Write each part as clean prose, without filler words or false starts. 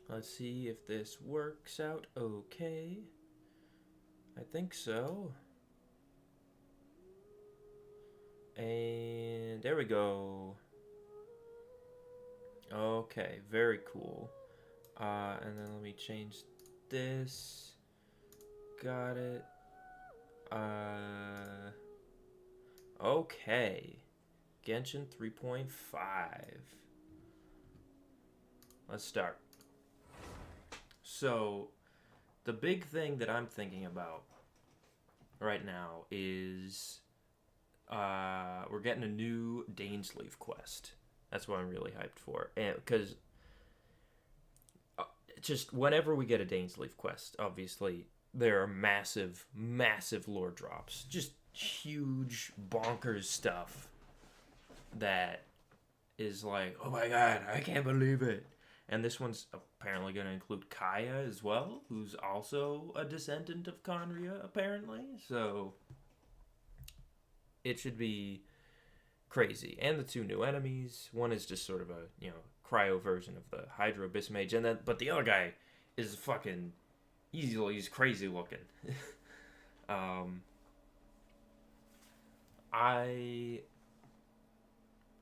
Let's see if this works out okay. I think so. And there we go. Okay, very cool. And then let me change this. Got it. Okay. Genshin 3.5. Let's start. So, the big thing that I'm thinking about right now is we're getting a new Dainsleif quest. That's what I'm really hyped for. And because just whenever we get a Dainsleif quest, obviously there are massive, massive lore drops. Just huge, bonkers stuff that is like, oh my god, I can't believe it. And this one's apparently going to include Kaya as well, who's also a descendant of Conria, apparently. So it should be crazy. And the two new enemies. One is just sort of a, cryo version of the Hydro Abyss Mage, and then but the other guy is fucking he's crazy looking. um I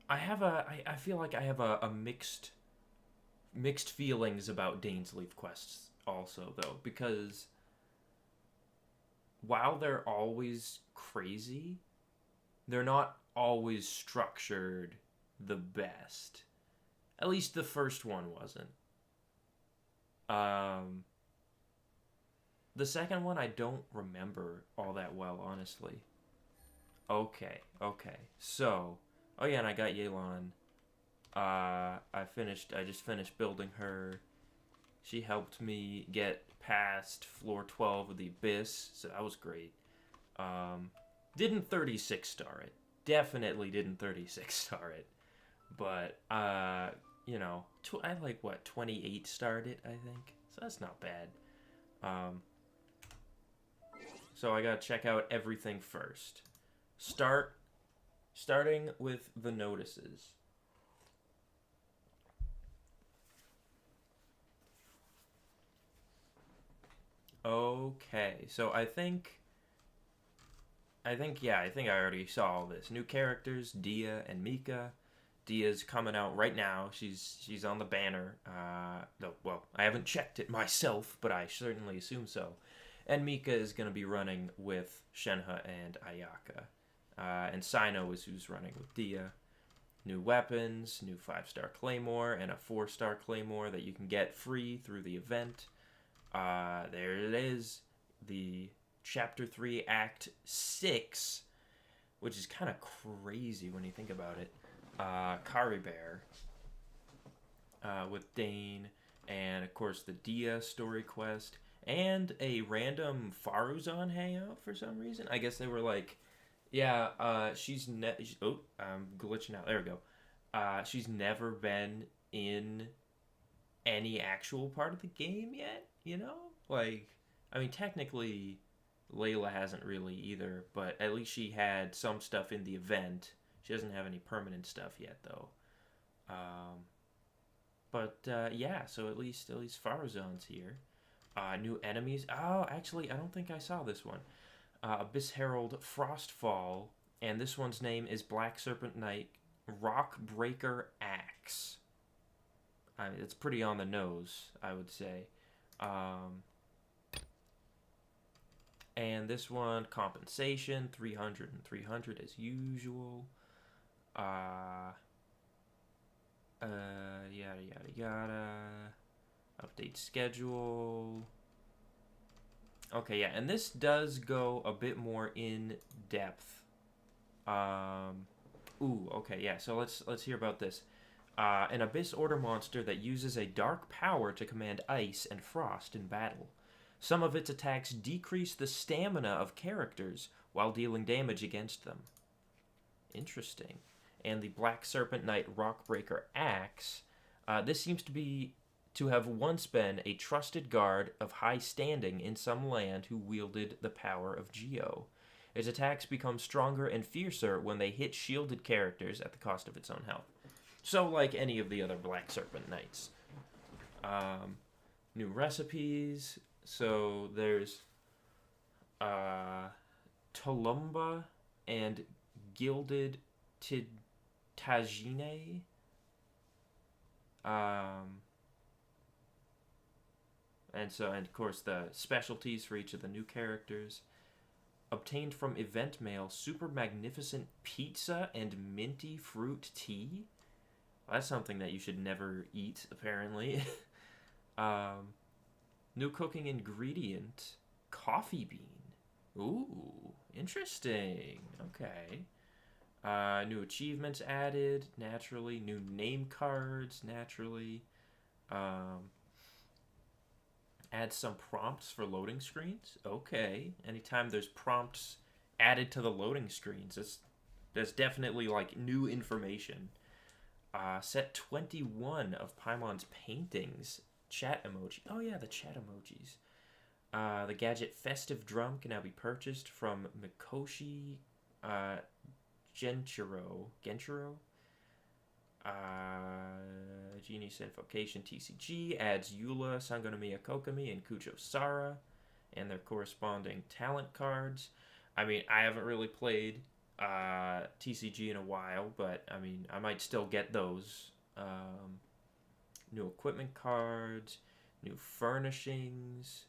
I feel like I have a mixed feelings about Dainsleif quests also though, because while they're always crazy, they're not always structured the best. At least the first one wasn't. Um, the second one I don't remember all that well, honestly. Okay, okay. So, oh yeah, and I got Yelan. I just finished building her. She helped me get past floor 12 of the Abyss, so that was great. Didn't 36 star it. Definitely didn't 36 star it. But, I like, 28 starred it, I think. So that's not bad. Um, so I gotta check out everything first. Starting with the notices. Okay, so I think I already saw all this. New characters, Dia and Mika. Dia's coming out right now. She's on the banner. Well, I haven't checked it myself, but I certainly assume so. And Mika is going to be running with Shenhe and Ayaka. And Sino is who's running with Dia. New weapons, new 5-star Claymore, and a 4-star Claymore that you can get free through the event. There it is. The Chapter 3, Act 6, which is kind of crazy when you think about it. Caribert with Dane, and of course the Dia story quest, and a random Faruzan hangout for some reason. I guess they were like, yeah, oh, I'm glitching out. There we go. She's never been in any actual part of the game yet, Like, I mean, technically, Layla hasn't really either, but at least she had some stuff in the event. She doesn't have any permanent stuff yet, though. Yeah, so at least Faruzan's here. New enemies. Oh, actually, I don't think I saw this one. Abyss Herald Frostfall, and this one's name is Black Serpent Knight Rockbreaker Axe. I mean, it's pretty on the nose, I would say. And this one, compensation, 300 and 300 as usual. Yada yada yada. Update schedule. Okay, yeah, and this does go a bit more in depth. Okay, yeah. So let's hear about this. An Abyss Order monster that uses a dark power to command ice and frost in battle. Some of its attacks decrease the stamina of characters while dealing damage against them. Interesting. And the Black Serpent Knight Rockbreaker Axe. This seems to have once been a trusted guard of high standing in some land who wielded the power of Geo. Its attacks become stronger and fiercer when they hit shielded characters at the cost of its own health. So like any of the other Black Serpent Knights. New recipes. So there's Tolumba and Gilded Tagine. Um, and of course the specialties for each of the new characters. Obtained from event mail, super magnificent pizza and minty fruit tea. Well, that's something that you should never eat, apparently. um, New cooking ingredient, coffee bean. Ooh, interesting. Okay. New achievements added, naturally. New name cards, naturally. Um, add some prompts for loading screens. Okay. Anytime there's prompts added to the loading screens, that's definitely like new information. Set 21 of Paimon's paintings. Chat emoji. Oh yeah, the chat emojis. The gadget Festive Drum can now be purchased from Mikoshi Genshiro. Genius Invocation TCG adds Eula, Sangonomiya Kokomi, and Kujo Sara, and their corresponding talent cards. I mean, I haven't really played TCG in a while, but I mean, I might still get those. New equipment cards, new furnishings,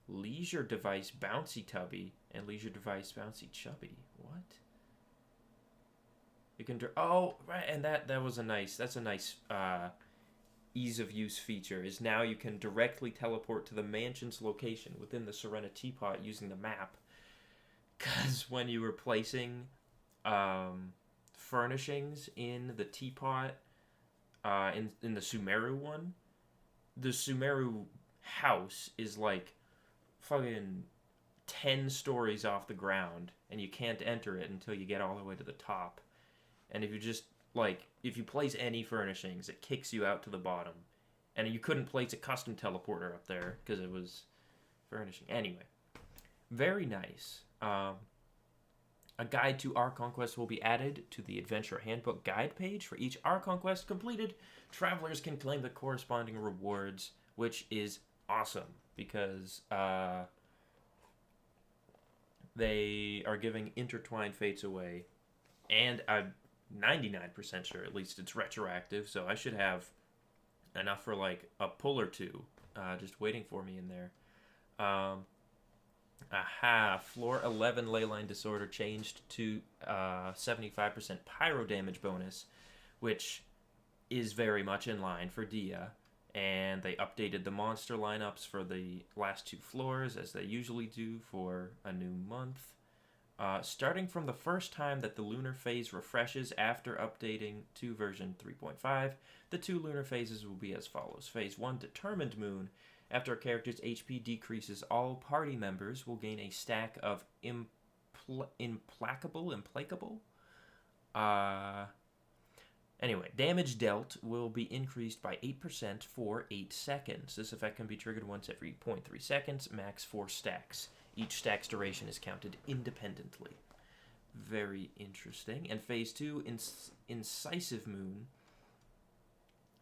leisure device Bouncy Tubby, and leisure device Bouncy Chubby. What? You can oh right, and that's a nice ease of use feature. Is now you can directly teleport to the mansion's location within the Serena Teapot using the map. Because when you were placing furnishings in the teapot, in the Sumeru one, the Sumeru house is like fucking 10 stories off the ground, and you can't enter it until you get all the way to the top. And if you place any furnishings, it kicks you out to the bottom. And you couldn't place a custom teleporter up there because it was furnishing. Anyway, very nice. A guide to Archon Quest will be added to the Adventure Handbook guide page. For each Archon Quest completed, travelers can claim the corresponding rewards, which is awesome because they are giving Intertwined Fates away. And I'm 99% sure, at least it's retroactive, so I should have enough for like a pull or two just waiting for me in there. Floor 11 Leyline Disorder changed to 75% pyro damage bonus, which is very much in line for Dia. And they updated the monster lineups for the last two floors, as they usually do for a new month. Starting from the first time that the lunar phase refreshes after updating to version 3.5, the two lunar phases will be as follows. Phase 1, Determined Moon. After a character's HP decreases, all party members will gain a stack of Implacable? Anyway, damage dealt will be increased by 8% for 8 seconds. This effect can be triggered once every 0.3 seconds, max 4 stacks. Each stack's duration is counted independently. Very interesting. And Phase 2, Incisive Moon.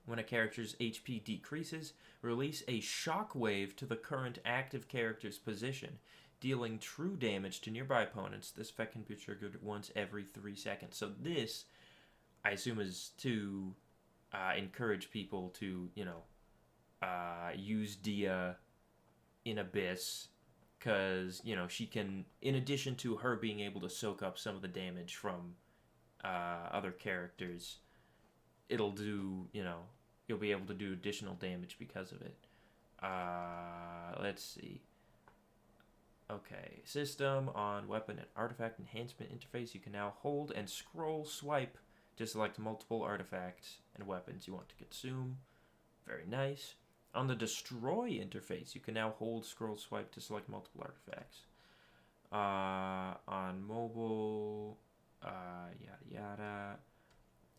When a character's HP decreases, release a shockwave to the current active character's position, dealing true damage to nearby opponents. This effect can be triggered once every 3 seconds. So this, I assume, is to encourage people to, use Dia in Abyss, because, she can, in addition to her being able to soak up some of the damage from other characters, it'll do, you'll be able to do additional damage because of it. Let's see. Okay, system on weapon and artifact enhancement interface. You can now hold and scroll swipe to select multiple artifacts and weapons you want to consume. Very nice. On the destroy interface, you can now hold scroll swipe to select multiple artifacts. On mobile, yada yada.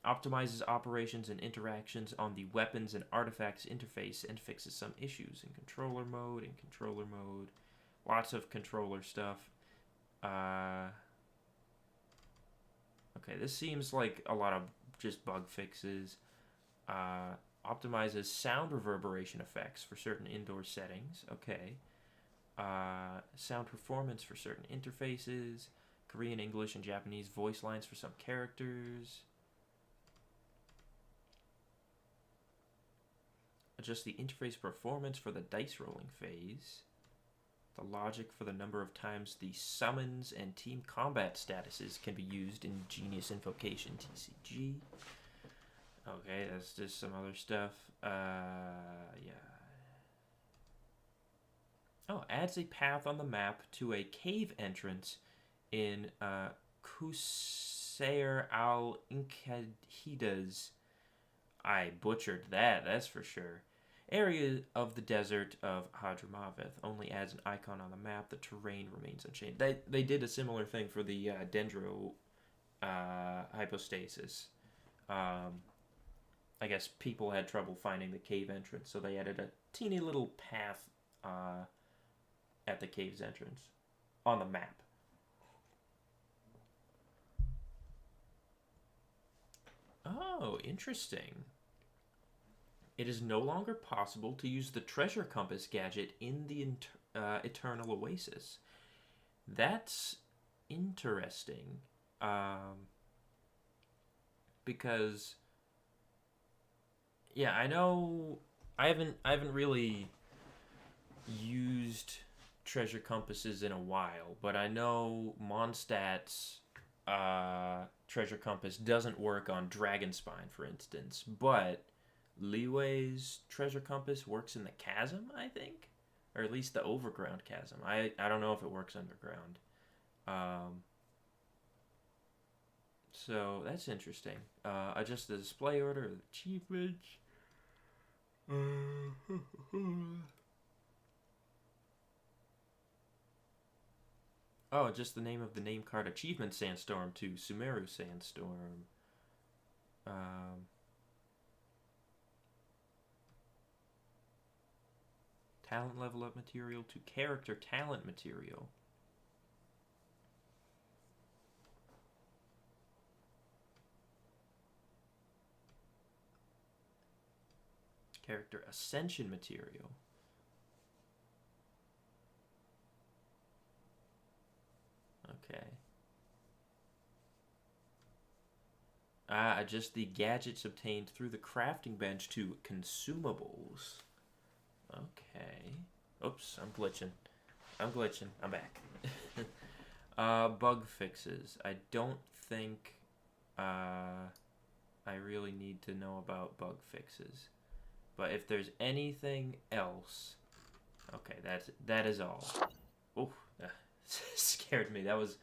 Optimizes operations and interactions on the weapons and artifacts interface and fixes some issues in controller mode. Lots of controller stuff. Okay, this seems like a lot of just bug fixes. Optimizes sound reverberation effects for certain indoor settings. Okay. Sound performance for certain interfaces. Korean, English, and Japanese voice lines for some characters. Adjust the interface performance for the dice rolling phase. The logic for the number of times the summons and team combat statuses can be used in Genius Invocation TCG. Okay, that's just some other stuff. Yeah. Oh, adds a path on the map to a cave entrance in Qusair al-Inkahidas. I butchered that, that's for sure. Area of the desert of Hadramaveth only adds an icon on the map. The terrain remains unchanged. They did a similar thing for the Dendro hypostasis. I guess people had trouble finding the cave entrance, so they added a teeny little path at the cave's entrance on the map. Oh, interesting. It is no longer possible to use the treasure compass gadget in the Eternal Oasis. That's interesting. Because yeah, I know I haven't really used treasure compasses in a while, but I know Mondstadt's treasure compass doesn't work on Dragonspine, for instance, but Leeway's treasure compass works in the chasm, I think, or at least the overground chasm. I don't know if it works underground. So that's interesting. Adjust the display order of the achievements. Oh, just the name of the name card achievement Sandstorm to Sumeru Sandstorm. Talent level up material to character talent material. Character ascension material. Okay. Adjust the gadgets obtained through the crafting bench to consumables. Okay. Oops, I'm glitching. I'm back. Bug fixes. I don't think I really need to know about bug fixes. But if there's anything else... Okay, that is all. Oh, that scared me. That was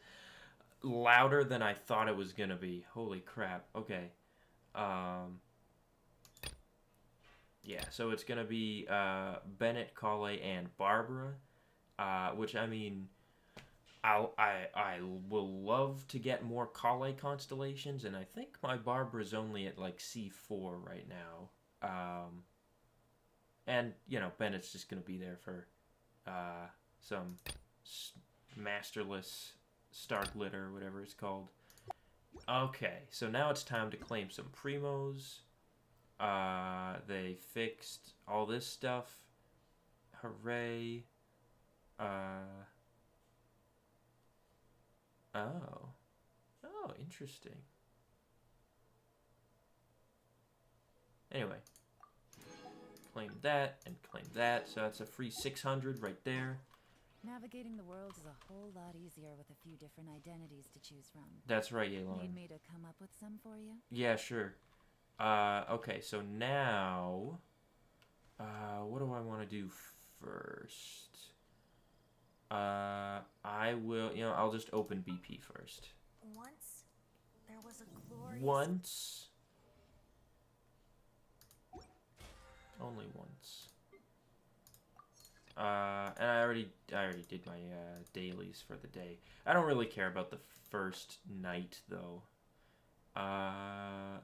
louder than I thought it was gonna be. Holy crap. Okay. Yeah, so it's gonna be Bennett, Colley, and Barbara. Which, I mean, I will love to get more Colley constellations, and I think my Barbara's only at like C4 right now. And, you know, Bennett's just going to be there for some masterless star glitter, whatever it's called. Okay, so now it's time to claim some primos. They fixed all this stuff. Hooray. Oh, interesting. Anyway. Claim that and claim that, so that's a free 600 right there. Navigating the world is a whole lot easier with a few different identities to choose from. That's right, Yelan. Need me to come up with some for you? Yeah, sure. Okay, so now, what do I want to do first? I will, I'll just open BP first. Once, there was a glorious... Once. Only once. And I already did my dailies for the day. I don't really care about the first night though. But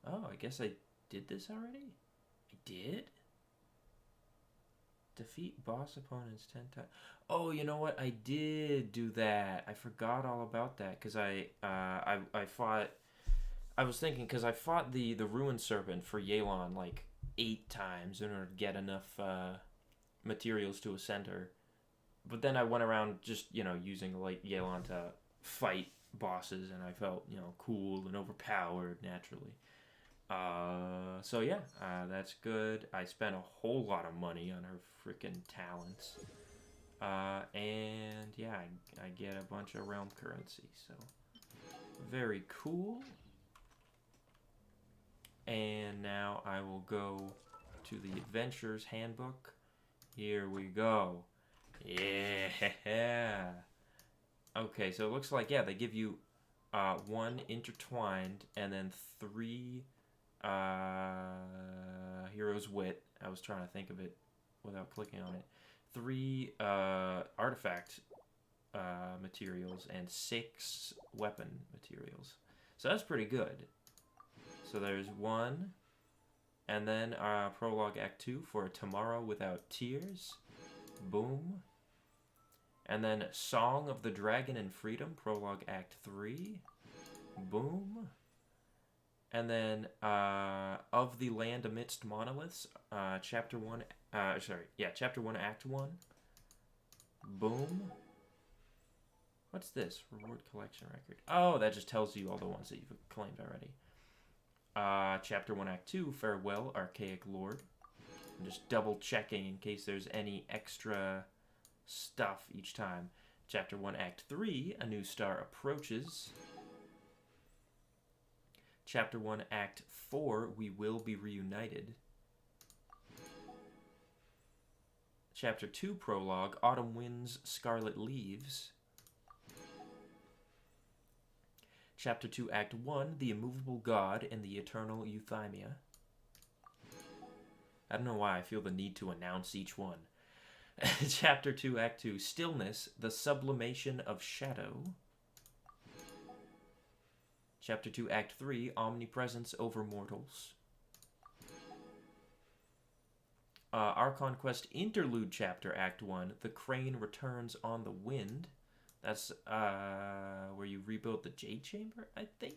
oh, I guess I did this already. I did. Defeat boss opponents 10 times. Oh, you know what? I did do that. I forgot all about that because I fought. I was thinking because I fought the Ruin Serpent for Yelan like 8 times in order to get enough materials to ascend her. But then I went around just, using Light Yelan to fight bosses, and I felt, cool and overpowered naturally. So yeah, that's good. I spent a whole lot of money on her freaking talents. And yeah, I get a bunch of realm currency, so very cool. And now I will go to the Adventurer's Handbook. Here we go. Yeah. Okay, so it looks like, yeah, they give you 1 intertwined and then 3 Hero's Wit. I was trying to think of it without clicking on it. 3 artifact materials and 6 weapon materials. So that's pretty good. So there's 1, and then Prologue Act 2 for Tomorrow Without Tears. Boom. And then Song of the Dragon and Freedom, Prologue Act 3. Boom. And then Of the Land Amidst Monoliths, Chapter 1, Chapter 1, Act 1. Boom. What's this? Reward collection record. Oh, that just tells you all the ones that you've claimed already. Chapter 1, Act 2, Farewell, Archaic Lord. I'm just double checking in case there's any extra stuff each time. Chapter 1, Act 3, A New Star Approaches. Chapter 1, Act 4, We Will Be Reunited. Chapter 2, Prologue, Autumn Winds, Scarlet Leaves. Chapter 2, Act 1, The Immovable God and the Eternal Euthymia. I don't know why I feel the need to announce each one. Chapter 2, Act 2, Stillness, The Sublimation of Shadow. Chapter 2, Act 3, Omnipresence Over Mortals. Archon Quest Interlude Chapter, Act 1, The Crane Returns on the Wind. That's where you rebuild the Jade Chamber, I think.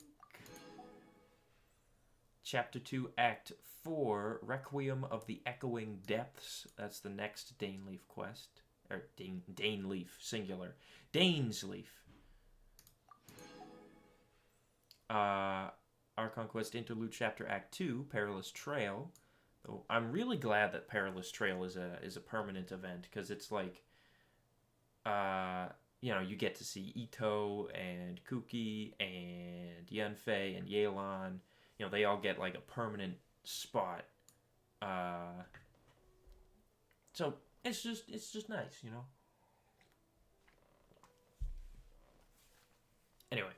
Chapter 2, Act 4, Requiem of the Echoing Depths. That's the next Daneleaf quest. Or Daneleaf, singular. Dainsleaf. Archon Quest Interlude Chapter Act 2, Perilous Trail. Oh, I'm really glad that Perilous Trail is a permanent event, because it's like, you get to see Ito and Kuki and Yanfei and Yelan. They all get like a permanent spot. So it's just nice, Anyway.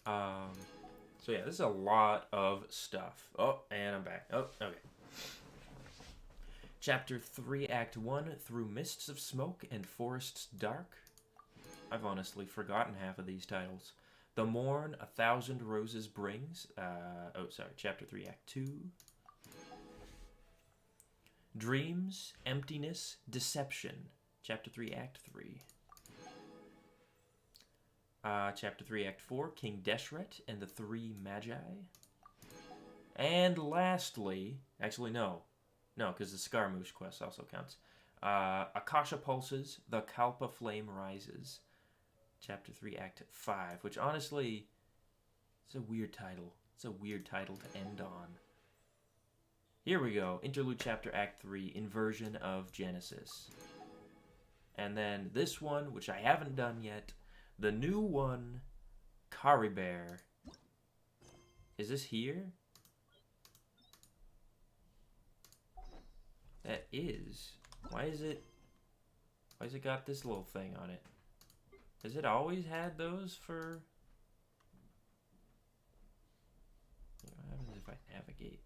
So yeah, this is a lot of stuff. Oh, and I'm back. Oh, okay. Chapter 3, Act 1, Through Mists of Smoke and Forests Dark. I've honestly forgotten half of these titles. The Morn, 1,000 Roses Brings. Chapter 3, Act 2. Dreams, Emptiness, Deception. Chapter 3, Act 3. Chapter 3, Act 4, King Deshret and the Three Magi. And lastly, actually no, because the Scaramouche quest also counts. Akasha Pulses, The Kalpa Flame Rises. Chapter 3, Act 5, which honestly, it's a weird title. It's a weird title to end on. Here we go. Interlude Chapter Act 3, Inversion of Genesis. And then this one, which I haven't done yet, the new one, Caribert. Is this here? That is. Why is it got this little thing on it? Has it always had those for... What happens if I navigate?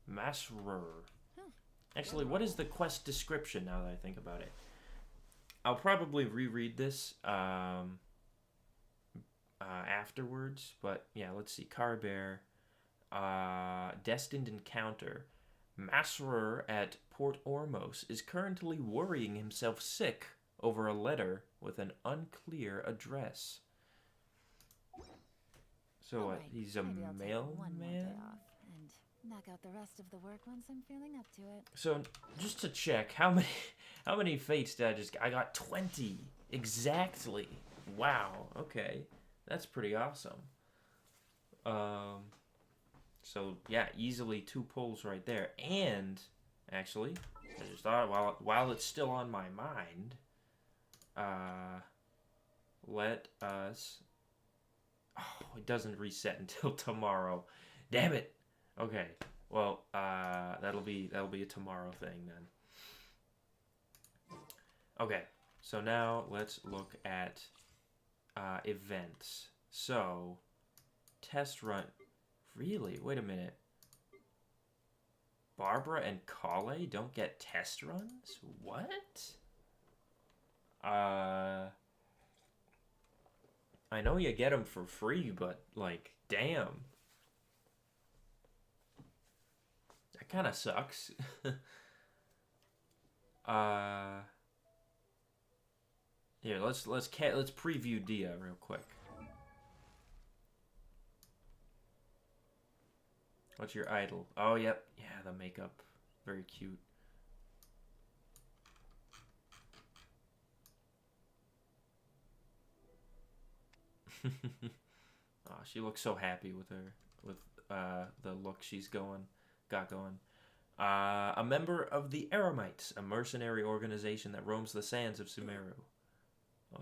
Masrur. Actually, what is the quest description now that I think about it? I'll probably reread this afterwards, but yeah, let's see. Caribert, Destined Encounter. Masrur at Port Ormos is currently worrying himself sick over a letter with an unclear address. So what, he's a mailman? knock out the rest of the work once I'm feeling up to it. So, just to check, how many fates did I just get? I got 20. Exactly. Wow, okay. That's pretty awesome. So, yeah, easily 2 pulls right there. And, actually, I just thought, while it's still on my mind, let us... Oh, it doesn't reset until tomorrow. Damn it! Okay, well, that'll be a tomorrow thing then. Okay, so now let's look at events. So, test run. Really? Wait a minute. Barbara and Kale don't get test runs? What? I know you get them for free, but, like, damn. That kind of sucks. Here, let's preview Dia real quick. What's your idol? Oh, yep. Yeah, the makeup. Very cute. Oh, she looks so happy with the look she's got going. A member of the Eremites, a mercenary organization that roams the sands of Sumeru. Oh.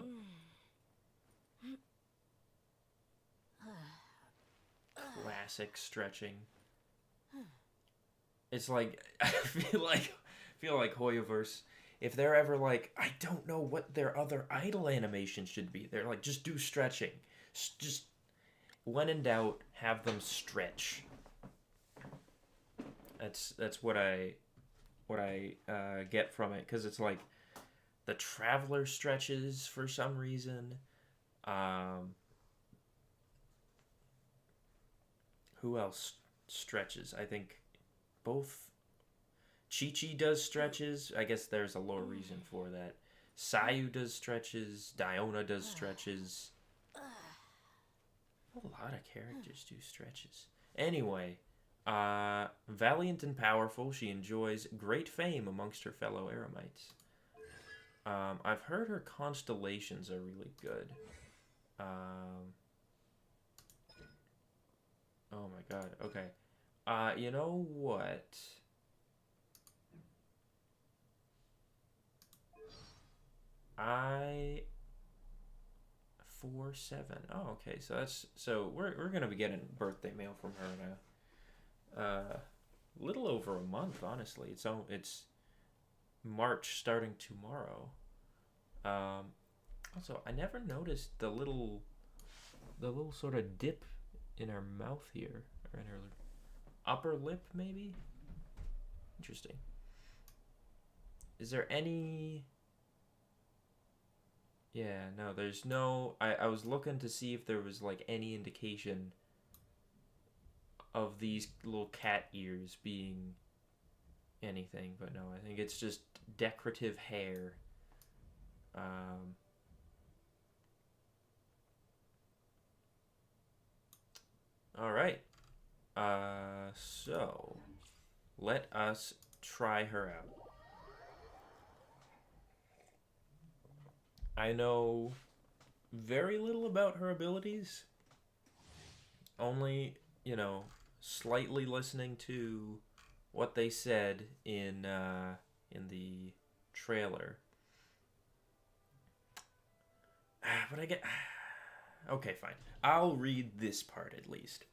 Classic stretching. It's like I feel like Hoyoverse. If they're ever like, I don't know what their other idol animation should be. They're like, just do stretching. Just when in doubt, have them stretch. That's what I get from it, because it's like the Traveler stretches for some reason. Who else stretches? I think both Chi-Chi does stretches. I guess there's a lore reason for that. Sayu does stretches. Diona does stretches. A lot of characters do stretches. Anyway, valiant and powerful, she enjoys great fame amongst her fellow Eremites. I've heard her constellations are really good. Oh my god, okay. You know what? I 4-7. Oh, okay. So we're gonna be getting birthday mail from her in a little over a month. Honestly, it's March starting tomorrow. Also, I never noticed the little sort of dip in her mouth here, or in her upper lip, maybe. Interesting. Is there any? Yeah, no, there's no... I was looking to see if there was, like, any indication of these little cat ears being anything, but no, I think it's just decorative hair. Alright. So, let us try her out. I know very little about her abilities. Only, slightly listening to what they said in the trailer. But I get... Okay, fine. I'll read this part at least.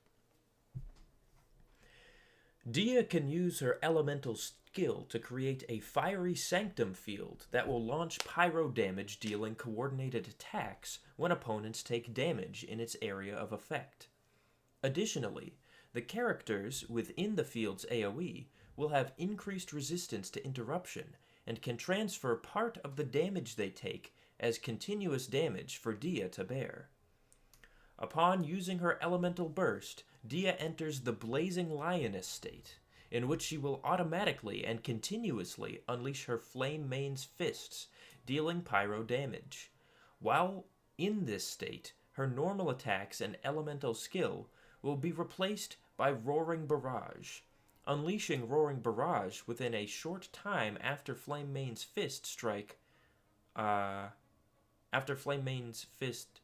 Dia can use her elemental skill to create a fiery sanctum field that will launch pyro damage, dealing coordinated attacks when opponents take damage in its area of effect. Additionally, the characters within the field's AoE will have increased resistance to interruption and can transfer part of the damage they take as continuous damage for Dia to bear. Upon using her elemental burst, Dia enters the Blazing Lioness state, in which she will automatically and continuously unleash her Flame Mane's fists, dealing pyro damage. While in this state, her normal attacks and elemental skill will be replaced by Roaring Barrage. unleashing Roaring Barrage within a short time after Flame Main's Fist strike. After Flame Main's Fist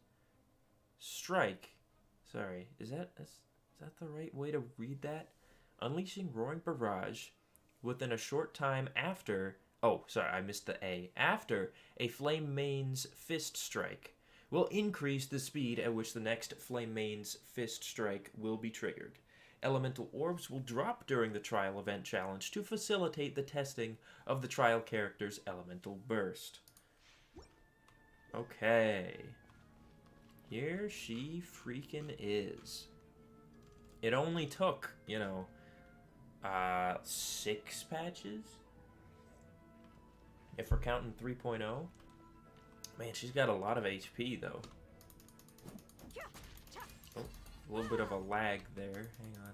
strike. Sorry, is that the right way to read that? Unleashing Roaring Barrage within a short time after. Oh, sorry, I missed the A. After a Flame Main's Fist strike will increase the speed at which the next Flame Main's Fist strike will be triggered. Elemental orbs will drop during the trial event challenge to facilitate the testing of the trial character's elemental burst. Okay. Here she freaking is. It only took, 6 patches? If we're counting 3.0. Man, she's got a lot of HP, though. Oh, a little bit of a lag there. Hang on.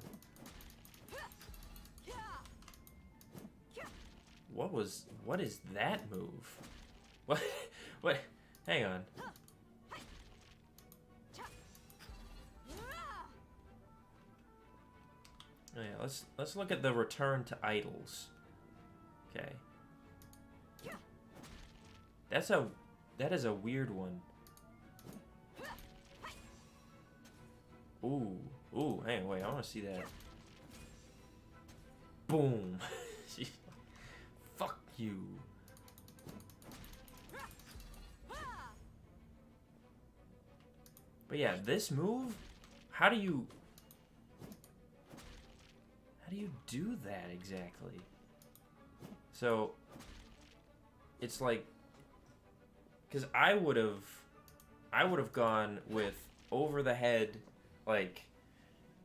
What is that move? What? Hang on. Oh, yeah, let's look at the return to idols. Okay. That is a weird one. Ooh, hang on, wait, I want to see that. Boom. Fuck you. But yeah, this move, how do you do that exactly? So it's like, because I would have gone with over the head, like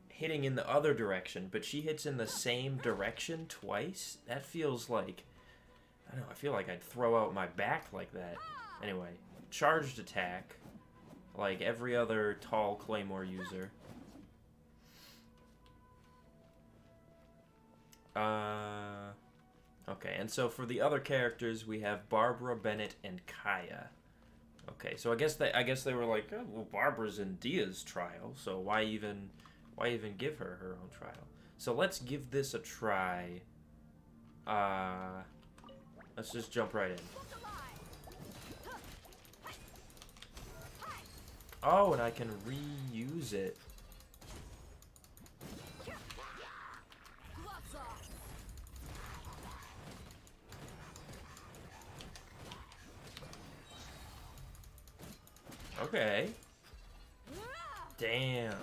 hitting in the other direction, but she hits in the same direction twice. That feels like, I don't know, I feel like I'd throw out my back like that. Anyway, charged attack, like every other tall Claymore user. Okay, and so for the other characters, we have Barbara, Bennett, and Kaya. Okay, so I guess they were like, oh, well, Barbara's in Dia's trial, so why even give her her own trial? So let's give this a try. Let's just jump right in. Oh, and I can reuse it. Okay. Damn.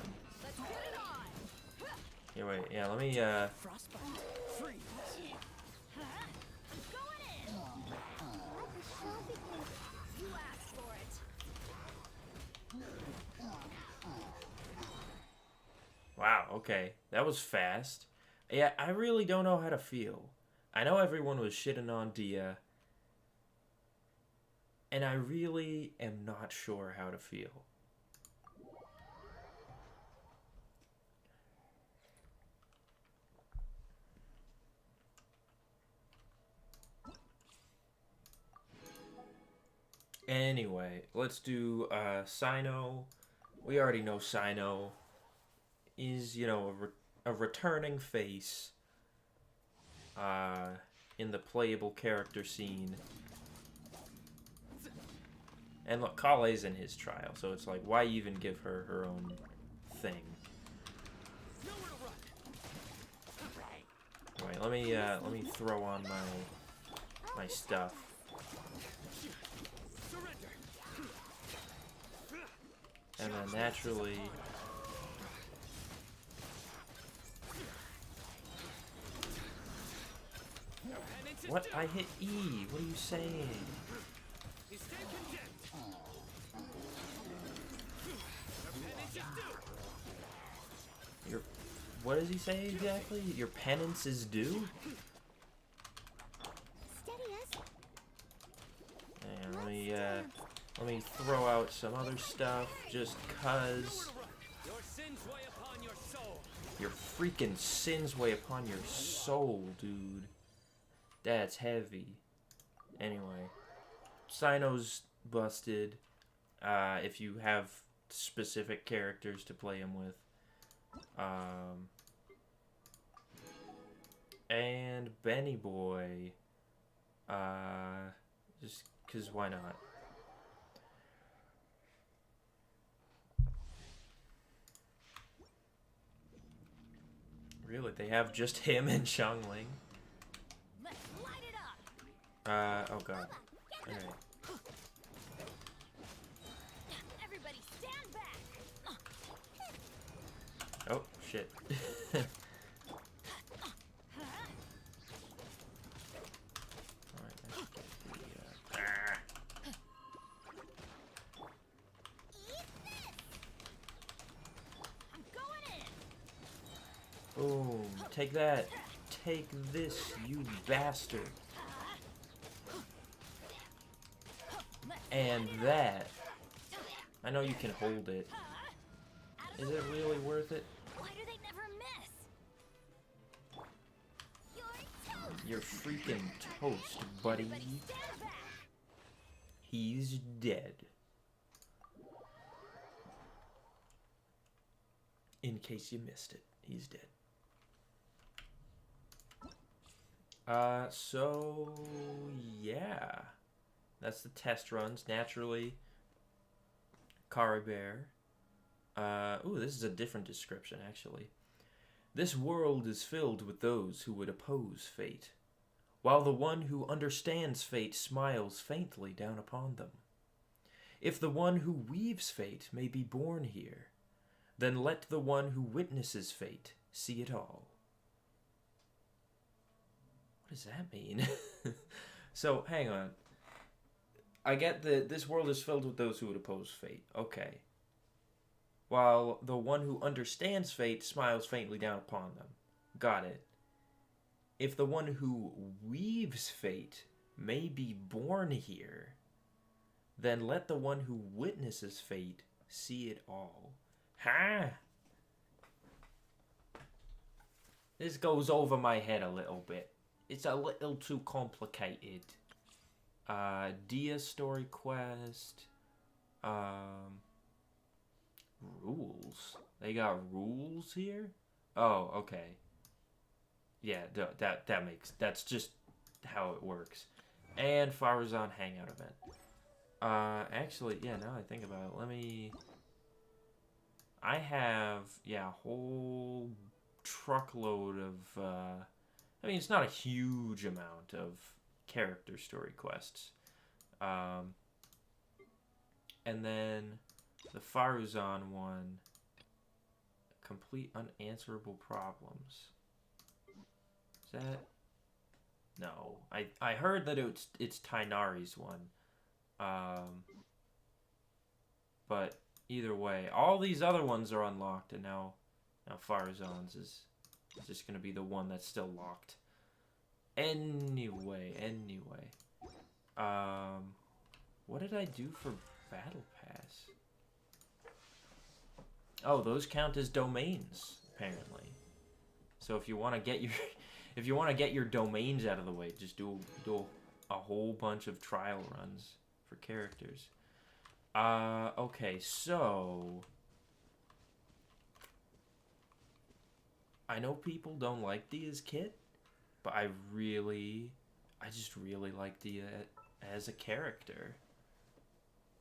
Here, wait. Yeah, let me, Frostbite. Freeze. You asked for it. Wow, okay. That was fast. Yeah, I really don't know how to feel. I know everyone was shitting on Dia, and I really am not sure how to feel. Anyway, let's do Sino. We already know Sino is, a returning face in the playable character scene. And look, Kale's in his trial, so it's like, why even give her her own thing? Wait, let me throw on my stuff. And then naturally, what? I hit E. What are you saying? What does he say exactly? Your penance is due? And let me throw out some other stuff just cause. Your freaking sins weigh upon your soul, dude. That's heavy. Anyway, Sino's busted. If you have specific characters to play him with. Benny Boy. Just because why not? Really, they have just him and Xiangling. Let's light it up. Oh god. Alright. Everybody stand back. Oh, shit. Alright, let's get the, Eat this. I'm going in. Boom. Take that. Take this, you bastard. And that. I know you can hold it. Is it really worth it? Why do they never miss? You're toast. You're freaking toast, buddy. Everybody stand back. He's dead. In case you missed it, he's dead. So yeah. That's the test runs, naturally. Caribert. Ooh, this is a different description, actually. This world is filled with those who would oppose fate, while the one who understands fate smiles faintly down upon them. If the one who weaves fate may be born here, then let the one who witnesses fate see it all. What does that mean? So, hang on. I get that this world is filled with those who would oppose fate. Okay. While the one who understands fate smiles faintly down upon them. Got it. If the one who weaves fate may be born here, then let the one who witnesses fate see it all. Huh? This goes over my head a little bit. It's a little too complicated. Dia story quest. Rules. They got rules here? Oh, okay. Yeah, that's just how it works. And Farazan hangout event. Actually, yeah, now I think about it, I have, yeah, a whole truckload of, I mean, it's not a huge amount of character story quests. And then the Faruzan one, complete unanswerable problems. Is that? No, I heard that it's Tainari's one. But either way, all these other ones are unlocked, and now Faruzan's is just gonna be the one that's still locked. Anyway. What did I do for Battle Pass? Oh, those count as domains, apparently. So if you want to get your domains out of the way, just do a whole bunch of trial runs for characters. Okay, so I know people don't like Dia's kit, but I just really like Dia as a character.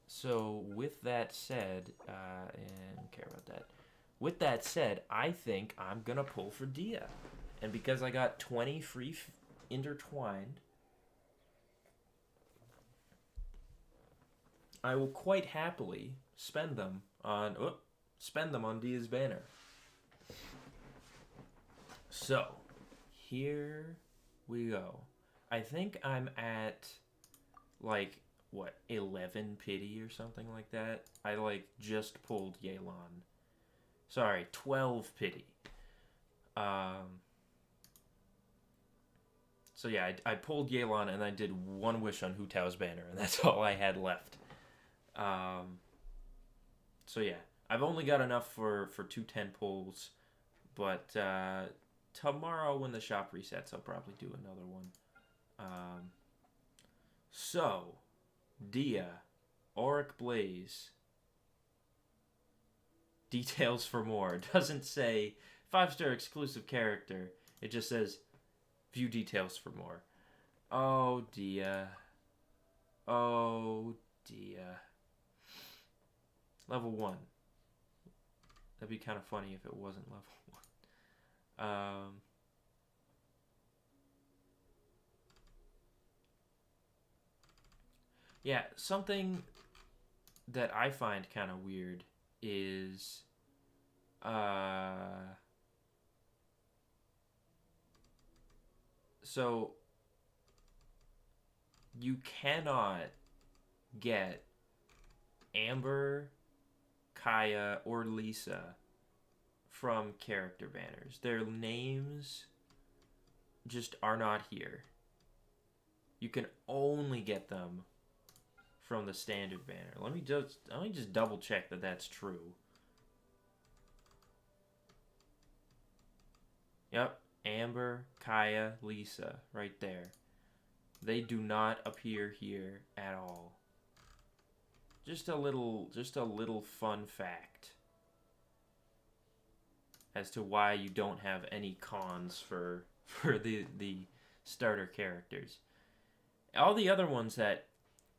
So with that said, and don't care about that. With that said, I think I'm gonna pull for Dia, and because I got 20 free intertwined, I will quite happily spend them on Dia's banner. So here we go. I think I'm at like what, 11 pity or something like that. I like just pulled Yelan. Sorry, 12 pity. So yeah, I pulled Yelan and I did one wish on Hu Tao's banner, and that's all I had left. So yeah, I've only got enough for 210 pulls, but tomorrow when the shop resets, I'll probably do another one. So, Dia, Auric Blaze. Details for more. It doesn't say 5-star exclusive character. It just says View details for more. Oh dear. Oh dear. Level 1. That'd be kind of funny if it wasn't level 1. Yeah, something that I find kind of weird is so you cannot get Amber, Kaya, or Lisa from character banners. Their names just are not here. You can only get them from the standard banner. Let me just double check that that's true. Yep, Amber, Kaya, Lisa, right there. They do not appear here at all. Just a little fun fact as to why you don't have any cons for the starter characters. All the other ones that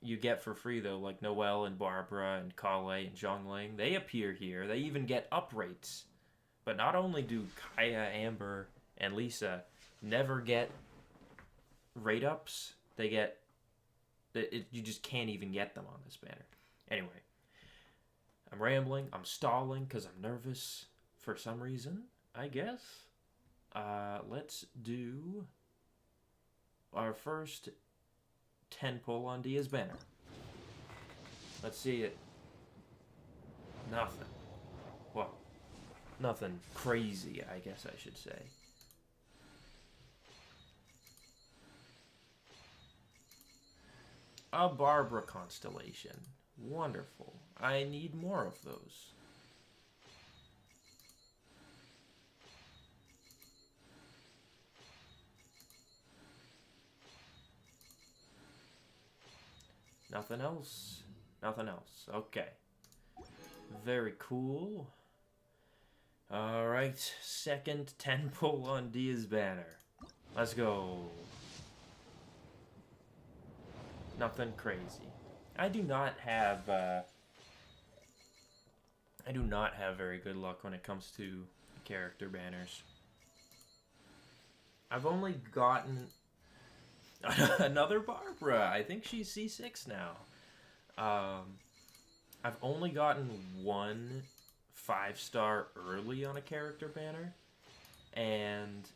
you get for free though, like Noelle and Barbara and Kale and Zhongling, they appear here. They even get uprates. But not only do Kaya, Amber, and Lisa never get rate ups, they get you just can't even get them on this banner. Anyway, I'm rambling. I'm stalling because I'm nervous for some reason, I guess. Let's do our first 10 pull on Dia's banner. Let's see it. Nothing. Well, nothing crazy, I guess I should say. A Barbara constellation. Wonderful. I need more of those. Nothing else. Nothing else. Okay. Very cool. Alright. Second 10 pull on Dia's banner. Let's go. Nothing crazy. I do not have very good luck when it comes to character banners. I've only gotten another Barbara. I think she's C6 now. I've only gotten one 5-star early on a character banner, and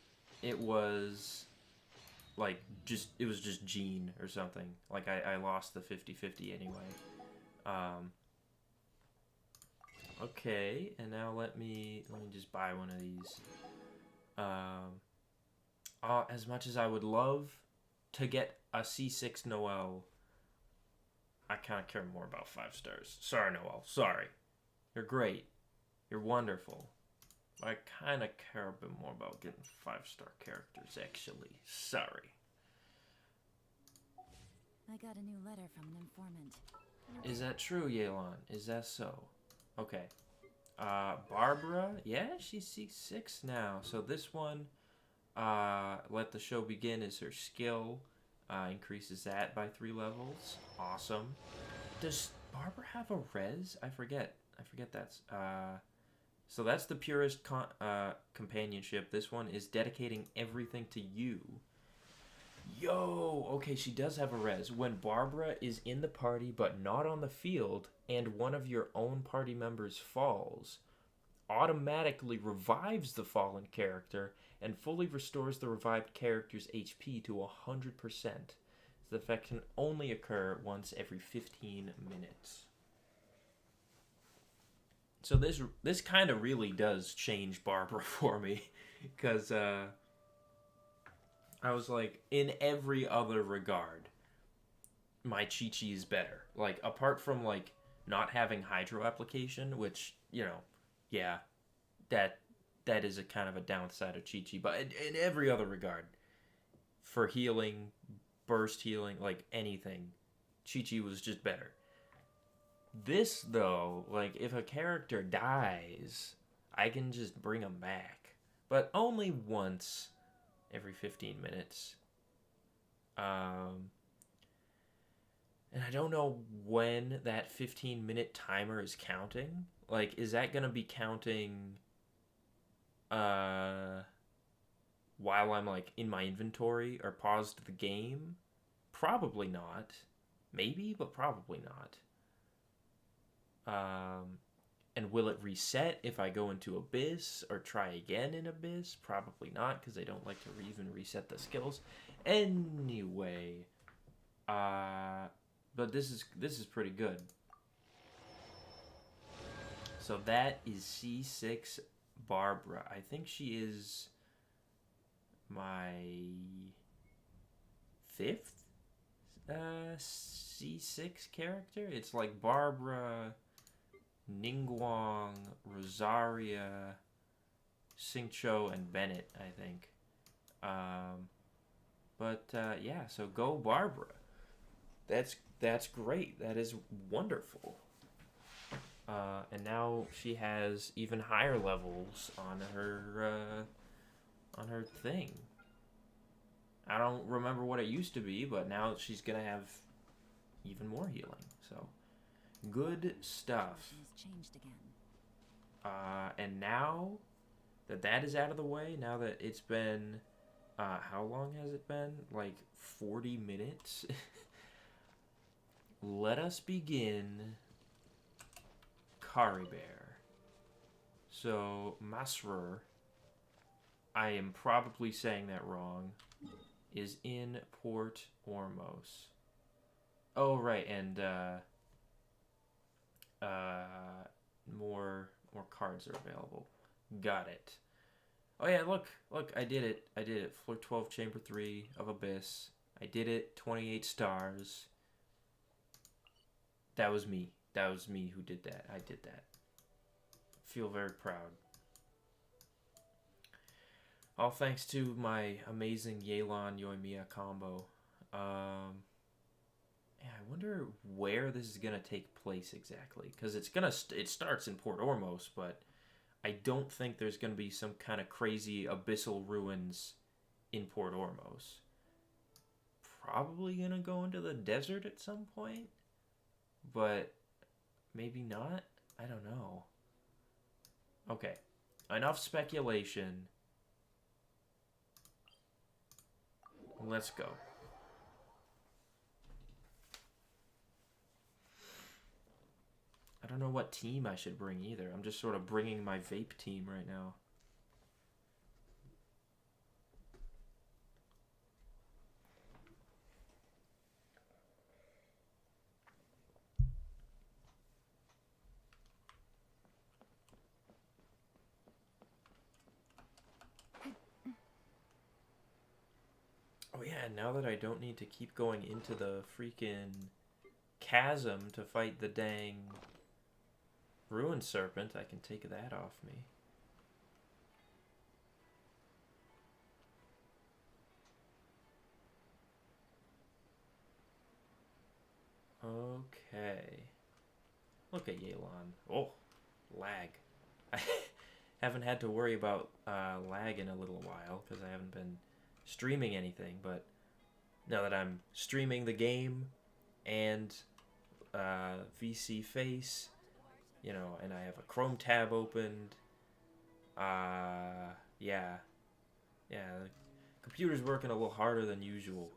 it was like it was just Jean or something. Like I lost the 50-50 anyway. Okay, and now let me just buy one of these. As much as I would love to get a C6 Noelle, I kind of care more about 5 stars. Sorry, Noelle. Sorry. You're great. You're wonderful. I kind of care a bit more about getting 5-star characters, actually. Sorry. I got a new letter from an informant. Is that true, Yelan? Is that so? Okay. Barbara? Yeah, she's C6 now. So this one, Let the Show Begin is her skill. Increases that by 3 levels. Awesome. Does Barbara have a res? I forget that's... So that's the purest companionship. This one is dedicating everything to you. Yo! Okay, she does have a res. When Barbara is in the party but not on the field, and one of your own party members falls, automatically revives the fallen character and fully restores the revived character's HP to 100%. The effect can only occur once every 15 minutes. So this kind of really does change Barbara for me, because I was like, in every other regard, my Chi-Chi is better. Like, apart from, like, not having Hydro application, which, you know, yeah, that is a kind of a downside of Chi-Chi. But in every other regard, for healing, burst healing, like, anything, Chi-Chi was just better. This, though, like, if a character dies, I can just bring them back. But only once every 15 minutes. And I don't know when that 15-minute timer is counting. Like, is that gonna be counting while I'm like in my inventory or paused the game? Probably not. Maybe, but probably not. And will it reset if I go into Abyss or try again in Abyss? Probably not, because they don't like to even reset the skills. Anyway, but this is pretty good. So that is C6 Barbara. I think she is my 5th C6 character. It's like Barbara, Ningguang, Rosaria, Xingqiu, and Bennett, I think. Yeah, so go Barbara. That's great. That is wonderful. And now she has even higher levels on her thing. I don't remember what it used to be, but now she's gonna have even more healing. So good stuff. Has changed again. And now that is out of the way, now that it's been, how long has it been? Like 40 minutes? Let us begin Caribert. So, Masrur, I am probably saying that wrong, is in Port Ormos. Oh, right, and, more cards are available. Got it. Oh yeah, look, I did it. Floor 12, Chamber 3 of Abyss. I did it, 28 stars. That was me. That was me who did that. I did that. Feel very proud. All thanks to my amazing Yelan Yoimiya combo. Yeah, I wonder where this is gonna take place exactly, because it starts in Port Ormos, but I don't think there's gonna be some kind of crazy abyssal ruins in Port Ormos. Probably gonna go into the desert at some point, but maybe not. I don't know. Okay, enough speculation. Let's go. I don't know what team I should bring either. I'm just sort of bringing my vape team right now. Oh yeah, now that I don't need to keep going into the freaking chasm to fight the dang Ruin Serpent, I can take that off me. Okay. Look at Yelan. Oh, lag. I haven't had to worry about lag in a little while because I haven't been streaming anything, but now that I'm streaming the game and VC Face, you know, and I have a Chrome tab opened, yeah, the computer's working a little harder than usual.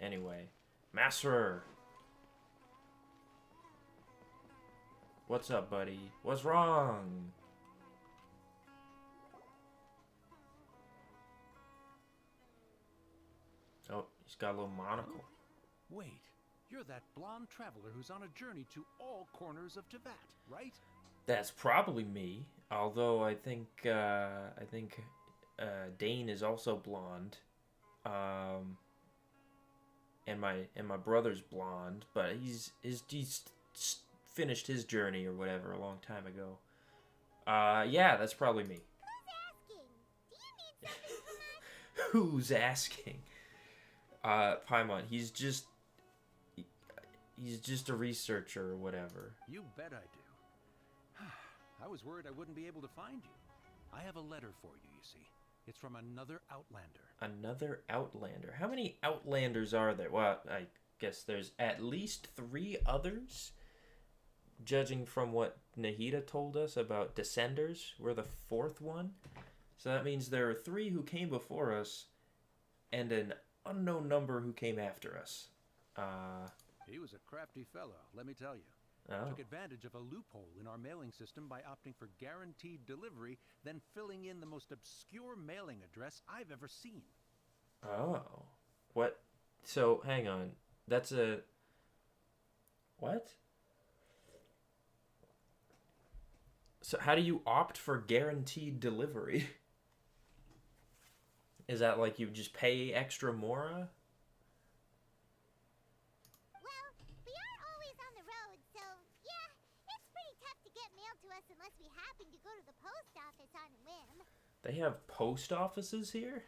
Anyway, Master, what's up, buddy? What's wrong? Oh, he's got a little monocle. Wait, you're that blonde traveler who's on a journey to all corners of Teyvat, right? That's probably me. Although I think Dane is also blonde, and my brother's blonde, but he's finished his journey or whatever a long time ago. Yeah, that's probably me. Who's asking? Paimon, he's just a researcher or whatever. You bet I do. I was worried I wouldn't be able to find you. I have a letter for you, you see. It's from another Outlander. Another Outlander. How many Outlanders are there? Well, I guess there's at least 3 others. Judging from what Nahida told us about Descenders, we're the 4th one. So that means there are 3 who came before us, and an unknown number who came after us. He was a crafty fellow, let me tell you. Oh. Took advantage of a loophole in our mailing system by opting for guaranteed delivery, then filling in the most obscure mailing address I've ever seen. Oh. What? So, hang on. That's a... What? So how do you opt for guaranteed delivery? Is that like you just pay extra more? Well, we aren't always on the road, so yeah, it's pretty tough to get mail to us unless we happen to go to the post office on a whim. They have post offices here?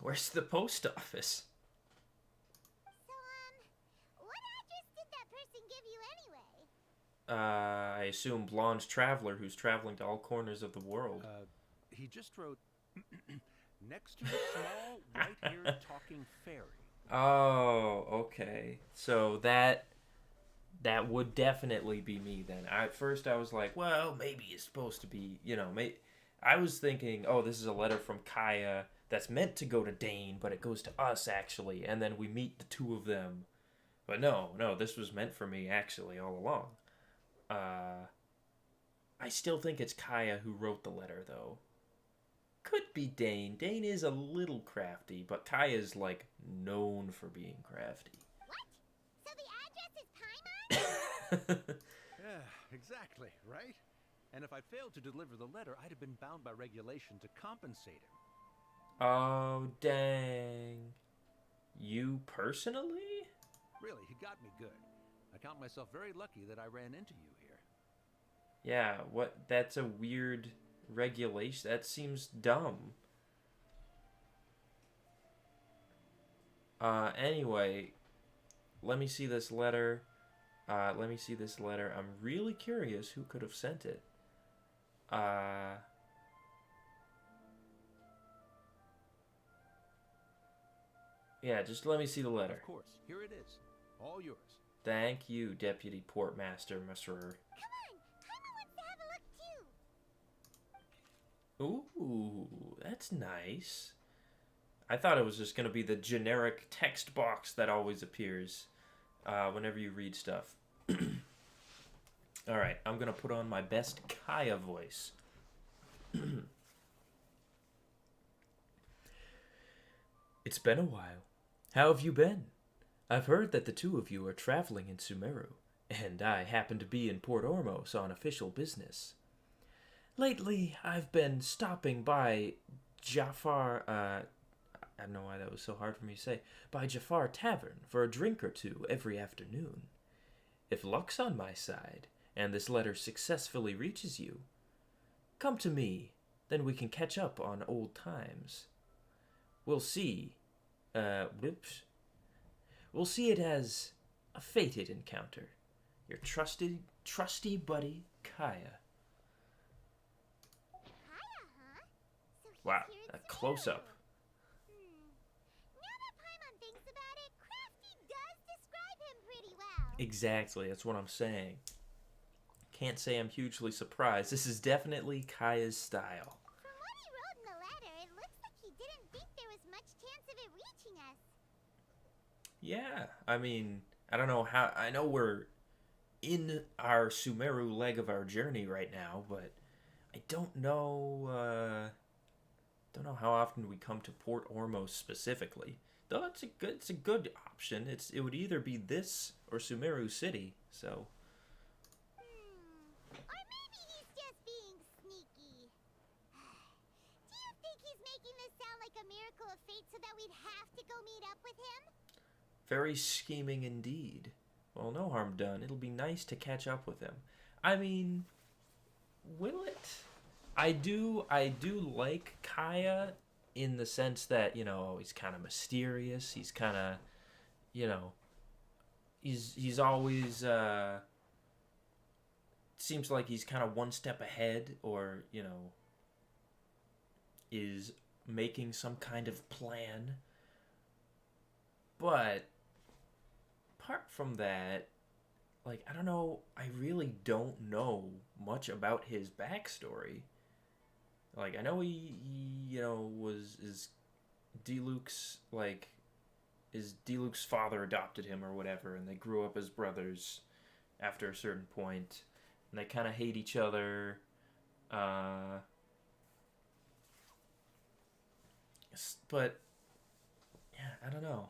Where's the post office? So, what address did that person give you anyway? I assume Blonde's Traveler, who's traveling to all corners of the world. He just wrote, next to a small, white-haired talking fairy. Oh, okay. So that would definitely be me then. At first I was like, well, maybe it's supposed to be, I was thinking, oh, this is a letter from Kaya that's meant to go to Dane, but it goes to us, actually, and then we meet the 2 of them. But no, this was meant for me, actually, all along. I still think it's Kaya who wrote the letter, though. Could be Dane. Dane is a little crafty, but Kaya's, known for being crafty. What? So the address is Paimon? Yeah, exactly, right? And if I'd failed to deliver the letter, I'd have been bound by regulation to compensate him. Oh, dang. You personally? Really, he got me good. I count myself very lucky that I ran into you here. Yeah, that's a weird regulation. That seems dumb. Anyway, let me see this letter. I'm really curious who could have sent it. Yeah, just let me see the letter. Of course, here it is. All yours. Thank you, Deputy Portmaster Messer. Come on! Paimon wants to have a look too! Ooh, that's nice. I thought it was just going to be the generic text box that always appears whenever you read stuff. Alright, I'm going to put on my best Kaya voice. It's been a while. How have you been? I've heard that the 2 of you are traveling in Sumeru, and I happen to be in Port Ormos on official business. Lately, I've been stopping by Jafar, I don't know why that was so hard for me to say, by Jafar Tavern for a drink or 2 every afternoon. If luck's on my side, and this letter successfully reaches you, come to me, then we can catch up on old times. We'll see, We'll see it as a fated encounter. Your trusty buddy, Kaya. Kaya, huh? So he's Wow, here a in close-up. Now that Paimon thinks about it, Crafty does describe him pretty well. Exactly, that's what I'm saying. Can't say I'm hugely surprised. This is definitely Kaya's style. From what he wrote in the letter, it looks like he didn't think there was much chance of it reaching us. Yeah, I mean, I don't know how... I know we're in our Sumeru leg of our journey right now, but I don't know how often we come to Port Ormos specifically. Though it's a good option. It would either be this or Sumeru City, so... Or maybe he's just being sneaky. Do you think he's making this sound like a miracle of fate so that we'd have to go meet up with him? Very scheming indeed. Well, no harm done. It'll be nice to catch up with him. I mean, will it? I do like Kaya in the sense that, he's kind of mysterious. He's kind of, he's always, seems like he's kind of one step ahead, or, is making some kind of plan. But apart from that, like, I don't know, I really don't know much about his backstory. Like, I know he is D-Luke's, like, D-Luke's father adopted him or whatever, and they grew up as brothers after a certain point, and they kind of hate each other. But, yeah, I don't know.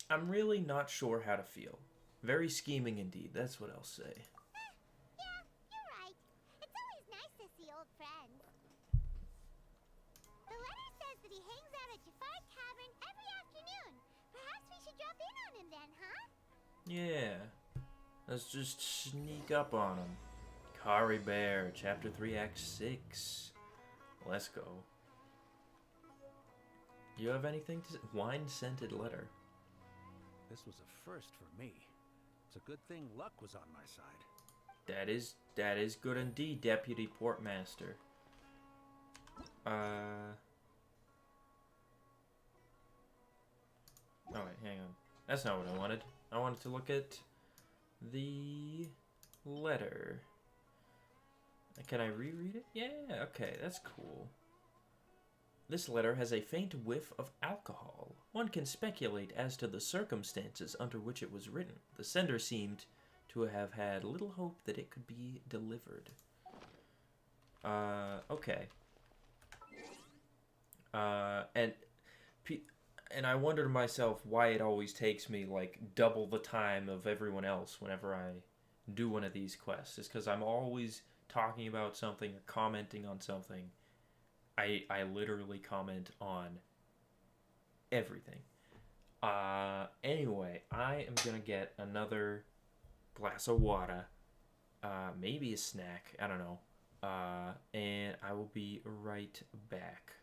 I'm really not sure how to feel. Very scheming indeed, that's what I'll say. Yeah, you're right. It's always nice to see old friends. The letter says that he hangs out at Jafar Tavern every afternoon. Perhaps we should drop in on him then, huh? Yeah. Let's just sneak up on him. Caribert, Chapter 3, Act 6. Let's go. You have anything to say? Wine-scented letter. This was a first for me. It's a good thing luck was on my side. That is good indeed, Deputy Portmaster. Oh wait, hang on. That's not what I wanted. I wanted to look at the letter. Can I reread it? Yeah, okay, that's cool. This letter has a faint whiff of alcohol. One can speculate as to the circumstances under which it was written. The sender seemed to have had little hope that it could be delivered. Okay. And I wonder to myself why it always takes me, like, double the time of everyone else whenever I do one of these quests. It's because I'm always talking about something or commenting on something. I literally comment on everything. Anyway, I am gonna get another glass of water, maybe a snack, I don't know, and I will be right back.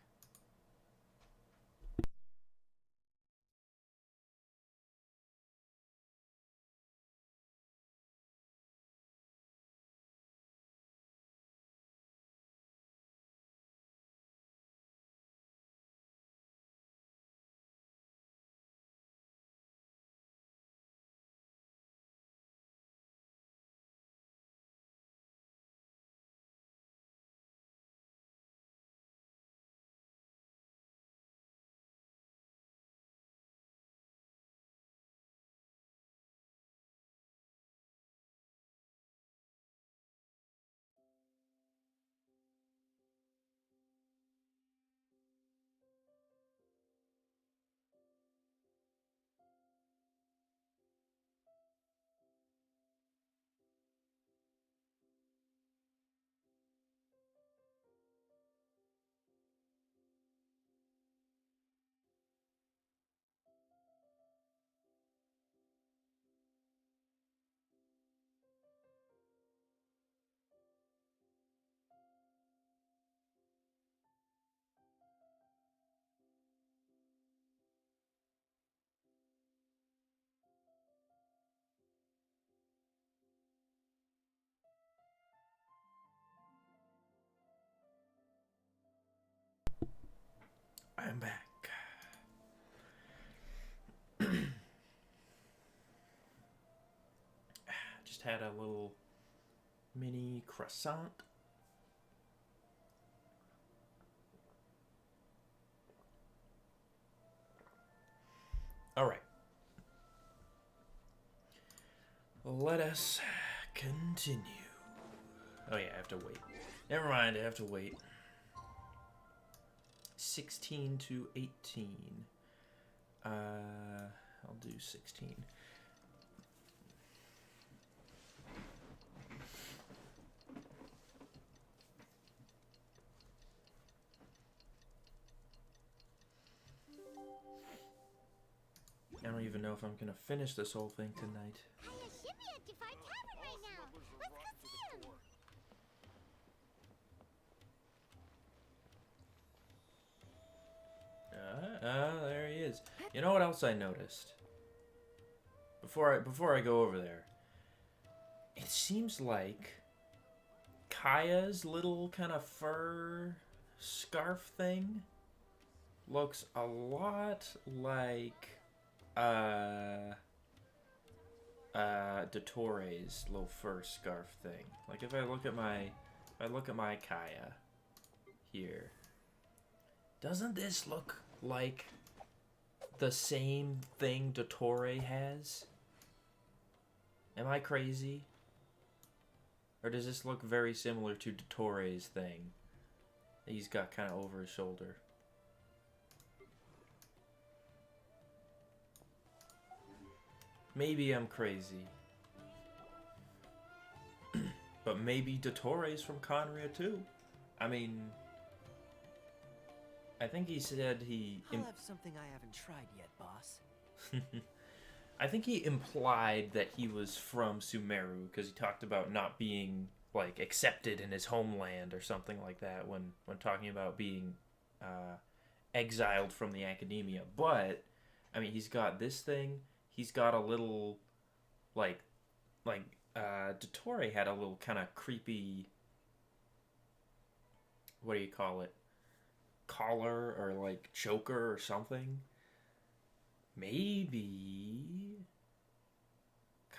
I'm back. Just had a little mini croissant. Alright. Let us continue. Oh yeah, I have to wait. Never mind, I have to wait. 16 to 18. I'll do 16. I don't even know if I'm gonna finish this whole thing tonight. Hiya Shimmy at Jafar Tavern right now. Let's go see him. There he is. You know what else I noticed? Before I go over there, it seems like Kaya's little kind of fur scarf thing looks a lot like Dottore,'s little fur scarf thing. Like if I look at my Kaya here, doesn't this look like the same thing Dottore has? Am I crazy? Or does this look very similar to Dottore's thing that he's got kind of over his shoulder? Maybe I'm crazy. But maybe Dottore's from Conria too. I mean, I think he said he... I'll have something I haven't tried yet, boss. I think he implied that he was from Sumeru because he talked about not being like accepted in his homeland or something like that when talking about being exiled from the academia. But I mean, he's got this thing. He's got a little like Dottore had a little kind of creepy, what do you call it, collar or like choker or something. Maybe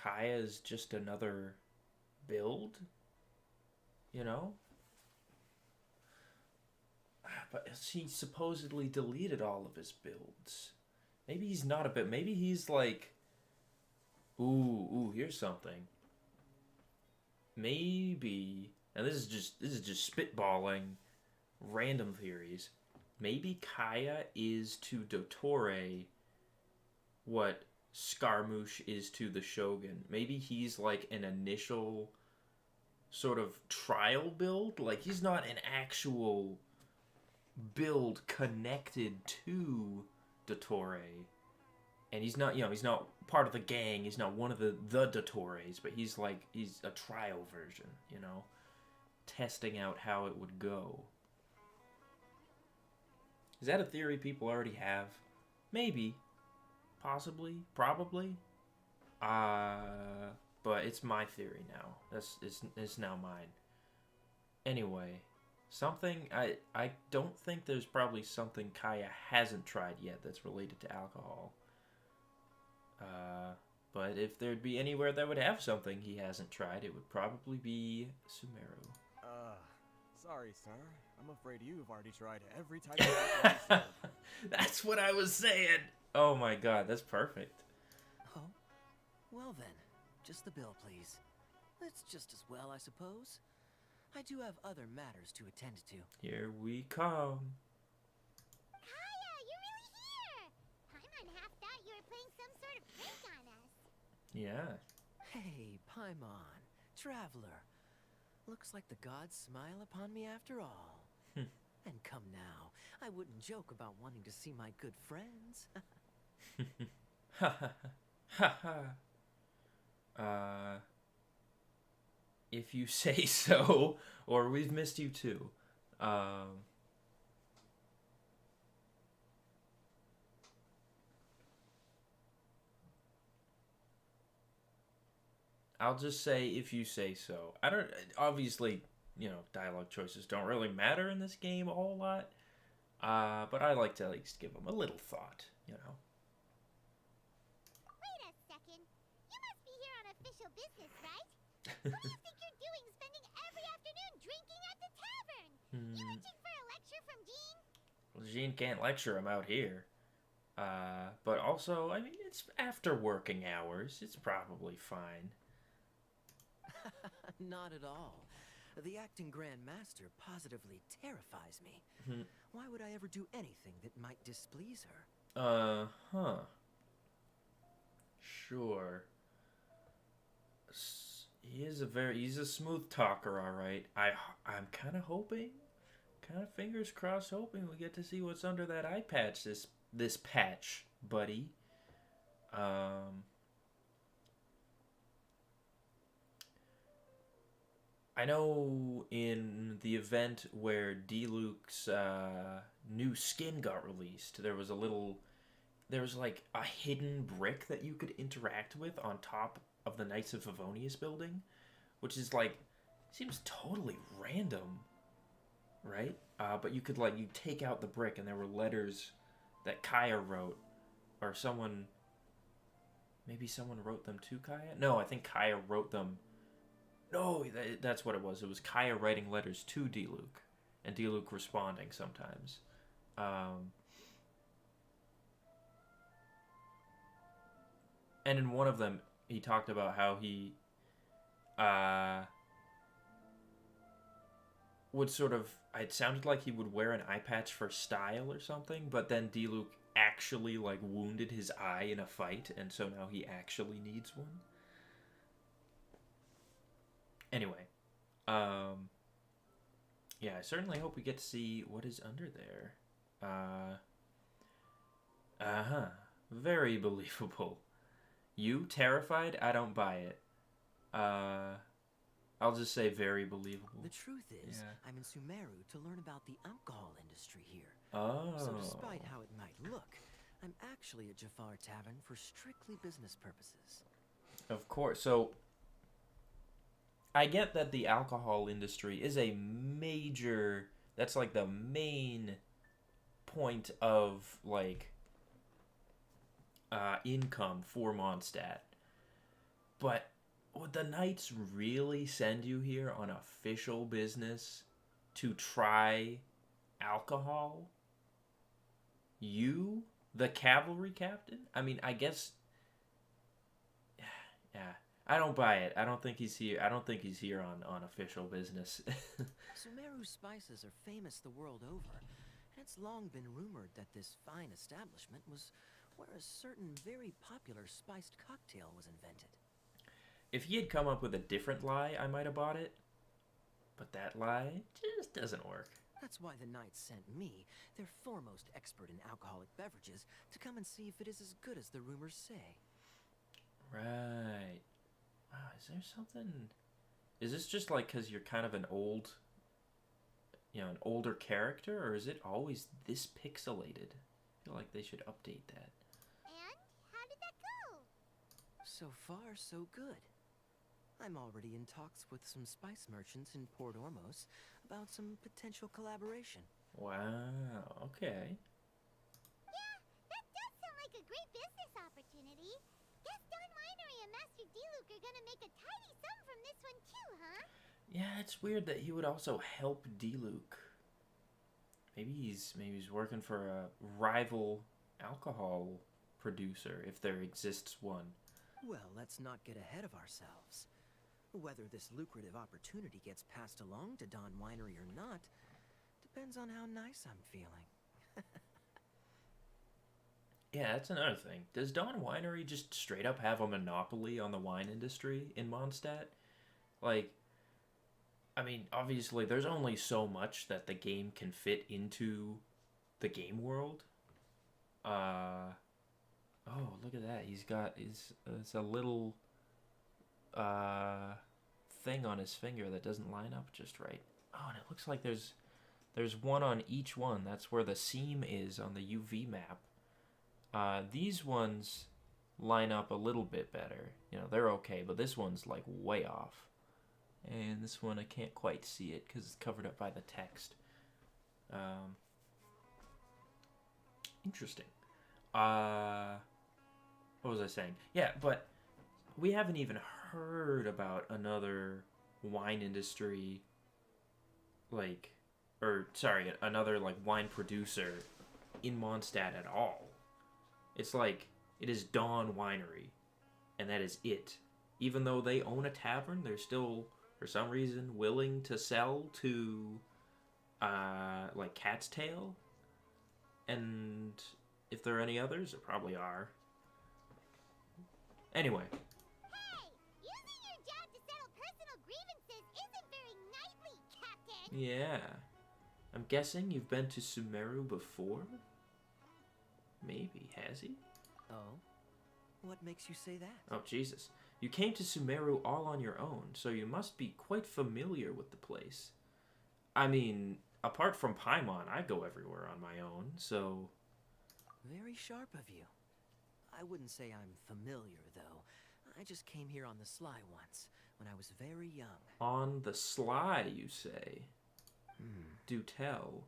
Kaya's just another build, you know? But he supposedly deleted all of his builds. Maybe he's not a bit. Maybe he's like, ooh, here's something. Maybe, and this is just spitballing random theories. Maybe Kaya is to Dottore what Scaramouche is to the Shogun. Maybe he's like an initial sort of trial build. Like he's not an actual build connected to Dottore. And he's not, he's not part of the gang. He's not one of the Dottores, but he's a trial version, testing out how it would go. Is that a theory people already have? Maybe. Possibly. Probably. But it's my theory now. It's now mine. Anyway, something I don't think there's probably something Kaya hasn't tried yet that's related to alcohol. But if there'd be anywhere that would have something he hasn't tried, it would probably be Sumeru. Sorry, sir. I'm afraid you've already tried every type of alcohol. That's what I was saying. Oh my god, that's perfect. Oh? Well then, just the bill, please. That's just as well, I suppose. I do have other matters to attend to. Here we come. Kaya, you're really here! Paimon half thought you were playing some sort of prank on us. Yeah. Hey, Paimon, traveler. Looks like the gods smile upon me after all. And come now, I wouldn't joke about wanting to see my good friends. Ha ha ha. If you say so, or we've missed you too. I'll just say if you say so. I don't, obviously, dialogue choices don't really matter in this game a whole lot. But I like to at least give them a little thought, Wait a second. You must be here on official business, right? What do you think you're doing spending every afternoon drinking at the tavern? You itching for a lecture from Jean? Well, Jean can't lecture him out here. But also, I mean, it's after working hours. It's probably fine. Not at all. The acting Grand Master positively terrifies me. Why would I ever do anything that might displease her? Sure. He's a smooth talker, all right. I'm kind of hoping, fingers crossed, hoping we get to see what's under that eye patch this patch, buddy. I know in the event where D-Luke's new skin got released, there was like a hidden brick that you could interact with on top of the Knights of Favonius building, which is like Seems totally random, right? But you could, like, you take out the brick and there were letters that Kaya wrote, or someone, maybe someone wrote them to Kaya? No, I think Kaya wrote them. No, that's what it was. It was Kaya writing letters to D-Luke, and D-Luke responding sometimes. And in one of them, he talked about how he would sort of, it sounded like he would wear an eye patch for style or something, but then D-Luke actually, like, wounded his eye in a fight, and so now he actually needs one. Anyway, yeah, I certainly hope we get to see what is under there. Very believable. You terrified? I don't buy it. I'll just say very believable. The truth is, Yeah. I'm in Sumeru to learn about the alcohol industry here. Oh. So despite how it might look, I'm actually at Jafar Tavern for strictly business purposes. Of course. So I get that the alcohol industry is a major, that's like the main point of, like, income for Mondstadt. But would the Knights really send you here on official business to try alcohol? You, the cavalry captain? I mean, I guess, yeah. I don't buy it. I don't think he's here. I don't think he's here on official business. Sumeru spices are famous the world over, and it's long been rumored that this fine establishment was where a certain very popular spiced cocktail was invented. If he had come up with a different lie, I might have bought it. But that lie just doesn't work. That's why the Knights sent me, their foremost expert in alcoholic beverages, to come and see if it is as good as the rumors say. Right. Wow, is there something... Is this just like because you're kind of an old... You know, an older character? Or is it always this pixelated? I feel like they should update that. And how did that go? So far, so good. I'm already in talks with some spice merchants in Port Ormos about some potential collaboration. Wow, okay. Yeah, that does sound like a great business opportunity. Guess Don Winery and Master D-Luke are gonna make a tidy sum from this one too, huh? Yeah, it's weird that he would also help D-Luke. Maybe he's working for a rival alcohol producer, if there exists one. Well, let's not get ahead of ourselves. Whether this lucrative opportunity gets passed along to Don Winery or not depends on how nice I'm feeling. Yeah, that's another thing. Does Don Winery just straight up have a monopoly on the wine industry in Mondstadt? Like, I mean, obviously there's only so much that the game can fit into the game world. Oh, look at that. He's got it's a little thing on his finger that doesn't line up just right. Oh, and it looks like there's one on each one. That's where the seam is on the UV map. These ones line up a little bit better. You know, they're okay, but this one's like way off. And this one I can't quite see it because it's covered up by the text. Interesting. What was I saying? Yeah, but we haven't even heard about another wine industry, like, or sorry, another like wine producer in Mondstadt at all. It's like, it is Dawn Winery, and that is it. Even though they own a tavern, they're still, for some reason, willing to sell to, like, Cat's Tail. And if there are any others, there probably are. Anyway. Hey, using your job to settle personal grievances isn't very knightly, Captain. Yeah. I'm guessing you've been to Sumeru before? Maybe. Has he? Oh? What makes you say that? Oh, Jesus. You came to Sumeru all on your own, so you must be quite familiar with the place. I mean, apart from Paimon, I go everywhere on my own, so... Very sharp of you. I wouldn't say I'm familiar, though. I just came here on the sly once, when I was very young. On the sly, you say? Do tell.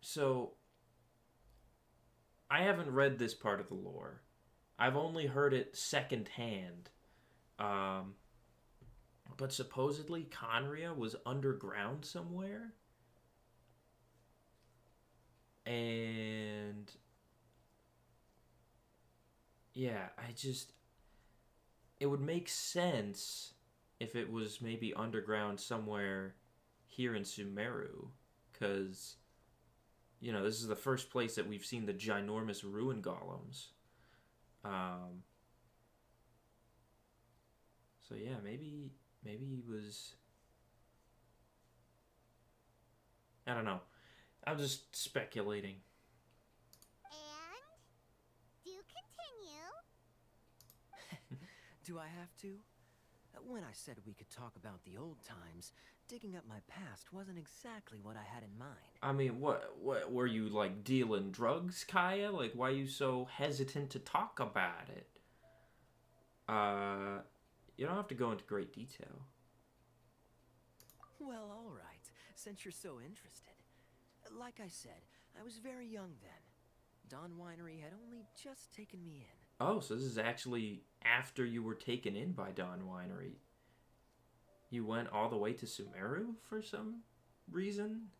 So, I haven't read this part of the lore. I've only heard it secondhand. But supposedly Conria was underground somewhere. And yeah, it would make sense if it was maybe underground somewhere here in Sumeru, because, you know, this is the first place that we've seen the ginormous ruin golems. So yeah, maybe he was, I don't know. I'm just speculating. And do continue. Do I have to? When I said we could talk about the old times, digging up my past wasn't exactly what I had in mind. I mean, what were you, like, dealing drugs, Kaya? Like, why are you so hesitant to talk about it? You don't have to go into great detail. Well, all right, since you're so interested. Like I said, I was very young then. Dawn Winery had only just taken me in. Oh, so this is actually after you were taken in by Dawn Winery. You went all the way to Sumeru for some reason?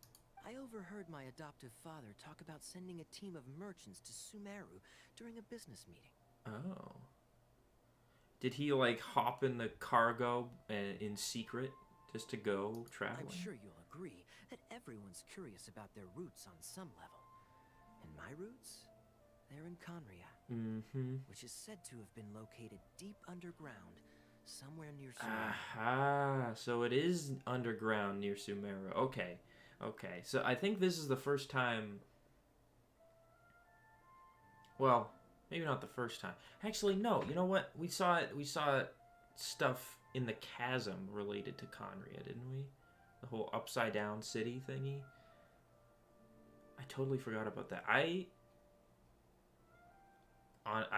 I overheard my adoptive father talk about sending a team of merchants to Sumeru during a business meeting. Oh. Did he, like, hop in the cargo in secret just to go traveling? I'm sure you'll agree that everyone's curious about their roots on some level. And my roots? They're in Conria, which is said to have been located deep underground, somewhere near Sumeru. Aha, so it is underground near Sumeru. Okay, so I think this is the first time... Well, maybe not the first time. Actually, no, you know what? We saw stuff in the chasm related to Conria, didn't we? The whole upside down city thingy. I totally forgot about that. I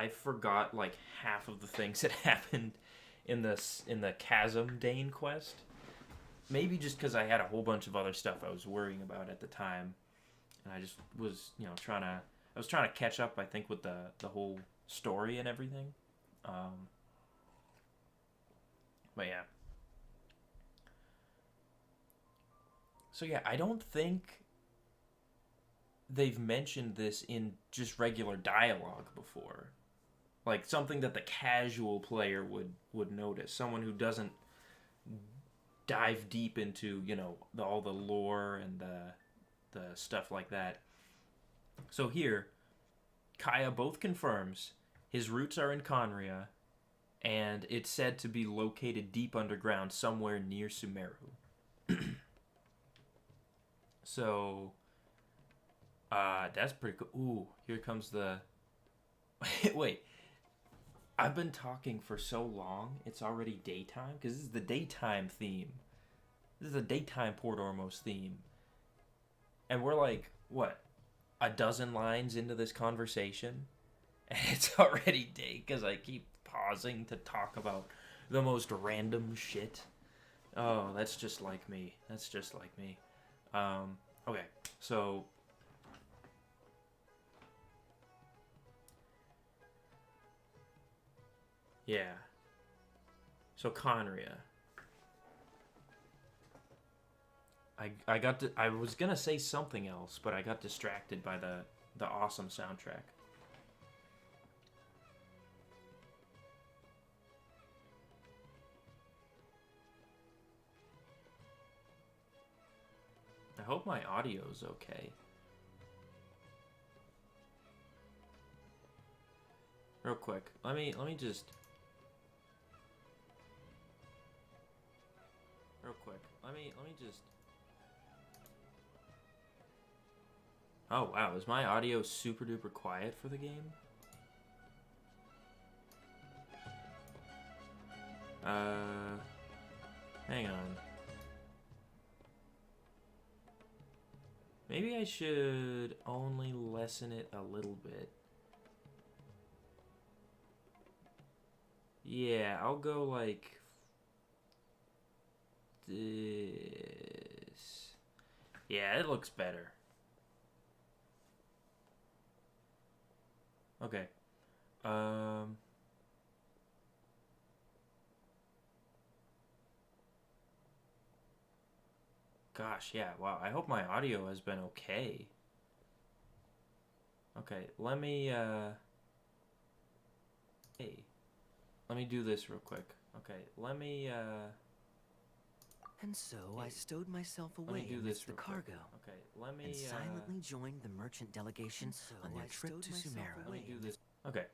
forgot like half of the things that happened in the Chasm Dane quest. Maybe just because I had a whole bunch of other stuff I was worrying about at the time, and I just was, you know, trying to catch up. I think with the whole story and everything. But yeah. So yeah, I don't think they've mentioned this in just regular dialogue before. Like something that the casual player would notice. Someone who doesn't dive deep into, you know, all the lore and the stuff like that. So here, Kaya both confirms his roots are in Conria, and it's said to be located deep underground somewhere near Sumeru. So, that's pretty cool. Ooh, here comes the... Wait. I've been talking for so long, it's already daytime? Because this is the daytime theme. This is the daytime Port Ormos theme. And we're like, what? A dozen lines into this conversation? And it's already day, because I keep pausing to talk about the most random shit. Oh, that's just like me. Okay, so... Yeah. So Conria. I was gonna say something else, but I got distracted by the awesome soundtrack. I hope my audio's okay. Real quick, let me just... Real quick, let me just... Oh wow, is my audio super duper quiet for the game? Hang on. Maybe I should only lessen it a little bit. Yeah, I'll go like this. Yeah, it looks better. Okay. Gosh, yeah, wow. I hope my audio has been okay. Okay, let me do this real quick. Okay, let me And so I stowed myself let me away do amidst this the real quick. cargo Okay, let me and silently joined the merchant delegation on their trip to Sumeru. let me do this. Okay.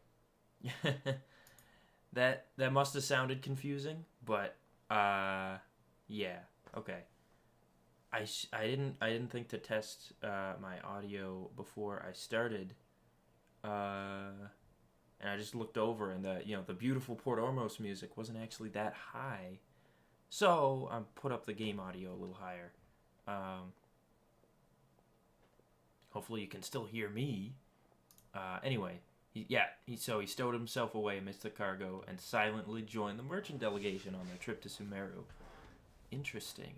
That must have sounded confusing, but yeah. Okay. I didn't think to test my audio before I started. And I just looked over, and the beautiful Port Ormos music wasn't actually that high. So I put up the game audio a little higher. Hopefully you can still hear me. Anyway, he stowed himself away amidst the cargo and silently joined the merchant delegation on their trip to Sumeru. Interesting.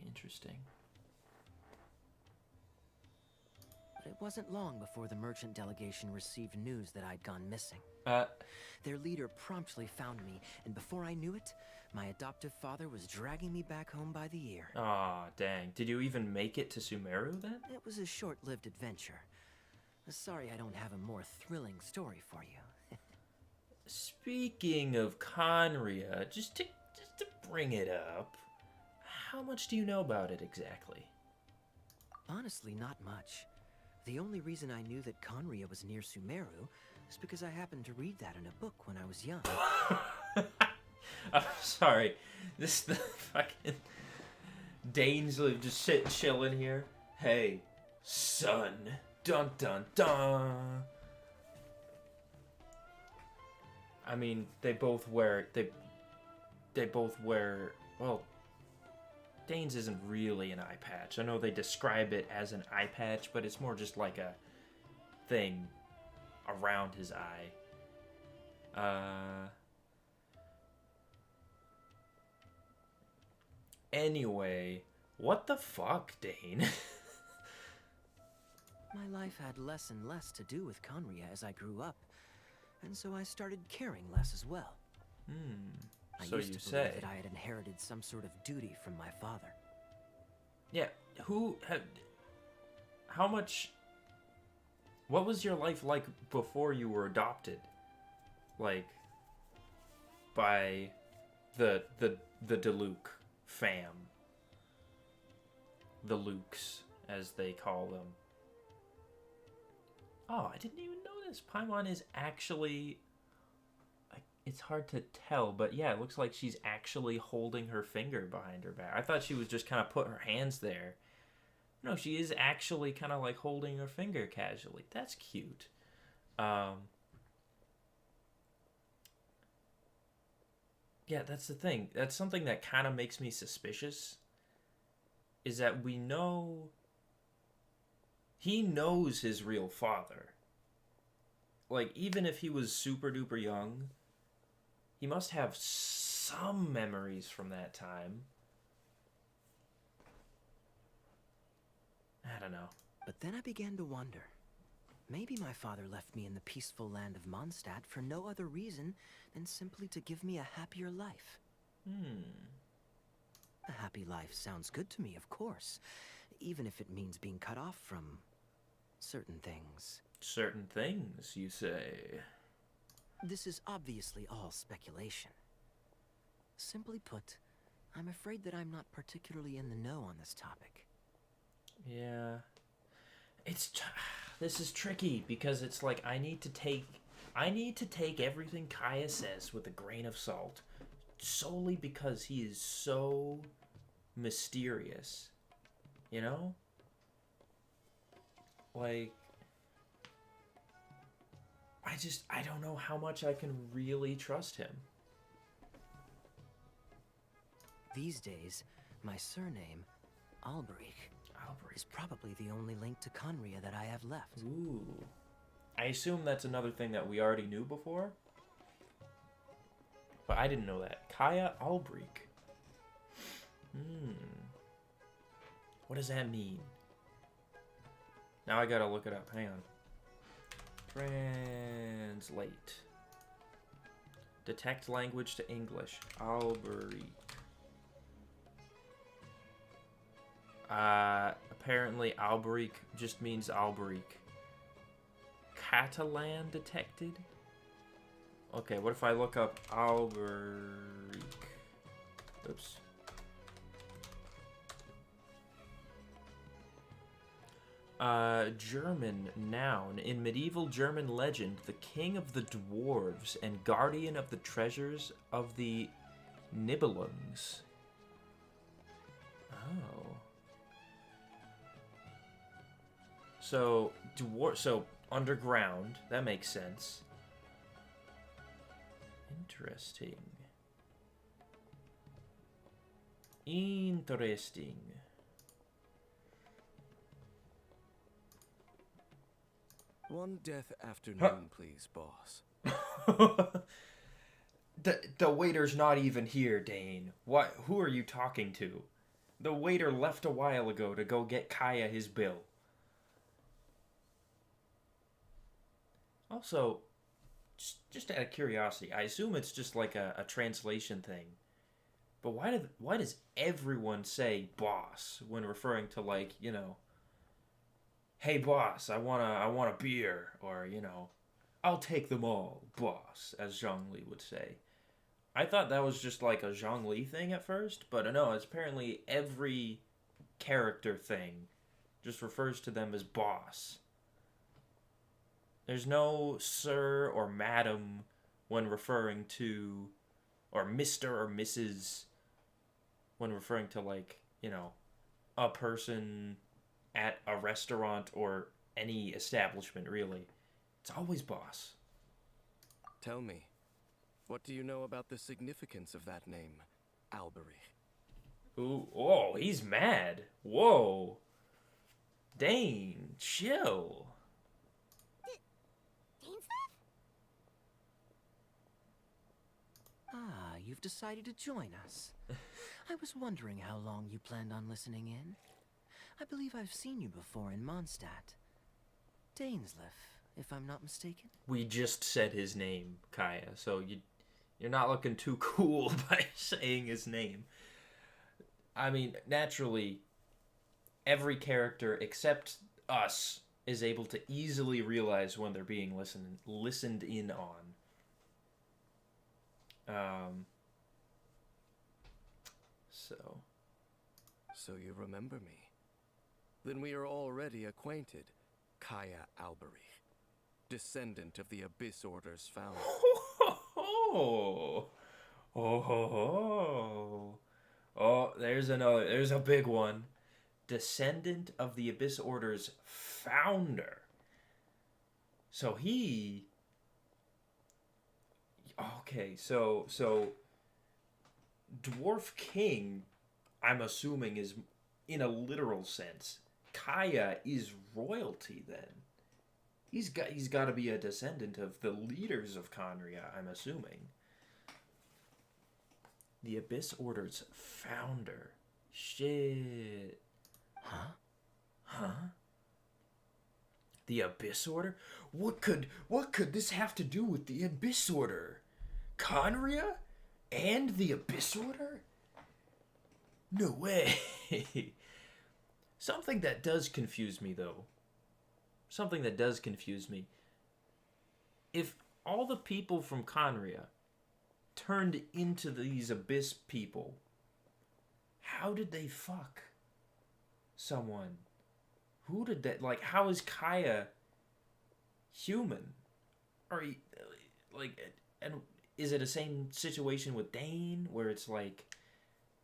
But it wasn't long before the merchant delegation received news that I'd gone missing. Their leader promptly found me, and before I knew it, my adoptive father was dragging me back home by the ear. Aw, dang. Did you even make it to Sumeru then? It was a short-lived adventure. Sorry I don't have a more thrilling story for you. Speaking of Conria, just to bring it up, how much do you know about it exactly? Honestly, not much. The only reason I knew that Conria was near Sumeru is because I happened to read that in a book when I was young. I'm sorry. This the fucking Danesley just chilling here. Hey, son. Dun dun dun. I mean, they both wear well, Dane's isn't really an eye patch. I know they describe it as an eye patch, but it's more just like a thing around his eye. Anyway, what the fuck, Dane? My life had less and less to do with Conria as I grew up, and so I started caring less as well. I So used you to say. believe that I had inherited some sort of duty from my father. Yeah, how much, what was your life like before you were adopted? Like, by the DeLuke fam. The Lukes, as they call them. Oh, I didn't even know this. Paimon is actually, it's hard to tell, but yeah, it looks like she's actually holding her finger behind her back. I thought she was just kind of put her hands there. No, she is actually kind of like holding her finger casually. That's cute. Yeah, that's the thing. That's something that kind of makes me suspicious. Is that we know he knows his real father. Like, even if he was super duper young, he must have some memories from that time. I don't know. But then I began to wonder. Maybe my father left me in the peaceful land of Mondstadt for no other reason than simply to give me a happier life. A happy life sounds good to me, of course, even if it means being cut off from certain things. Certain things, you say? This is obviously all speculation. Simply put, I'm afraid that I'm not particularly in the know on this topic. Yeah. This is tricky because it's like I need to take everything Kaya says with a grain of salt, solely because he is so mysterious. You know? Like, I don't know how much I can really trust him. These days, my surname, Alberich, is probably the only link to Conria that I have left. Ooh. I assume that's another thing that we already knew before? But I didn't know that. Kaya Albrecht. What does that mean? Now I gotta look it up. Hang on. Translate. Detect language to English. Albrecht. Apparently Albrecht just means Albrecht. Catalan detected? Okay, what if I look up Albrecht? Oops. German noun. In medieval German legend, the king of the dwarves and guardian of the treasures of the Nibelungs. Oh. So, underground. That makes sense. Interesting. Interesting. One death afternoon, please, boss. The waiter's not even here, Dane. What? Who are you talking to? The waiter left a while ago to go get Kaya his bill. Also, just out of curiosity, I assume it's just like a translation thing. But why does everyone say boss when referring to, like, you know, hey boss, I want a beer, or, you know, I'll take them all, boss, as Zhongli would say. I thought that was just like a Zhongli thing at first, but no, it's apparently every character thing just refers to them as boss. There's no sir or madam when referring to, or Mr. or Mrs. when referring to, like, you know, a person at a restaurant or any establishment, really. It's always boss. Tell me, what do you know about the significance of that name, Albrecht? Ooh, oh, he's mad. Whoa. Dane, chill. Dainsleif? Ah, you've decided to join us. I was wondering how long you planned on listening in. I believe I've seen you before in Mondstadt. Dainsleif, if I'm not mistaken. We just said his name, Kaya, so you're not looking too cool by saying his name. I mean, naturally, every character except us is able to easily realize when they're being listened in on. So you remember me. Then we are already acquainted, Kaya Albrecht, descendant of the Abyss Order's founder. Oh, there's a big one. Descendant of the Abyss Order's founder. So he... Okay, so Dwarf King, I'm assuming, is in a literal sense. Kaya is royalty then. He's got to be a descendant of the leaders of Conria, I'm assuming. The Abyss Order's founder. Shit. Huh? The Abyss Order? What could this have to do with the Abyss Order? Conria? And the Abyss Order? No way. Something that does confuse me, though. If all the people from Conria turned into these Abyss people, how did they fuck someone? Who did that? Like, how is Kaya human? Or, like, and is it the same situation with Dane, where it's like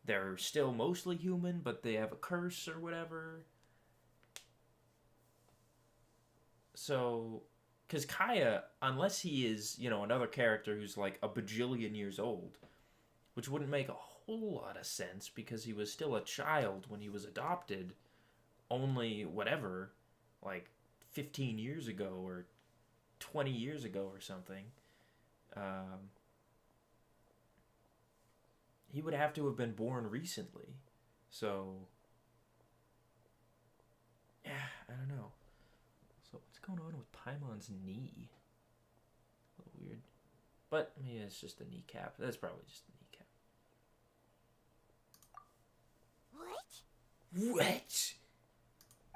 they're still mostly human, but they have a curse or whatever? So, because Kaya, unless he is, you know, another character who's like a bajillion years old, which wouldn't make a whole lot of sense because he was still a child when he was adopted, only whatever, like 15 years ago or 20 years ago or something. he would have to have been born recently. So, yeah, I don't know. So what's going on with Paimon's knee? A little weird. But, I mean, it's just a kneecap. That's probably just a kneecap. What? What?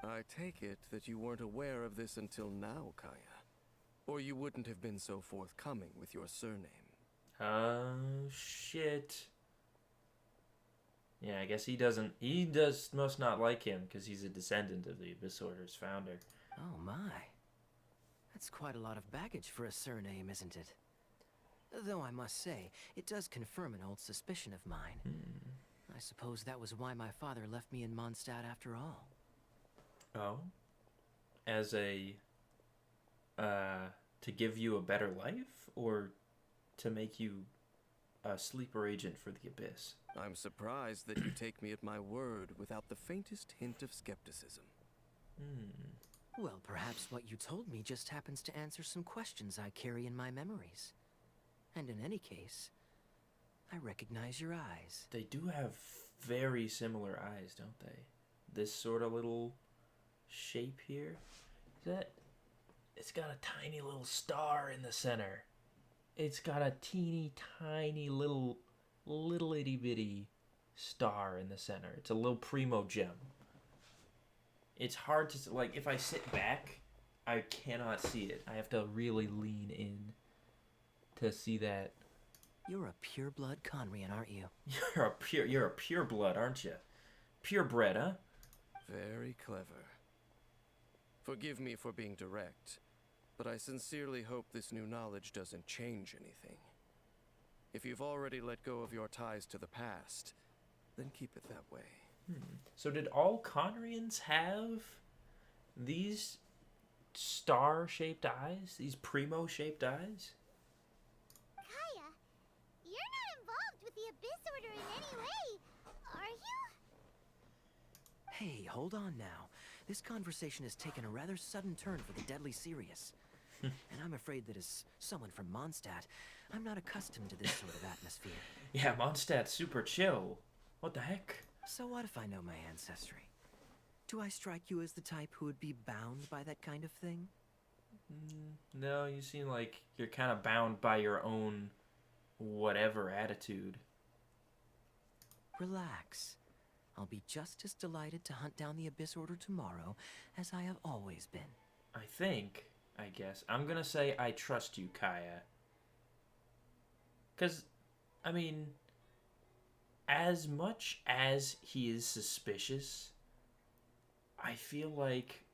I take it that you weren't aware of this until now, Kaya. Or you wouldn't have been so forthcoming with your surname. Shit. Yeah, I guess he must not like him because he's a descendant of the Abyss Order's founder. Oh my. That's quite a lot of baggage for a surname, isn't it? Though I must say, it does confirm an old suspicion of mine. I suppose that was why my father left me in Mondstadt after all. Oh? As a, to give you a better life? Or to make you a sleeper agent for the Abyss? I'm surprised that you take me at my word without the faintest hint of skepticism. Well, perhaps what you told me just happens to answer some questions I carry in my memories. And in any case, I recognize your eyes. They do have very similar eyes, don't they? This sort of little shape here. It's got a tiny little star in the center. It's got a teeny tiny little itty bitty star in the center. It's a little primo gem. It's hard to, like, if I sit back, I cannot see it. I have to really lean in to see that. You're a pure-blood Conrian, aren't you? You're a pure blood, aren't you? Purebred, huh? Very clever. Forgive me for being direct, but I sincerely hope this new knowledge doesn't change anything. If you've already let go of your ties to the past, then keep it that way. So did all Conrians have these star-shaped eyes? These primo-shaped eyes? Kaya, you're not involved with the Abyss Order in any way, are you? Hey, hold on now. This conversation has taken a rather sudden turn for the deadly serious. And I'm afraid that as someone from Mondstadt, I'm not accustomed to this sort of atmosphere. Yeah, Mondstadt's super chill. What the heck? So what if I know my ancestry? Do I strike you as the type who would be bound by that kind of thing? No, you seem like you're kind of bound by your own whatever attitude. Relax. I'll be just as delighted to hunt down the Abyss Order tomorrow as I have always been. I guess, I'm gonna say I trust you, Kaya. 'Cause, I mean, as much as he is suspicious, I feel like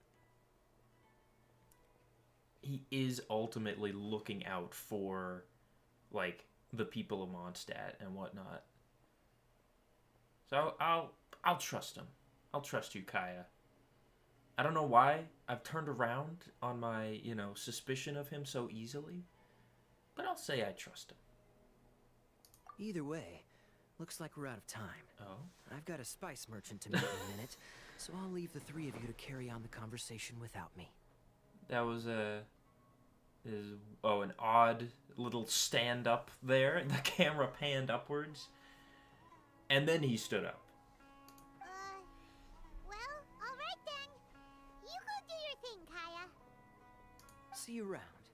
he is ultimately looking out for, like, the people of Mondstadt and whatnot. So I'll trust him. I'll trust you, Kaya. I don't know why I've turned around on my, suspicion of him so easily, but I'll say I trust him. Either way, looks like we're out of time. Oh? I've got a spice merchant to meet in a minute, so I'll leave the three of you to carry on the conversation without me. That was an odd little stand up there. The camera panned upwards. And then he stood up. Well, alright then. You go do your thing, Kaya. See you around.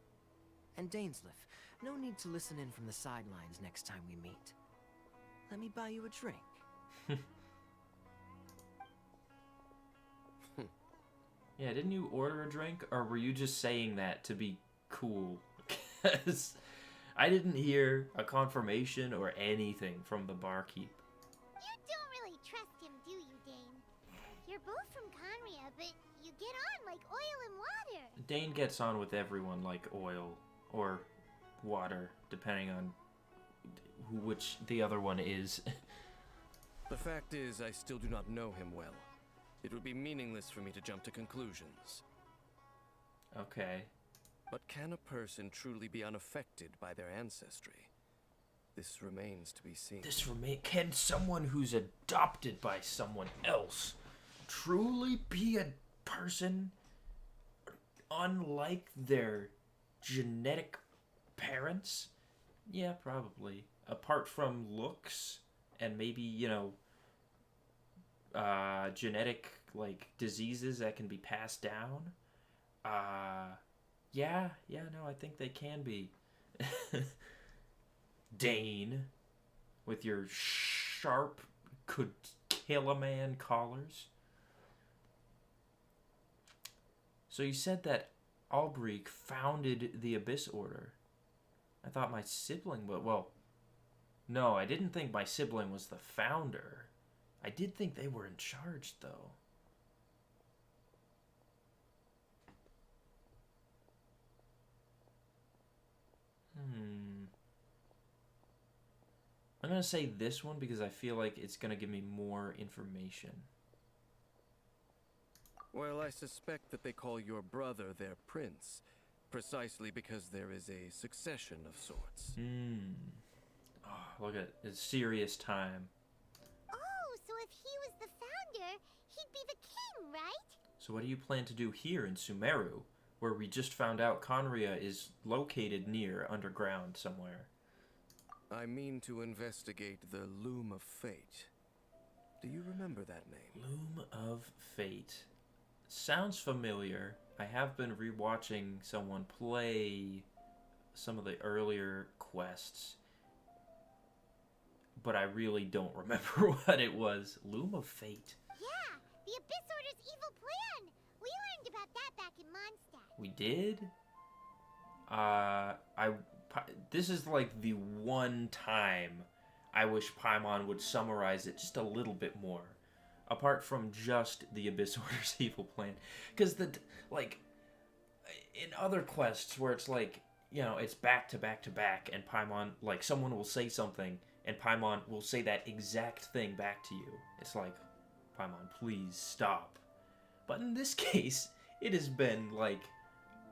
And Dainsleif, no need to listen in from the sidelines next time we meet. Let me buy you a drink. Yeah, didn't you order a drink? Or were you just saying that to be cool? Because I didn't hear a confirmation or anything from the barkeep. You don't really trust him, do you, Dane? You're both from Conria, but you get on like oil and water. Dane gets on with everyone like oil or water, depending on which the other one is. The fact is, I still do not know him well. It would be meaningless for me to jump to conclusions. Okay. But can a person truly be unaffected by their ancestry? This remains to be seen. Can someone who's adopted by someone else truly be a person unlike their genetic parents? Yeah, probably. Apart from looks and maybe, you know, genetic, like, diseases that can be passed down. Yeah, no, I think they can be. Dane, with your sharp, could kill a man collars. So you said that Albrecht founded the Abyss Order. I thought my sibling would. Well, no, I didn't think my sibling was the founder. I did think they were in charge, though. I'm going to say this one because I feel like it's going to give me more information. Well, I suspect that they call your brother their prince, precisely because there is a succession of sorts. Oh, look at it. It's serious time. Oh, so if he was the founder, he'd be the king, right? So what do you plan to do here in Sumeru, where we just found out Conria is located near underground somewhere? I mean to investigate the Loom of Fate. Do you remember that name? Loom of Fate. Sounds familiar. I have been rewatching someone play some of the earlier quests, but I really don't remember what it was. Loom of Fate. Yeah, the Abyss Order's evil plan. We learned about that back in Mondstadt. We did? This is like the one time I wish Paimon would summarize it just a little bit more. Apart from just the Abyss Order's evil plan. Because, like, in other quests where it's like, you know, it's back to back to back, and Paimon, like, someone will say something, and Paimon will say that exact thing back to you. It's like, Paimon, please stop. But in this case, it has been, like,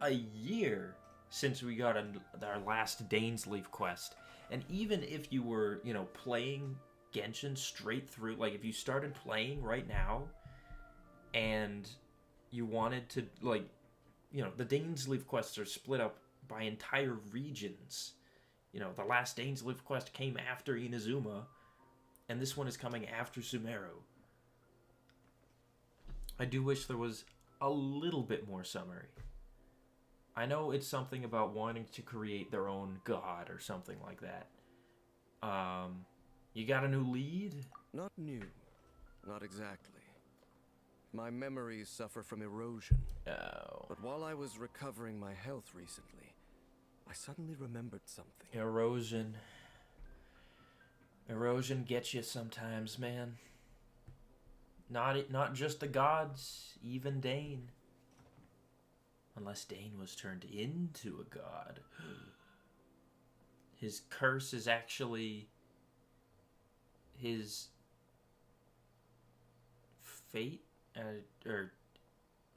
a year since we got our last Dainsleif quest. And even if you were, you know, playing Genshin straight through, like if you started playing right now and you wanted to, like, you know, the Dainsleif quests are split up by entire regions. You know, the last Dainsleif quest came after Inazuma, and this one is coming after Sumeru. I do wish there was a little bit more summary. I know it's something about wanting to create their own god or something like that. You got a new lead? Not new. Not exactly. My memories suffer from erosion. Oh. But while I was recovering my health recently, I suddenly remembered something. Erosion. Erosion gets you sometimes, man. Not just the gods, even Dane. Unless Dane was turned into a god. His curse is actually his fate? Or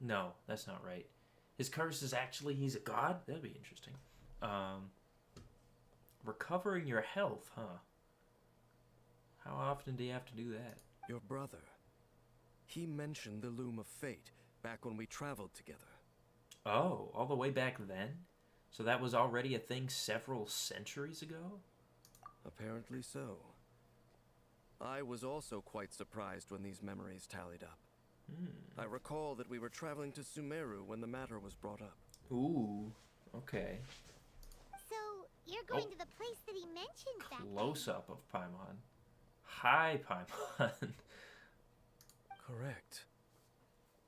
no, that's not right. His curse is actually he's a god? That'd be interesting. Recovering your health, huh? How often do you have to do that? Your brother. He mentioned the Loom of Fate back when we traveled together. Oh, all the way back then? So that was already a thing several centuries ago? Apparently so. I was also quite surprised when these memories tallied up. I recall that we were traveling to Sumeru when the matter was brought up. Ooh, okay. So, you're going to the place that he mentioned back then? Close-up of Paimon. Hi, Paimon. Correct.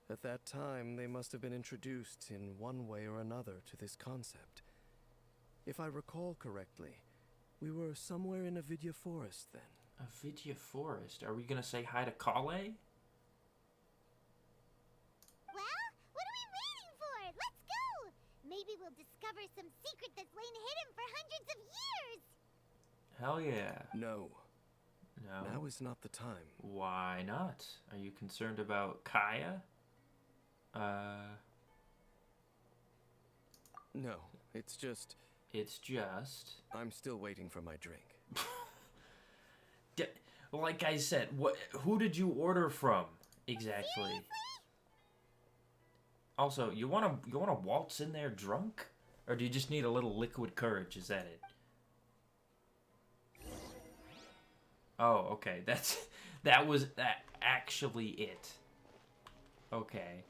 At that time, they must have been introduced in one way or another to this concept. If I recall correctly, we were somewhere in Avidya Forest then. Avidya Forest? Are we gonna say hi to Kale? Well, what are we waiting for? Let's go! Maybe we'll discover some secret that's lain hidden for hundreds of years! Hell yeah. No. No. Now is not the time. Why not? Are you concerned about Kaya? No, it's just... It's just... I'm still waiting for my drink. Like I said, who did you order from exactly? Seriously? Also, you wanna waltz in there drunk, or do you just need a little liquid courage? Is that it? Oh, okay. That was actually it. Okay.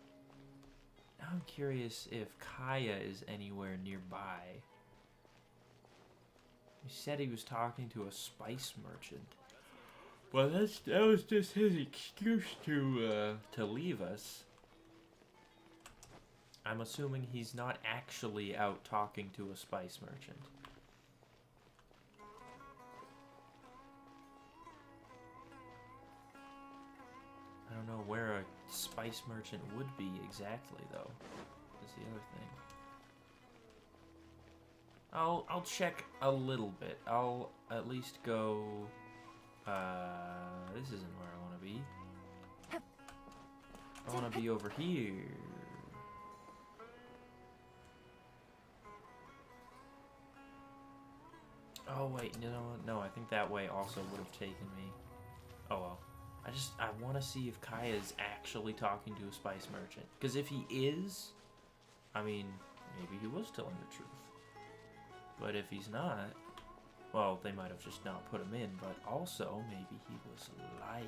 Now I'm curious if Kaya is anywhere nearby. He said he was talking to a spice merchant. Well, that was just his excuse to leave us. I'm assuming he's not actually out talking to a spice merchant. I don't know where a spice merchant would be exactly, though. Is the other thing. I'll check a little bit. I'll at least go. This isn't where I want to be. I want to be over here. Oh wait, you know what? No, I think that way also would have taken me. Oh well. I want to see if Kaya is actually talking to a spice merchant. Because if he is, I mean, maybe he was telling the truth. But if he's not, well, they might have just not put him in. But also, maybe he was lying.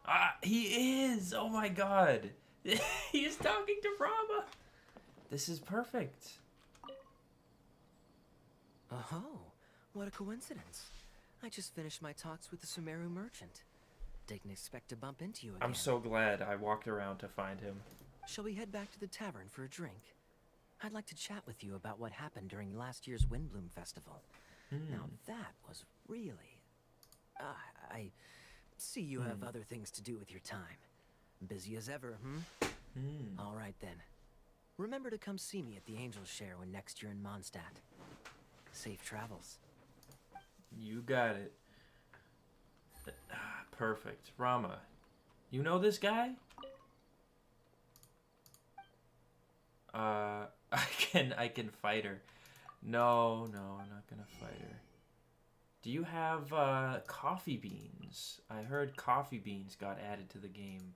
Ah, he is! Oh my god! He is talking to Rama! This is perfect. Oh, what a coincidence. I just finished my talks with the Sumeru merchant. Didn't expect to bump into you again. I'm so glad I walked around to find him. Shall we head back to the tavern for a drink? I'd like to chat with you about what happened during last year's Windbloom Festival. Now that was really... I see you have other things to do with your time. Busy as ever, All right then. Remember to come see me at the Angel's Share when next you're in Mondstadt. Safe travels. You got it. Perfect. Rama, you know this guy? I can fight her. No, I'm not gonna fight her. Do you have coffee beans? I heard coffee beans got added to the game.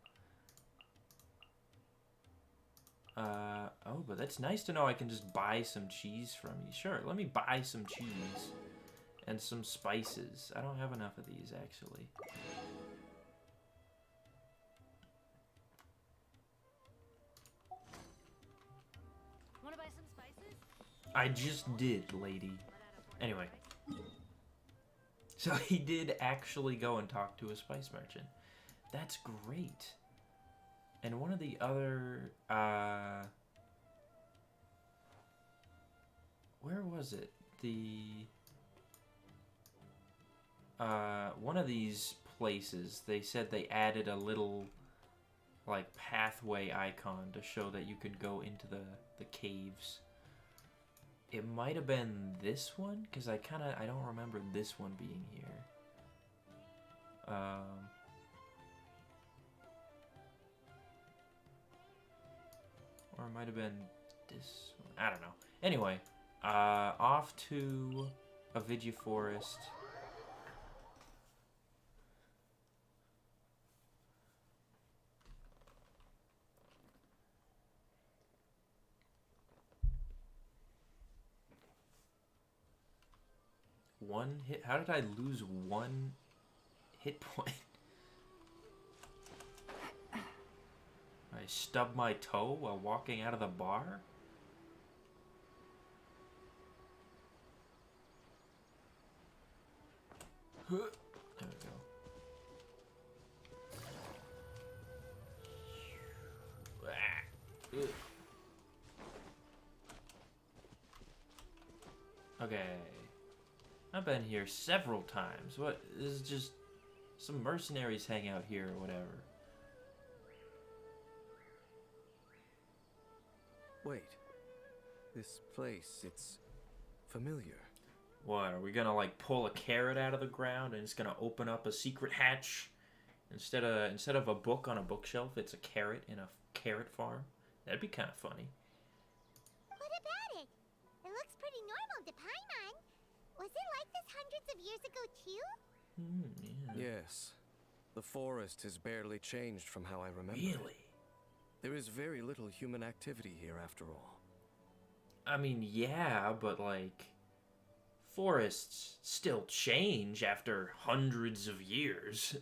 Oh, but that's nice to know I can just buy some cheese from you. Sure, let me buy some cheese and some spices. I don't have enough of these, actually. Wanna buy some spices? I just did, lady. Anyway. So he did actually go and talk to a spice merchant. That's great. And one of the other, where was it? One of these places, they said they added a little, like, pathway icon to show that you could go into the caves. It might have been this one, because I don't remember this one being here. Or it might have been this one. I don't know. Anyway, off to Avidya Forest. One hit? How did I lose one hit point? I stubbed my toe while walking out of the bar? There we go. Okay. I've been here several times. What? This is just some mercenaries hang out here or whatever. Wait. This place, it's familiar. What, are we gonna like pull a carrot out of the ground and it's gonna open up a secret hatch? Instead of a book on a bookshelf, it's a carrot in a carrot farm? That'd be kind of funny. What about it? It looks pretty normal to Paimon. Was it like this hundreds of years ago too? Yeah. Yes. The forest has barely changed from how I remember. Really? There is very little human activity here after all. I mean, yeah, but like, forests still change after hundreds of years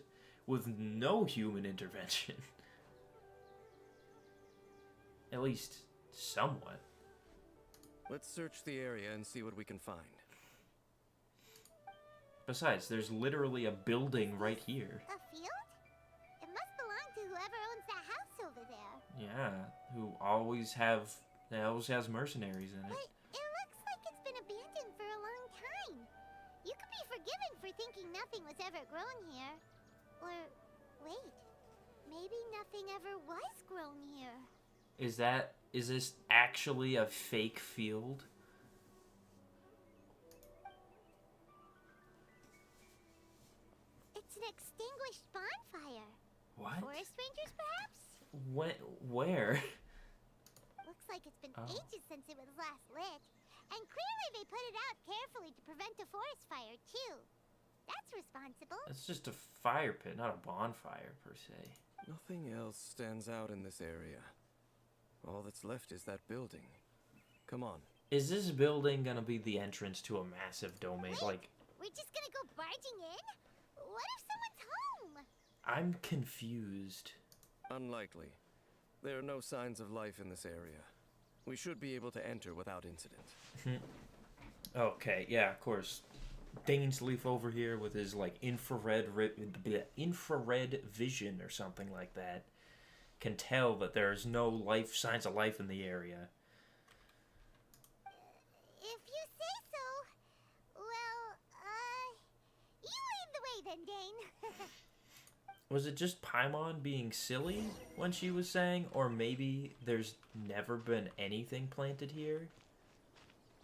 with no human intervention. At least, somewhat. Let's search the area and see what we can find. Besides, there's literally a building right here. A field? It must belong to whoever owns that house over there. Yeah, who always has mercenaries in it. But it looks like it's been abandoned for a long time. You could be forgiven for thinking nothing was ever grown here. Or, wait, maybe nothing ever was grown here. Is this actually a fake field? It's an extinguished bonfire. What? Forest rangers, perhaps? Where? Looks like it's been Oh. ages since it was last lit. And clearly they put it out carefully to prevent a forest fire, too. That's responsible. It's just a fire pit, not a bonfire per se. Nothing else stands out in this area. All that's left is that building. Come on. Is this building gonna be the entrance to a massive domain? Wait. Like, We're just gonna go barging in? What if someone's home? I'm confused. Unlikely. There are no signs of life in this area. We should be able to enter without incident. Okay, yeah, of course. Dainsleif over here with his like infrared vision or something like that can tell that there's no signs of life in the area. If you say so. Well, you lead the way then, Dane. Was it just Paimon being silly when she was saying, or maybe there's never been anything planted here?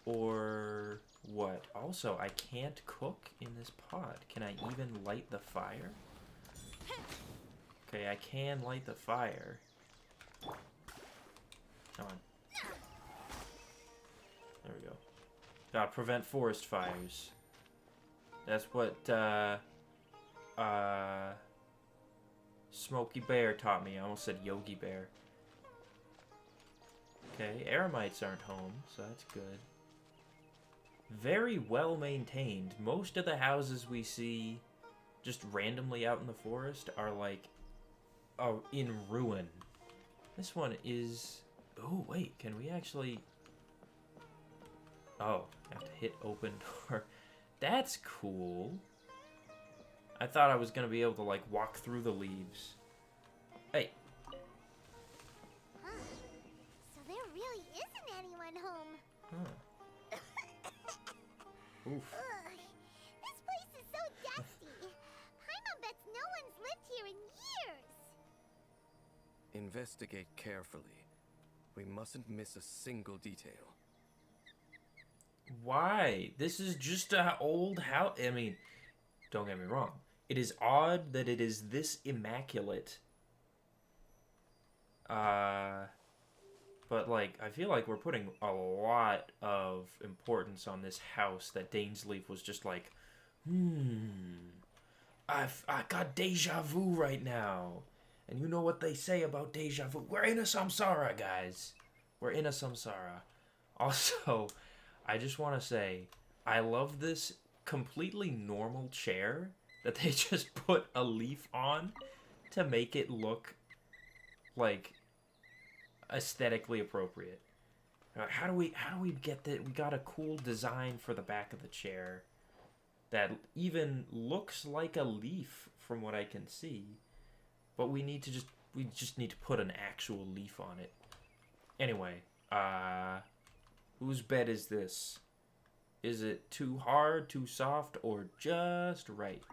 Or what? Also, I can't cook in this pot. Can I even light the fire? Okay, I can light the fire. Come on. There we go. Gotta prevent forest fires. That's what, Smokey Bear taught me. I almost said Yogi Bear. Okay, Eremites aren't home, so that's good. Very well maintained. Most of the houses we see just randomly out in the forest are like, oh, in ruin. This one is... Oh, wait, can we actually... Oh, I have to hit open door. That's cool. I thought I was going to be able to, like, walk through the leaves. Hey. Huh. So there really isn't anyone home. Huh. Oof. Ugh. This place is so dusty. Paimon bets no one's lived here in years. Investigate carefully. We mustn't miss a single detail. Why? This is just an old house. I mean, don't get me wrong. It is odd that it is this immaculate. But, like, I feel like we're putting a lot of importance on this house that Dainsleif was just like, I got deja vu right now. And you know what they say about deja vu. We're in a samsara, guys. We're in a samsara. Also, I just want to say, I love this completely normal chair that they just put a leaf on to make it look, like, aesthetically appropriate. How do we get that? We got a cool design for the back of the chair that even looks like a leaf from what I can see, but we just need to put an actual leaf on it. Anyway, whose bed is this? Is it too hard, too soft, or just right?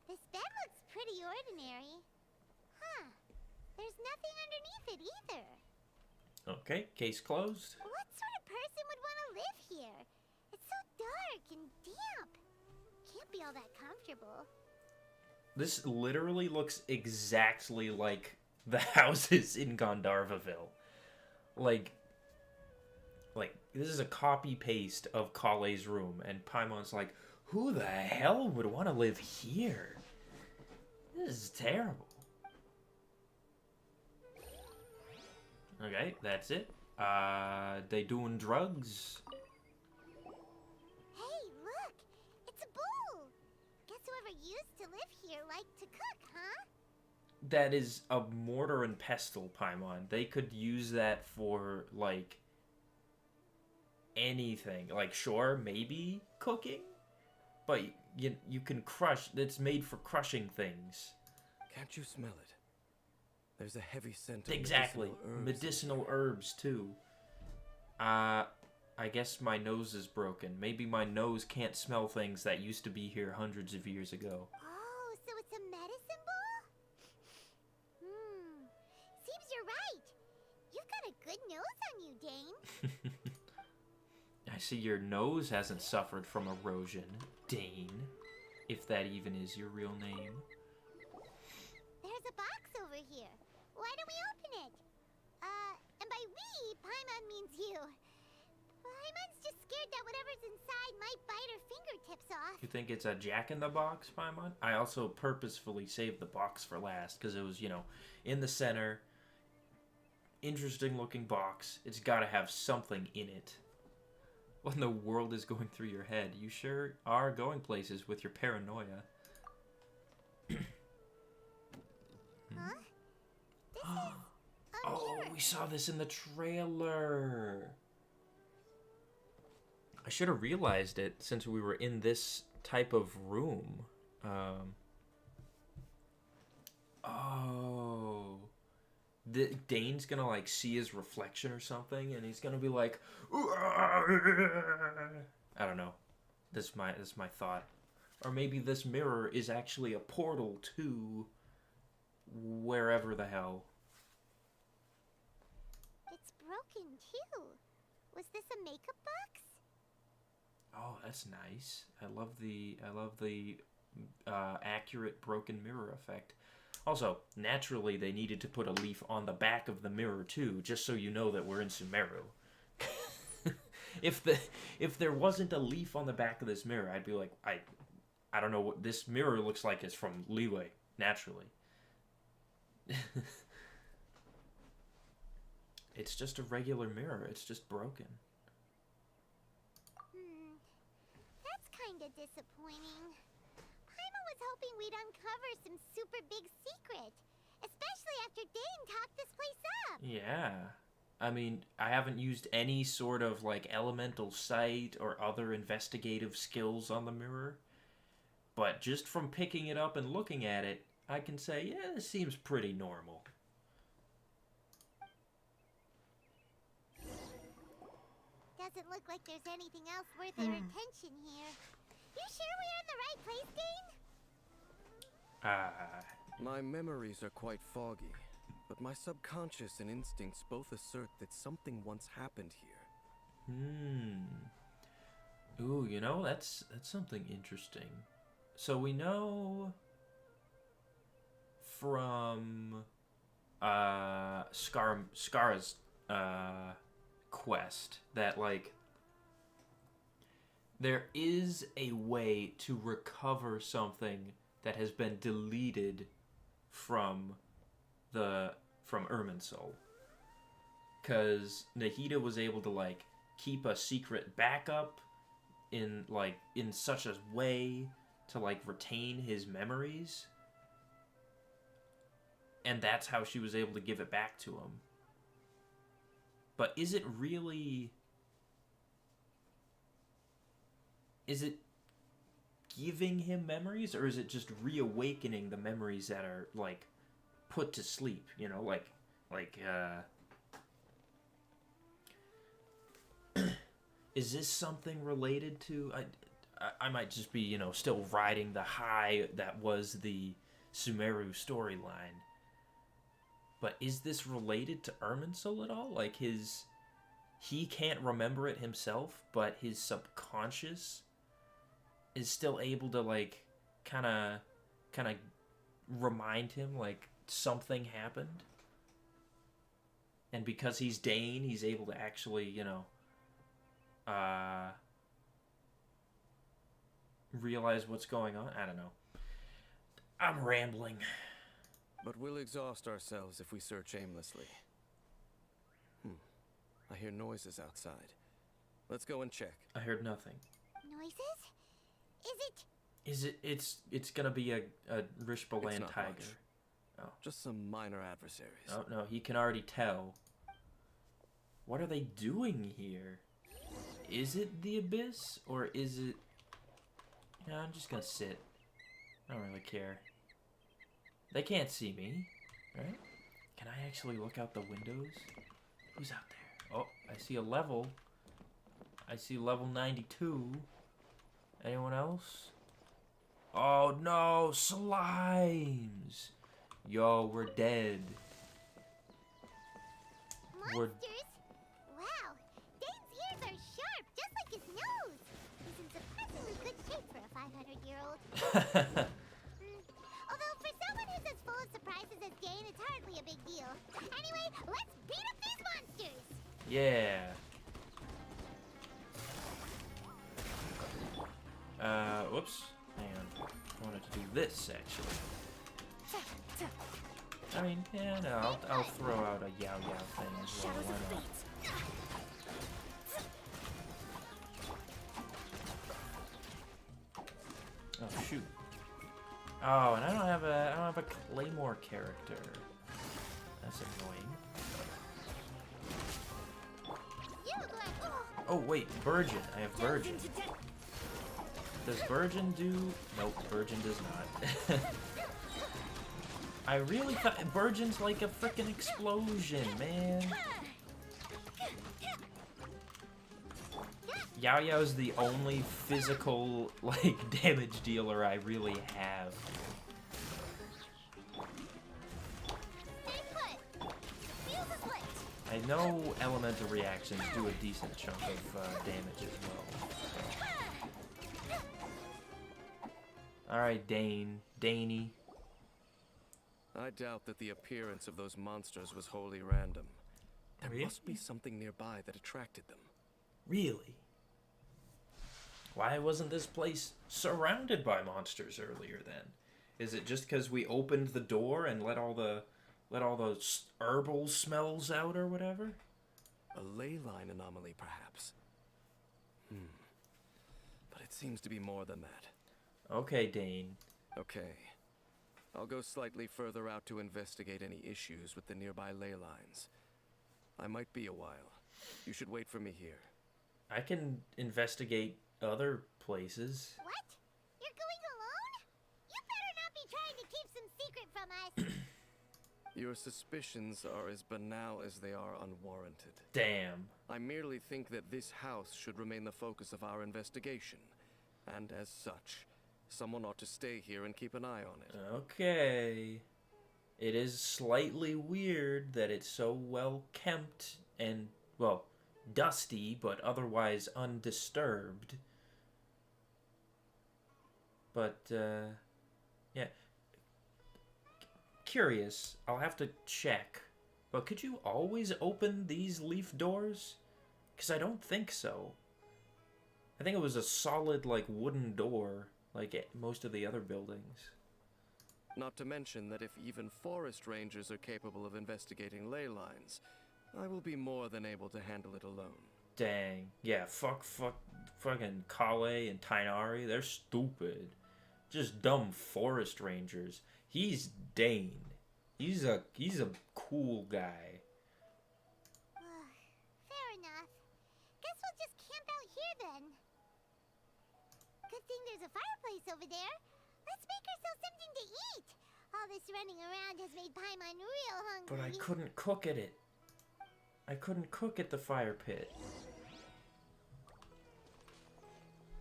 This bed looks pretty ordinary. Huh. There's nothing underneath it either. Okay, case closed. What sort of person would want to live here? It's so dark and damp. Can't be all that comfortable. This literally looks exactly like the houses in Gandharvaville. Like, this is a copy-paste of Kale's room, and Paimon's like, who the hell would want to live here? This is terrible. Okay, that's it. They doing drugs? Hey, look! It's a bowl! Guess whoever used to live here liked to cook, huh? That is a mortar and pestle, Paimon. They could use that for, like, anything. Like, sure, maybe cooking? But you can crush. It's made for crushing things. Can't you smell it? There's a heavy scent of Exactly. medicinal herbs. Medicinal herbs, too. I guess my nose is broken. Maybe my nose can't smell things that used to be here hundreds of years ago. Oh, so it's a medicine bowl? Seems you're right. You've got a good nose on you, Dane. I see your nose hasn't suffered from erosion, Dane. If that even is your real name. There's a box over here. Why don't we open it? And by we, Paimon means you. Paimon's just scared that whatever's inside might bite her fingertips off. You think it's a jack-in-the-box, Paimon? I also purposefully saved the box for last, because it was, you know, in the center. Interesting-looking box. It's gotta have something in it. What in the world is going through your head? You sure are going places with your paranoia. Huh? This is a Oh, mirror. we saw this in the trailer. I should have realized it since we were in this type of room. Oh. Dane's gonna, like, see his reflection or something, and he's gonna be like, I don't know. This is my thought. Or maybe this mirror is actually a portal to wherever the hell. It's broken too. Was this a makeup box? Oh, that's nice. I love the accurate broken mirror effect. Also, naturally, they needed to put a leaf on the back of the mirror too, just so you know that we're in Sumeru. If there wasn't a leaf on the back of this mirror, I'd be like, I don't know what this mirror looks like. It's from Liyue, naturally. It's just a regular mirror. It's just broken. That's kinda disappointing. Paimon was hoping we'd uncover some super big secret. Especially after Dane talked this place up. Yeah. I mean, I haven't used any sort of, like, elemental sight or other investigative skills on the mirror. But just from picking it up and looking at it, I can say, yeah, this seems pretty normal. Doesn't look like there's anything else worth our attention here. You sure we're in the right place, Dane? My memories are quite foggy, but my subconscious and instincts both assert that something once happened here. Ooh, you know, that's something interesting. So we know from Scar's quest that, like, there is a way to recover something that has been deleted from Irminsul. Because Nahida was able to, like, keep a secret backup in such a way to, like, retain his memories. And that's how she was able to give it back to him. But is it really... Is it giving him memories, or is it just reawakening the memories that are, like, put to sleep? You know, is this something related to... I might just be, you know, still riding the high that was the Sumeru storyline. But is this related to Irminsul at all? Like, he can't remember it himself, but his subconscious is still able to, like, kind of remind him, like, something happened. And because he's Dane, he's able to actually, you know, realize what's going on. I don't know. I'm rambling. But we'll exhaust ourselves if we search aimlessly. I hear noises outside. Let's go and check. I heard nothing. Noises? Is it? It's gonna be a Rishbaland not tiger. much. Oh. Just some minor adversaries. Oh no, he can already tell. What are they doing here? Is it the abyss or is it? Yeah, I'm just gonna sit. I don't really care. They can't see me, right? Can I actually look out the windows? Who's out there? Oh, I see a level. I see level 92. Anyone else? Oh no, slimes! Yo, we're dead. Monsters? Wow, Dane's ears are sharp, just like his nose. He's in surprisingly good shape for a 500-year-old. Although for someone who's as full of surprises as Dane, it's hardly a big deal. Anyway, let's beat up these monsters! Yeah. Whoops. Hang on. I wanted to do this, actually. I mean, yeah, no, I'll throw out a Yao Yao thing as well. Why not? Oh, shoot. Oh, and I don't have a Claymore character. That's annoying. Oh, wait, Virgin. I have Virgin. Does Virgin do... Nope, Virgin does not. I really thought... Virgin's like a freaking explosion, man. Yao Yao's the only physical, like, damage dealer I really have. I know elemental reactions do a decent chunk of damage as well. Alright, Daney. I doubt that the appearance of those monsters was wholly random. There Really? must be something nearby that attracted them. Really? Why wasn't this place surrounded by monsters earlier then? Is it just because we opened the door and let all those herbal smells out or whatever? A ley line anomaly, perhaps. But it seems to be more than that. Okay, Dane. Okay. I'll go slightly further out to investigate any issues with the nearby ley lines. I might be a while. You should wait for me here. I can investigate other places. What? You're going alone? You better not be trying to keep some secret from us. Your suspicions are as banal as they are unwarranted. Damn. I merely think that this house should remain the focus of our investigation. And as such, someone ought to stay here and keep an eye on it. Okay. It is slightly weird that it's so well kept and, well, dusty, but otherwise undisturbed. But, yeah. Curious, I'll have to check. But could you always open these leaf doors? Because I don't think so. I think it was a solid, like, wooden door, like most of the other buildings. Not to mention that if even forest rangers are capable of investigating ley lines, I will be more than able to handle it alone. Dang. Yeah, fucking Kale and Tainari, they're stupid. Just dumb forest rangers. He's Dane. He's a cool guy. Fair enough. Guess we'll just camp out here then. Good thing there's a fireplace over there. Let's make ourselves something to eat. All this running around has made Paimon real hungry. But I couldn't cook at it. I couldn't cook at the fire pit.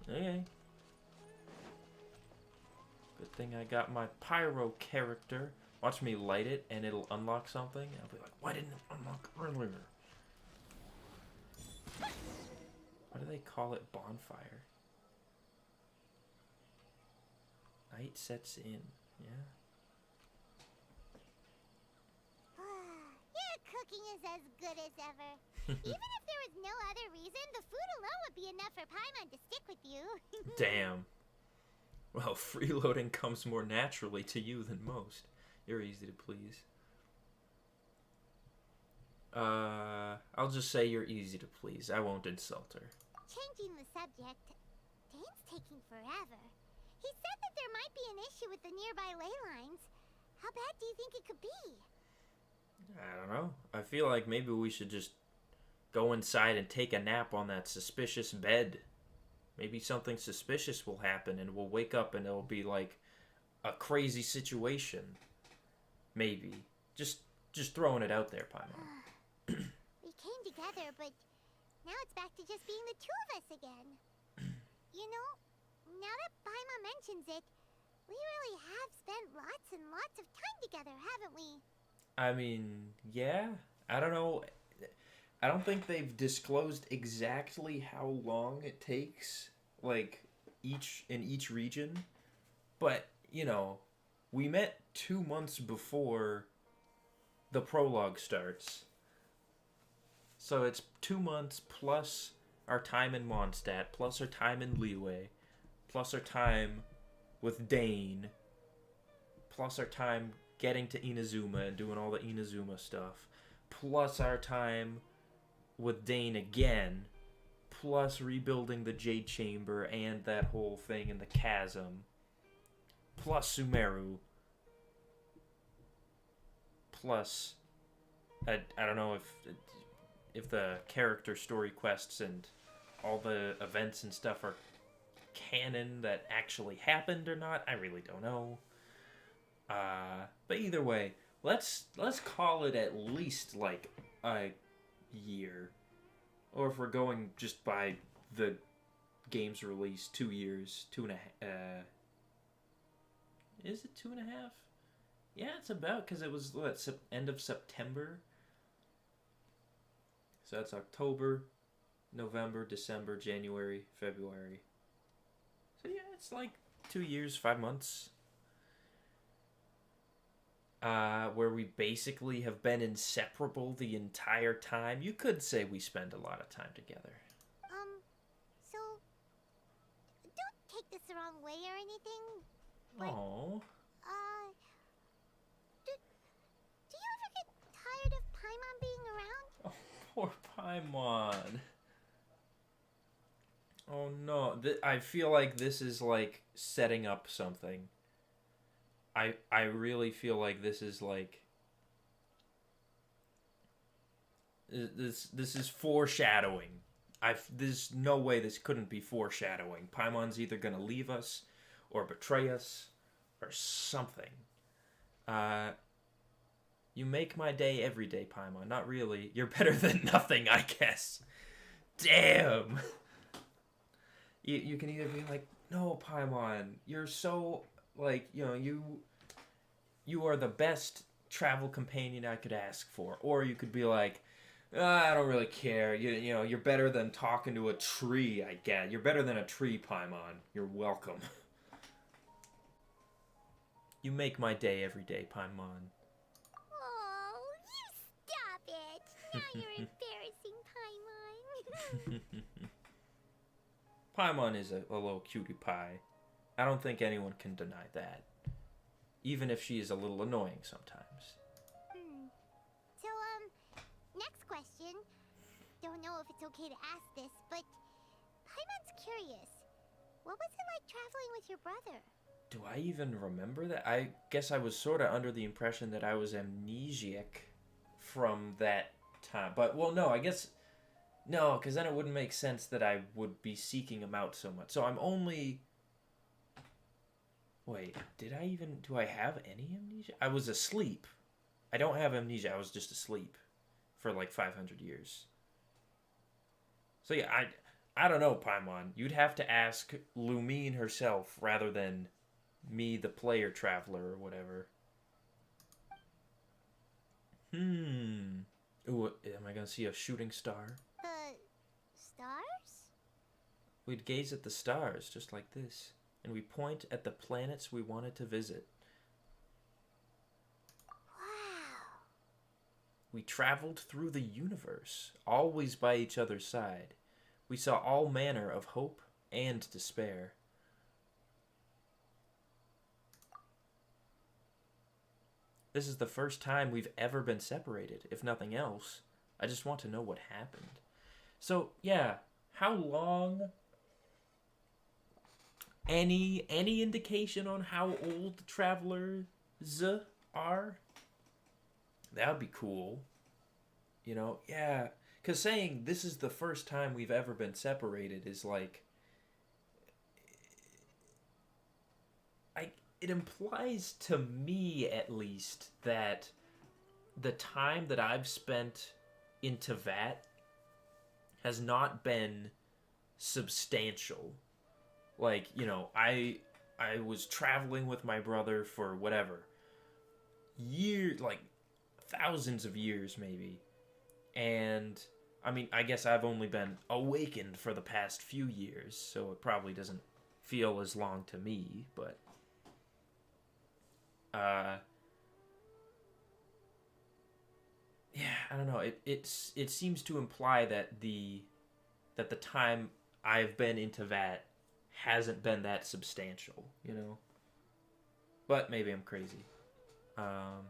Okay. Good thing I got my pyro character. Watch me light it and it'll unlock something. I'll be like, why didn't it unlock earlier? Why do they call it bonfire? Night sets in. Yeah. Your cooking is as good as ever. Even if there was no other reason, the food alone would be enough for Paimon to stick with you. Damn. Well, freeloading comes more naturally to you than most. You're easy to please. I'll just say you're easy to please. I won't insult her. Changing the subject, Dane's taking forever. He said that there might be an issue with the nearby ley lines. How bad do you think it could be? I don't know. I feel like maybe we should just go inside and take a nap on that suspicious bed. Maybe something suspicious will happen and we'll wake up and it'll be like a crazy situation. Maybe. Just throwing it out there, Paimon. We came together, but now it's back to just being the two of us again. You know, now that Paimon mentions it, we really have spent lots and lots of time together, haven't we? I mean, yeah. I don't know. I don't think they've disclosed exactly how long it takes, like, in each region. But, you know, we met 2 months before the prologue starts. So it's 2 months plus our time in Mondstadt, plus our time in Liyue, plus our time with Dane, plus our time getting to Inazuma and doing all the Inazuma stuff, plus our time with Dane again, plus rebuilding the Jade Chamber and that whole thing in the chasm, plus Sumeru, plus I don't know if the character story quests and all the events and stuff are canon that actually happened or not. I really don't know. But either way, let's call it at least like a year, or if we're going just by the game's release, 2 years, 2.5. Is it 2.5? Yeah, it's about, because it was what, end of September. So that's October, November, December, January, February. So yeah, it's like 2 years, 5 months. Where we basically have been inseparable the entire time. You could say we spend a lot of time together. So, don't take this the wrong way or anything, but, Oh. do you ever get tired of Paimon being around? Oh, poor Paimon. Oh no, I feel like this is like setting up something. I really feel like this is like this is foreshadowing. There's no way this couldn't be foreshadowing. Paimon's either gonna leave us or betray us or something. You make my day every day, Paimon. Not really. You're better than nothing, I guess. Damn. You can either be like, no, Paimon, you're so, like, you know, you are the best travel companion I could ask for. Or you could be like, I don't really care. You know, you're better than talking to a tree, I guess. You're better than a tree, Paimon. You're welcome. You make my day every day, Paimon. Oh, you stop it! Now you're embarrassing, Paimon. Paimon is a little cutie pie. I don't think anyone can deny that. Even if she is a little annoying sometimes. So, next question. Don't know if it's okay to ask this, but Paimon's curious. What was it like traveling with your brother? Do I even remember that? I guess I was sort of under the impression that I was amnesiac from that time. But, well, no, I guess... No, because then it wouldn't make sense that I would be seeking him out so much. So I'm only... Wait, do I have any amnesia? I was asleep. I don't have amnesia, I was just asleep for like 500 years. So yeah, I don't know, Paimon. You'd have to ask Lumine herself rather than me, the player traveler, or whatever. Ooh, am I gonna see a shooting star? The stars? We'd gaze at the stars, just like this, and we point at the planets we wanted to visit. Wow. We traveled through the universe, always by each other's side. We saw all manner of hope and despair. This is the first time we've ever been separated, if nothing else. I just want to know what happened. So, yeah, how long? Any indication on how old the travelers are? That would be cool. You know, yeah. Because saying this is the first time we've ever been separated is like... It implies to me, at least, that the time that I've spent in Teyvat has not been substantial. Like, you know, I was traveling with my brother for whatever, years, like thousands of years maybe. And I mean, I guess I've only been awakened for the past few years, so it probably doesn't feel as long to me, but yeah, I don't know. It seems to imply that the time I've been into that hasn't been that substantial, you know. But maybe I'm crazy. Yeah,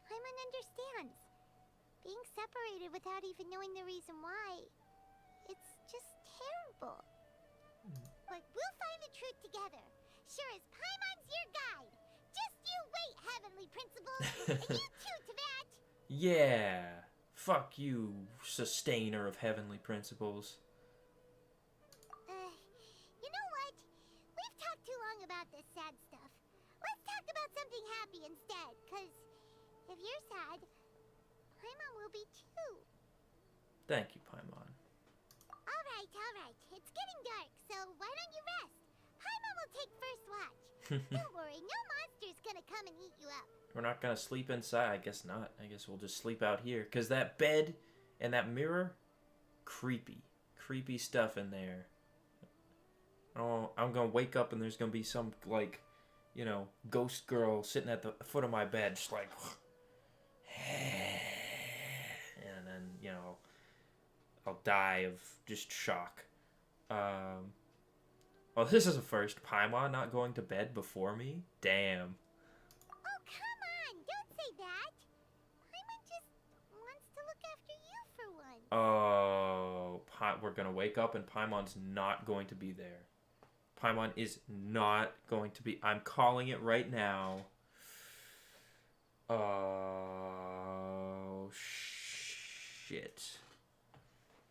Paimon understands. Being separated without even knowing the reason why, it's just terrible. But we'll find the truth together. Sure as Paimon's your guide. Just you wait, Heavenly Principles. And you too, Teyvat. Yeah. Fuck you, sustainer of heavenly principles. You know what? We've talked too long about this sad stuff. Let's talk about something happy instead, cause if you're sad, Paimon will be too. Thank you, Paimon. Alright. It's getting dark, so why don't you rest? Paimon will take first watch. Don't worry, no monster's gonna come and eat you up. We're not gonna sleep inside. I guess not. I guess we'll just sleep out here. Because that bed and that mirror, creepy. Creepy stuff in there. Oh, I'm gonna wake up and there's gonna be some, like, you know, ghost girl sitting at the foot of my bed, just like... and then, you know, I'll die of just shock. Well, this is a first. Paimon not going to bed before me? Damn. Oh, come on! Don't say that! Paimon just wants to look after you for once. Oh, we're gonna wake up and Paimon's not going to be there. Paimon is not going to be... I'm calling it right now. Oh, shit.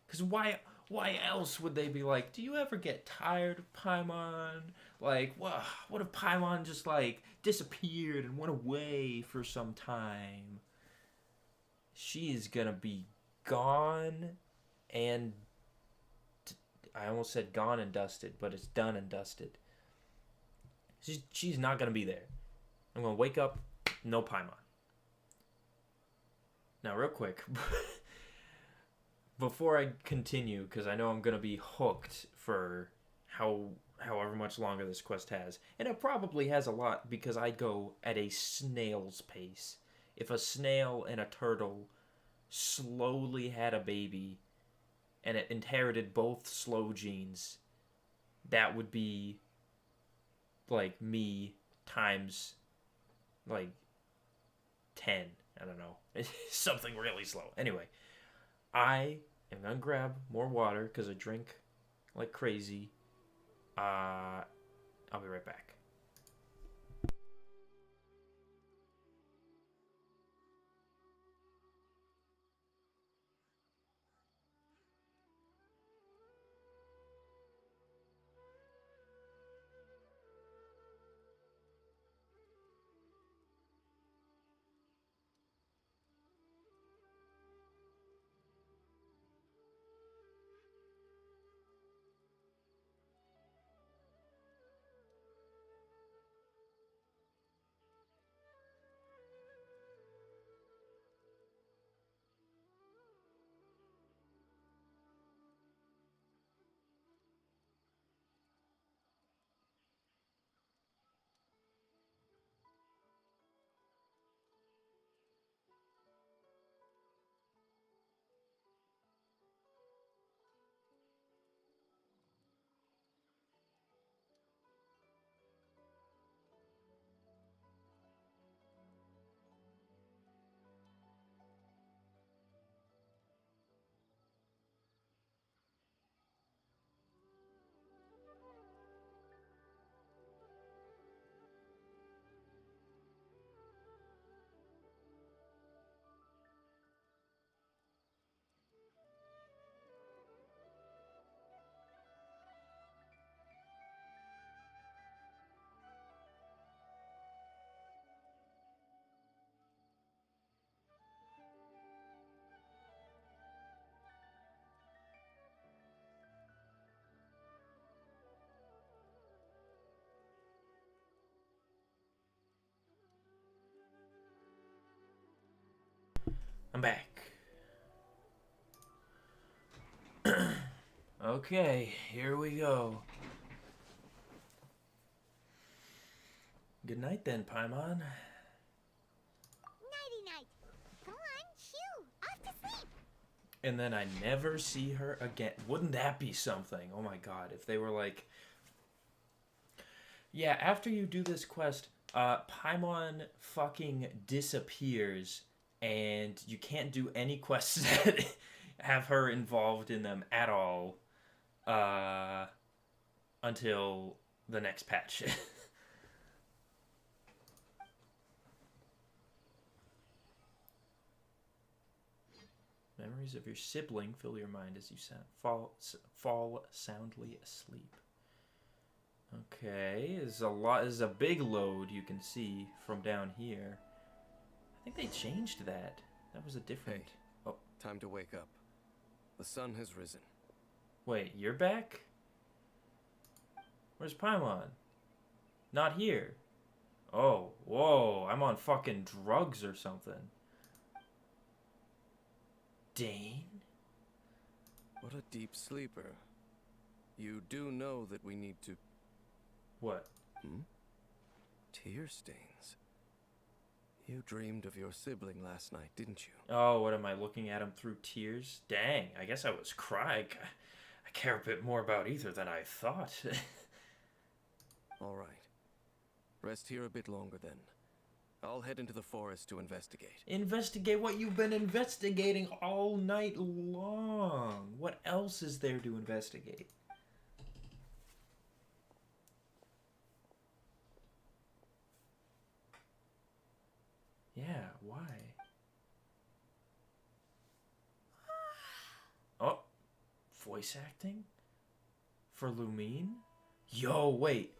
Because why else would they be like, do you ever get tired of Paimon? Like, what if Paimon just, like, disappeared and went away for some time? She is gonna be gone and... I almost said gone and dusted, but it's done and dusted. She's not gonna be there. I'm gonna wake up, no Paimon. Now, real quick... Before I continue, because I know I'm going to be hooked for however much longer this quest has. And it probably has a lot, because I go at a snail's pace. If a snail and a turtle slowly had a baby, and it inherited both slow genes, that would be, like, me times, like, 10. I don't know. Something really slow. Anyway. I am going to grab more water because I drink like crazy. I'll be right back. I'm back. Okay, here we go. Good night then, Paimon. Nighty-night. Go on, shoo. Off to sleep. And then I never see her again. Wouldn't that be something? Oh my god, if they were like... Yeah, after you do this quest, Paimon fucking disappears, and you can't do any quests that have her involved in them at all until the next patch. Memories of your sibling fill your mind as you fall soundly asleep. Okay, this is a big load you can see from down here. I think they changed that. That was a different... Hey, oh, time to wake up. The sun has risen. wait, you're back? Where's Paimon? Not here. Oh, whoa, I'm on fucking drugs or something. Dane? What a deep sleeper. You do know that we need to... What? Tear stains. You dreamed of your sibling last night, didn't you? Oh, what am I looking at him through tears? Dang, I guess I was crying. I care a bit more about Ether than I thought. All right. Rest here a bit longer then. I'll head into the forest to investigate. Investigate what you've been investigating all night long. What else is there to investigate? Yeah, why? Oh, voice acting? For Lumine? Yo, wait.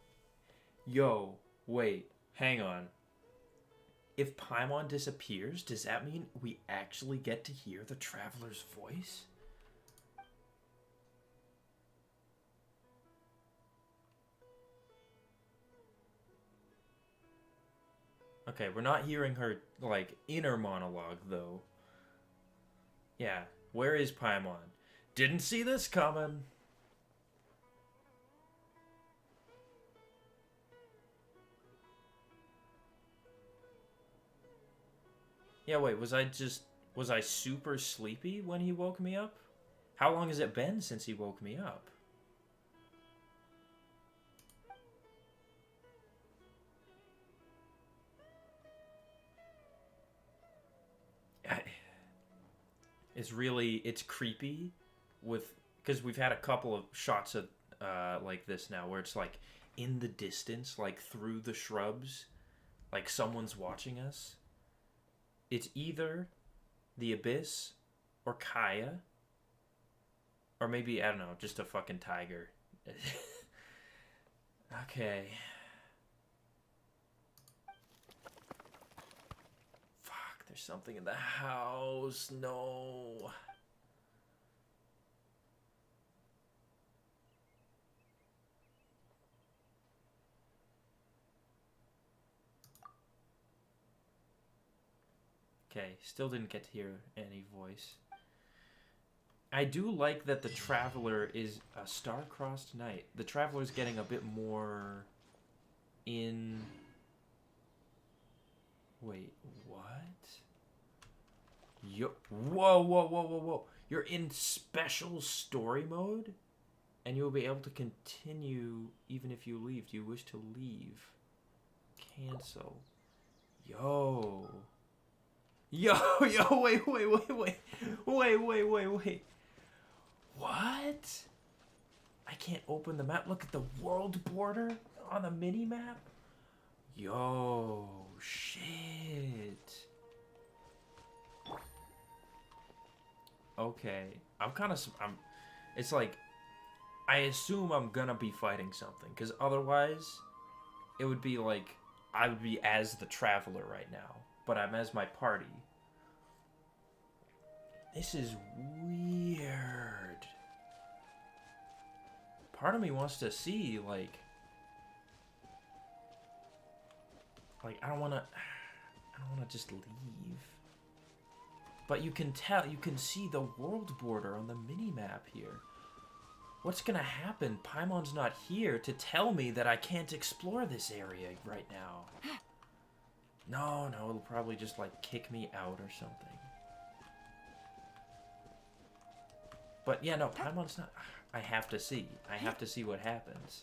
Hang on. If Paimon disappears, does that mean we actually get to hear the Traveler's voice? Okay, we're not hearing her, like, inner monologue, though. Yeah, where is Paimon? Didn't see this coming. Yeah, wait, was I super sleepy when he woke me up? How long has it been since he woke me up? It's creepy because we've had a couple of shots of like this now where it's like in the distance, like through the shrubs, like someone's watching us. It's either the Abyss or Kaya, or maybe, I don't know, just a fucking tiger. Okay. Fuck, there's something in the house. No. Okay, still didn't get to hear any voice. I do like that the Traveler is a star-crossed knight. The Traveler's getting a bit more in... Wait, what? Whoa. You're in special story mode? And you'll be able to continue even if you leave. Do you wish to leave? Cancel. Yo, wait. What? I can't open the map. Look at the world border on the mini-map. Yo, shit. Okay. It's like, I assume I'm gonna be fighting something, because otherwise, it would be like, I would be as the Traveler right now, but I'm as my party. This is weird. Part of me wants to see, like I don't wanna just leave. But you can tell, you can see the world border on the mini-map here. What's gonna happen? Paimon's not here to tell me that I can't explore this area right now. No, it'll probably just, like, kick me out or something. But, yeah, no, Paimon's not... I have to see. I have to see what happens.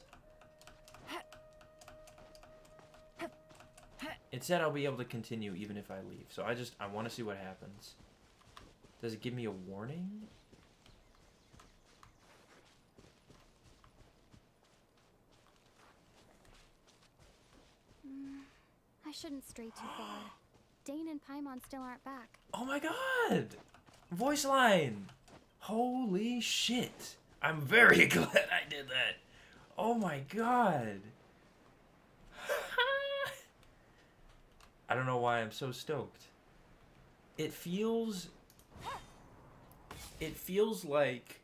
It said I'll be able to continue even if I leave. So I want to see what happens. Does it give me a warning? I shouldn't stray too far. Dane and Paimon still aren't back. Oh my god! Voice line! Holy shit! I'm very glad I did that. Oh my god. I don't know why I'm so stoked. It feels like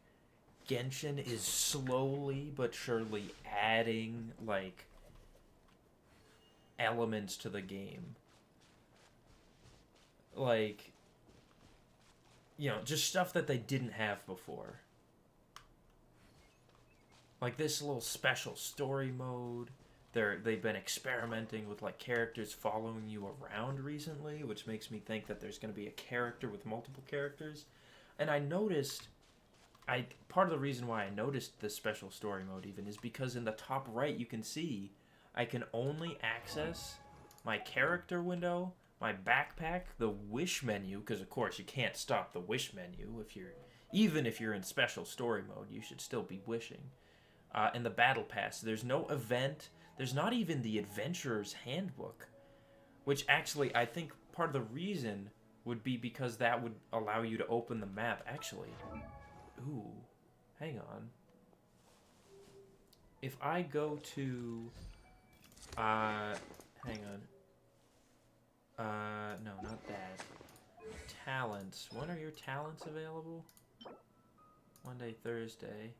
Genshin is slowly but surely adding, like, elements to the game. Like, you know, just stuff that they didn't have before. Like this little special story mode. They've been experimenting with, like, characters following you around recently, which makes me think that there's going to be a character with multiple characters. And I noticed, part of the reason why I noticed this special story mode even is because in the top right you can see I can only access my character window, my backpack, the wish menu, because of course you can't stop the wish menu even if you're in special story mode, you should still be wishing. And the battle pass. There's no event. There's not even the adventurer's handbook, which actually I think part of the reason would be because that would allow you to open the map. Actually, ooh, hang on. If I go to, hang on. No, not that. Talents. When are your talents available? Monday, Thursday.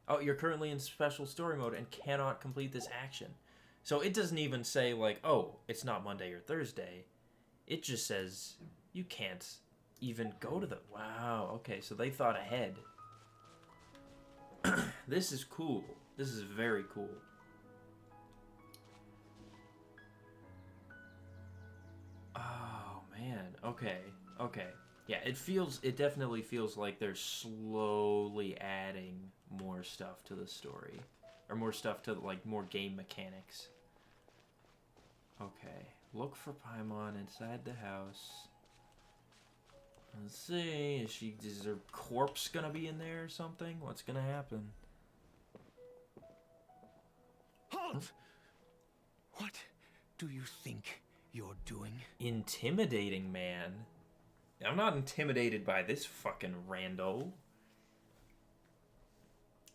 Oh, you're currently in special story mode and cannot complete this action. So it doesn't even say, like, oh, it's not Monday or Thursday. It just says you can't even go to the... Wow, okay, so they thought ahead. This is cool. This is very cool. Oh, man. Okay. Yeah, it definitely feels like they're slowly adding more stuff to the story. Or more stuff to, like, more game mechanics. Okay. Look for Paimon inside the house. Let's see. Is her corpse gonna be in there or something? What's gonna happen? Halt! What do you think you're doing? Intimidating, man. I'm not intimidated by this fucking rando.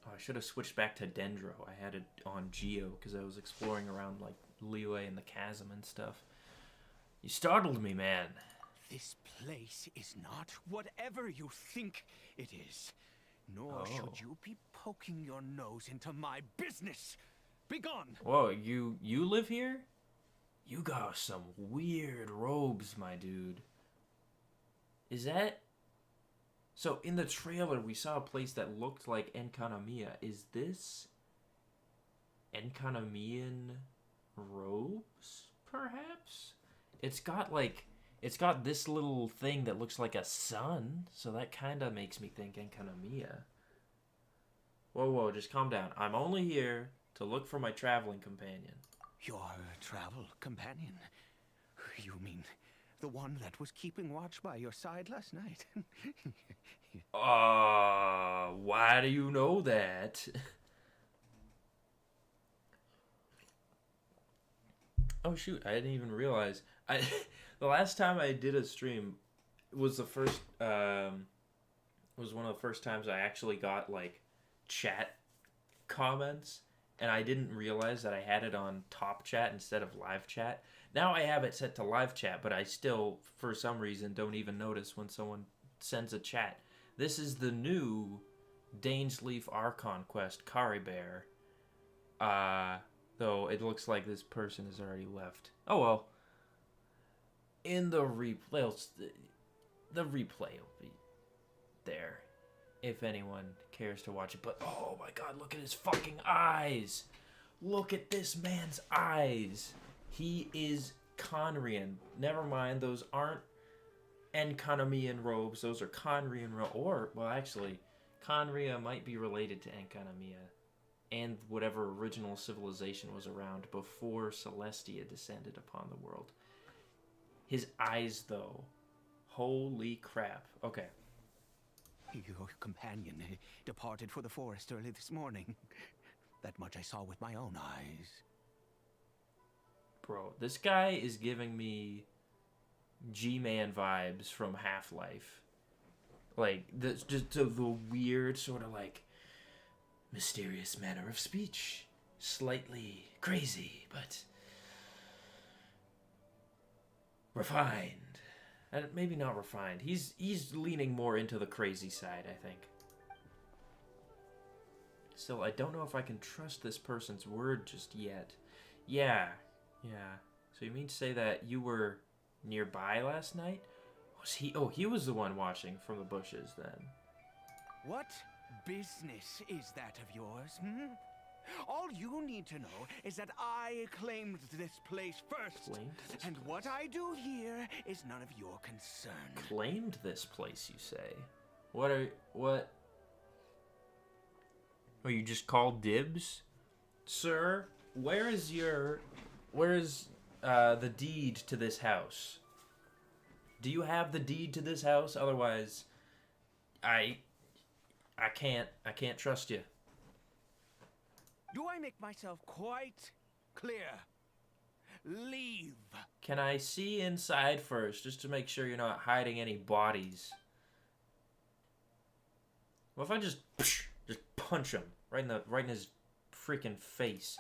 Oh, I should have switched back to Dendro. I had it on Geo because I was exploring around, like, Liyue and the chasm and stuff. You startled me, man. This place is not whatever you think it is. Nor should you be poking your nose into my business. Begone! Whoa, you live here? You got some weird robes, my dude. Is that... So, in the trailer, we saw a place that looked like Enkanamiya. Is this Enkanamiyan robes, perhaps? It's got this little thing that looks like a sun, so that kind of makes me think Enkanamiya. Whoa, just calm down. I'm only here to look for my traveling companion. Your travel companion? You mean the one that was keeping watch by your side last night? Why do you know that? Oh shoot, I didn't even realize. The last time I did a stream was was one of the first times I actually got, like, chat comments, and I didn't realize that I had it on top chat instead of live chat. Now I have it set to live chat, but I still, for some reason, don't even notice when someone sends a chat. This is the new Dainsleif Archon quest, Caribert. Though it looks like this person has already left. Oh well. In the replay, the replay will be there if anyone cares to watch it. But oh my god, look at his fucking eyes. Look at this man's eyes. He is Conrian. Never mind, those aren't Enkanamian robes. Those are Conrian robes. Or, well, actually, Conria might be related to Enkanamia and whatever original civilization was around before Celestia descended upon the world. His eyes, though. Holy crap. Okay. Your companion departed for the forest early this morning. That much I saw with my own eyes. Bro, this guy is giving me G-Man vibes from Half-Life. Like, just the weird sort of, like, mysterious manner of speech. Slightly crazy, but refined. And maybe not refined. He's leaning more into the crazy side, I think. Still, I don't know if I can trust this person's word just yet. Yeah. So you mean to say that you were nearby last night? Was he? Oh, he was the one watching from the bushes then. What business is that of yours, hmm? All you need to know is that I claimed this place first. And what I do here is none of your concern. Claimed this place, you say? What? Oh, you just called dibs? Sir, where is the deed to this house? Do you have the deed to this house? Otherwise, I can't trust you. Do I make myself quite clear? Leave. Can I see inside first, just to make sure you're not hiding any bodies? What if I just punch him right in his freaking face?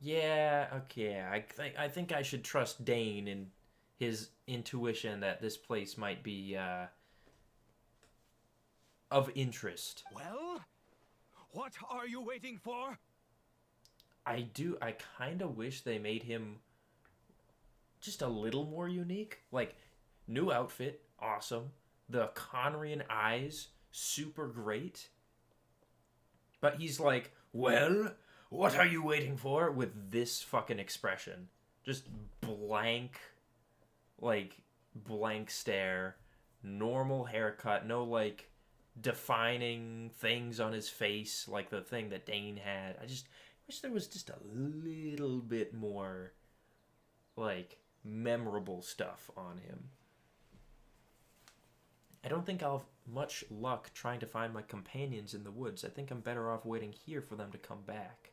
Yeah, okay. I think I should trust Dane in his intuition that this place might be of interest. Well, what are you waiting for? I kind of wish they made him just a little more unique. Like, new outfit, awesome. The Conrian eyes, super great. But he's like, well, what are you waiting for? With this fucking expression. Just blank stare. Normal haircut. No, like, defining things on his face like the thing that Dane had. I just wish there was just a little bit more, like, memorable stuff on him. I don't think I'll have much luck trying to find my companions in the woods. I think I'm better off waiting here for them to come back.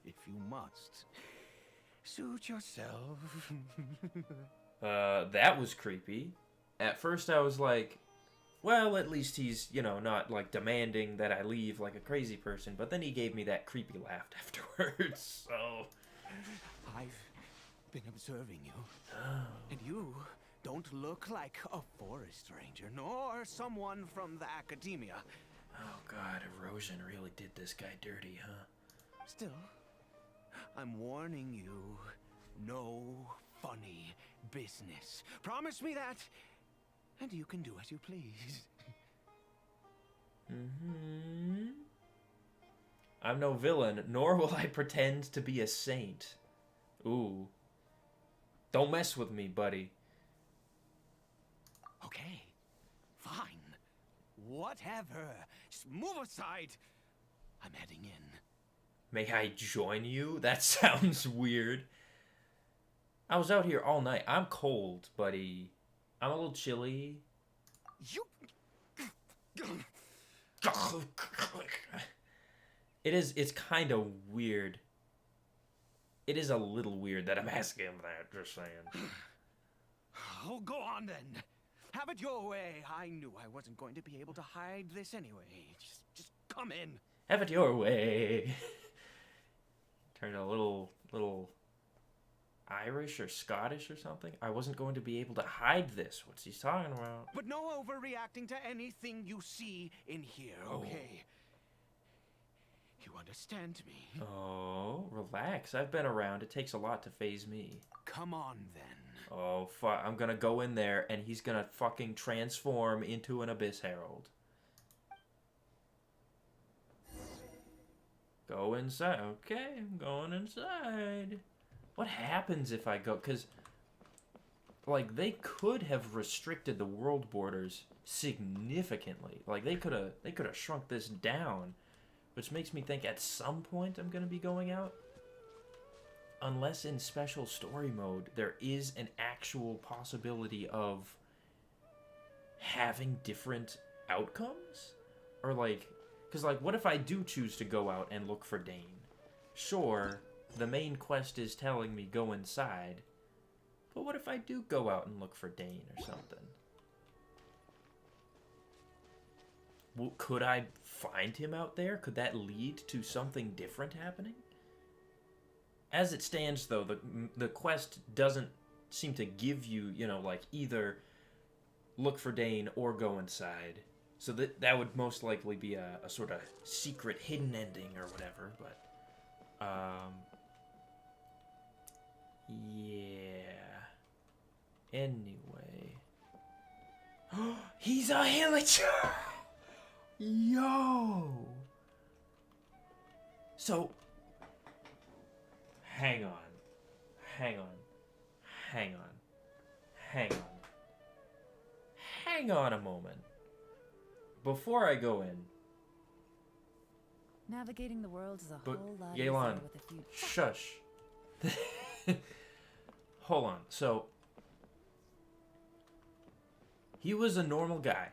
If you must, suit yourself. That was creepy. At first I was like, well, at least he's, not, like, demanding that I leave like a crazy person. But then he gave me that creepy laugh afterwards, so... I've been observing you. And you don't look like a forest ranger, nor someone from the academia. Oh, God, erosion really did this guy dirty, huh? Still, I'm warning you, no funny business. Promise me that, and you can do as you please. I'm no villain, nor will I pretend to be a saint. Ooh. Don't mess with me, buddy. Okay, fine. Whatever. Just move aside. I'm heading in. May I join you? That sounds weird. I was out here all night. I'm cold, buddy. I'm a little chilly. You... It's kind of weird. It is a little weird that I'm asking him that, just saying. Oh, go on then. Have it your way. I knew I wasn't going to be able to hide this anyway. Just come in. Have it your way. Turned a little Irish or Scottish or something. I wasn't going to be able to hide this. What's he talking about? But no overreacting to anything you see in here, okay? You understand me? Oh, relax. I've been around. It takes a lot to phase me. Come on, then. Oh, fuck. I'm gonna go in there, and he's gonna fucking transform into an Abyss Herald. Go inside. Okay, I'm going inside. What happens if I go? Because, like, they could have restricted the world borders significantly. Like, they could have shrunk this down. Which makes me think at some point I'm going to be going out. Unless in special story mode, there is an actual possibility of having different outcomes? Or, like... Because, like, what if I do choose to go out and look for Dane? Sure, the main quest is telling me go inside. But what if I do go out and look for Dane or something? Well, could I find him out there? Could that lead to something different happening? As it stands, though, the quest doesn't seem to give you, you know, like, either look for Dane or go inside. So that would most likely be a sort of secret hidden ending or whatever, but... yeah. Anyway... He's a Hillager! Yo! So... Hang on. Hang on. Hang on. Hang on. Hang on a moment. Before I go in... Navigating the world is a But, whole lot Yelan, easier with a few... shush. Hold on. So, he was a normal guy,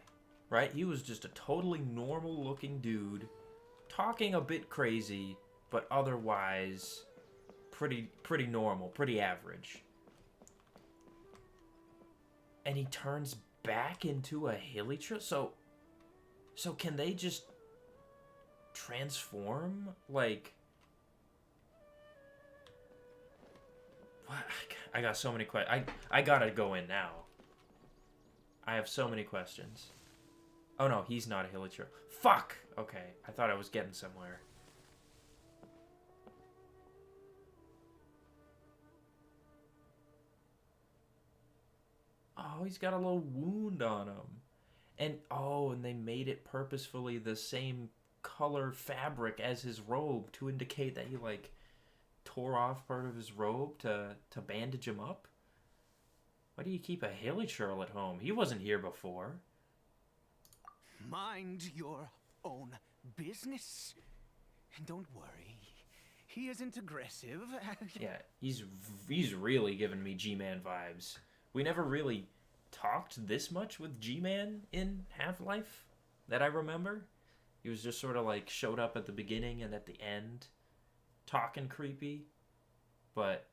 right? He was just a totally normal-looking dude, talking a bit crazy, but otherwise pretty normal, pretty average. And he turns back into a Hilichurl? So can they just transform? Like... What? I got so many questions. I gotta go in now. I have so many questions. Oh no, he's not a Hilichurl. Fuck! Okay, I thought I was getting somewhere. Oh, he's got a little wound on him. And, oh, and they made it purposefully the same color fabric as his robe to indicate that he, like, tore off part of his robe to bandage him up? Why do you keep a Hilichurl at home? He wasn't here before. Mind your own business. And don't worry, he isn't aggressive. Yeah, he's really giving me G-Man vibes. We never really talked this much with G-Man in Half-Life that I remember. He was just sort of like showed up at the beginning and at the end, talking creepy. But,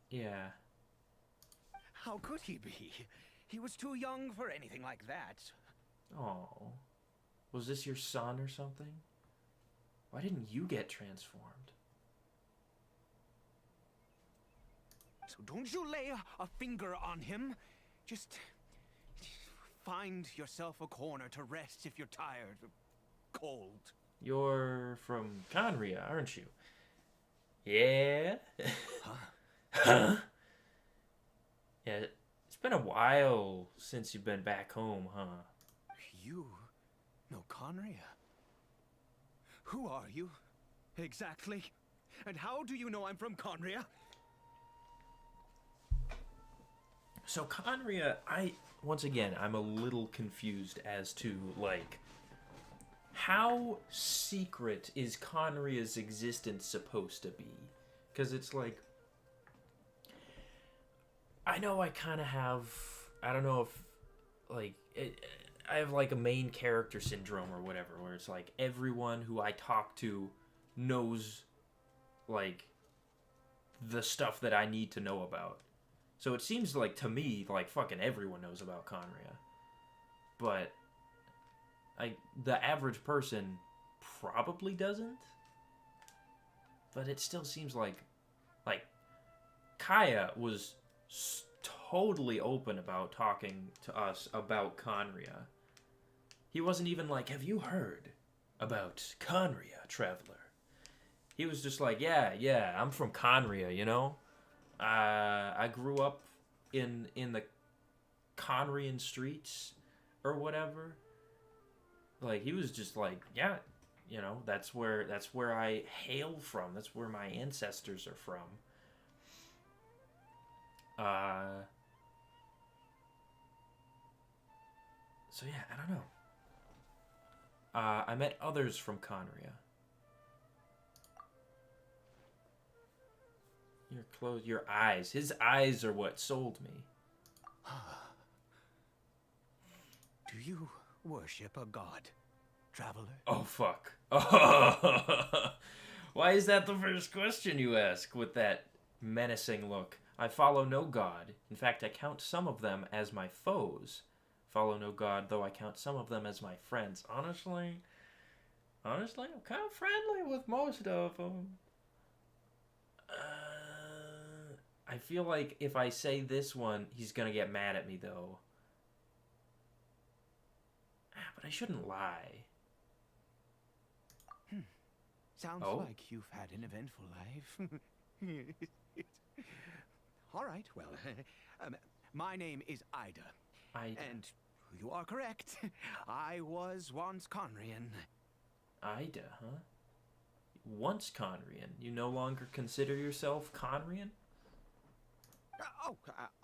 yeah. How could he be? He was too young for anything like that. Oh, was this your son or something? Why didn't you get transformed? So don't you lay a finger on him. Just find yourself a corner to rest if you're tired or cold. You're from Conria, aren't you? Yeah? Huh? Yeah, it's been a while since you've been back home, huh? You know Conria? Who are you? Exactly. And how do you know I'm from Conria? So Conria, once again, I'm a little confused as to, like, how secret is Conria's existence supposed to be? Because it's like, I know I kind of have, I don't know if, like, I have, like, a main character syndrome or whatever, where it's like, everyone who I talk to knows, like, the stuff that I need to know about. So it seems like, to me, like, fucking everyone knows about Conria. But, the average person probably doesn't. But it still seems like Kaya was totally open about talking to us about Conria. He wasn't even like, have you heard? about Conria, traveler. He was just like, yeah, I'm from Conria, you know? I grew up in the Conrian streets or whatever. Like, he was just like, yeah, you know, that's where I hail from. That's where my ancestors are from. So yeah, I don't know. I met others from Conria. Your eyes. His eyes are what sold me. Do you worship a god, traveler? Oh, fuck. Why is that the first question you ask with that menacing look? I follow no god. In fact, I count some of them as my foes. Follow no god, though I count some of them as my friends. Honestly, I'm kind of friendly with most of them. I feel like if I say this one, he's gonna get mad at me, though. But I shouldn't lie. Sounds like you've had an eventful life. All right, well, my name is Ida. Ida. And you are correct. I was once Conrian. Ida, huh? Once Conrian. You no longer consider yourself Conrian?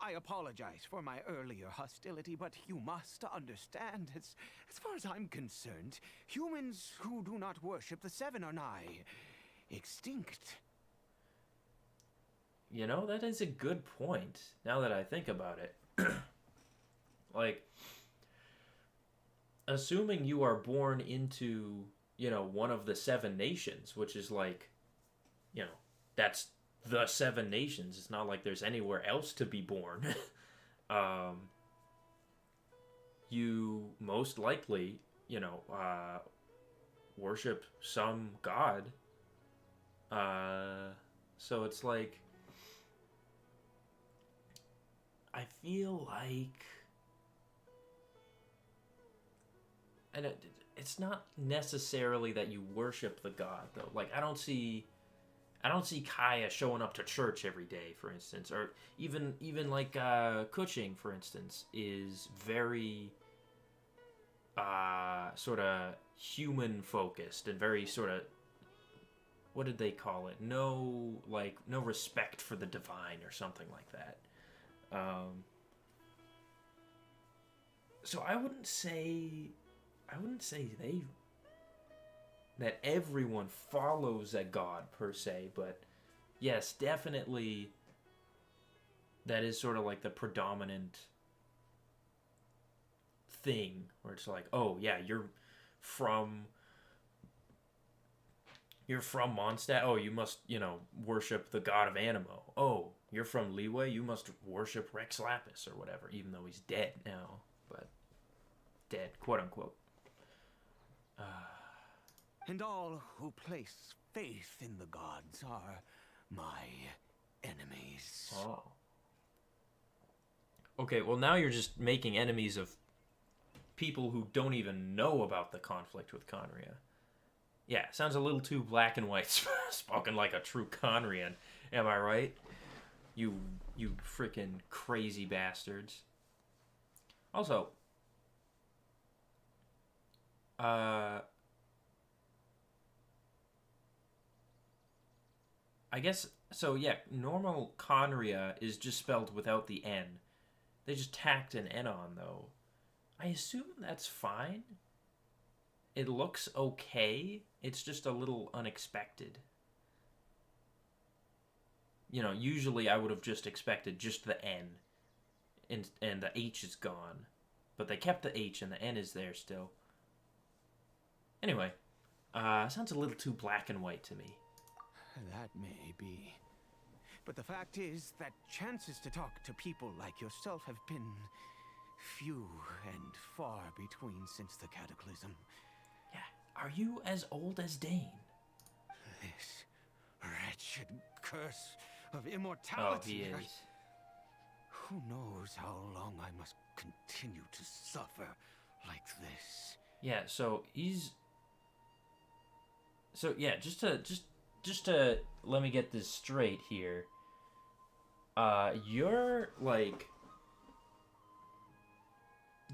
I apologize for my earlier hostility, but you must understand, as far as I'm concerned, humans who do not worship the Seven are nigh extinct. You know, that is a good point, now that I think about it. Like, assuming you are born into, you know, one of the seven nations, which is like, you know, that's the seven nations. It's not like there's anywhere else to be born. You most likely, you know, worship some god. So it's like, I feel like, and it's not necessarily that you worship the god, though. Like, I don't see Kaya showing up to church every day, for instance, or even like Kuching, for instance, is very sort of human focused and very sort of, what did they call it? No respect for the divine or something like that. So I wouldn't say that everyone follows a god per se, but yes, definitely that is sort of like the predominant thing, where it's like, oh yeah, you're from Mondstadt, oh, you must, you know, worship the god of Animo. Oh, you're from Liyue, you must worship Rex Lapis or whatever, even though he's dead now, but dead, quote unquote. And all who place faith in the gods are my enemies. Oh. Okay, well now you're just making enemies of people who don't even know about the conflict with Conria. Yeah, sounds a little too black and white, spoken like a true Conrian. Am I right? You freaking crazy bastards. Also, I guess, so yeah, normal Conria is just spelled without the N. They just tacked an N on, though. I assume that's fine. It looks okay. It's just a little unexpected. You know, usually I would have just expected just the N. And the H is gone. But they kept the H and the N is there still. Anyway, sounds a little too black and white to me. That may be. But the fact is that chances to talk to people like yourself have been few and far between since the Cataclysm. Yeah, are you as old as Dane? This wretched curse of immortality. Oh, he is. Who knows how long I must continue to suffer like this? Yeah, so So yeah, just to let me get this straight here. You're like,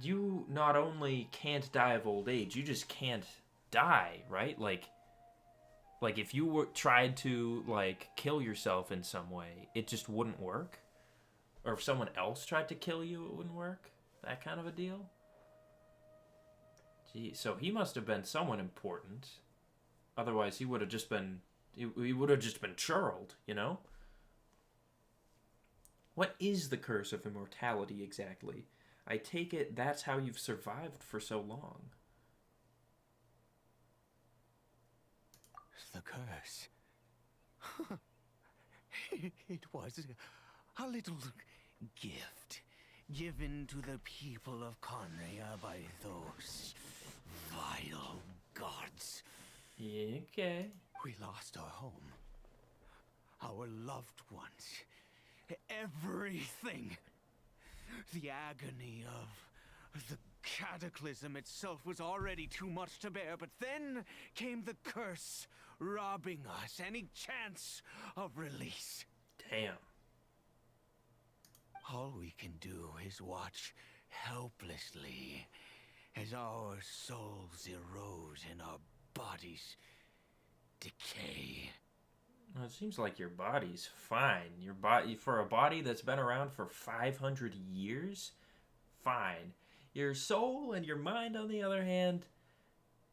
you not only can't die of old age, you just can't die, right? Like if you were tried to like kill yourself in some way, it just wouldn't work. Or if someone else tried to kill you, it wouldn't work. That kind of a deal. Gee, so he must have been someone important. Otherwise, he would have just been he would have just been churled, you know? What is the curse of immortality exactly? I take it that's how you've survived for so long. The curse. It was a little gift given to the people of Conria by those vile gods. Okay. We lost our home, our loved ones, everything. The agony of the cataclysm itself was already too much to bear, but then came the curse, robbing us any chance of release. Damn. All we can do is watch helplessly as our souls erode and our bodies decay. Well, it seems like your body's fine. Your body, for a body that's been around for 500 years, fine. Your soul and your mind, on the other hand,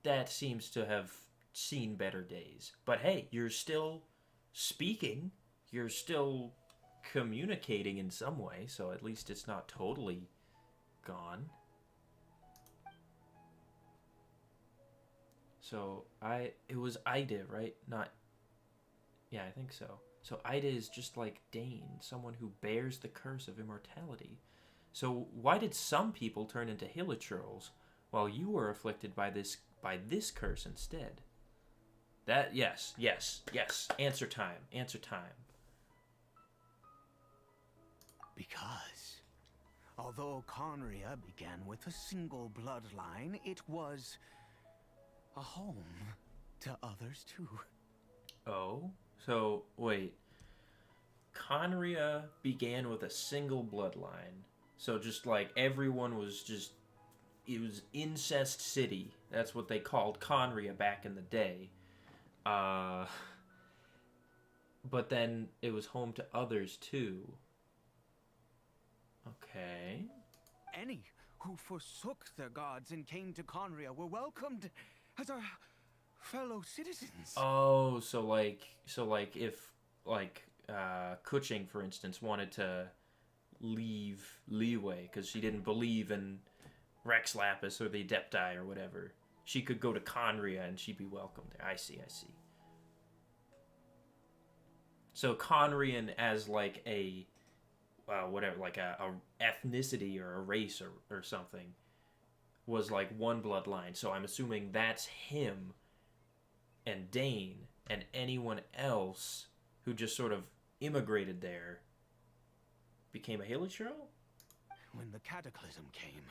that seems to have seen better days. But hey, you're still speaking. You're still communicating in some way, so at least it's not totally gone. So it was Ida, right? Not, yeah, I think so. So Ida is just like Dane, someone who bears the curse of immortality. So why did some people turn into hilichurls while you were afflicted by this curse instead? That, yes. Answer time. Because, although Conria began with a single bloodline, it was a home to others too. Oh? So, wait. Conria began with a single bloodline. So just like everyone was just... It was Incest City. That's what they called Conria back in the day. But then it was home to others too. Okay. Any who forsook their gods and came to Conria were welcomed as our fellow citizens. Oh, so like if Kuching, for instance, wanted to leave Liyue because she didn't believe in Rex Lapis or the Adepti or whatever, she could go to Conria and she'd be welcomed there. I see. So Conrian as like a whatever, like a ethnicity or a race or something was like one bloodline. So I'm assuming that's him and Dane and anyone else who just sort of immigrated there became a hilichurl? When the cataclysm came,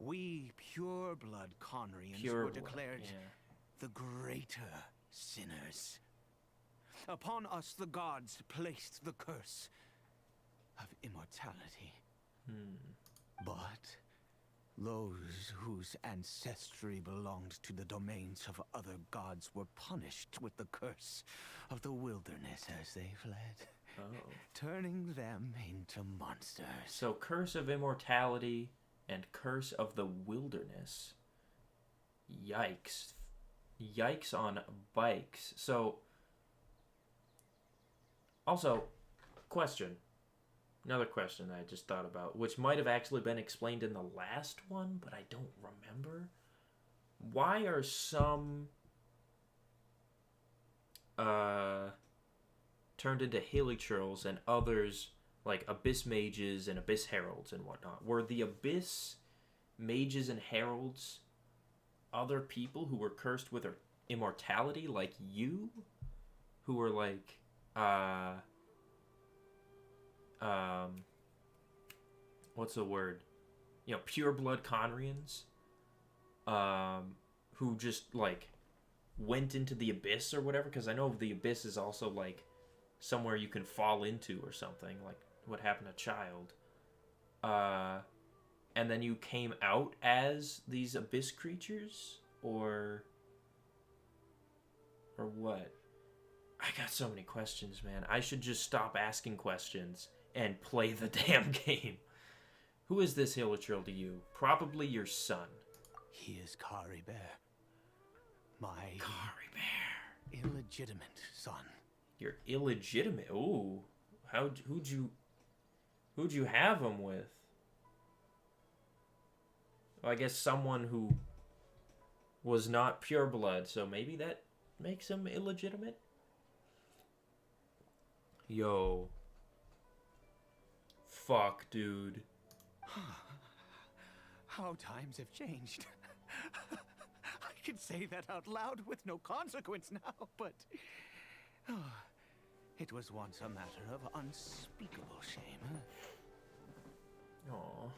we pure-blood Conrians were declared the greater sinners. Upon us the gods placed the curse of immortality. But those whose ancestry belonged to the domains of other gods were punished with the curse of the wilderness as they fled. Oh. Turning them into monsters. So curse of immortality and curse of the wilderness. Yikes. Yikes on bikes. So, also, question. Another question that I just thought about, which might have actually been explained in the last one, but I don't remember. Why are some turned into hilichurls and others like abyss mages and abyss heralds and whatnot? Were the abyss mages and heralds other people who were cursed with immortality like you? Who were like what's the word? You know, pure blood Conrians, who just like went into the abyss or whatever, because I know the abyss is also like somewhere you can fall into or something, like what happened to Child. And then you came out as these abyss creatures, or what? I got so many questions, man. I should just stop asking questions and play the damn game. Who is this Hilichurl to you? Probably your son. He is Caribert. My Caribert. illegitimate son. Your illegitimate? Ooh. Who'd you have him with? Well, I guess someone who was not pure blood, so maybe that makes him illegitimate? Yo. Fuck, dude. How times have changed. I can say that out loud with no consequence now, but it was once a matter of unspeakable shame. Aw.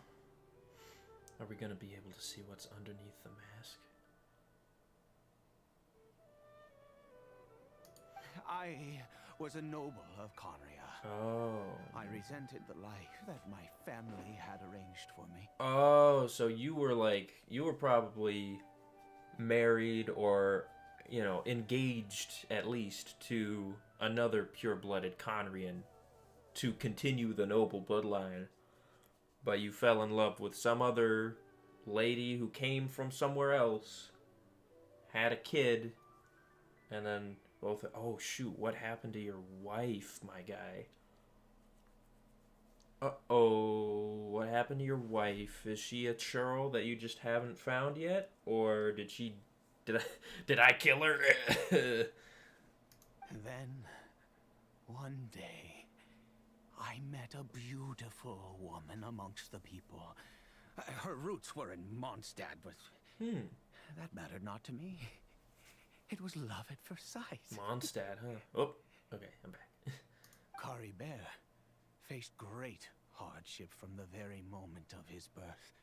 Are we gonna be able to see what's underneath the mask? I was a noble of Conria. Oh. I resented the life that my family had arranged for me. Oh, so you were probably married or, engaged at least to another pure-blooded Conrian to continue the noble bloodline. But you fell in love with some other lady who came from somewhere else, had a kid, and then both... Oh, shoot, what happened to your wife, my guy? Uh-oh, what happened to your wife? Is she a churl that you just haven't found yet? Or did I kill her? Then, one day, I met a beautiful woman amongst the people. Her roots were in Mondstadt, but that mattered not to me. It was love at first sight. Mondstadt, huh? Oh, okay, I'm back. Caribert faced great hardship from the very moment of his birth.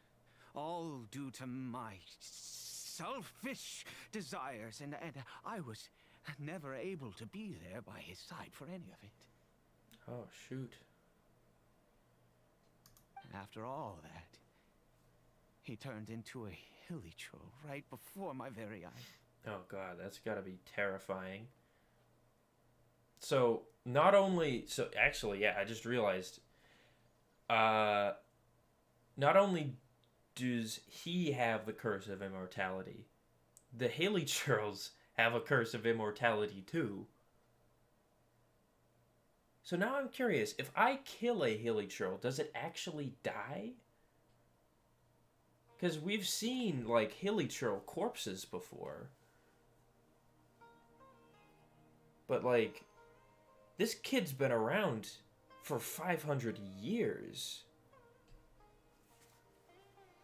All due to my selfish desires, and I was never able to be there by his side for any of it. Oh, shoot. After all that, he turned into a Hilichurl right before my very eyes. Oh god, that's gotta be terrifying. So, actually, yeah, I just realized, not only does he have the curse of immortality, the Hilichurls have a curse of immortality too. So now I'm curious, if I kill a Hilichurl, does it actually die? Because we've seen, like, Hilichurl corpses before. But, like, this kid's been around for 500 years.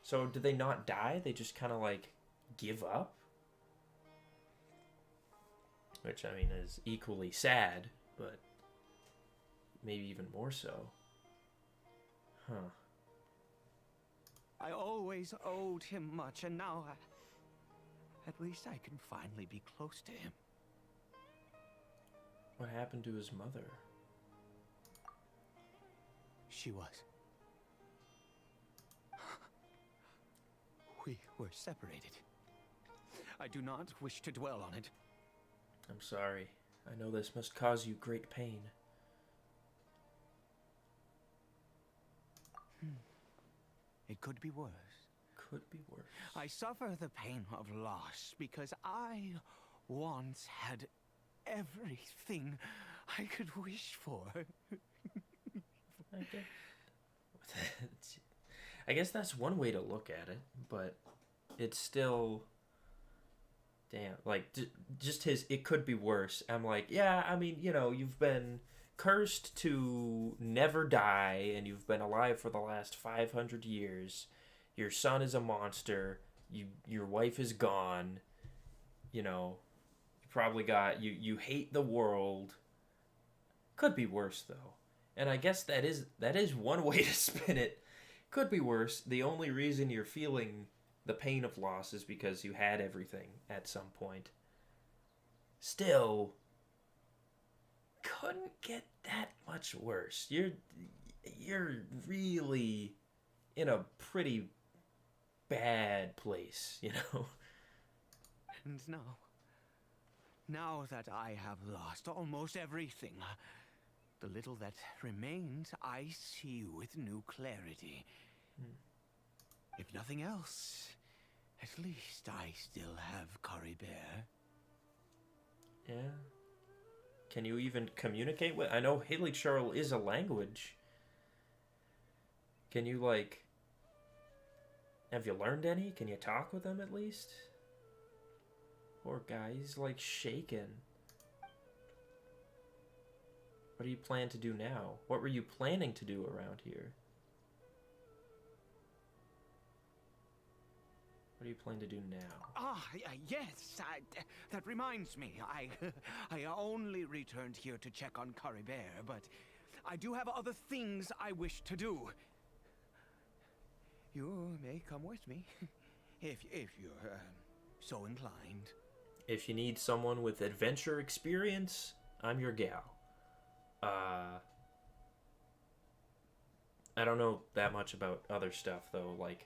So do they not die? They just kind of, like, give up? Which, I mean, is equally sad, but maybe even more so. Huh. I always owed him much, and now at least I can finally be close to him. What happened to his mother? She was. We were separated. I do not wish to dwell on it. I'm sorry. I know this must cause you great pain. It could be worse. Could be worse. I suffer the pain of loss because I once had everything I could wish for. I guess that's one way to look at it, but it's still... Damn, like, just his, it could be worse. I'm like, yeah, I mean, you've been cursed to never die, and you've been alive for the last 500 years. Your son is a monster. Your wife is gone. You probably got, you hate the world. Could be worse, though. And I guess that is one way to spin it. Could be worse. The only reason you're feeling the pain of loss is because you had everything at some point. still couldn't get that much worse. You're really in a pretty bad place, you know? And now that I have lost almost everything, the little that remains I see with new clarity. If nothing else, at least I still have Caribert. Yeah. Can you even communicate with... I know Hilichurl is a language. Can you, like... Have you learned any? Can you talk with him at least? Poor guy, he's like shaken. What do you plan to do now? What were you planning to do around here? What do you plan to do now? Yes, that reminds me. I only returned here to check on Caribert, but I do have other things I wish to do. You may come with me, if you're so inclined. If you need someone with adventure experience, I'm your gal. I don't know that much about other stuff, though, like,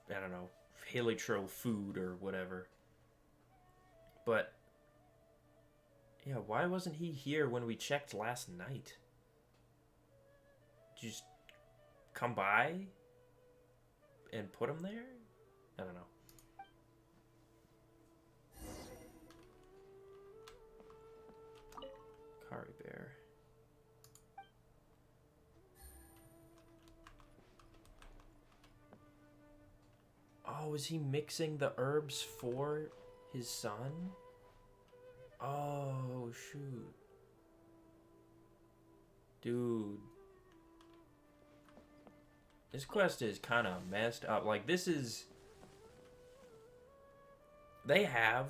I don't know, Hilichurl food or whatever. But, yeah, why wasn't he here when we checked last night? Did you just come by and put him there? I don't know. Caribert. Oh, is he mixing the herbs for his son? Oh, shoot. Dude. This quest is kind of messed up. Like, this is... They have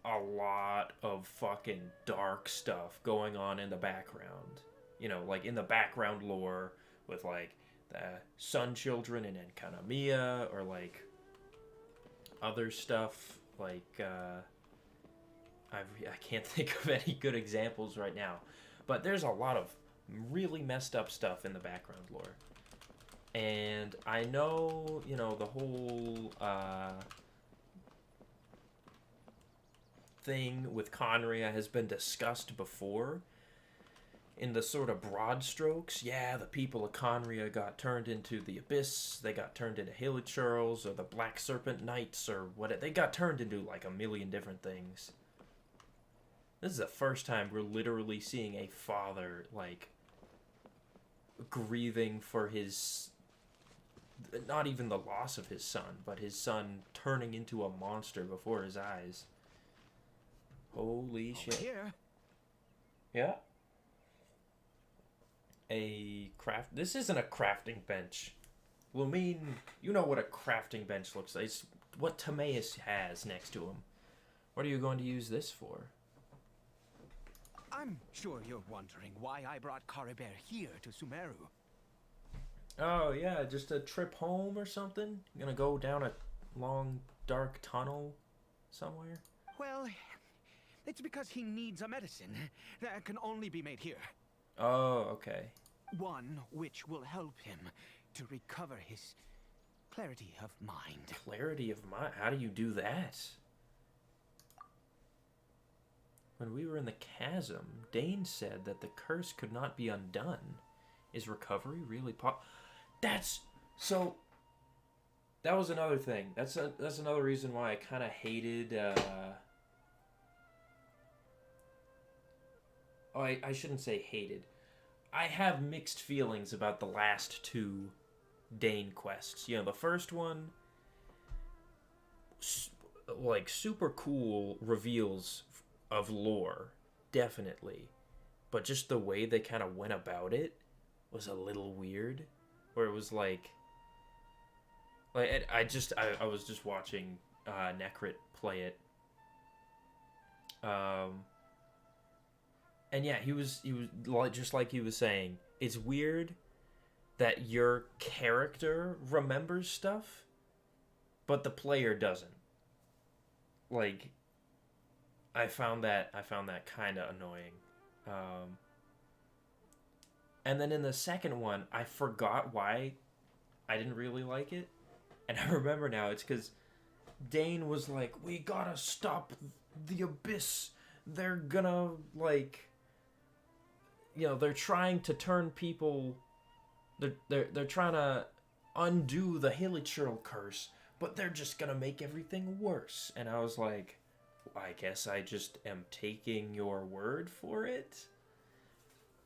a lot of fucking dark stuff going on in the background. You know, like in the background lore with like the Sun Children in Enkanomiya, or like other stuff like I can't think of any good examples right now, but there's a lot of really messed up stuff in the background lore. And I know, you know, the whole thing with Conria has been discussed before in the sort of broad strokes. Yeah, the people of Conria got turned into the Abyss, they got turned into Hilichurls, or the Black Serpent Knights, or what. They got turned into like a million different things. This is the first time we're literally seeing a father, like, grieving for his... not even the loss of his son, but his son turning into a monster before his eyes. Holy shit. Here. Yeah. A craft... This isn't a crafting bench. Lumine, you know what a crafting bench looks like. It's what Timaeus has next to him. What are you going to use this for? I'm sure you're wondering why I brought Caribert here to Sumeru. Oh, yeah, just a trip home or something? You're gonna go down a long, dark tunnel somewhere? Well, it's because he needs a medicine that can only be made here. Oh, okay. One which will help him to recover his clarity of mind. Clarity of mind? How do you do that? When we were in the chasm, Dane said that the curse could not be undone. Is recovery really That's... So... That was another thing. That's another reason why I kind of hated... Oh, I shouldn't say hated. I have mixed feelings about the last two Dane quests. You know, the first one... like, super cool reveals of lore, definitely, but just the way they kind of went about it was a little weird, where it was like I was just watching Necrit play it, and yeah, he was just like he was saying, it's weird that your character remembers stuff but the player doesn't. Like, I found that kind of annoying. And then in the second one, I forgot why I didn't really like it. And I remember now, it's because Dane was like, we gotta stop the abyss. They're gonna, like, they're trying to turn people, they're trying to undo the Hilichurl curse, but they're just gonna make everything worse. And I was like, I guess I just am taking your word for it.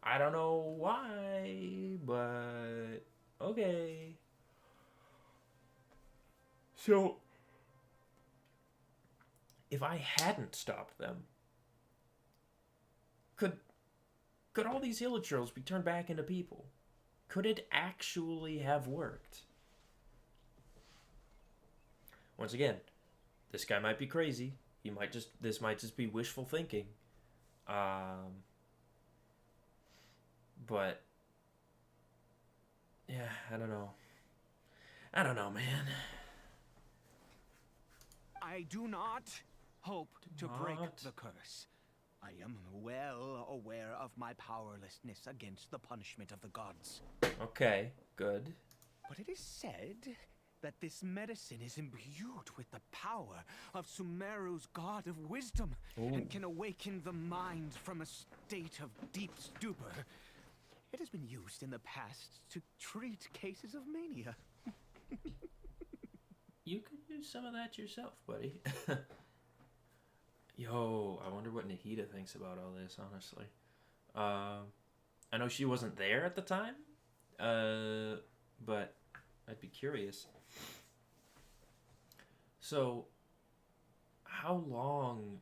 I don't know why, but okay. So, if I hadn't stopped them, could all these Hilichurls be turned back into people? Could it actually have worked? Once again, this guy might be crazy. This might just be wishful thinking. But yeah, I don't know. I don't know, man. I do not hope to break the curse. I am well aware of my powerlessness against the punishment of the gods. Okay, good. But it is said that this medicine is imbued with the power of Sumeru's god of wisdom and can awaken the mind from a state of deep stupor. It has been used in the past to treat cases of mania. You could use some of that yourself, buddy. Yo, I wonder what Nahida thinks about all this, honestly. I know she wasn't there at the time, but I'd be curious. So, how long...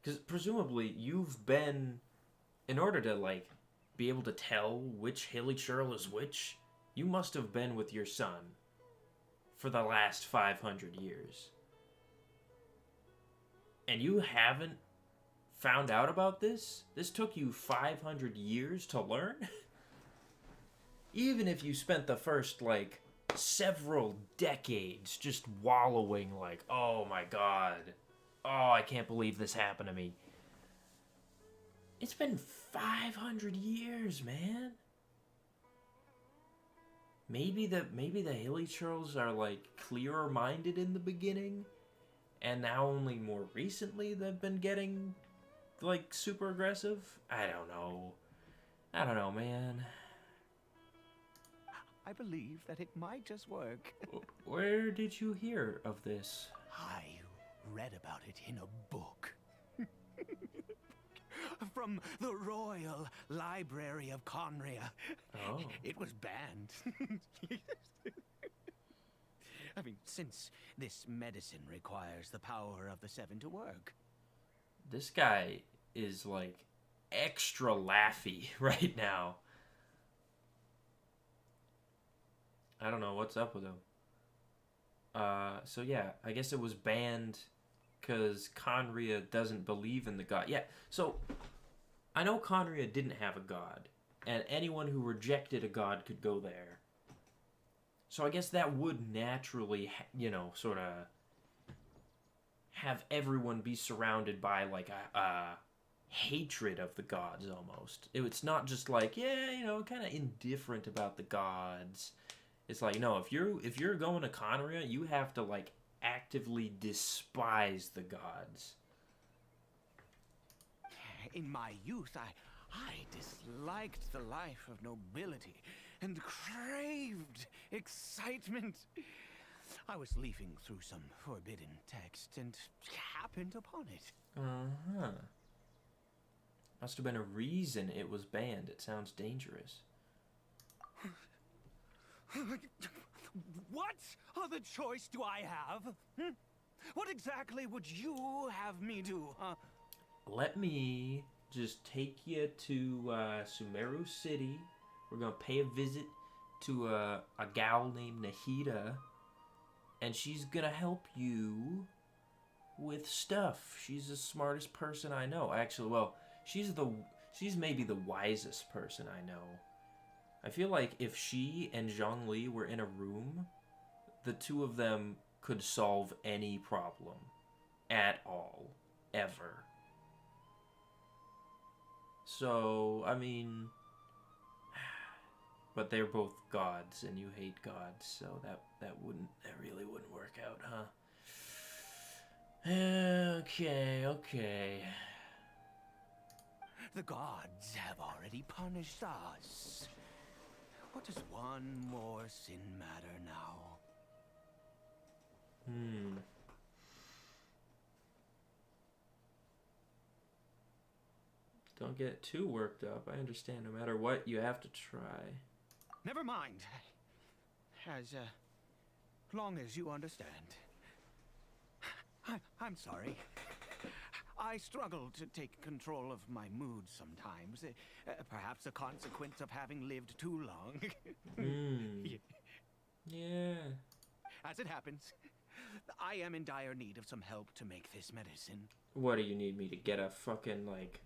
Because presumably you've been... In order to, like, be able to tell which Hilichurl is which, you must have been with your son for the last 500 years. And you haven't found out about this? This took you 500 years to learn? Even if you spent the first, like, several decades just wallowing like, oh my god, oh, I can't believe this happened to me. It's been 500 years, man. Maybe the Hilichurls are, like, clearer minded in the beginning, and now only more recently they've been getting, like, super aggressive? I don't know, man. I believe that it might just work. Where did you hear of this? I read about it in a book. From the Royal Library of Conria. Oh. It was banned. I mean, since this medicine requires the power of the Seven to work. This guy is, like, extra laughy right now. I don't know what's up with him. So yeah, I guess it was banned because Conria doesn't believe in the god. Yeah, so I know Conria didn't have a god, and anyone who rejected a god could go there. So I guess that would naturally, sort of have everyone be surrounded by, like, a hatred of the gods, almost. It's not just like, yeah, kind of indifferent about the gods. It's like, no, if you're going to Conria, you have to, like, actively despise the gods. In my youth, I disliked the life of nobility and craved excitement. I was leafing through some forbidden text and happened upon it. Uh-huh. Must have been a reason it was banned. It sounds dangerous. What other choice do I have? What exactly would you have me do, huh? Let me just take you to Sumeru City. We're gonna pay a visit to a gal named Nahida, and she's gonna help you with stuff. She's the smartest person I know. Actually, well, she's maybe the wisest person I know. I feel like if she and Zhongli were in a room, the two of them could solve any problem at all. ever. So, I mean, but they're both gods, and you hate gods, so that really wouldn't work out, huh? Okay. The gods have already punished us. What does one more sin matter now? Don't get too worked up. I understand. No matter what, you have to try. Never mind. As long as you understand. I'm sorry. I struggle to take control of my mood sometimes. Perhaps a consequence of having lived too long. Yeah. As it happens, I am in dire need of some help to make this medicine. What do you need me to get a fucking, like,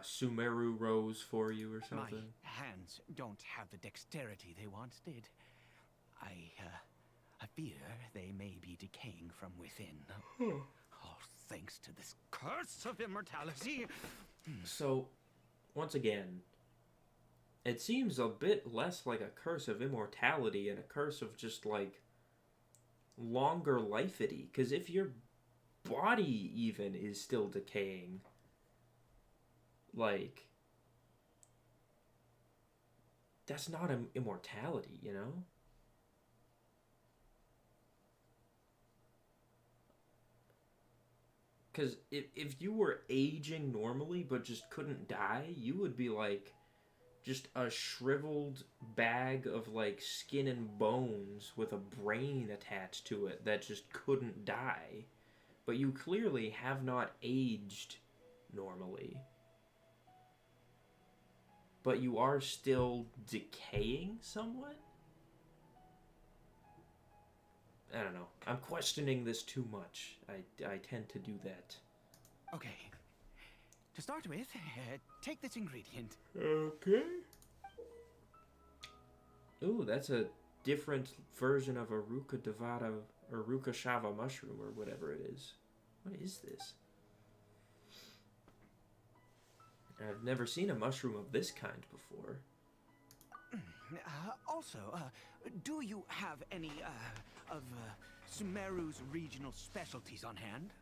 Sumeru rose for you or something? My hands don't have the dexterity they once did. I fear they may be decaying from within. Oh, thanks to this curse of immortality. So, once again, it seems a bit less like a curse of immortality and a curse of just, like, longer lifety. Because if your body even is still decaying, like, that's not an immortality, you know? Because if you were aging normally but just couldn't die, you would be like just a shriveled bag of like skin and bones with a brain attached to it that just couldn't die. But you clearly have not aged normally. But you are still decaying somewhat? I don't know. I'm questioning this too much. I tend to do that. Okay. To start with, take this ingredient. Okay. Ooh, that's a different version of a Ruka Devata or Ruka Shava mushroom or whatever it is. What is this? I've never seen a mushroom of this kind before. Also, do you have any, of Sumeru's regional specialties on hand?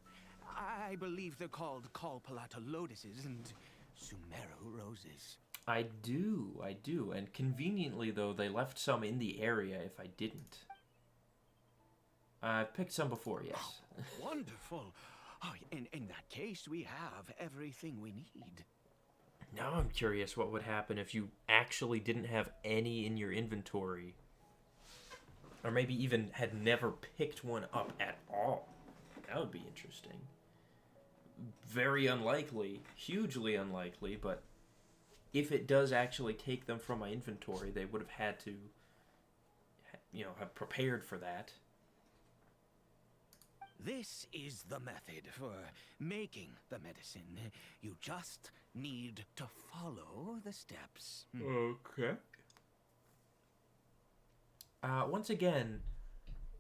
I believe they're called Kalpalata lotuses and Sumeru roses. I do. And conveniently, though, they left some in the area if I didn't. I've picked some before, yes. Oh, wonderful. Oh, in that case, we have everything we need. Now I'm curious what would happen if you actually didn't have any in your inventory. Or maybe even had never picked one up at all. That would be interesting. Very unlikely, hugely unlikely, but if it does actually take them from my inventory, they would have had to, you know, have prepared for that. This is the method for making the medicine. You just need to follow the steps. Okay. Once again,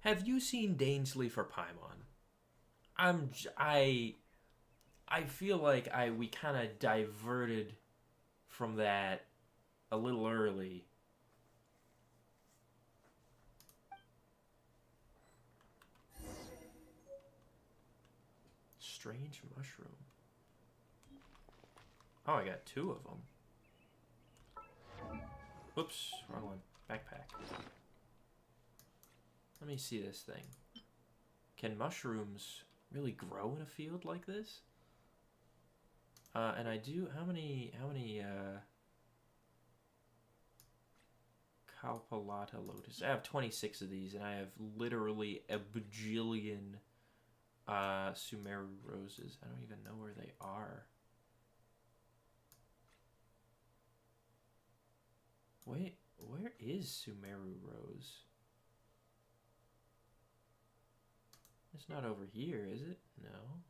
have you seen Dainsley for Paimon? I feel like we kind of diverted from that a little early. Strange mushroom. Oh, I got 2 of them. Whoops, wrong one. Backpack. Let me see this thing. Can mushrooms really grow in a field like this? And I do, how many Kalpalata lotus? I have 26 of these, and I have literally a bajillion Sumeru roses. I don't even know where they are. Wait, where is Sumeru rose? It's not over here, is it? No.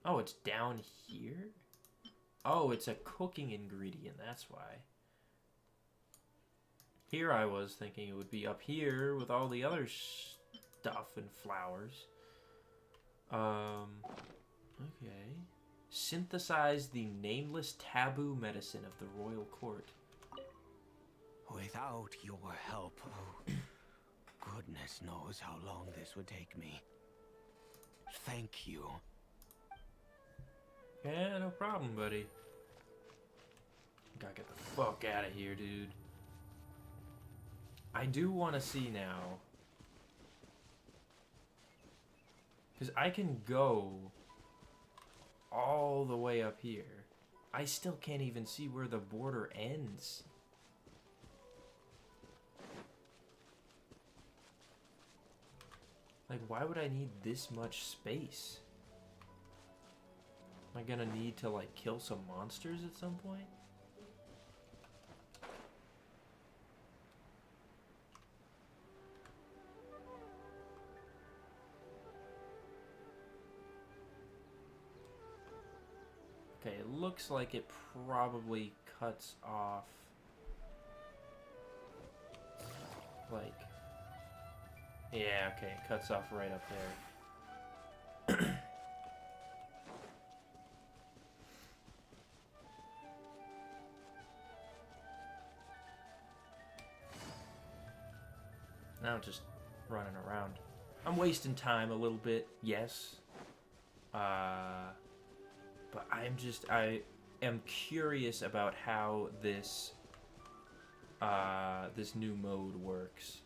Oh, it's down here? Oh, it's a cooking ingredient, that's why. Here I was thinking it would be up here with all the other stuff and flowers. Okay. Synthesize the nameless taboo medicine of the royal court. Without your help, oh, goodness knows how long this would take me. Thank you. Yeah, no problem, buddy. Gotta get the fuck out of here, dude. I do want to see now. Because I can go all the way up here. I still can't even see where the border ends. Like, why would I need this much space? Am I gonna need to, like, kill some monsters at some point? Okay, it looks like it probably cuts off, like, yeah, okay, it cuts off right up there. Now I'm just running around. I'm wasting time a little bit, yes. But I am curious about how this this new mode works.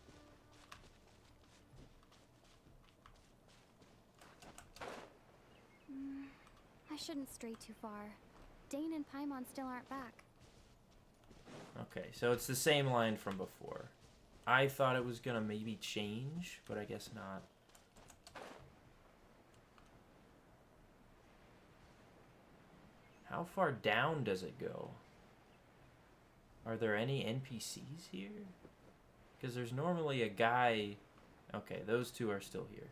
I shouldn't stray too far. Dane and Paimon still aren't back. Okay, so it's the same line from before. I thought it was gonna maybe change, but I guess not. How far down does it go? Are there any NPCs here? Because there's normally a guy... Okay, those two are still here.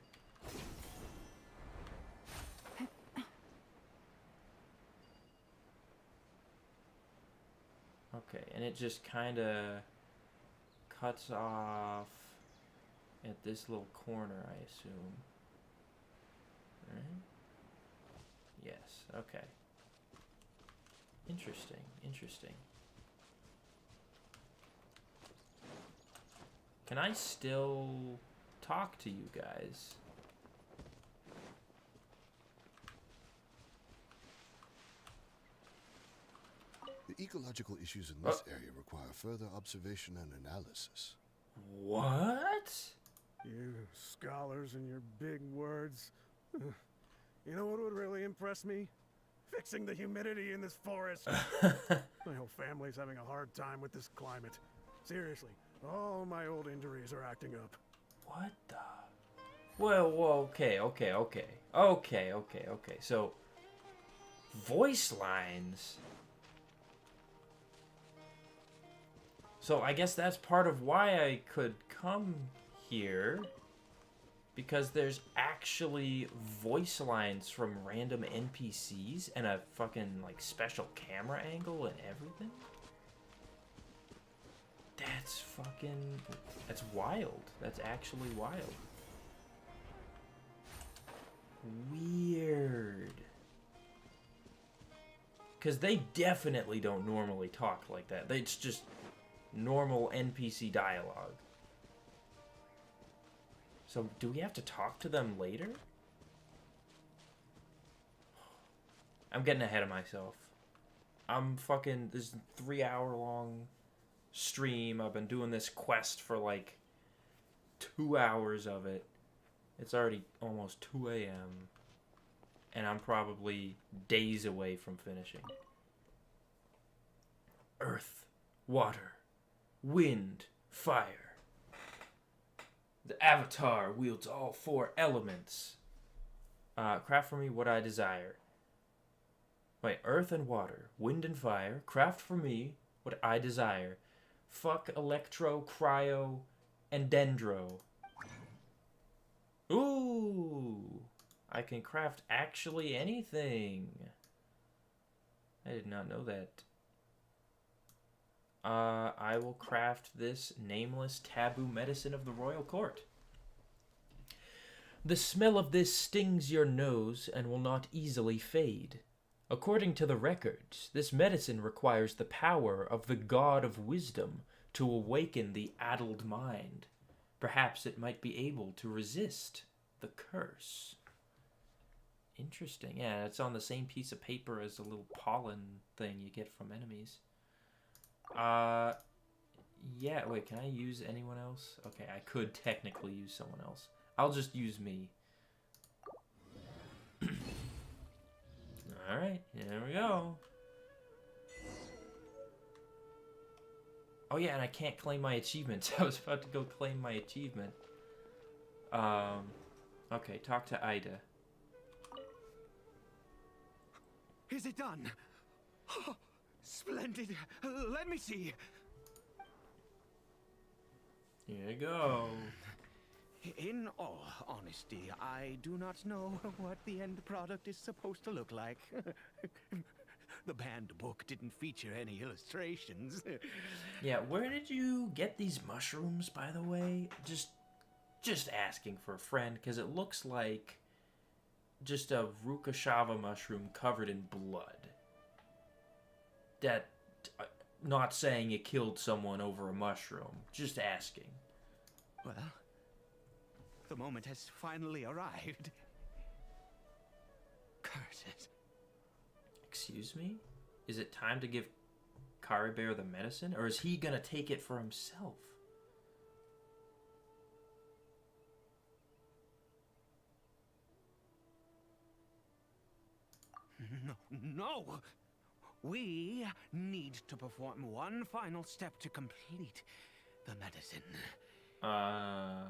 Okay, and it just kind of cuts off at this little corner, I assume. Right? Yes, okay. Interesting, interesting. Can I still talk to you guys? The ecological issues in this area require further observation and analysis. What? You scholars and your big words. You know what would really impress me? Fixing the humidity in this forest. My whole family's having a hard time with this climate. Seriously, all my old injuries are acting up. What the? Well, okay. So, voice lines. So I guess that's part of why I could come here. Because there's actually voice lines from random NPCs and a fucking, like, special camera angle and everything? That's fucking... That's wild. That's actually wild. Weird. Because they definitely don't normally talk like that. It's just normal NPC dialogue. So, do we have to talk to them later? I'm getting ahead of myself. I'm fucking... This is a 3-hour-long stream. I've been doing this quest for, like, 2 hours of it. It's already almost 2 a.m. And I'm probably days away from finishing. Earth, water, wind, fire. The Avatar wields all 4 elements. Craft for me what I desire. Wait, earth and water, wind and fire. Craft for me what I desire. Fuck electro, cryo, and dendro. Ooh! I can craft actually anything. I did not know that. I will craft this nameless taboo medicine of the royal court. The smell of this stings your nose and will not easily fade. According to the records, this medicine requires the power of the god of wisdom to awaken the addled mind. Perhaps it might be able to resist the curse. Interesting. Yeah, it's on the same piece of paper as the little pollen thing you get from enemies. Yeah, wait, can I use anyone else? Okay, I could technically use someone else. I'll just use me. Alright, here we go. Oh yeah, and I can't claim my achievements. I was about to go claim my achievement. Okay, talk to Ida. Is it done? Oh, splendid. Let me see. Here you go. In all honesty, I do not know what the end product is supposed to look like. The banned book didn't feature any illustrations. Yeah, where did you get these mushrooms, by the way? Just asking for a friend, because it looks like just a Rukashava mushroom covered in blood. That, not saying you killed someone over a mushroom, just asking. Well, the moment has finally arrived. Curses. Excuse me? Is it time to give Caribert the medicine, or is he gonna take it for himself? No! We need to perform one final step to complete the medicine. Huh.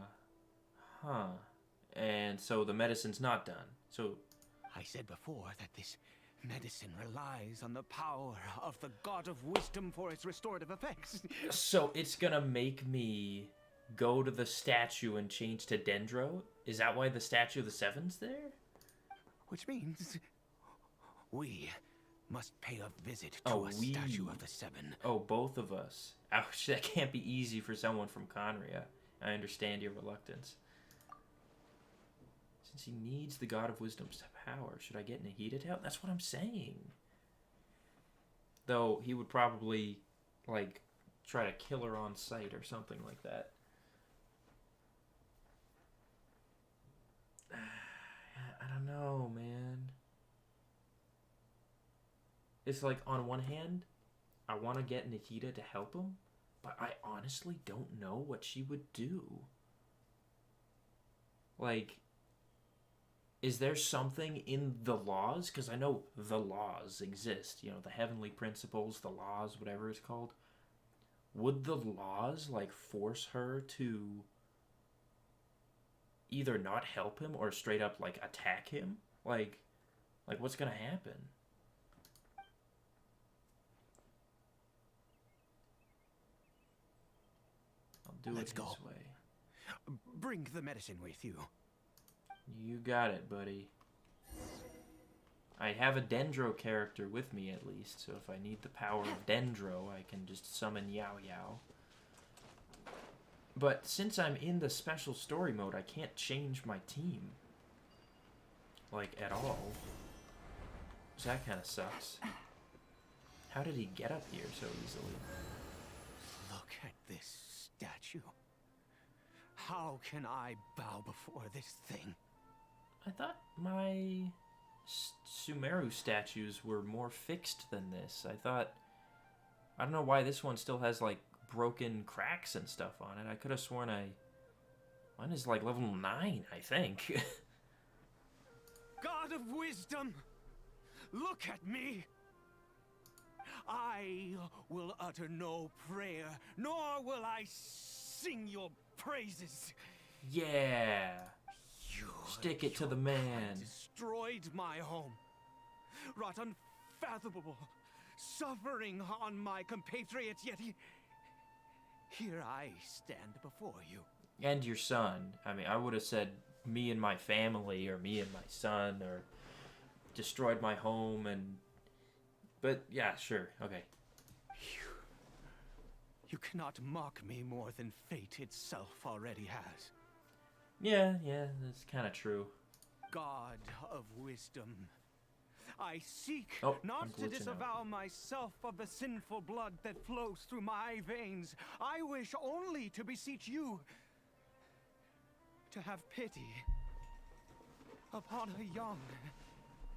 And so the medicine's not done. So... I said before that this medicine relies on the power of the god of wisdom for its restorative effects. So it's gonna make me go to the statue and change to Dendro? Is that why the statue of the Seven's there? Which means we must pay a visit to a statue of the Seven. Oh, both of us. Ouch, that can't be easy for someone from Conria. I understand your reluctance. Since he needs the God of Wisdom's power, should I get Nahida to help? That's what I'm saying. Though, he would probably, like, try to kill her on sight or something like that. I don't know, man. It's like, on one hand, I want to get Nahida to help him, but I honestly don't know what she would do. Like, is there something in the laws? Because I know the laws exist. You know, the heavenly principles, the laws, whatever it's called. Would the laws, like, force her to either not help him or straight up, like, attack him? Like what's gonna happen? Do Let's it go. this way. Bring the medicine with you. You got it, buddy. I have a Dendro character with me at least, so if I need the power of Dendro, I can just summon Yao Yao. But since I'm in the special story mode, I can't change my team. Like, at all. So that kind of sucks. How did he get up here so easily? Look at this statue. How can I bow before this thing? I thought my Sumeru statues were more fixed than this. I don't know why this one still has, like, broken cracks and stuff on it. I could have sworn mine is, like, level 9, I think. God of wisdom, look at me. I will utter no prayer, nor will I sing your praises. Yeah. You, Stick it to the man. Destroyed my home, wrought unfathomable suffering on my compatriots, yet here I stand before you. And your son. I mean, I would have said me and my family, or me and my son, or destroyed my home, and... But, yeah, sure, okay. You cannot mock me more than fate itself already has. Yeah, that's kind of true. God of wisdom, I seek Oh, not I'm to glitching disavow out. myself of the sinful blood that flows through my veins. I wish only to beseech you to have pity upon a young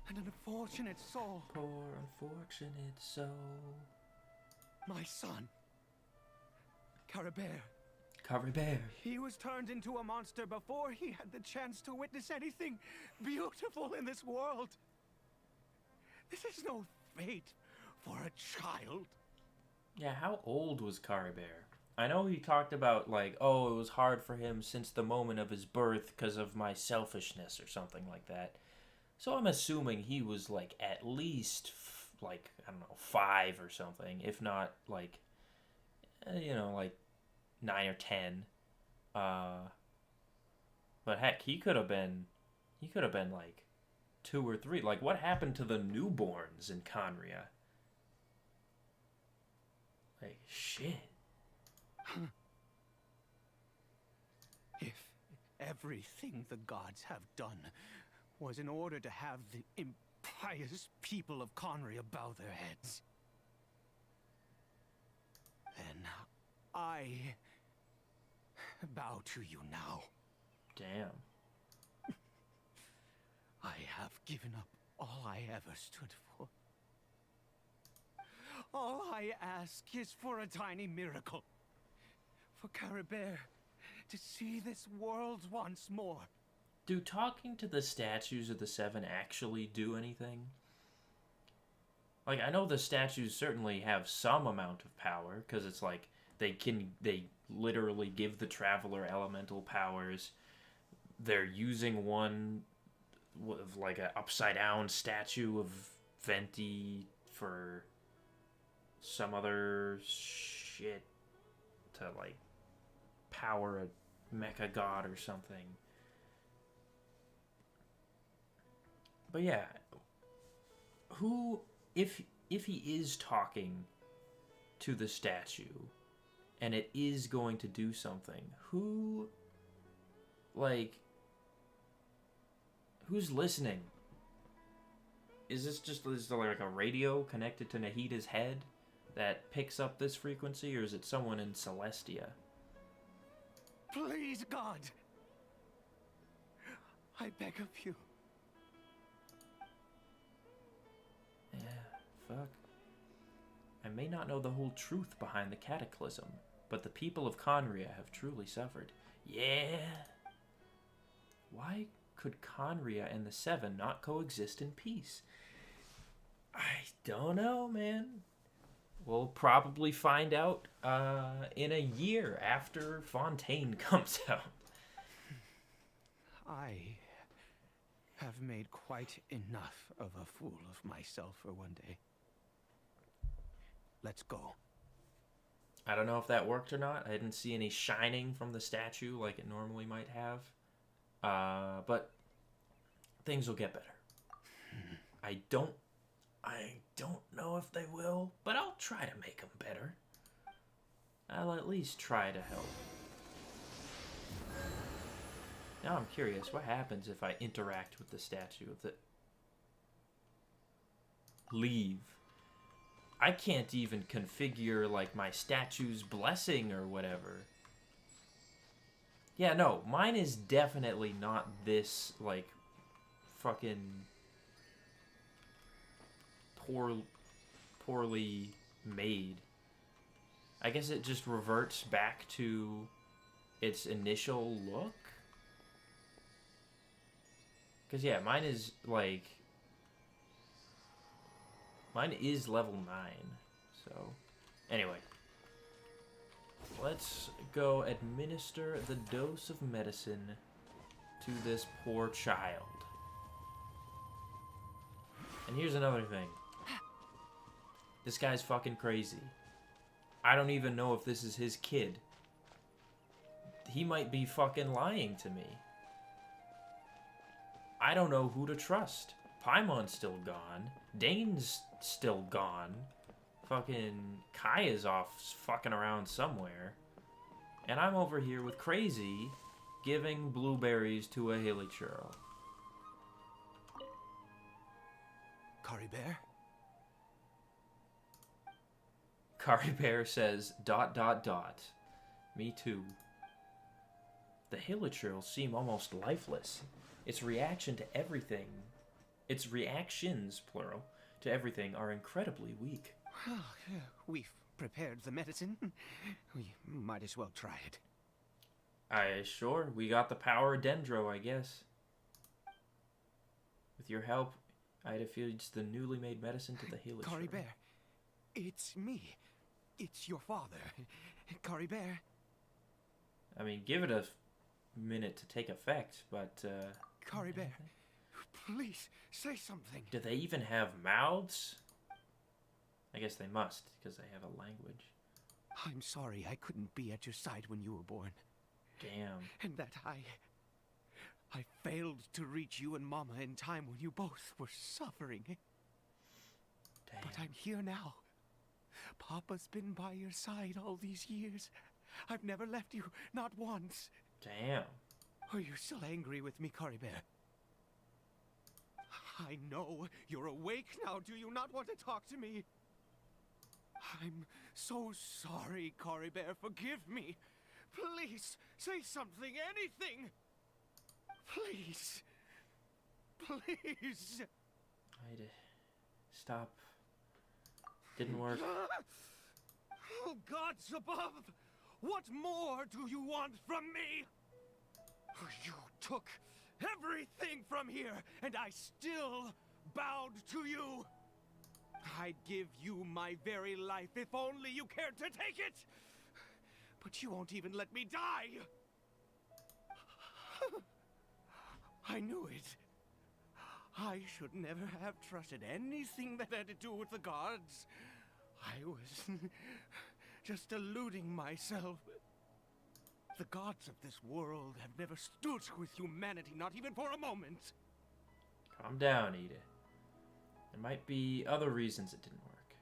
and unfortunate soul. Poor unfortunate soul. My son, Caribert. Caribert. He was turned into a monster before he had the chance to witness anything beautiful in this world. This is no fate for a child. Yeah, how old was Caribert? I know he talked about, like, oh, it was hard for him since the moment of his birth because of my selfishness or something like that. So I'm assuming he was, like, at least, like, I don't know, 5 or something. If not, like, you know, like 9 or 10. But heck, he could have been, like, 2 or 3. Like, what happened to the newborns in Conria? Like, shit. If everything the gods have done was in order to have the impious people of Conria bow their heads, then I bow to you now. Damn. I have given up all I ever stood for. All I ask is for a tiny miracle. For Caribert to see this world once more. Do talking to the statues of the 7 actually do anything? Like, I know the statues certainly have some amount of power, because it's like, they literally give the Traveler elemental powers. They're using one with, like, an upside-down statue of Venti for some other shit to, like, power a mecha god or something. But yeah, who, if he is talking to the statue and it is going to do something, who, like, who's listening? Is there like a radio connected to Nahida's head that picks up this frequency, or is it someone in Celestia? Please, God, I beg of you. Yeah, fuck. I may not know the whole truth behind the cataclysm, but the people of Conria have truly suffered. Yeah. Why could Conria and the 7 not coexist in peace? I don't know, man. We'll probably find out in a year after Fontaine comes out. I have made quite enough of a fool of myself for one day. Let's go. I don't know if that worked or not. I didn't see any shining from the statue like it normally might have. But things will get better. I don't know if they will, but I'll try to make them better. I'll at least try to help. Now I'm curious, what happens if I interact with the statue of the... Leave. I can't even configure, like, my statue's blessing or whatever. Yeah, no, mine is definitely not this, like, fucking poorly made. I guess it just reverts back to its initial look. Because, yeah, mine is, like... Mine is level 9. So, anyway. Let's go administer the dose of medicine to this poor child. And here's another thing. This guy's fucking crazy. I don't even know if this is his kid. He might be fucking lying to me. I don't know who to trust. Paimon's still gone. Dane's still gone. Fucking Kaya's off fucking around somewhere. And I'm over here with Crazy giving blueberries to a hilichurl. Caribert? Caribert says, ... Me too. The hilichurls seem almost lifeless. Its reaction to everything... Its reactions, plural, to everything are incredibly weak. We've prepared the medicine. We might as well try it. Sure, we got the power of Dendro, I guess. With your help, Ida feeds the newly made medicine to the hilichurl. Caribert, it's me. It's your father. Caribert. I mean, give it a minute to take effect, but, Caribert, please, say something. do they even have mouths? I guess they must, because they have a language. I'm sorry I couldn't be at your side when you were born. Damn. And that I failed to reach you and Mama in time when you both were suffering. Damn. But I'm here now. Papa's been by your side all these years. I've never left you, not once. Damn. Are you still angry with me, Caribert? I know you're awake now. Do you not want to talk to me? I'm so sorry, Caribert. Forgive me. Please, say something, anything. Please. Please. Ida, stop. Didn't work. Oh, gods above! What more do you want from me? You took everything from here, and I still bowed to you. I'd give you my very life if only you cared to take it. But you won't even let me die. I knew it. I should never have trusted anything that had to do with the gods. I was just deluding myself. The gods of this world have never stood with humanity, not even for a moment. Calm down, Ida. There might be other reasons it didn't work.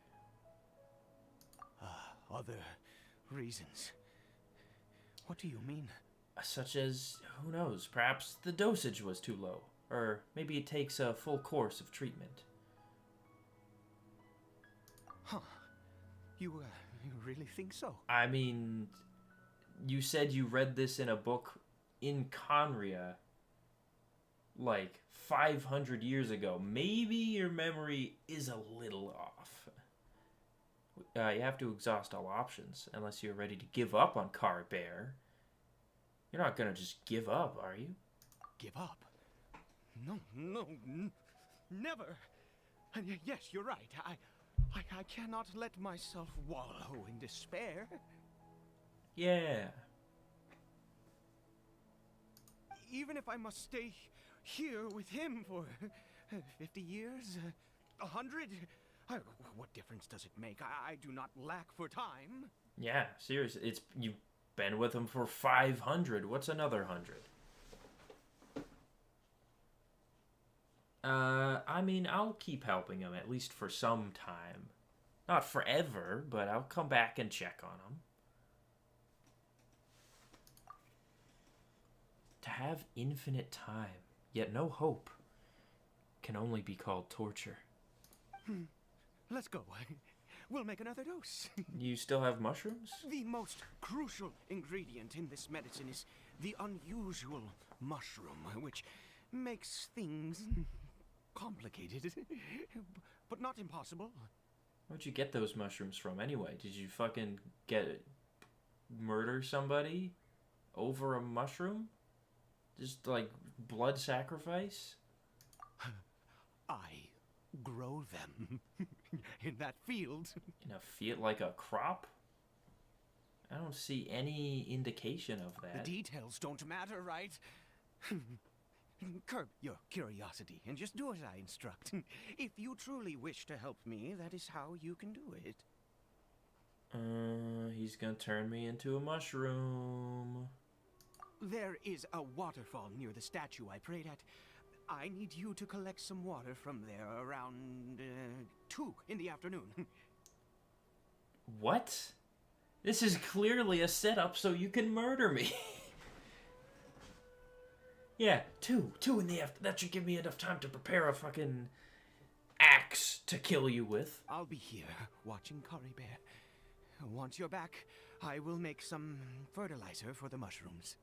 Other reasons? What do you mean? Such as, who knows, perhaps the dosage was too low. Or maybe it takes a full course of treatment. Huh. You really think so? I mean, you said you read this in a book in Conria, like 500 years ago. Maybe your memory is a little off. You have to exhaust all options, unless you're ready to give up on Caribert. You're not gonna just give up, are you? Give up? No, never. And yes, you're right. I cannot let myself wallow in despair. Yeah. Even if I must stay here with him for 50 years, 100, what difference does it make? I do not lack for time. Yeah, seriously, you've been with him for 500. What's another 100? I mean, I'll keep helping him, at least for some time. Not forever, but I'll come back and check on him. To have infinite time, yet no hope, can only be called torture. Let's go. We'll make another dose. You still have mushrooms? The most crucial ingredient in this medicine is the unusual mushroom, which makes things complicated, but not impossible. Where'd you get those mushrooms from anyway? Did you fucking murder somebody over a mushroom? Just like blood sacrifice? I grow them in that field. In a field, like a crop? I don't see any indication of that. The details don't matter, right? Curb your curiosity and just do as I instruct. If you truly wish to help me, that is how you can do it. He's gonna turn me into a mushroom. There is a waterfall near the statue I prayed at. I need you to collect some water from there around 2 in the afternoon. What? This is clearly a setup so you can murder me. Yeah, two in the afternoon. That should give me enough time to prepare a fucking axe to kill you with. I'll be here watching Caribert. Once you're back, I will make some fertilizer for the mushrooms.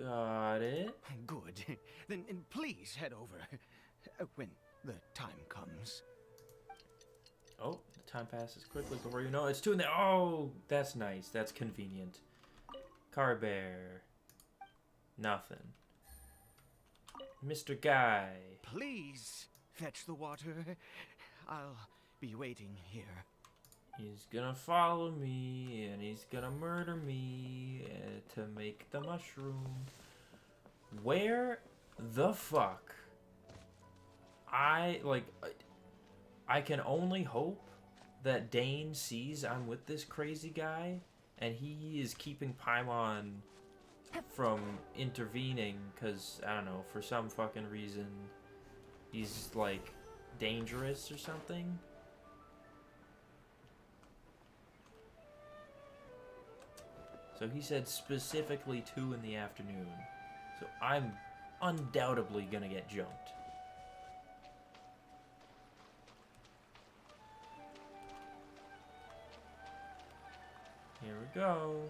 Got it. Good. Then please head over when the time comes. Oh, the time passes quickly before you know it. It's 2 in the... Oh, that's nice. That's convenient. Caribert. Nothing. Mr. Guy. Please fetch the water. I'll be waiting here. He's gonna follow me, and he's gonna murder me to make the mushroom. Where the fuck? I can only hope that Dane sees I'm with this crazy guy, and he is keeping Paimon from intervening, because, I don't know, for some fucking reason, he's, like, dangerous or something. So he said specifically 2 in the afternoon. So I'm undoubtedly gonna get jumped. Here we go.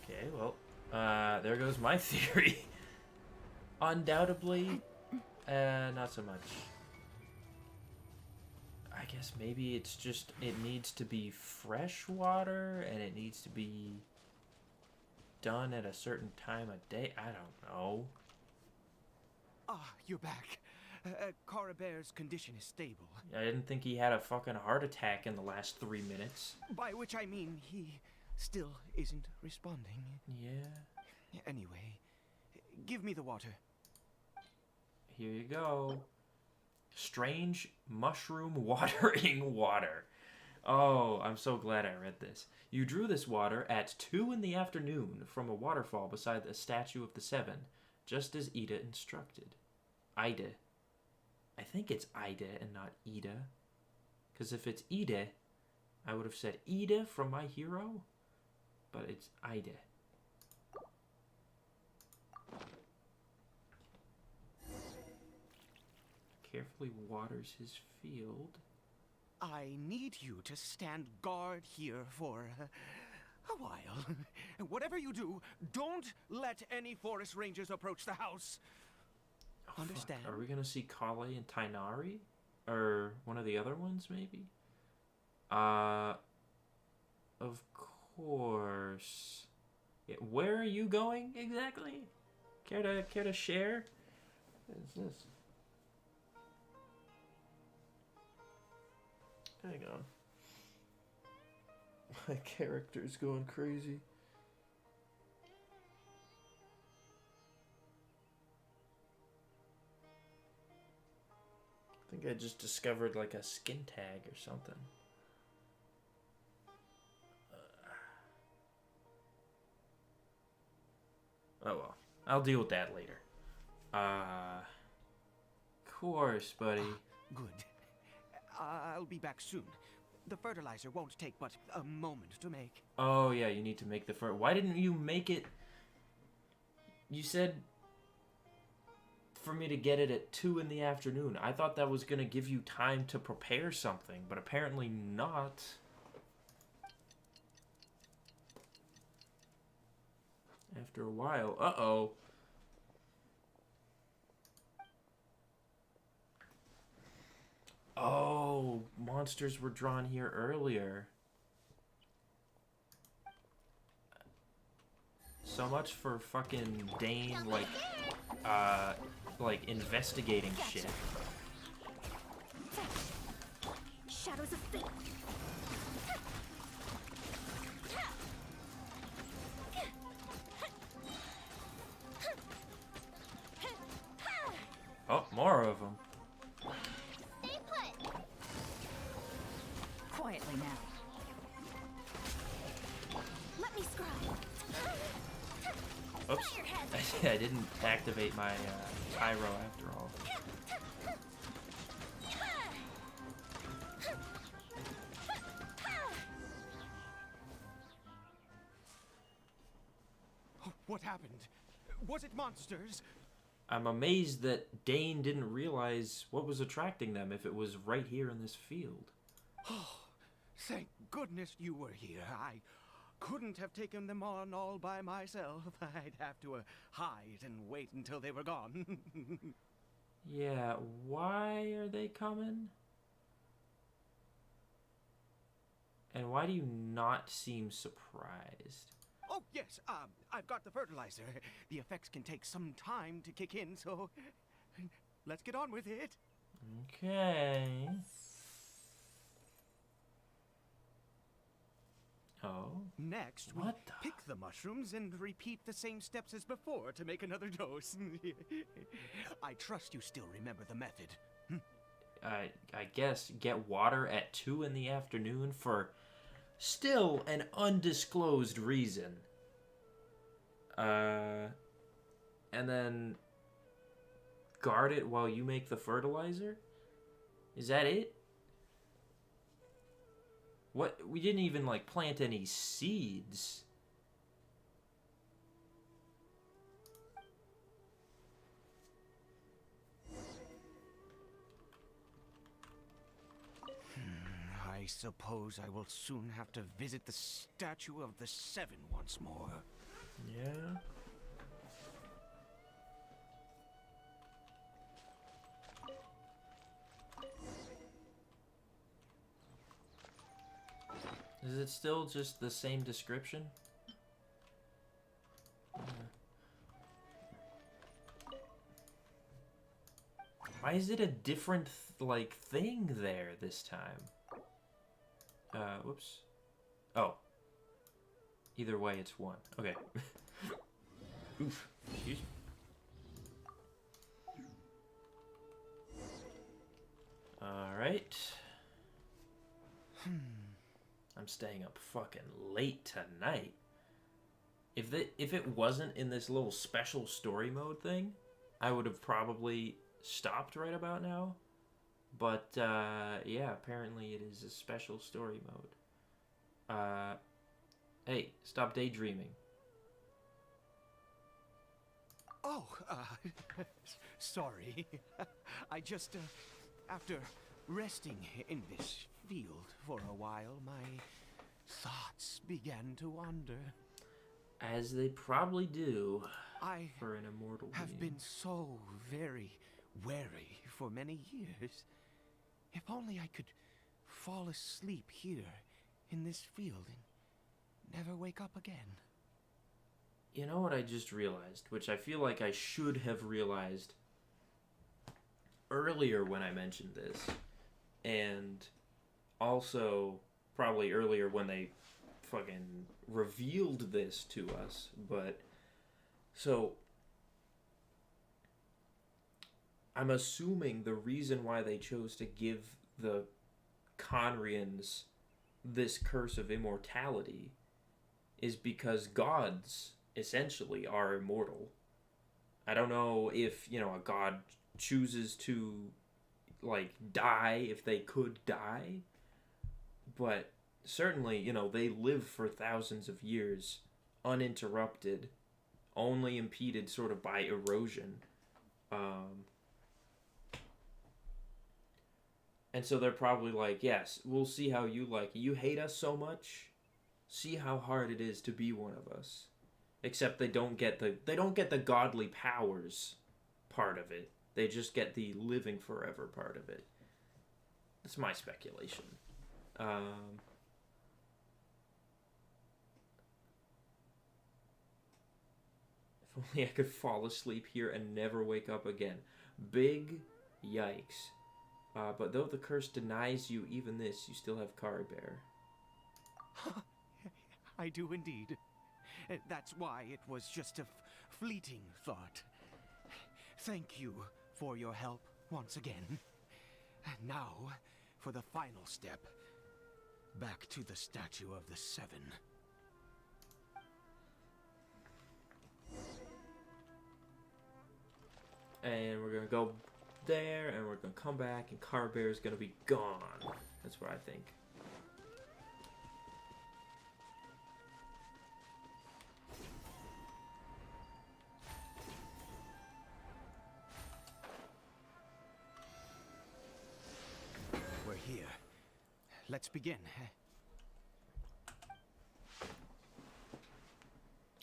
Okay, well, there goes my theory. Undoubtedly, not so much. I guess maybe it's just, it needs to be fresh water, and it needs to be done at a certain time of day. I don't know. Ah, you're back. Caribert's condition is stable. I didn't think he had a fucking heart attack in the last 3 minutes. By which I mean he still isn't responding. Yeah. Anyway, give me the water. Here you go. Strange mushroom watering water. Oh, I'm so glad I read this. You drew this water at 2 in the afternoon from a waterfall beside the statue of the 7, just as Ida instructed. Ida. I think it's Ida and not Ida. Because if it's Ida, I would have said Ida from My Hero. But it's Ida. Carefully waters his field. I need you to stand guard here for a while. Whatever you do, don't let any forest rangers approach the house. Oh, understand? Fuck. Are we gonna see Kale and Tainari? Or one of the other ones, maybe? Of course. Yeah, where are you going exactly? Care to share? What is this? Hang on. My character's going crazy. I think I just discovered like a skin tag or something. Oh well. I'll deal with that later. Course, buddy. Good. I'll be back soon. The fertilizer won't take but a moment to make. Oh yeah, you need to make the Why didn't you make it? You said for me to get it at 2 in the afternoon. I thought that was gonna give you time to prepare something, but apparently not. After a while. Uh-oh. Oh, monsters were drawn here earlier. So much for fucking Dane, like investigating shit. Shadows of fate. Oh, more of them. Stay put. Quietly now. Let me scry. Oops. I didn't activate my pyro after all. What happened? Was it monsters? I'm amazed that Dane didn't realize what was attracting them if it was right here in this field. Oh, thank goodness you were here. I couldn't have taken them on all by myself. I'd have to hide and wait until they were gone. Yeah, why are they coming? And why do you not seem surprised? Oh, yes, I've got the fertilizer. The effects can take some time to kick in, so let's get on with it. Okay. Oh. Next, we pick the mushrooms and repeat the same steps as before to make another dose. I trust you still remember the method. I guess get water at 2 in the afternoon for still an undisclosed reason. And then guard it while you make the fertilizer? Is that it? What? We didn't even, like, plant any seeds. I suppose I will soon have to visit the statue of the Seven once more. Yeah. Is it still just the same description? Why is it a different, like, thing there this time? Whoops. Oh. Either way, it's 1. Okay. Oof. Excuse me. Alright. I'm staying up fucking late tonight. If it wasn't in this little special story mode thing, I would have probably stopped right about now. But, yeah, apparently it is a special story mode. Hey, stop daydreaming. Oh, sorry. I just, after resting in this field for a while, my thoughts began to wander. As they probably do I for an immortal have being. been so very wary for many years. If only I could fall asleep here in this field and never wake up again. You know what I just realized, which I feel like I should have realized earlier when I mentioned this, and also probably earlier when they fucking revealed this to us, but so I'm assuming the reason why they chose to give the Conrians this curse of immortality is because gods essentially are immortal. I don't know if, you know, a god chooses to, like, die if they could die, but certainly, you know, they live for thousands of years uninterrupted, only impeded sort of by erosion. And so they're probably like, yes, we'll see how you like it. You hate us so much, see how hard it is to be one of us. Except they don't get the godly powers part of it. They just get the living forever part of it. That's my speculation. If only I could fall asleep here and never wake up again. Big yikes. But though the curse denies you even this, you still have Caribert. I do indeed. That's why it was just a fleeting thought. Thank you for your help once again. And now, for the final step. Back to the statue of the Seven. And we're gonna go there, and we're gonna come back, and Caribert is gonna be gone. That's what I think. let's begin.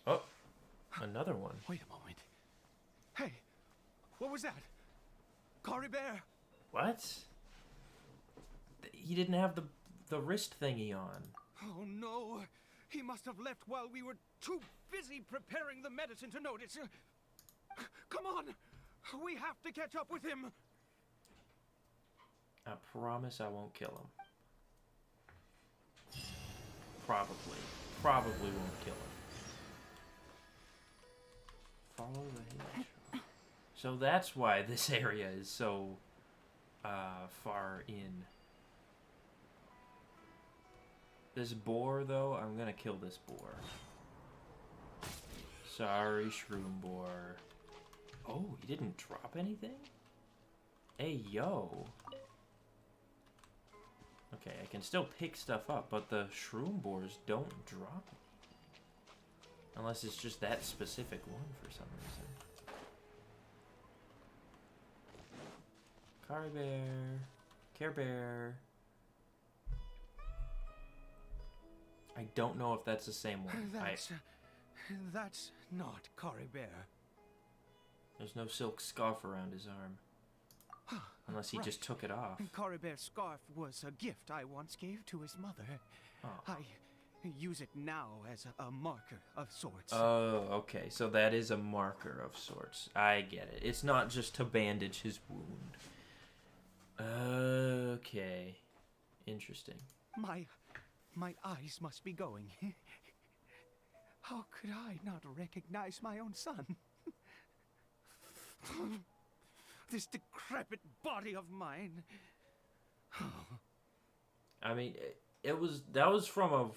Oh, another one. Wait a moment. Hey, what was that? Caribert! What? He didn't have the wrist thingy on. Oh no! He must have left while we were too busy preparing the medicine to notice. Come on! We have to catch up with him! I promise I won't kill him. Probably won't kill him. Follow the hedge. So that's why this area is so far in. This boar, though, I'm gonna kill this boar. Sorry, shroom boar. Oh, he didn't drop anything? Hey, yo. Okay, I can still pick stuff up, but the shroom boars don't drop anything. Unless it's just that specific one for some reason. Caribert. Caribert. I don't know if that's the same one. That's not Caribert. There's no silk scarf around his arm. Unless he just took it off. Caribert's scarf was a gift I once gave to his mother. Oh. I use it now as a marker of sorts. Oh, okay. So that is a marker of sorts. I get it. It's not just to bandage his wound. Okay. Interesting. My eyes must be going. How could I not recognize my own son? This decrepit body of mine. I mean, that was from a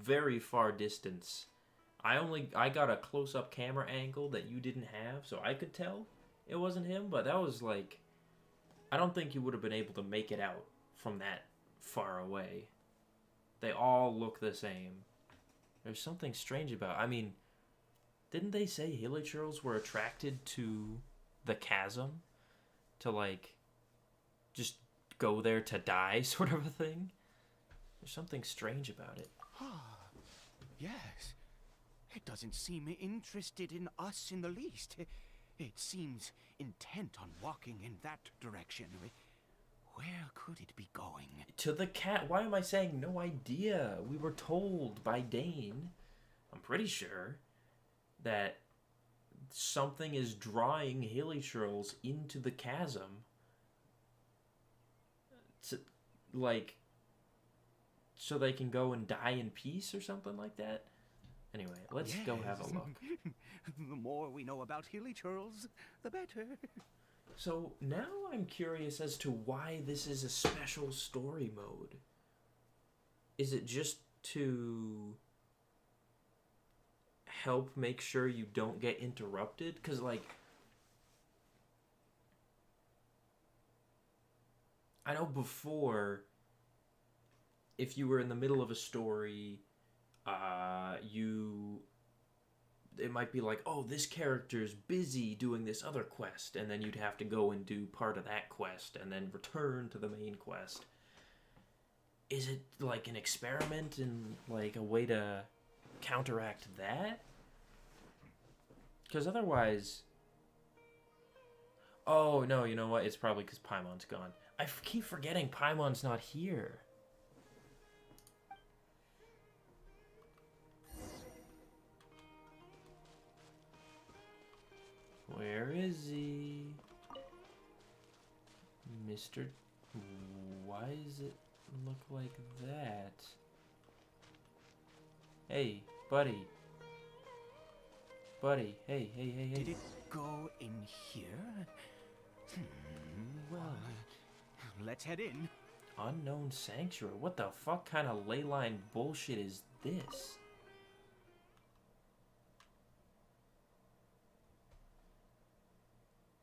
very far distance. I got a close-up camera angle that you didn't have, so I could tell it wasn't him, but that was like, I don't think you would have been able to make it out from that far away. They all look the same. There's something strange about, I mean, didn't they say hilichurls were attracted to the chasm? To, like, just go there to die, sort of a thing? There's something strange about it. Yes. It doesn't seem interested in us in the least. It seems intent on walking in that direction. Where could it be going? To the cat. Why am I saying no idea? We were told by Dane, I'm pretty sure, that something is drawing hilichurls into the chasm. To, like, so they can go and die in peace or something like that. Anyway, let's go have a look. The more we know about hilichurls, the better. So now I'm curious as to why this is a special story mode. Is it just to help make sure you don't get interrupted? Because, like, I know before, if you were in the middle of a story, it might be like, oh, this character's busy doing this other quest, and then you'd have to go and do part of that quest, and then return to the main quest. Is it like an experiment and like a way to counteract that? Because otherwise... Oh, no, you know what? It's probably because Paimon's gone. I keep forgetting Paimon's not here. Where is he? Mr. Why does it look like that? Hey, buddy. Buddy, hey. Did it go in here? Well, let's head in. Unknown Sanctuary? What the fuck kind of ley line bullshit is this?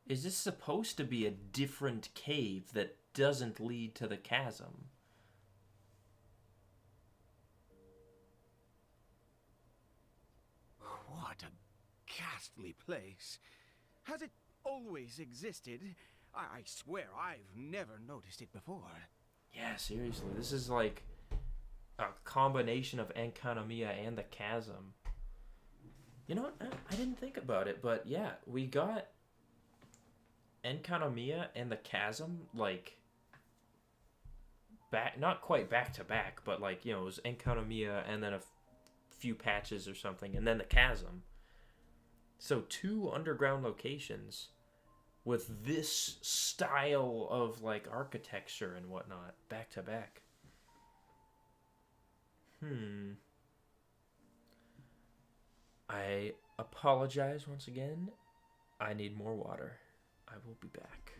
Is this supposed to be a different cave that doesn't lead to the chasm? What a ghastly place. Has it always existed? I swear I've never noticed it before. Yeah, seriously. This is like... combination of Enkanomiya and the Chasm. You know what? I didn't think about it, but yeah, we got Enkanomiya and the Chasm, like, back, not quite back to back, but like, you know, it was Enkanomiya and then a few patches or something, and then the Chasm. So 2 underground locations with this style of like architecture and whatnot, back to back. I apologize once again. I need more water. I will be back.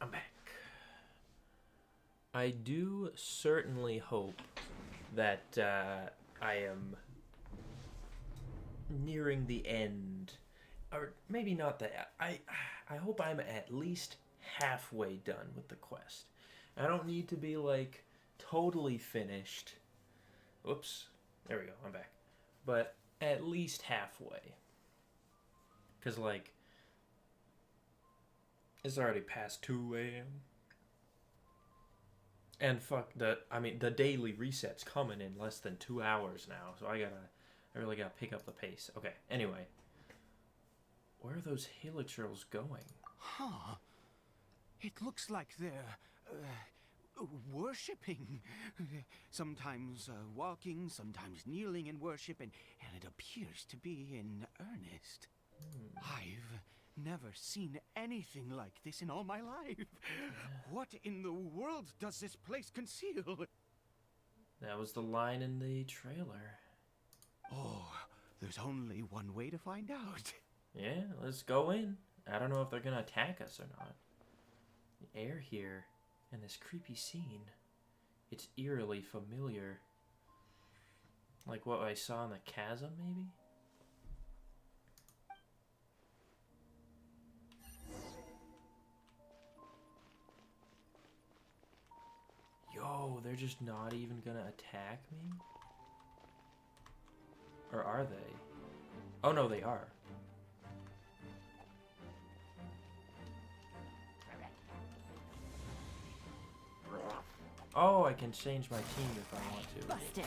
I'm back. I do certainly hope that I am nearing the end, or maybe not that. I hope I'm at least halfway done with the quest. I don't need to be like totally finished. Oops, there we go. I'm back, but at least halfway. 'Cause like, it's already past 2 a.m. And fuck, the daily reset's coming in less than 2 hours now, so I really gotta pick up the pace. Okay, anyway. Where are those hilichurls going? Huh. It looks like they're, worshipping. Sometimes walking, sometimes kneeling in worship, and it appears to be in earnest. I've never seen anything like this in all my life. What in the world does this place conceal? That was the line in the trailer. Oh, there's only one way to find out. Yeah, let's go in. I don't know if they're gonna attack us or not. The air here and this creepy scene, it's eerily familiar. Like what I saw in the chasm, maybe? Yo, they're just not even gonna attack me? Or are they? Oh no, they are. Oh, I can change my team if I want to. Busted.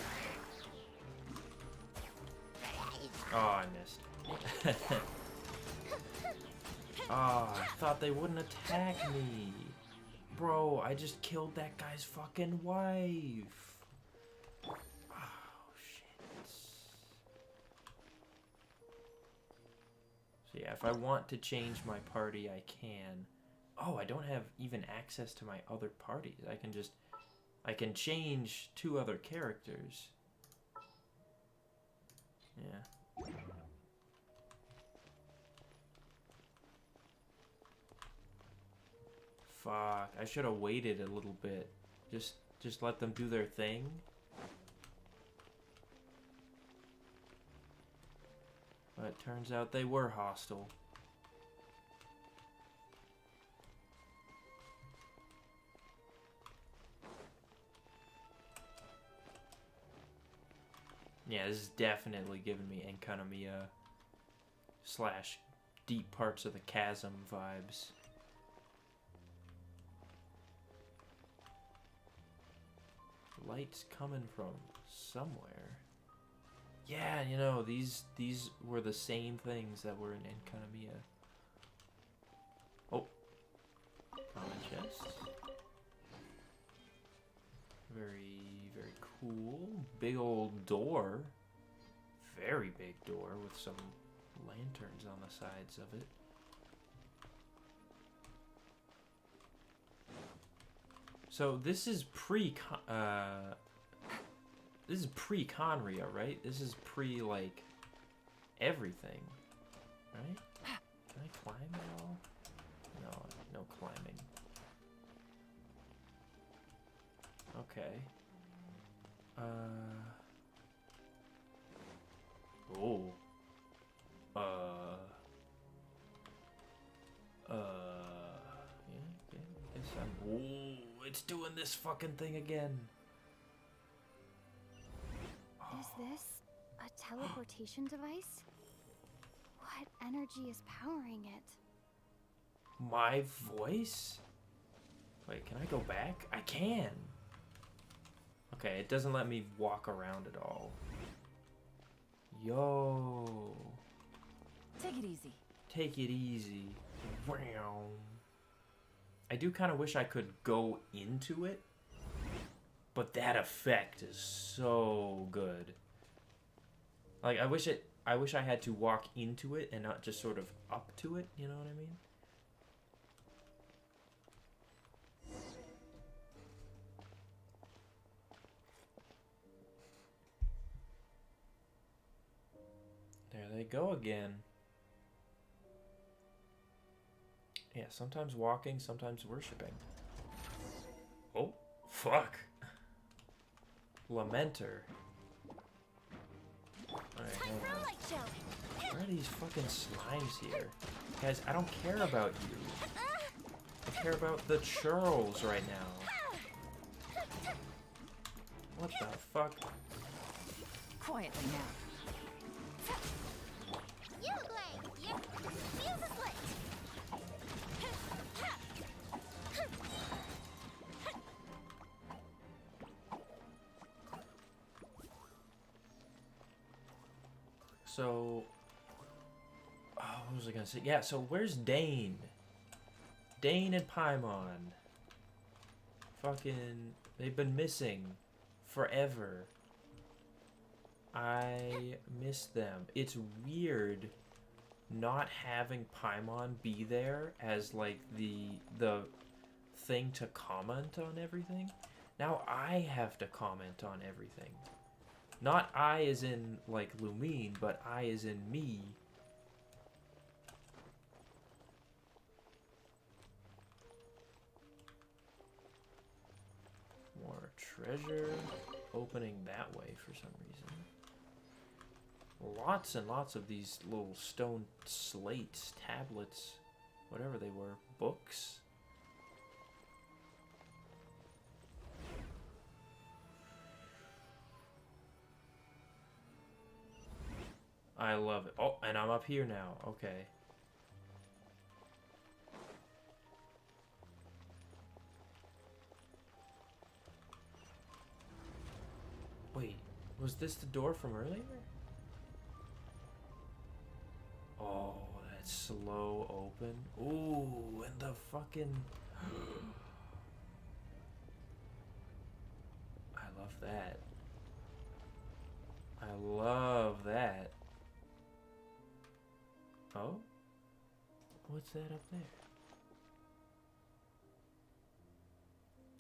Oh, I missed. Oh, I thought they wouldn't attack me. Bro, I just killed that guy's fucking wife. Oh, shit. So yeah, if I want to change my party, I can. Oh, I don't have even access to my other parties. I can change 2 other characters. Yeah. Fuck, I should have waited a little bit. Just let them do their thing. But it turns out they were hostile. Yeah, this is definitely giving me Enkanomiya / Deep Parts of the Chasm vibes. Light's coming from somewhere. Yeah, you know, these were the same things that were in Enkanomiya. Oh. Common chest. Very, very cool. Big old door. Very big door with some lanterns on the sides of it. So this is this is pre-Conria, right? This is pre, like, everything, right? Can I climb at all? No, no climbing. Okay. Oh. Yeah, I guess I'm... Oh, it's doing this fucking thing again. Is this a teleportation device? What energy is powering it? My voice? Wait, can I go back? I can. Okay, it doesn't let me walk around at all. Yo. Take it easy. Take it easy. Wow. I do kind of wish I could go into it, but that effect is so good. Like, I wish I had to walk into it and not just sort of up to it, you know what I mean? There they go again. Yeah, sometimes walking, sometimes worshipping. Oh, fuck. Lamenter. Alright, where are these fucking slimes here? Guys, I don't care about you. I care about the churls right now. What the fuck? Quietly now. You Blade, your fuse is lit. So, oh, what was I gonna say? Yeah, so where's Dane? Dane and Paimon. Fucking, they've been missing forever. I miss them. It's weird not having Paimon be there as like the thing to comment on everything. Now I have to comment on everything. Not I as in, like, Lumine, but I as in me. More treasure. Opening that way for some reason. Lots and lots of these little stone slates, tablets, whatever they were. Books. I love it. Oh, and I'm up here now. Okay. Wait, was this the door from earlier? Oh, that slow open. Ooh, and the fucking... I love that. I love that. Oh? What's that up there?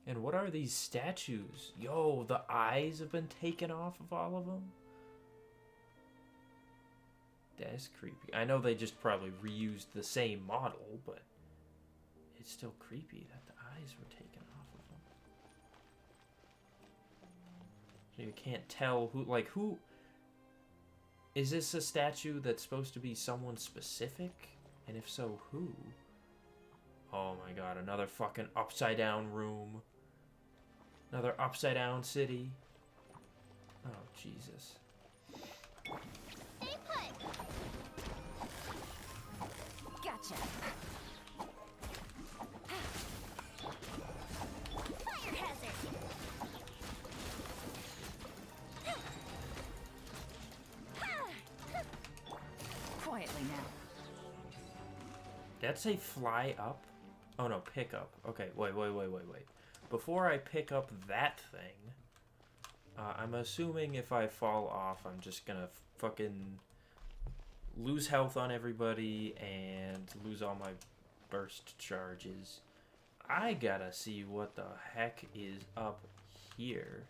And what are these statues? Yo, the eyes have been taken off of all of them? That's creepy. I know they just probably reused the same model, but it's still creepy that the eyes were taken off of them. So you can't tell who, like, who... Is this a statue that's supposed to be someone specific? And if so, who? Oh my god, another fucking upside down room. Another upside down city. Oh, Jesus. Stay put. Gotcha. Fire hazard. Quietly now. Did that say fly up? Oh no, pick up. Okay, wait. Before I pick up that thing, I'm assuming if I fall off, I'm just gonna fucking lose health on everybody and lose all my burst charges. I gotta see what the heck is up here.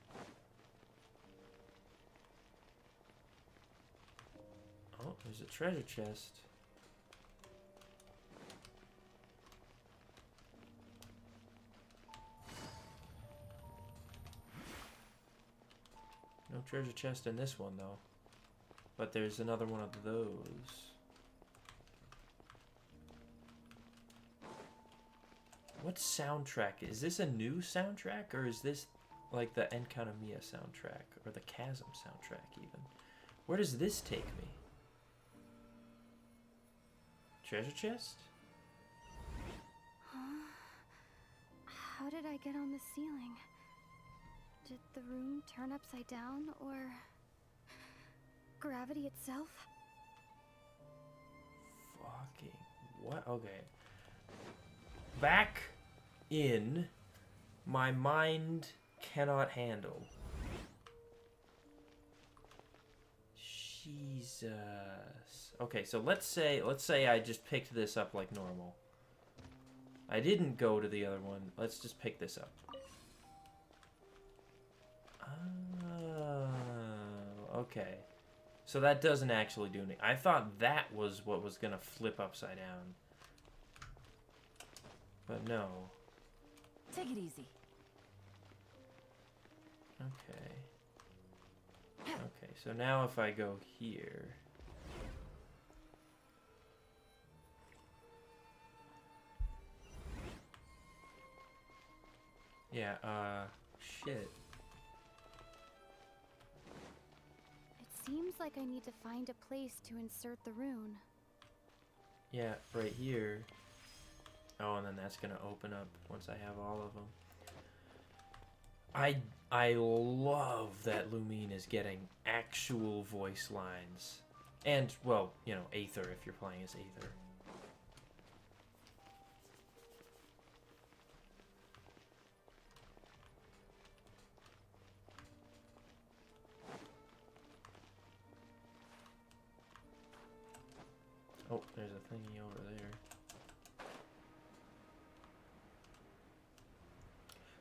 Oh, there's a treasure chest. No treasure chest in this one, though. But there's another one of those. What soundtrack? Is this a new soundtrack? Or is this like the Enkanomiya soundtrack? Or the Chasm soundtrack, even? Where does this take me? Treasure chest? Huh? How did I get on the ceiling? Did the room turn upside down, or gravity itself? Fucking what? Okay. Back in my mind cannot handle. Jesus. Okay, so let's say I just picked this up like normal. I didn't go to the other one. Let's just pick this up. Oh, okay. So that doesn't actually do anything. I thought that was what was gonna flip upside down. But no. Take it easy. Okay. Okay, so now if I go here... Yeah, shit. It seems like I need to find a place to insert the rune. Yeah, right here. Oh, and then that's gonna open up once I have all of them. I love that Lumine is getting actual voice lines. And, well, you know, Aether if you're playing as Aether. Oh, there's a thingy over there.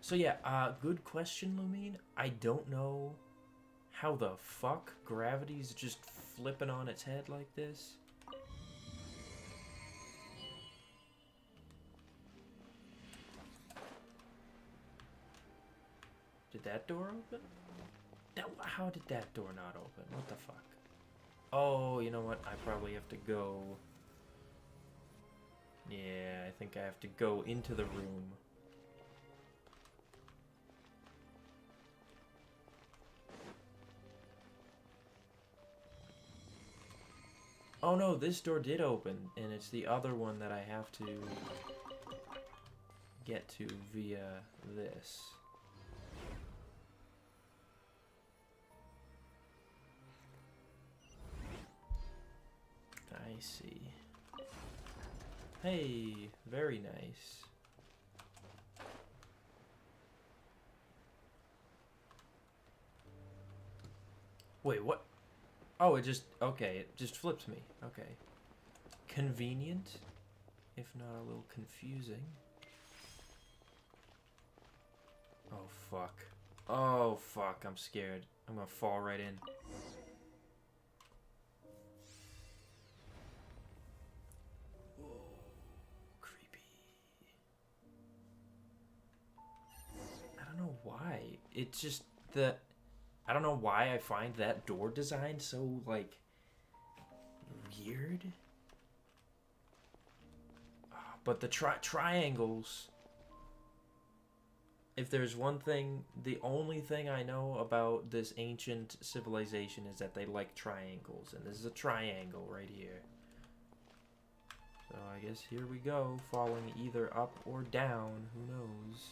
So yeah, good question, Lumine. I don't know how the fuck gravity's just flipping on its head like this. Did that door open? How did that door not open? What the fuck? Oh, you know what? I probably have to go... Yeah, I think I have to go into the room. Oh no, this door did open, and it's the other one that I have to get to via this. I see. Hey, very nice. Wait, what? Oh, it just, okay, it just flips me. Okay. Convenient, if not a little confusing. Oh, fuck. Oh, fuck, I'm scared. I'm gonna fall right in. why. It's just the... I don't know why I find that door design so, like, weird. But the triangles... If there's one thing, the only thing I know about this ancient civilization is that they like triangles. And this is a triangle right here. So I guess here we go, falling either up or down, who knows.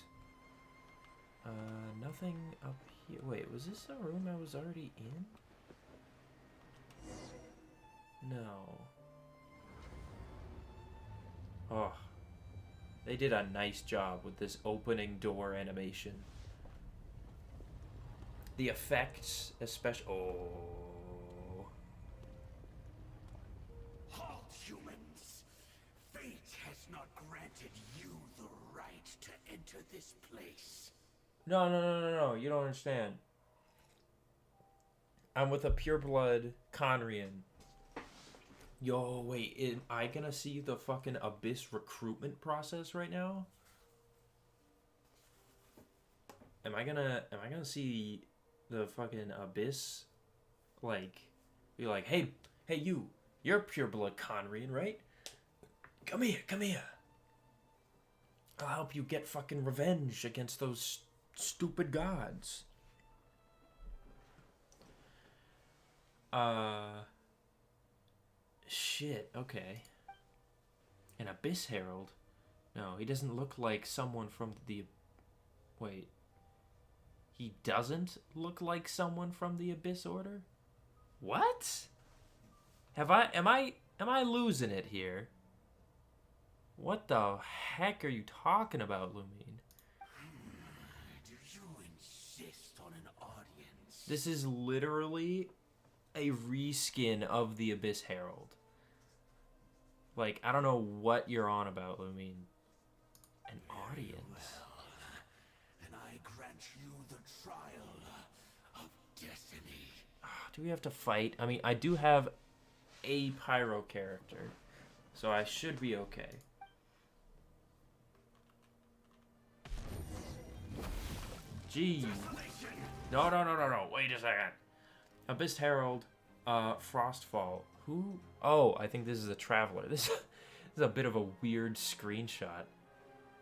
Nothing up here. Wait, was this a room I was already in? No. Oh. They did a nice job with this opening door animation. The effects, especially... Oh. Halt, humans! Fate has not granted you the right to enter this place. No. You don't understand. I'm with a pureblood Conrian. Yo, wait, am I gonna see the fucking Abyss recruitment process right now? Am I gonna see the fucking Abyss, like, be like, hey, you're pureblood Conrian, right? Come here. I'll help you get fucking revenge against those stupid gods. Shit, okay. An Abyss Herald? No, he doesn't look like someone from the... Wait. He doesn't look like someone from the Abyss Order? What? Am I losing it here? What the heck are you talking about, Lumine? Do you insist on an audience? This is literally a reskin of the Abyss Herald. Like, I don't know what you're on about, Lumine. An audience. Well, then I grant you the trial of destiny. Do we have to fight? I mean, I do have a pyro character, so I should be okay. Gee. No. Wait a second. Abyss Herald, Frostfall. Who? Oh, I think this is a Traveler. This is a bit of a weird screenshot.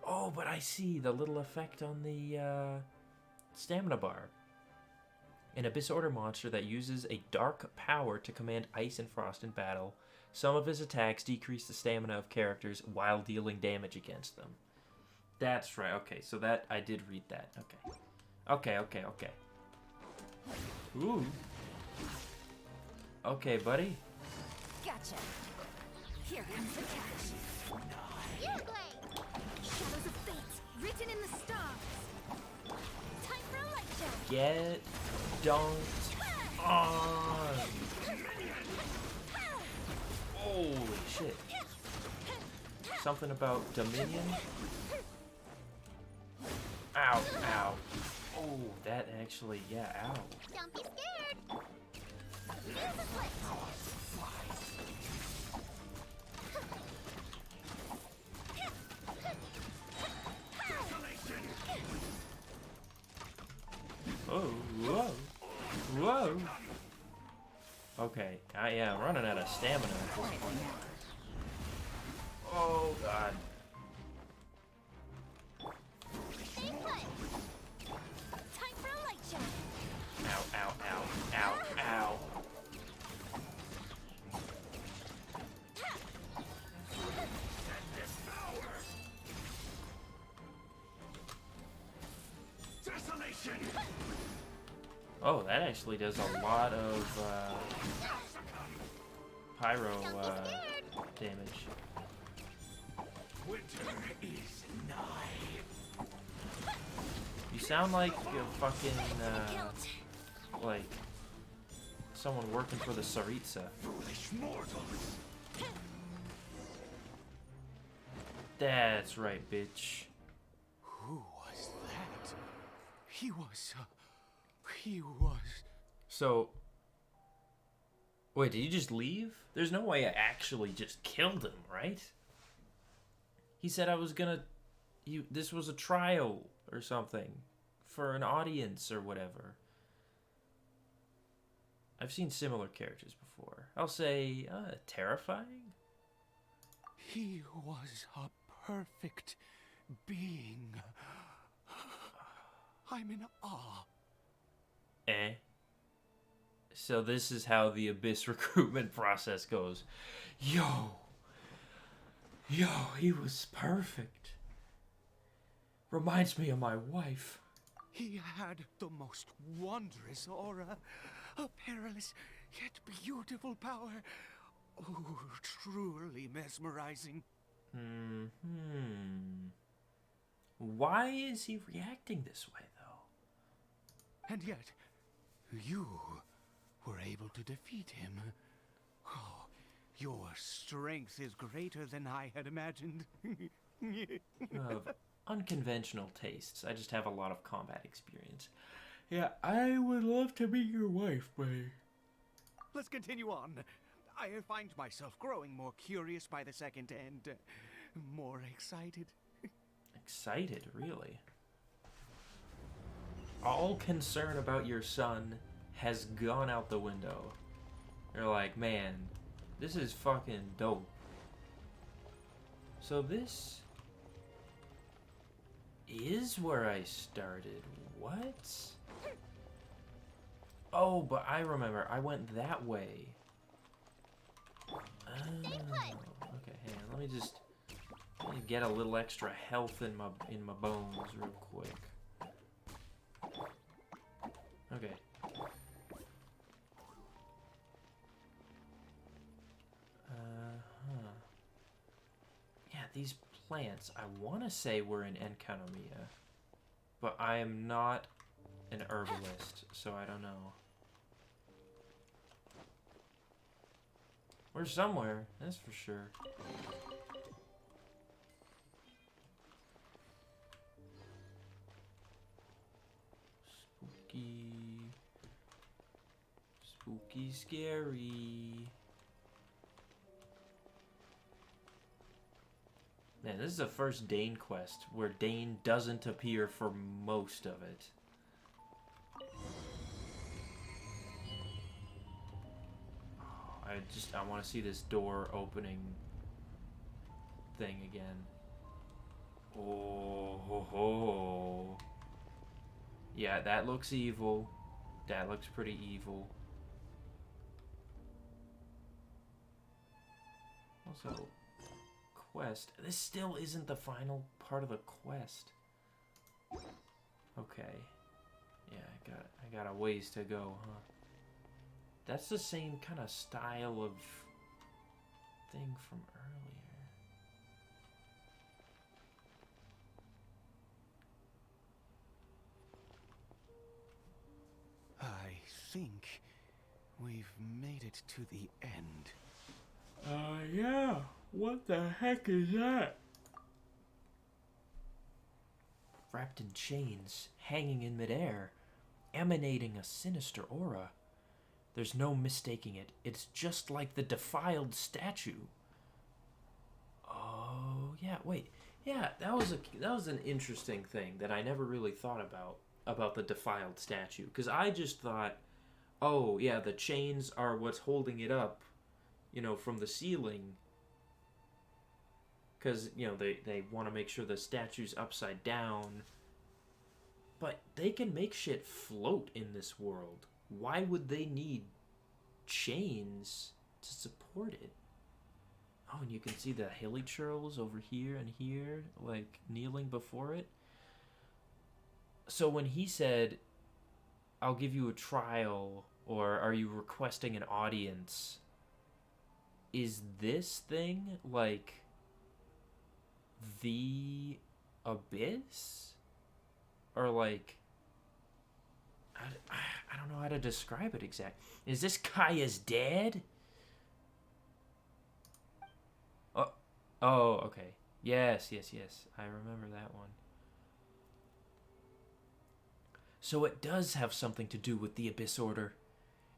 Oh, but I see the little effect on the stamina bar. An Abyss Order monster that uses a dark power to command ice and frost in battle. Some of his attacks decrease the stamina of characters while dealing damage against them. That's right. Okay, so that I did read that. Okay. Ooh. Okay, buddy. Gotcha. Here comes the catch. You great! Shadows of fate, written in the stars. Time for a light show. Get dunked on. Holy shit. Something about Dominion? Ow. Oh, that actually, yeah, ow. Don't be scared! Here's a flip! Oh, whoa. Okay, I'm running out of stamina at this point. Oh, God. Stay put! Time for a light show. Ow. Desolation! Oh, that actually does a lot of pyro damage. Winter is nigh. You sound like a fucking, like, someone working for the Saritsa. Foolish mortals! That's right, bitch. Who was that? He was... So, wait, did you just leave? There's no way I actually just killed him, right? He said I was gonna... this was a trial or something. for an audience or whatever. I've seen similar characters before. I'll say, terrifying? He was a perfect being. I'm in awe. So this is how the Abyss recruitment process goes. Yo, he was perfect. Reminds me of my wife. He had the most wondrous aura, a perilous yet beautiful power. Oh, truly mesmerizing. Why is he reacting this way, though? And yet, you were able to defeat him. Oh, your strength is greater than I had imagined. Of unconventional tastes. I just have a lot of combat experience. Yeah, I would love to meet your wife, buddy. Let's continue on. I find myself growing more curious by the second and more excited. Excited, really? All concern about your son has gone out the window. You're like, man, this is fucking dope. So this is where I started. What? Oh, but I remember. I went that way. Oh, okay, hang on. Let me just get a little extra health in my bones real quick. Okay. Yeah, these plants, I want to say we're in Enkanomiya, but I am not an herbalist, so I don't know. We're somewhere, that's for sure. Spooky, scary. Man, this is the first Dane quest where Dane doesn't appear for most of it. I want to see this door opening thing again. Oh, ho, ho. Yeah, that looks evil. That looks pretty evil. Also, quest. This still isn't the final part of the quest. Okay. Yeah, I got a ways to go, huh? That's the same kind of style of thing from earlier. I think we've made it to the end. Yeah. What the heck is that? Wrapped in chains, hanging in midair, emanating a sinister aura. There's no mistaking it. It's just like the defiled statue. Oh, yeah, wait. Yeah, that was an interesting thing that I never really thought about the defiled statue. Because I just thought, oh, yeah, the chains are what's holding it up, from the ceiling. Because, they want to make sure the statue's upside down. But they can make shit float in this world. Why would they need chains to support it? Oh, and you can see the hilly churls over here and here, like, kneeling before it. So when he said, I'll give you a trial, or are you requesting an audience, is this thing, like, the Abyss? Or, like, I don't know how to describe it exactly. Is this Kaya's dad? Oh, okay. Yes. I remember that one. So it does have something to do with the Abyss Order.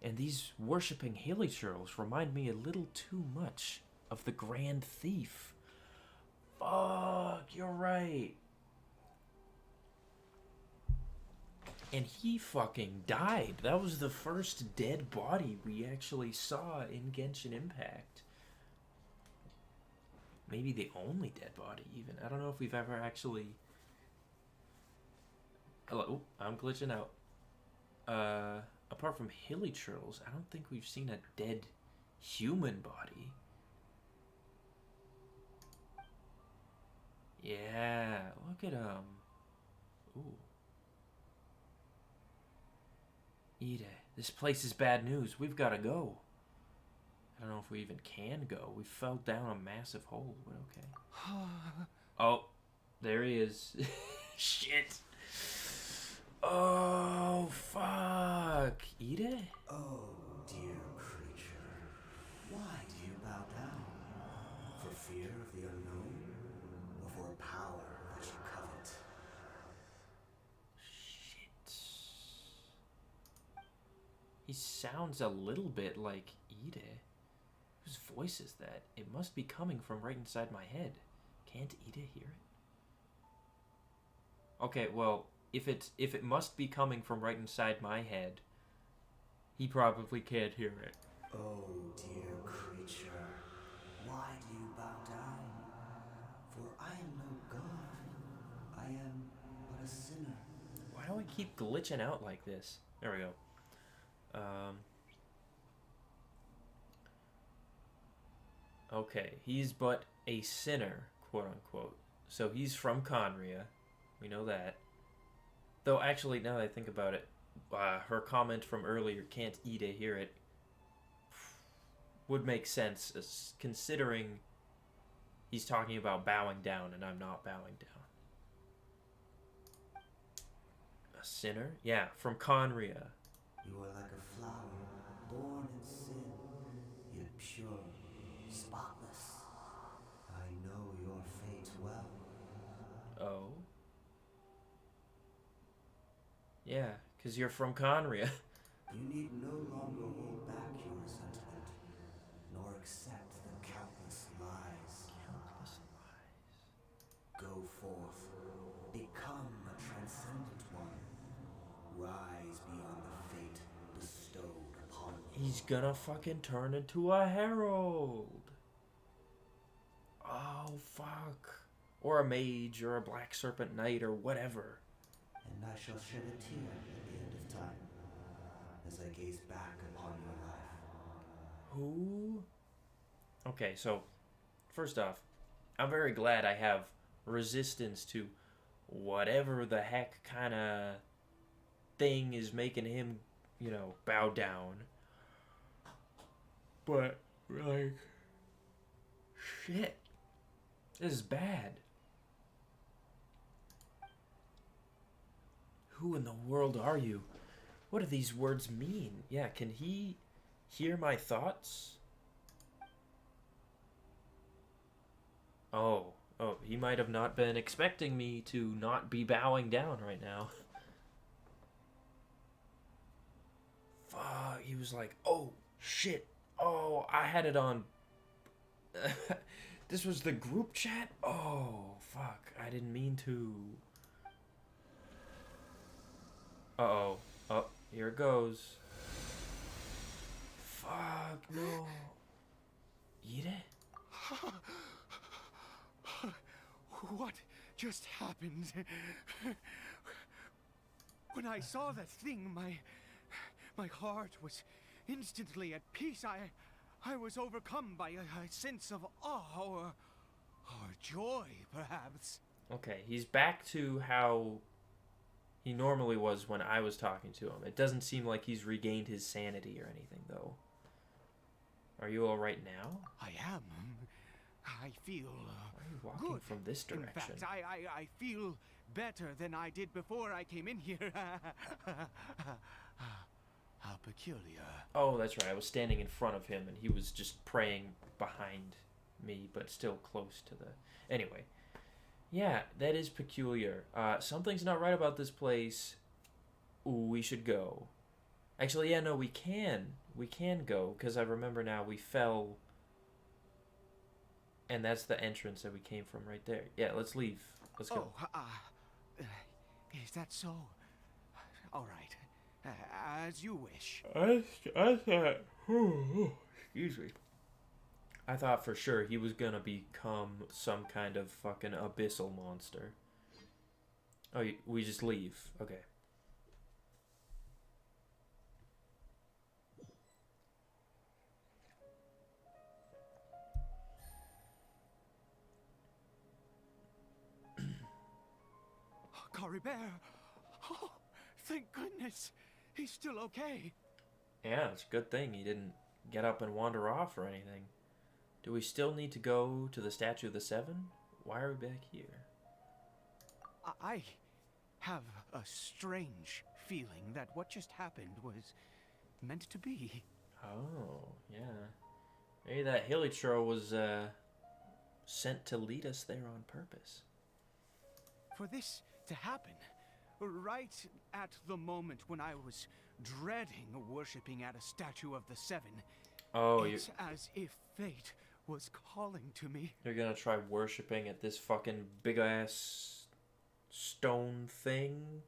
And these worshipping hilichurls remind me a little too much of the Grand Thief. Fuck, you're right. And he fucking died. That was the first dead body we actually saw in Genshin Impact. Maybe the only dead body, even. I don't know if we've ever actually... Oh, I'm glitching out. Apart from Hilichurls, I don't think we've seen a dead human body. Yeah, look at Ooh. Ide, this place is bad news. We've got to go. I don't know if we even can go. We fell down a massive hole, but okay. Oh, there he is. Shit. Oh, fuck. Ide? Oh, dear creature. Why do you bow down? For fear of the unknown? Or for power that you covet? Shit. He sounds a little bit like Ide. Whose voice is that? It must be coming from right inside my head. Can't Ide hear it? Okay, well, if it must be coming from right inside my head, he probably can't hear it. Oh, dear creature, why do you bow down? For I am no god. I am but a sinner. Why do I keep glitching out like this? There we go. Okay, he's but a sinner, quote unquote. So he's from Conria. We know that. Though, actually, now that I think about it, her comment from earlier, can't Ide hear it, would make sense, considering he's talking about bowing down, and I'm not bowing down. A sinner? Yeah, from Conria. You are like a flower, born in sin, yet pure, spotless. I know your fate well. Oh? Yeah, because you're from Conria. You need no longer hold back your resentment, nor accept the countless lies. Countless lies. Go forth, become a transcendent one. Rise beyond the fate bestowed upon you. He's gonna fucking turn into a herald. Oh, fuck. Or a mage, or a black serpent knight, or whatever. And I shall shed a tear at the end of time, as I gaze back upon your life. Who? Okay, so, first off, I'm very glad I have resistance to whatever the heck kind of thing is making him, you know, bow down. But, like, shit. This is bad. Who in the world are you? What do these words mean? Yeah, can he hear my thoughts? Oh, he might have not been expecting me to not be bowing down right now. Fuck, he was like, oh, shit. Oh, I had it on. This was the group chat? Oh, fuck, I didn't mean to. Uh-oh. Oh, here it goes. Fuck, no. Eat it? What just happened? When I saw that thing, my heart was instantly at peace. I was overcome by a sense of awe or joy, perhaps. Okay, he's back to how he normally was when I was talking to him. It doesn't seem like he's regained his sanity or anything, though. Are you all right now? I am. I feel Why are you walking good. from this direction? In fact, I feel better than I did before I came in here. How peculiar. Oh, that's right. I was standing in front of him, and he was just praying behind me, but still close to the... Anyway. Yeah, that is peculiar. Something's not right about this place. Ooh, we should go. Actually, yeah, no, we can. We can go, because I remember now we fell... And that's the entrance that we came from right there. Yeah, let's leave. Let's go. Oh, is that so? All right. As you wish. I thought... excuse me. I thought for sure he was gonna become some kind of fucking abyssal monster. Oh, we just leave. Okay. Caribert! Oh, thank goodness! He's still okay. Yeah, it's a good thing he didn't get up and wander off or anything. Do we still need to go to the Statue of the Seven? Why are we back here? I have a strange feeling that what just happened was meant to be. Oh, yeah. Maybe that Hilichurl was sent to lead us there on purpose. For this to happen, right at the moment when I was dreading worshipping at a statue of the Seven, it's as if fate was calling to me. You're gonna try worshipping at this fucking big-ass stone thing?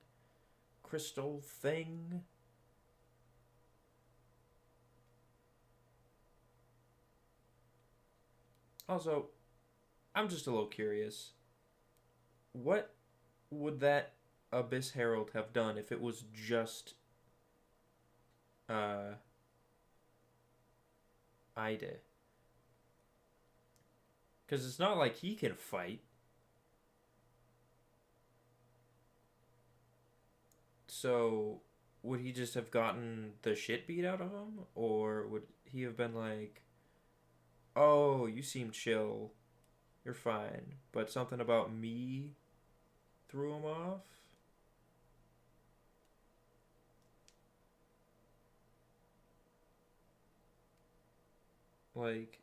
Crystal thing? Also, I'm just a little curious. What would that Abyss Herald have done if it was just Ida? Because it's not like he can fight. So, would he just have gotten the shit beat out of him? Or would he have been like, oh, you seem chill, you're fine, but something about me threw him off? Like,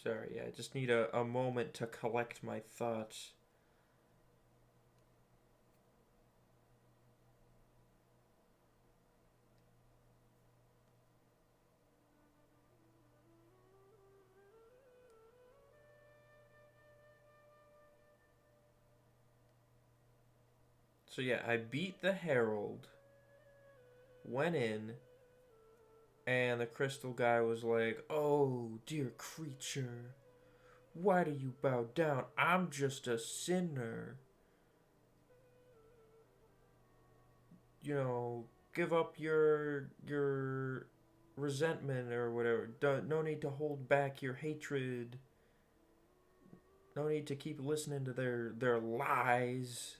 sorry, I just need a moment to collect my thoughts. So yeah, I beat the Herald, went in, and the crystal guy was like, oh, dear creature, why do you bow down? I'm just a sinner. You know, give up your resentment or whatever. No need to hold back your hatred. No need to keep listening to their lies.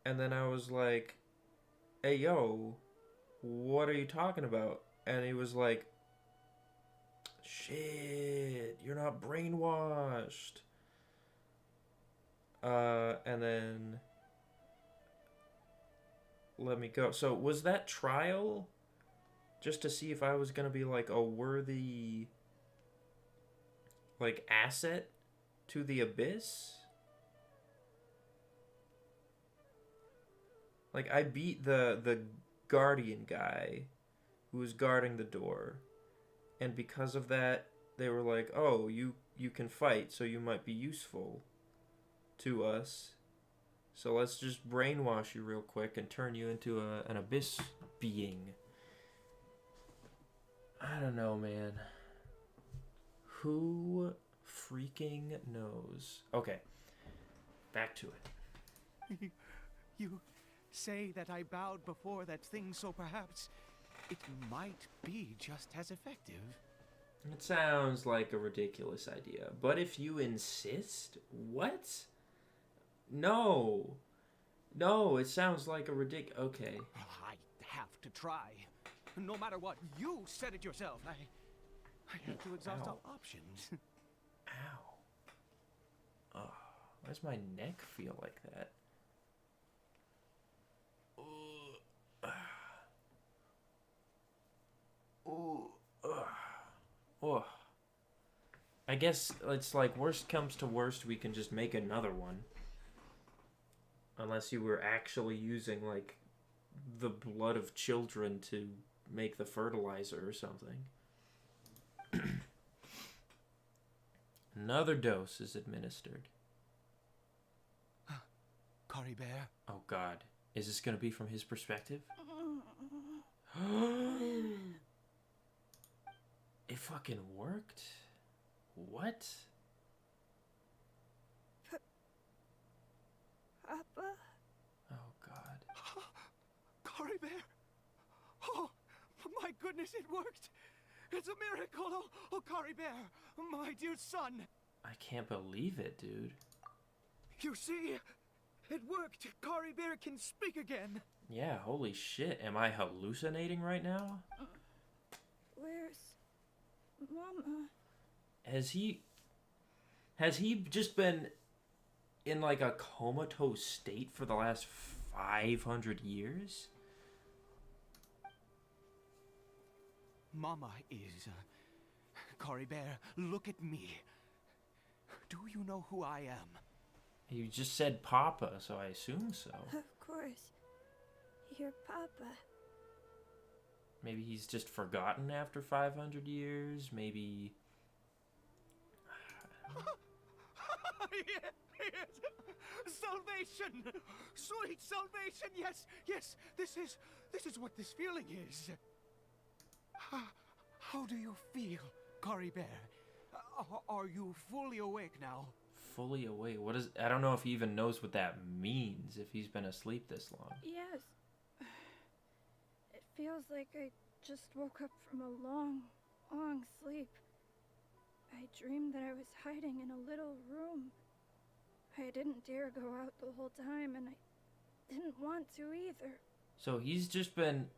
And then I was like, hey, yo, what are you talking about? And he was like, shit, you're not brainwashed. And then let me go. So was that trial just to see if I was going to be like a worthy like asset to the Abyss? Like, I beat the guardian guy who was guarding the door. And because of that, they were like, oh, you can fight, so you might be useful to us. So let's just brainwash you real quick and turn you into an Abyss being. I don't know, man. Who freaking knows? Okay, back to it. You say that I bowed before that thing, so perhaps it might be just as effective. It sounds like a ridiculous idea, but if you insist, what? No, it sounds like a okay. I have to try. No matter what, you said it yourself. I have to exhaust all options. Ow. Oh, why does my neck feel like that? Oh. I guess it's like worst comes to worst, we can just make another one. Unless you were actually using like the blood of children to make the fertilizer or something. Another dose is administered. Caribert. Oh god. Is this gonna be from his perspective? It fucking worked? What? Papa? Oh god. Caribert! Oh, my goodness, it worked! It's a miracle! Oh, Caribert, my dear son! I can't believe it, dude. You see? It worked! Caribert can speak again! Yeah, holy shit. Am I hallucinating right now? Where's Mama? Has he just been in like a comatose state for the last 500 years? Mama is... Caribert, look at me. Do you know who I am? You just said Papa, so I assume so. Of course. Your Papa. Maybe he's just forgotten after 500 years. Maybe... Yes. Salvation! Sweet salvation! Yes, yes, this is what this feeling is. How do you feel, Caribert? Are you fully awake now? Fully awake? What is... I don't know if he even knows what that means, if he's been asleep this long. Yes. It feels like I just woke up from a long, long sleep. I dreamed that I was hiding in a little room. I didn't dare go out the whole time, and I didn't want to either. So he's just been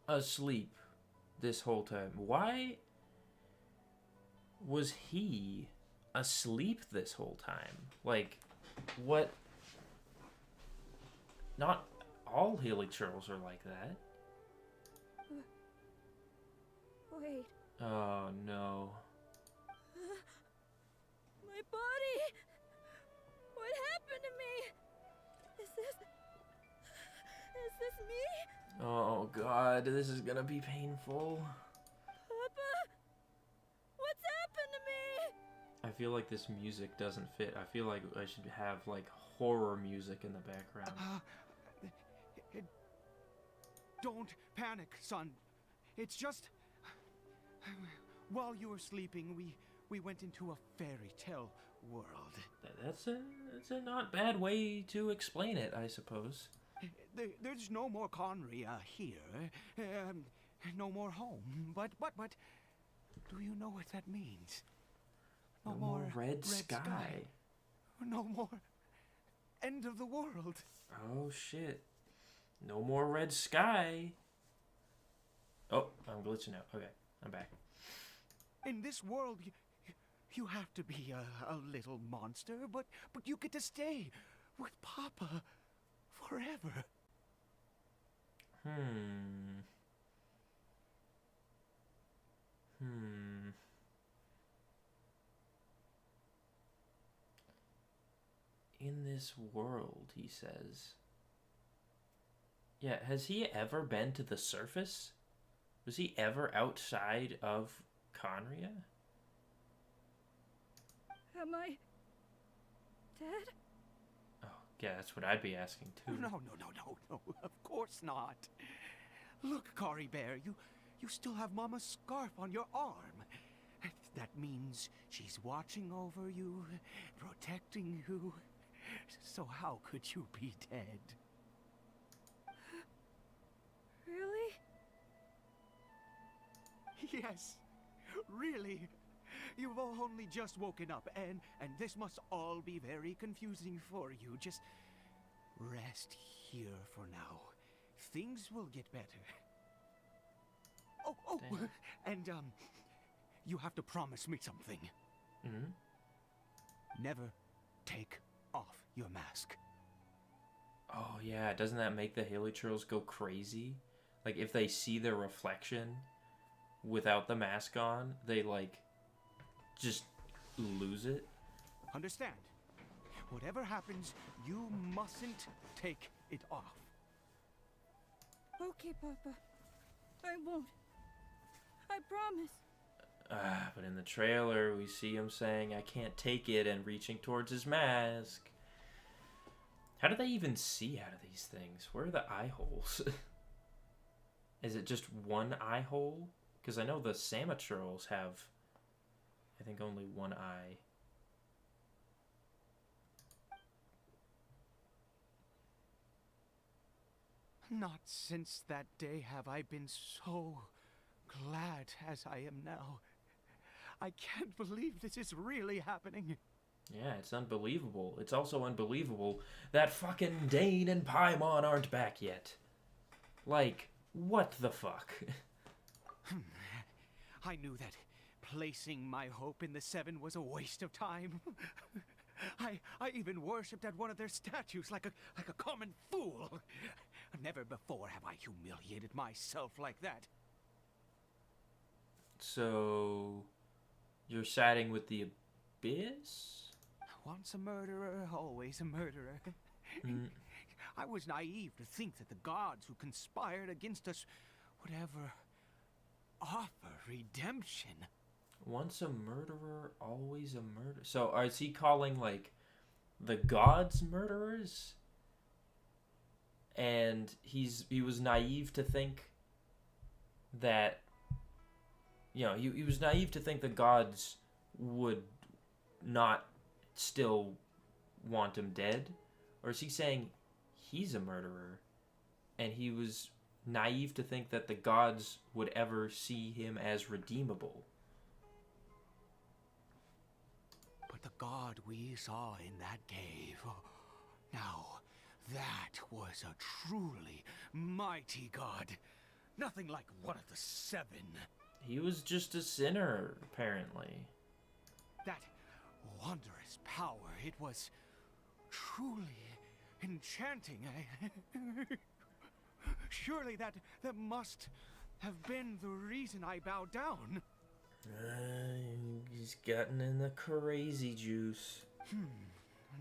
asleep this whole time. Why was he asleep this whole time? Like, what? Not all hilichurls are like that. Wait. Oh no. My body! What happened to me? Is this me? Oh god, this is gonna be painful. Papa? What's happened to me? I feel like this music doesn't fit. I feel like I should have like horror music in the background. Don't panic, son. It's just... While you were sleeping, we went into a fairy tale world. That's a not bad way to explain it, I suppose. There's no more Conria here. No more home. But, do you know what that means? No more red sky. No more end of the world. Oh shit. No more red sky. Oh, I'm glitching out. Okay, I'm back. In this world, you have to be a little monster, but you get to stay with Papa forever. In this world, he says. Yeah, has he ever been to the surface? Was he ever outside of Conria? Am I dead? Oh, yeah, that's what I'd be asking too. No, of course not. Look, Caribert, you still have Mama's scarf on your arm. That means she's watching over you, protecting you. So how could you be dead? Really? Yes, really. You've only just woken up, and this must all be very confusing for you. Just rest here for now. Things will get better. Oh, and you have to promise me something. Never take off your mask. Oh yeah, doesn't that make the hilichurls go crazy? Like if they see their reflection without the mask on, they like just lose it. Understand? Whatever happens, you mustn't take it off. Okay, Papa. I won't. I promise. But in the trailer, we see him saying, I can't take it, and reaching towards his mask. How do they even see out of these things? Where are the eye holes? Is it just one eye hole? Because I know the Samaturals have, I think, only one eye. Not since that day have I been so glad as I am now. I can't believe this is really happening. Yeah, it's unbelievable. It's also unbelievable that fucking Dane and Paimon aren't back yet. Like, what the fuck? I knew that placing my hope in the Seven was a waste of time. I even worshipped at one of their statues like a common fool. Never before have I humiliated myself like that. So, you're siding with the Abyss? Once a murderer, always a murderer. I was naive to think that the gods who conspired against us would ever offer redemption. Once a murderer, always a murderer. So, is he calling, like, the gods murderers? And he was naive to think that, you know, he was naive to think the gods would not still want him dead? Or is he saying he's a murderer and he was naive to think that the gods would ever see him as redeemable? But the god we saw in that cave, now that was a truly mighty god. Nothing like one of the Seven. He was just a sinner, apparently. That wondrous power, it was truly enchanting. Surely that must have been the reason I bowed down. He's gotten in the crazy juice.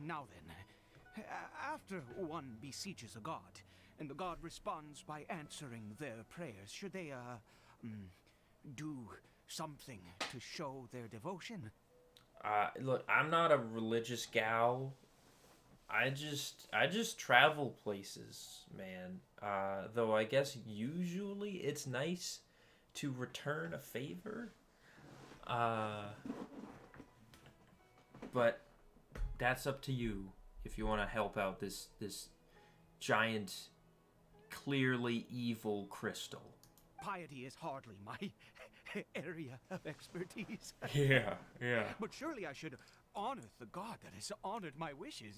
Now then, after one besieges a god, and the god responds by answering their prayers, should they, do something to show their devotion? Look, I'm not a religious gal. I just travel places, man. Though I guess usually it's nice to return a favor. But that's up to you if you want to help out this giant, clearly evil crystal. Piety is hardly my area of expertise. Yeah. But surely I should honor the god that has honored my wishes.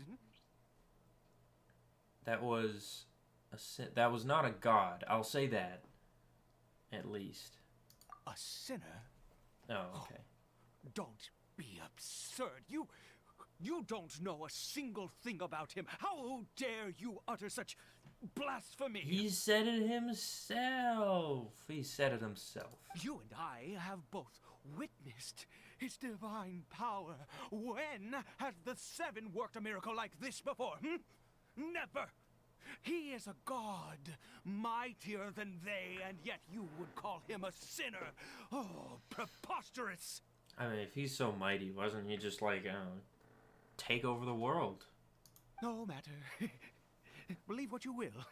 That was a sin. That was not a god. I'll say that. At least. A sinner? Oh, okay. Don't be absurd. You don't know a single thing about him. How dare you utter such blasphemy? He said it himself. You and I have both witnessed his divine power. When has the Seven worked a miracle like this before? Never. He is a god, mightier than they, and yet you would call him a sinner. Oh, preposterous. I mean, if he's so mighty, wasn't he just like, take over the world? No matter. Believe what you will.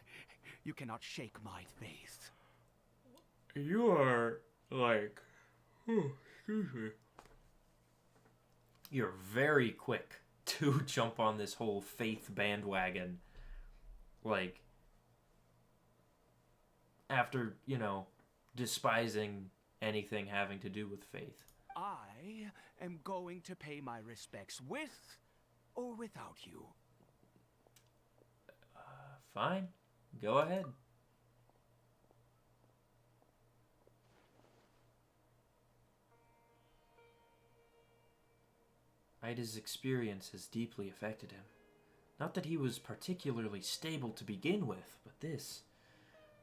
You cannot shake my faith. You are, like... excuse me. You're very quick to jump on this whole faith bandwagon. Like, after, despising anything having to do with faith. I am going to pay my respects with or without you. Fine. Go ahead. Ida's experience has deeply affected him. Not that he was particularly stable to begin with, but this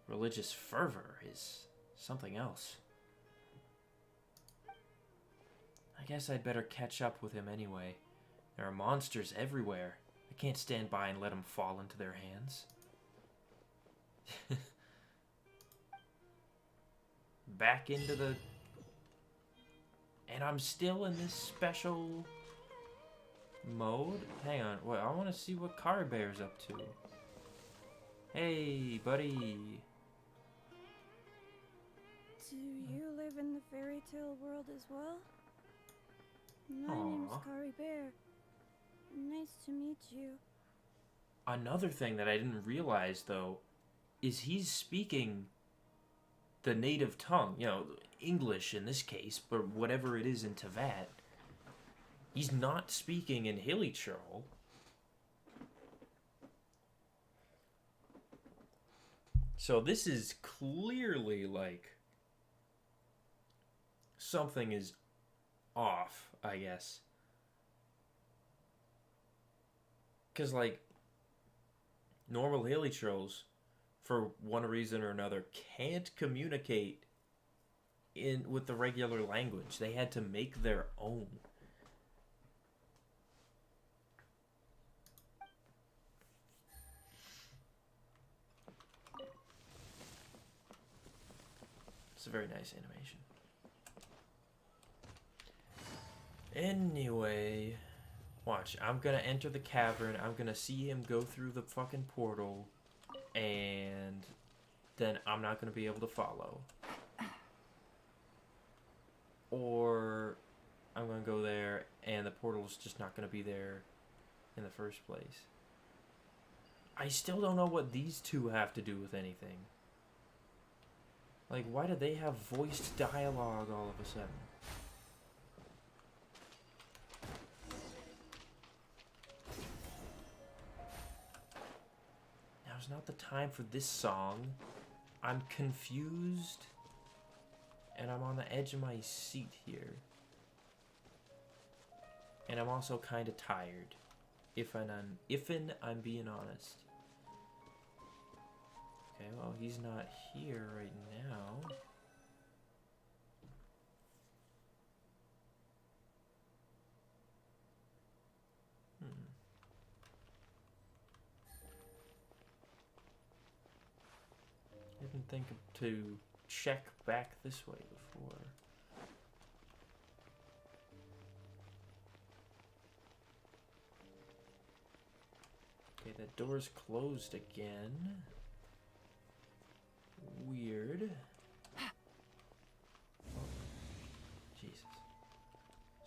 religious fervor is something else. I guess I'd better catch up with him anyway. There are monsters everywhere. I can't stand by and let him fall into their hands. back into the... And I'm still in this special mode? Hang on. Wait, I want to see what Caribert's up to. Hey, buddy. Do you live in the fairy tale world as well? My name's Caribert. Nice to meet you. Another thing that I didn't realize, though, is he's speaking the native tongue. You know, English in this case, but whatever it is in Teyvat. He's not speaking in Hilichurl. So this is clearly, like, something is off, I guess. Because, like, normal Hilichurls, for one reason or another, can't communicate with the regular language. They had to make their own. It's a very nice animation. Anyway, watch. I'm gonna enter the cavern. I'm gonna see him go through the fucking portal. And then I'm not gonna be able to follow. Or I'm gonna go there and the portal's just not gonna be there in the first place. I still don't know what these two have to do with anything. Like, why do they have voiced dialogue all of a sudden? Now's not the time for this song. I'm confused. And I'm on the edge of my seat here. And I'm also kind of tired. If I'm being honest. Okay, well, he's not here right now. Didn't think to check back this way before. Okay, that door's closed again. Weird. Oh, Jesus.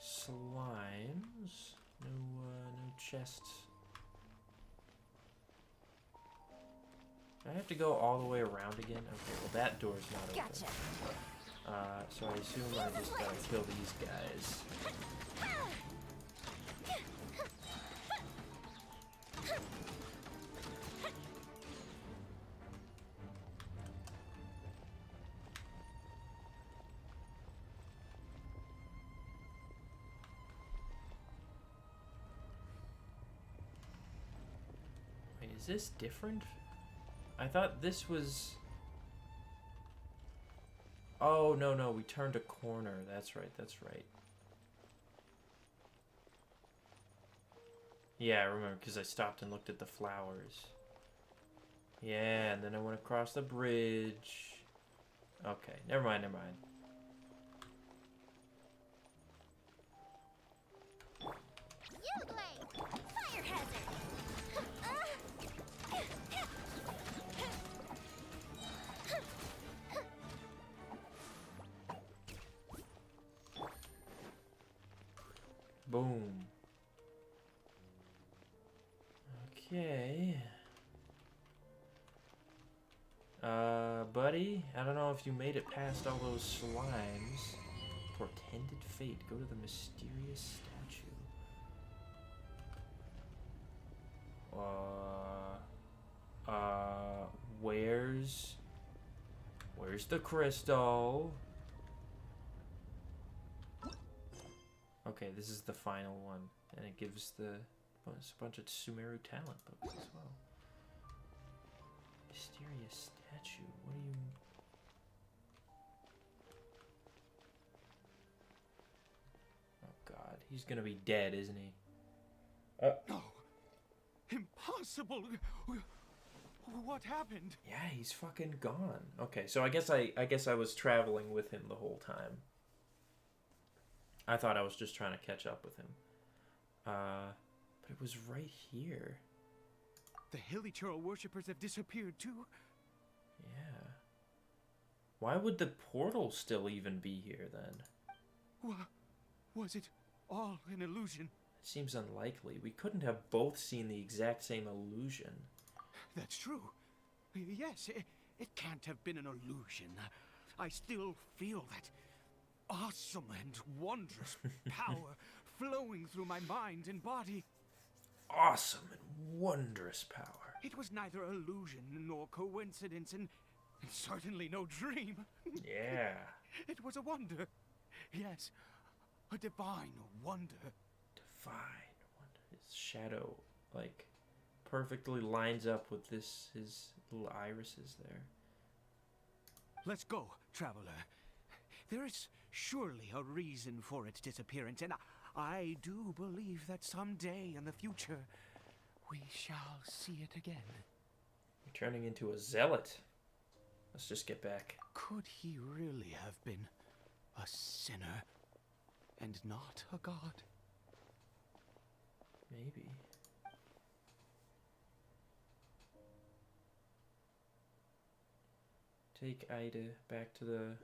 Slimes. No chests. Do I have to go all the way around again? Okay, well that door's not open. Gotcha. So I assume I just gotta kill these guys. Wait, is this different? I thought this was... Oh, no, we turned a corner. That's right, that's right. Yeah, I remember, because I stopped and looked at the flowers. Yeah, and then I went across the bridge. Okay, never mind. You Blade! Fire hazard! Boom. Okay. Buddy, I don't know if you made it past all those slimes. Portended fate. Go to the mysterious statue. Where's the crystal? Okay, this is the final one, and it gives a bunch of Sumeru talent books as well. Mysterious statue. What do you? Oh God, he's gonna be dead, isn't he? No, impossible. What happened? Yeah, he's fucking gone. Okay, so I guess I was traveling with him the whole time. I thought I was just trying to catch up with him. But it was right here. The Hilichurl worshippers have disappeared too. Yeah. Why would the portal still even be here then? Was it all an illusion? It seems unlikely. We couldn't have both seen the exact same illusion. That's true. Yes, it can't have been an illusion. I still feel that awesome and wondrous power flowing through my mind and body. Awesome and wondrous power. It was neither illusion nor coincidence, and certainly no dream. Yeah. It was a wonder. Yes, a divine wonder. Divine wonder. His shadow, like, perfectly lines up with his little irises there. Let's go, traveler. There is surely a reason for its disappearance, and I do believe that someday in the future we shall see it again. You're turning into a zealot. Let's just get back. Could he really have been a sinner and not a god? Maybe. Take Ida back to the...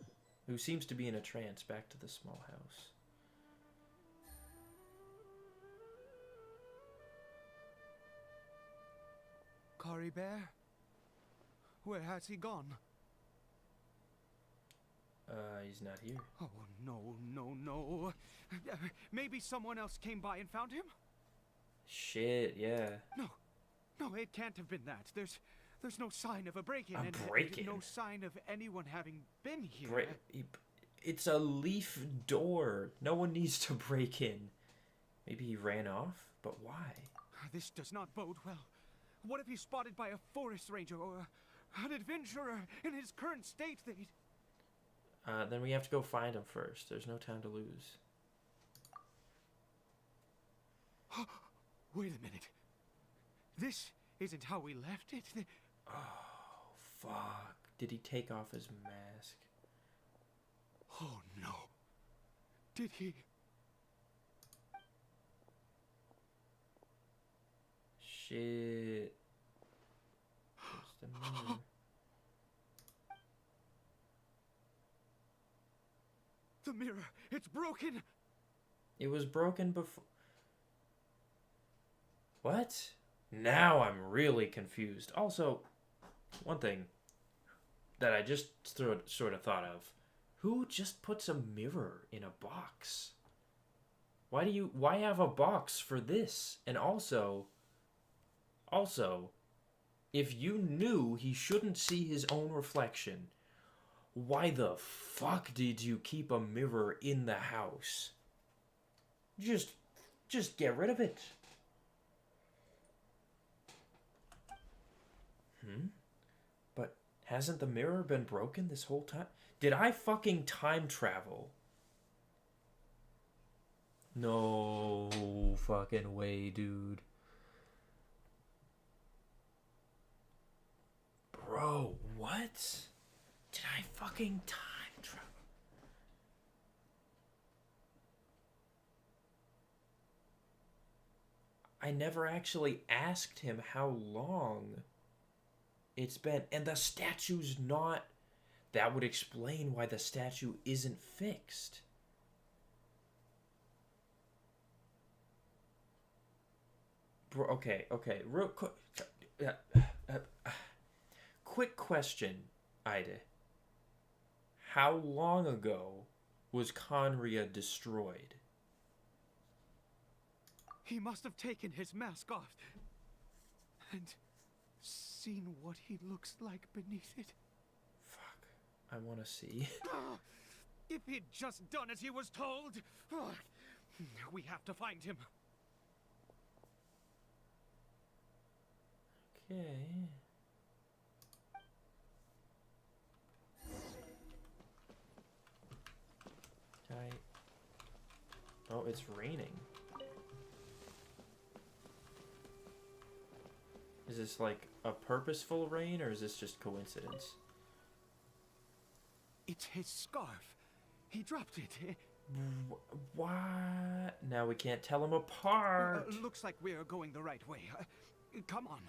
who seems to be in a trance, back to the small house. Caribert? Where has he gone? He's not here. Oh, no. Maybe someone else came by and found him? Shit, yeah. No, it can't have been that. There's no sign of a break-in. A and break-in? no sign of anyone having been here. It's a leaf door. No one needs to break in. Maybe he ran off? But why? This does not bode well. What if he's spotted by a forest ranger or an adventurer in his current state? Then we have to go find him first. There's no time to lose. Wait a minute. This isn't how we left it. Oh, fuck. Did he take off his mask? Oh, no. Did he? Shit. Where's the mirror? The mirror, it's broken. It was broken before. What? Now I'm really confused. Also, one thing that I just sort of thought of. Who just puts a mirror in a box? Why have a box for this? And also, if you knew he shouldn't see his own reflection, why the fuck did you keep a mirror in the house? Just get rid of it. But hasn't the mirror been broken this whole time? Did I fucking time travel? No fucking way, dude. Bro, what? Did I fucking time travel? I never actually asked him how long it's been. And the statue's not... That would explain why the statue isn't fixed. Bro, okay. Real quick. Quick question, Ida. How long ago was Conria destroyed? He must have taken his mask off and seen what he looks like beneath it. Fuck. I want to see. If he'd just done as he was told. We have to find him. Okay. Oh, it's raining. Is this like a purposeful rain, or is this just coincidence? It's his scarf. He dropped it. What? Now we can't tell them apart. Looks like we're going the right way. Come on.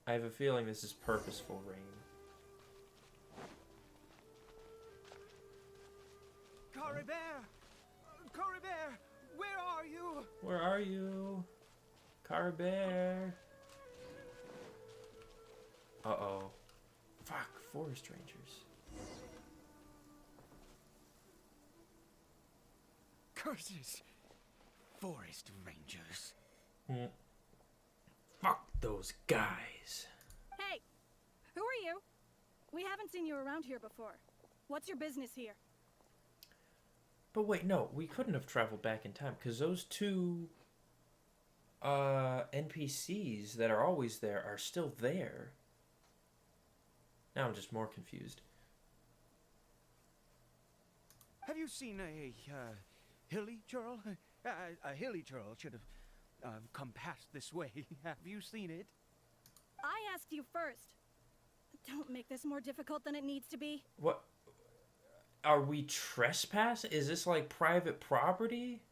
I have a feeling this is purposeful rain. Caribert! Caribert! Where are you? Where are you? Caribert. Uh-oh. Fuck, forest rangers. Curses! Forest rangers. Fuck those guys. Hey! Who are you? We haven't seen you around here before. What's your business here? But wait, no, we couldn't have traveled back in time, because those two NPCs that are always there are still there. Now I'm just more confused. Have you seen a hilly churl? A hilly churl should have come past this way. Have you seen it? I asked you first. Don't make this more difficult than it needs to be. What? Are we trespassing? Is this like private property?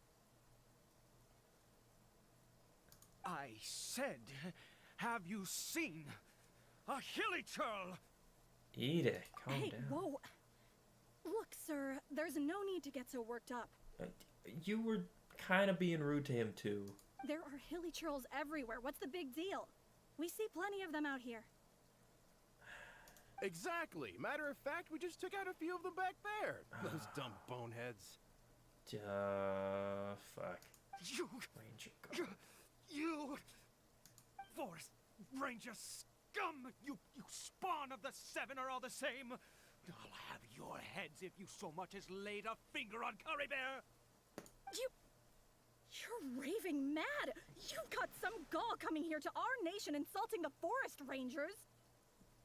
I said, have you seen a hilly churl? Eat it. Calm Hey, down. whoa. Look, sir, there's no need to get so worked up. You were kind of being rude to him, too. There are hilly churls everywhere. What's the big deal? We see plenty of them out here. Exactly. Matter of fact, we just took out a few of them back there. Those dumb boneheads. Fuck. You... Ranger guard. You... Forest Ranger scum! You spawn of the seven are all the same! I'll have your heads if you so much as laid a finger on Caribert! You're raving mad! You've got some gall coming here to our nation insulting the forest rangers!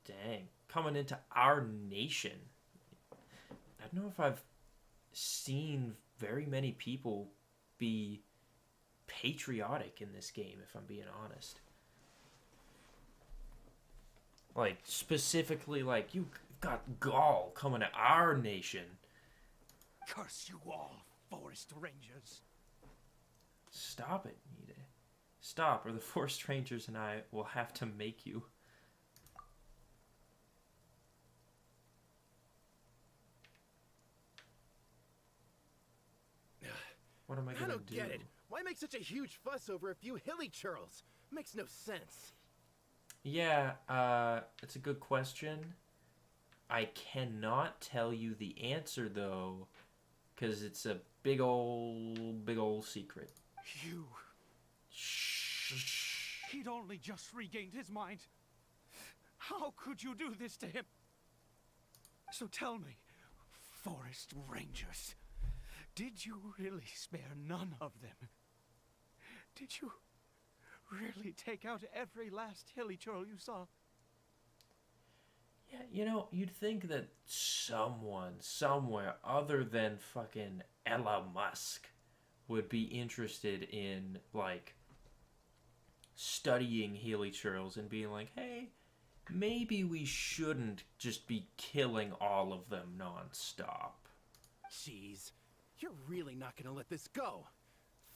Dang. Coming into our nation. I don't know if I've seen very many people be patriotic in this game, if I'm being honest. Like, specifically, like, you got gall coming to our nation. Curse you all, Forest Rangers. Stop it, Nita. Stop, or the Forest Rangers and I will have to make you. What am I gonna do? I don't get it. Why make such a huge fuss over a few hilly churls? Makes no sense. Yeah, it's a good question. I cannot tell you the answer, though, because it's a big old secret. You... Shh. He'd only just regained his mind. How could you do this to him? So tell me, Forest Rangers, did you really spare none of them? Did you really take out every last hilly churl you saw? Yeah, you know, you'd think that someone, somewhere other than fucking Elon Musk would be interested in, like, studying hilly churls and being like, hey, maybe we shouldn't just be killing all of them non-stop. Jeez, you're really not gonna let this go.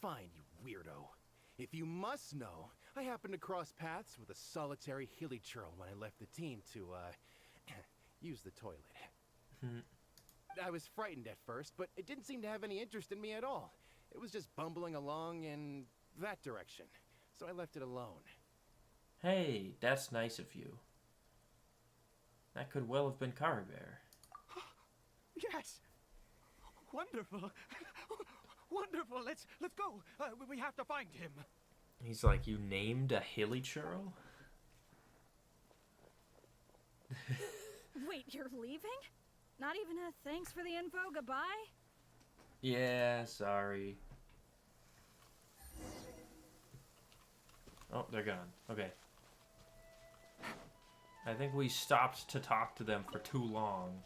Fine, you weirdo. If you must know, I happened to cross paths with a solitary hilly churl when I left the team to, use the toilet. I was frightened at first, but it didn't seem to have any interest in me at all. It was just bumbling along in that direction, so I left it alone. Hey, that's nice of you. That could well have been Caribert. Yes! Wonderful! Wonderful! Let's go! We have to find him! He's like, you named a hilly churl? Wait, you're leaving? Not even a thanks for the info, goodbye? Yeah, sorry. Oh, they're gone. Okay. I think we stopped to talk to them for too long.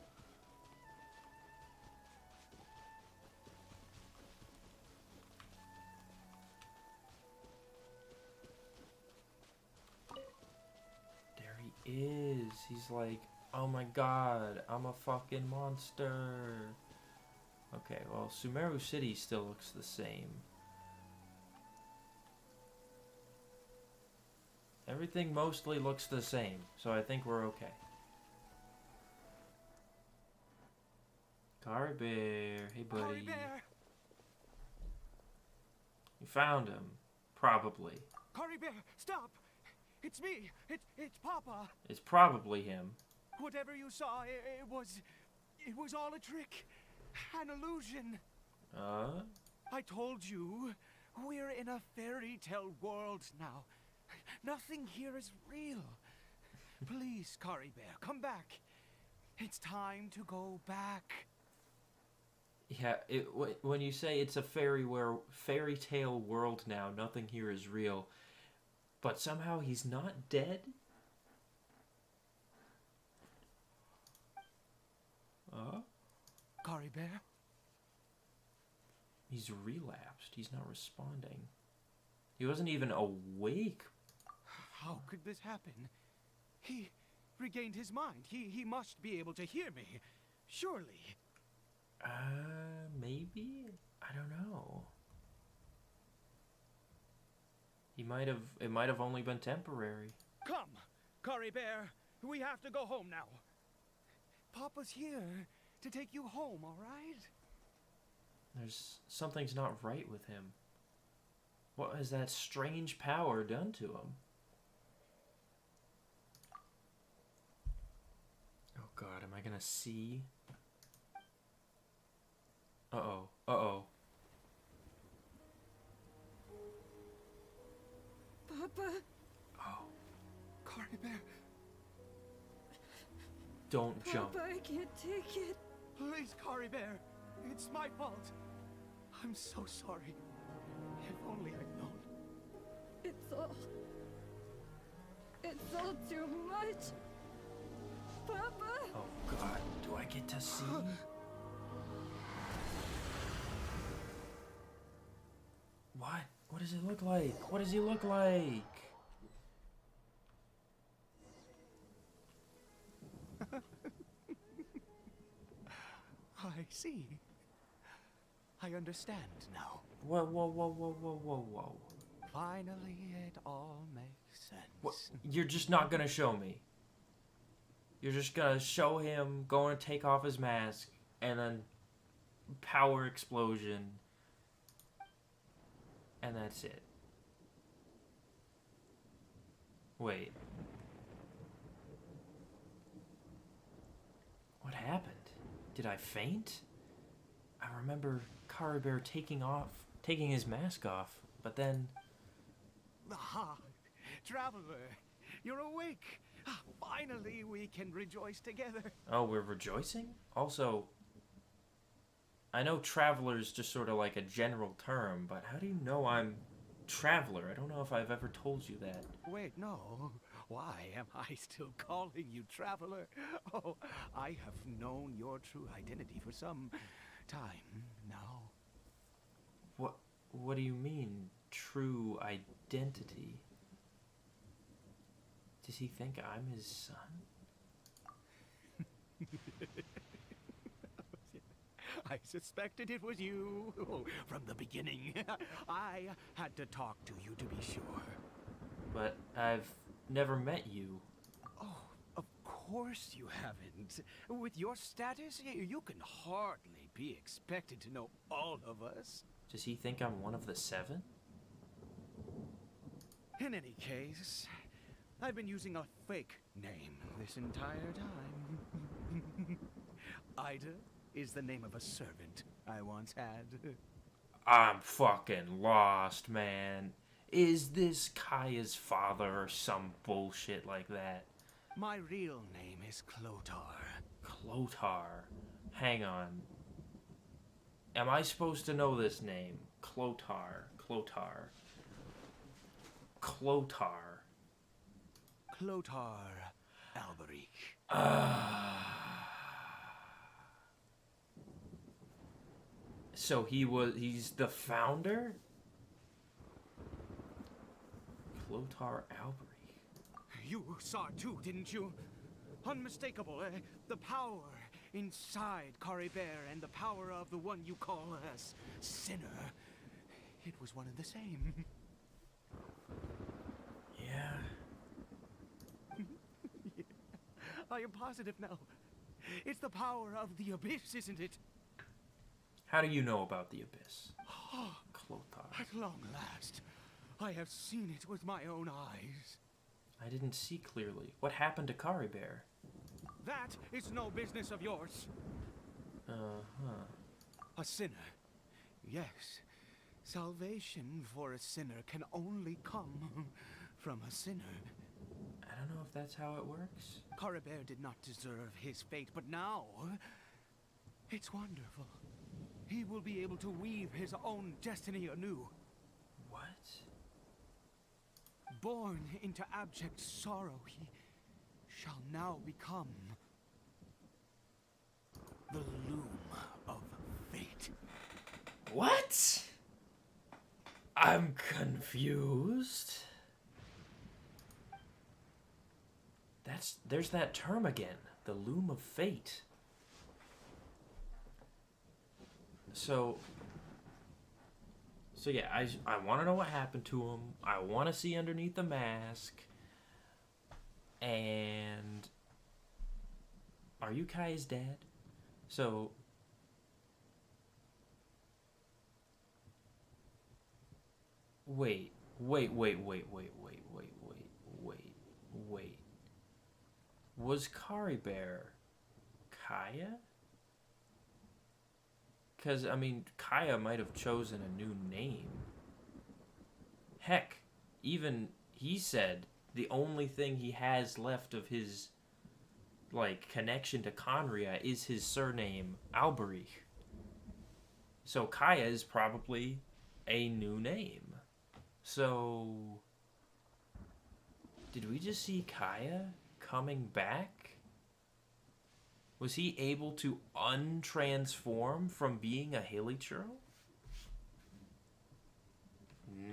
He's like, oh my god, I'm a fucking monster. Okay, well, Sumeru City still looks the same. Everything mostly looks the same, so I think we're okay. Caribert, hey buddy. Caribert! You found him, probably. Caribert, stop! It's me! It's Papa! It's probably him. Whatever you saw, it was all a trick. An illusion. I told you, we're in a fairy tale world now. Nothing here is real. Please, Caribert, come back. It's time to go back. Yeah, when you say it's a fairy tale world now, nothing here is real, but somehow he's not dead? Caribert? He's relapsed. He's not responding. He wasn't even awake. How could this happen? He regained his mind. He must be able to hear me. Surely. Maybe? I don't know. It might have only been temporary. Come, Caribert. We have to go home now. Papa's here to take you home, all right? Something's not right with him. What has that strange power done to him? Oh god, am I gonna see? Uh-oh. Uh-oh. Papa? Oh. Caribert. Don't jump. Papa, I can't take it. Please, Caribert. It's my fault. I'm so sorry. If only I'd known. It's all too much. Papa? Oh god, do I get to see? What? What does it look like? What does he look like? I see. I understand now. Whoa, whoa, whoa, whoa, whoa, whoa, whoa. Finally, it all makes sense. What? You're just not gonna show me. You're just gonna show him going to take off his mask, and then power explosion, and that's it. Wait. What happened? Did I faint? I remember Caribert taking his mask off, but then... Ah, traveler, you're awake. Finally, we can rejoice together. Oh, we're rejoicing? Also, I know traveler's just sort of like a general term, but how do you know I'm traveler? I don't know if I've ever told you that. Wait, no. Why am I still calling you traveler? Oh, I have known your true identity for some time now. What do you mean, true identity? Does he think I'm his son? I suspected it was you from the beginning. I had to talk to you to be sure. But I've never met you. Oh, of course you haven't. With your status, you can hardly be expected to know all of us. Does he think I'm one of the 7? In any case, I've been using a fake name this entire time. Ida is the name of a servant I once had. I'm fucking lost, man. Is this Kaya's father or some bullshit like that? My real name is Clotar. Clotar. Hang on. Am I supposed to know this name? Clotar. Clotar. Clotar. Clotar Alberic. So he's the founder? Clotar Alberic. You saw it too, didn't you? unmistakable. The power inside Caribert and the power of the one you call a sinner. It was one and the same. Yeah. Yeah. I am positive now. It's the power of the abyss, isn't it? How do you know about the abyss? Clothar. At long last, I have seen it with my own eyes. I didn't see clearly. What happened to Caribert? That is no business of yours. Uh-huh. A sinner. Yes. Salvation for a sinner can only come from a sinner. I don't know if that's how it works. Caribert did not deserve his fate, but now it's wonderful. He will be able to weave his own destiny anew. What? Born into abject sorrow, he shall now become the loom of fate. What? I'm confused. There's that term again, the loom of fate. So yeah, I want to know what happened to him. I want to see underneath the mask. And are you Kai's dad? So wait. Was Caribert Kaya? Because, I mean, Kaya might have chosen a new name. Heck, even he said the only thing he has left of his, like, connection to Conria is his surname, Alberich. So Kaya is probably a new name. So, did we just see Kaya coming back? Was he able to untransform from being a hilichurl?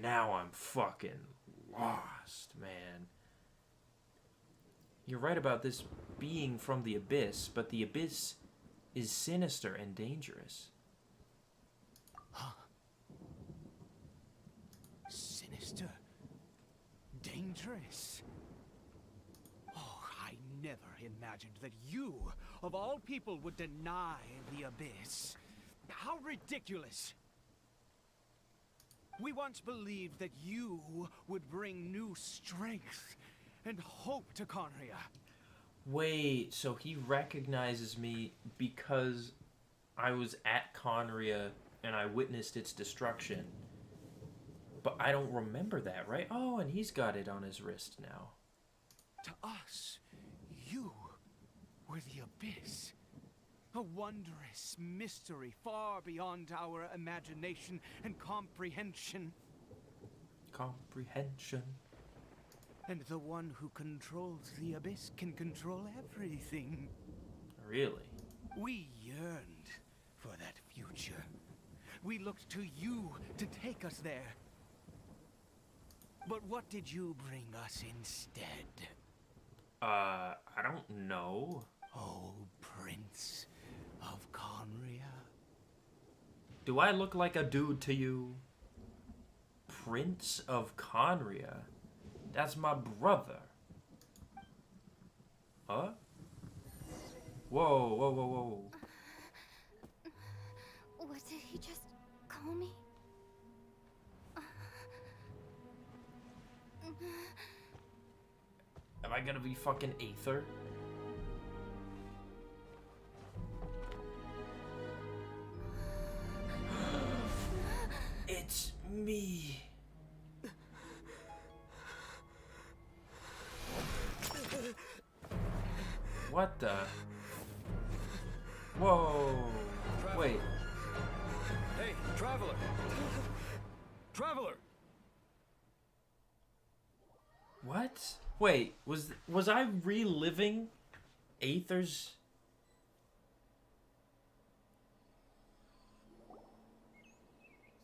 Now I'm fucking lost, man. You're right about this being from the abyss, but the abyss is sinister and dangerous. Huh? Sinister? Dangerous? Oh, I never imagined that you, of all people, would deny the abyss. How ridiculous! We once believed that you would bring new strength and hope to Conria. Wait, so he recognizes me because I was at Conria and I witnessed its destruction. But I don't remember that, right? Oh, and he's got it on his wrist now. To us, you were the abyss. A wondrous mystery far beyond our imagination and comprehension. Comprehension. And the one who controls the abyss can control everything. Really? We yearned for that future. We looked to you to take us there. But what did you bring us instead? I don't know. Oh, Prince of Conria. Do I look like a dude to you? Prince of Conria? That's my brother. Huh? Whoa, whoa, whoa, whoa. What did he just call me? Am I gonna be fucking Aether? It's me. What the? Whoa. Wait. Hey, traveler! Traveler! What? Wait, was I reliving Aether's?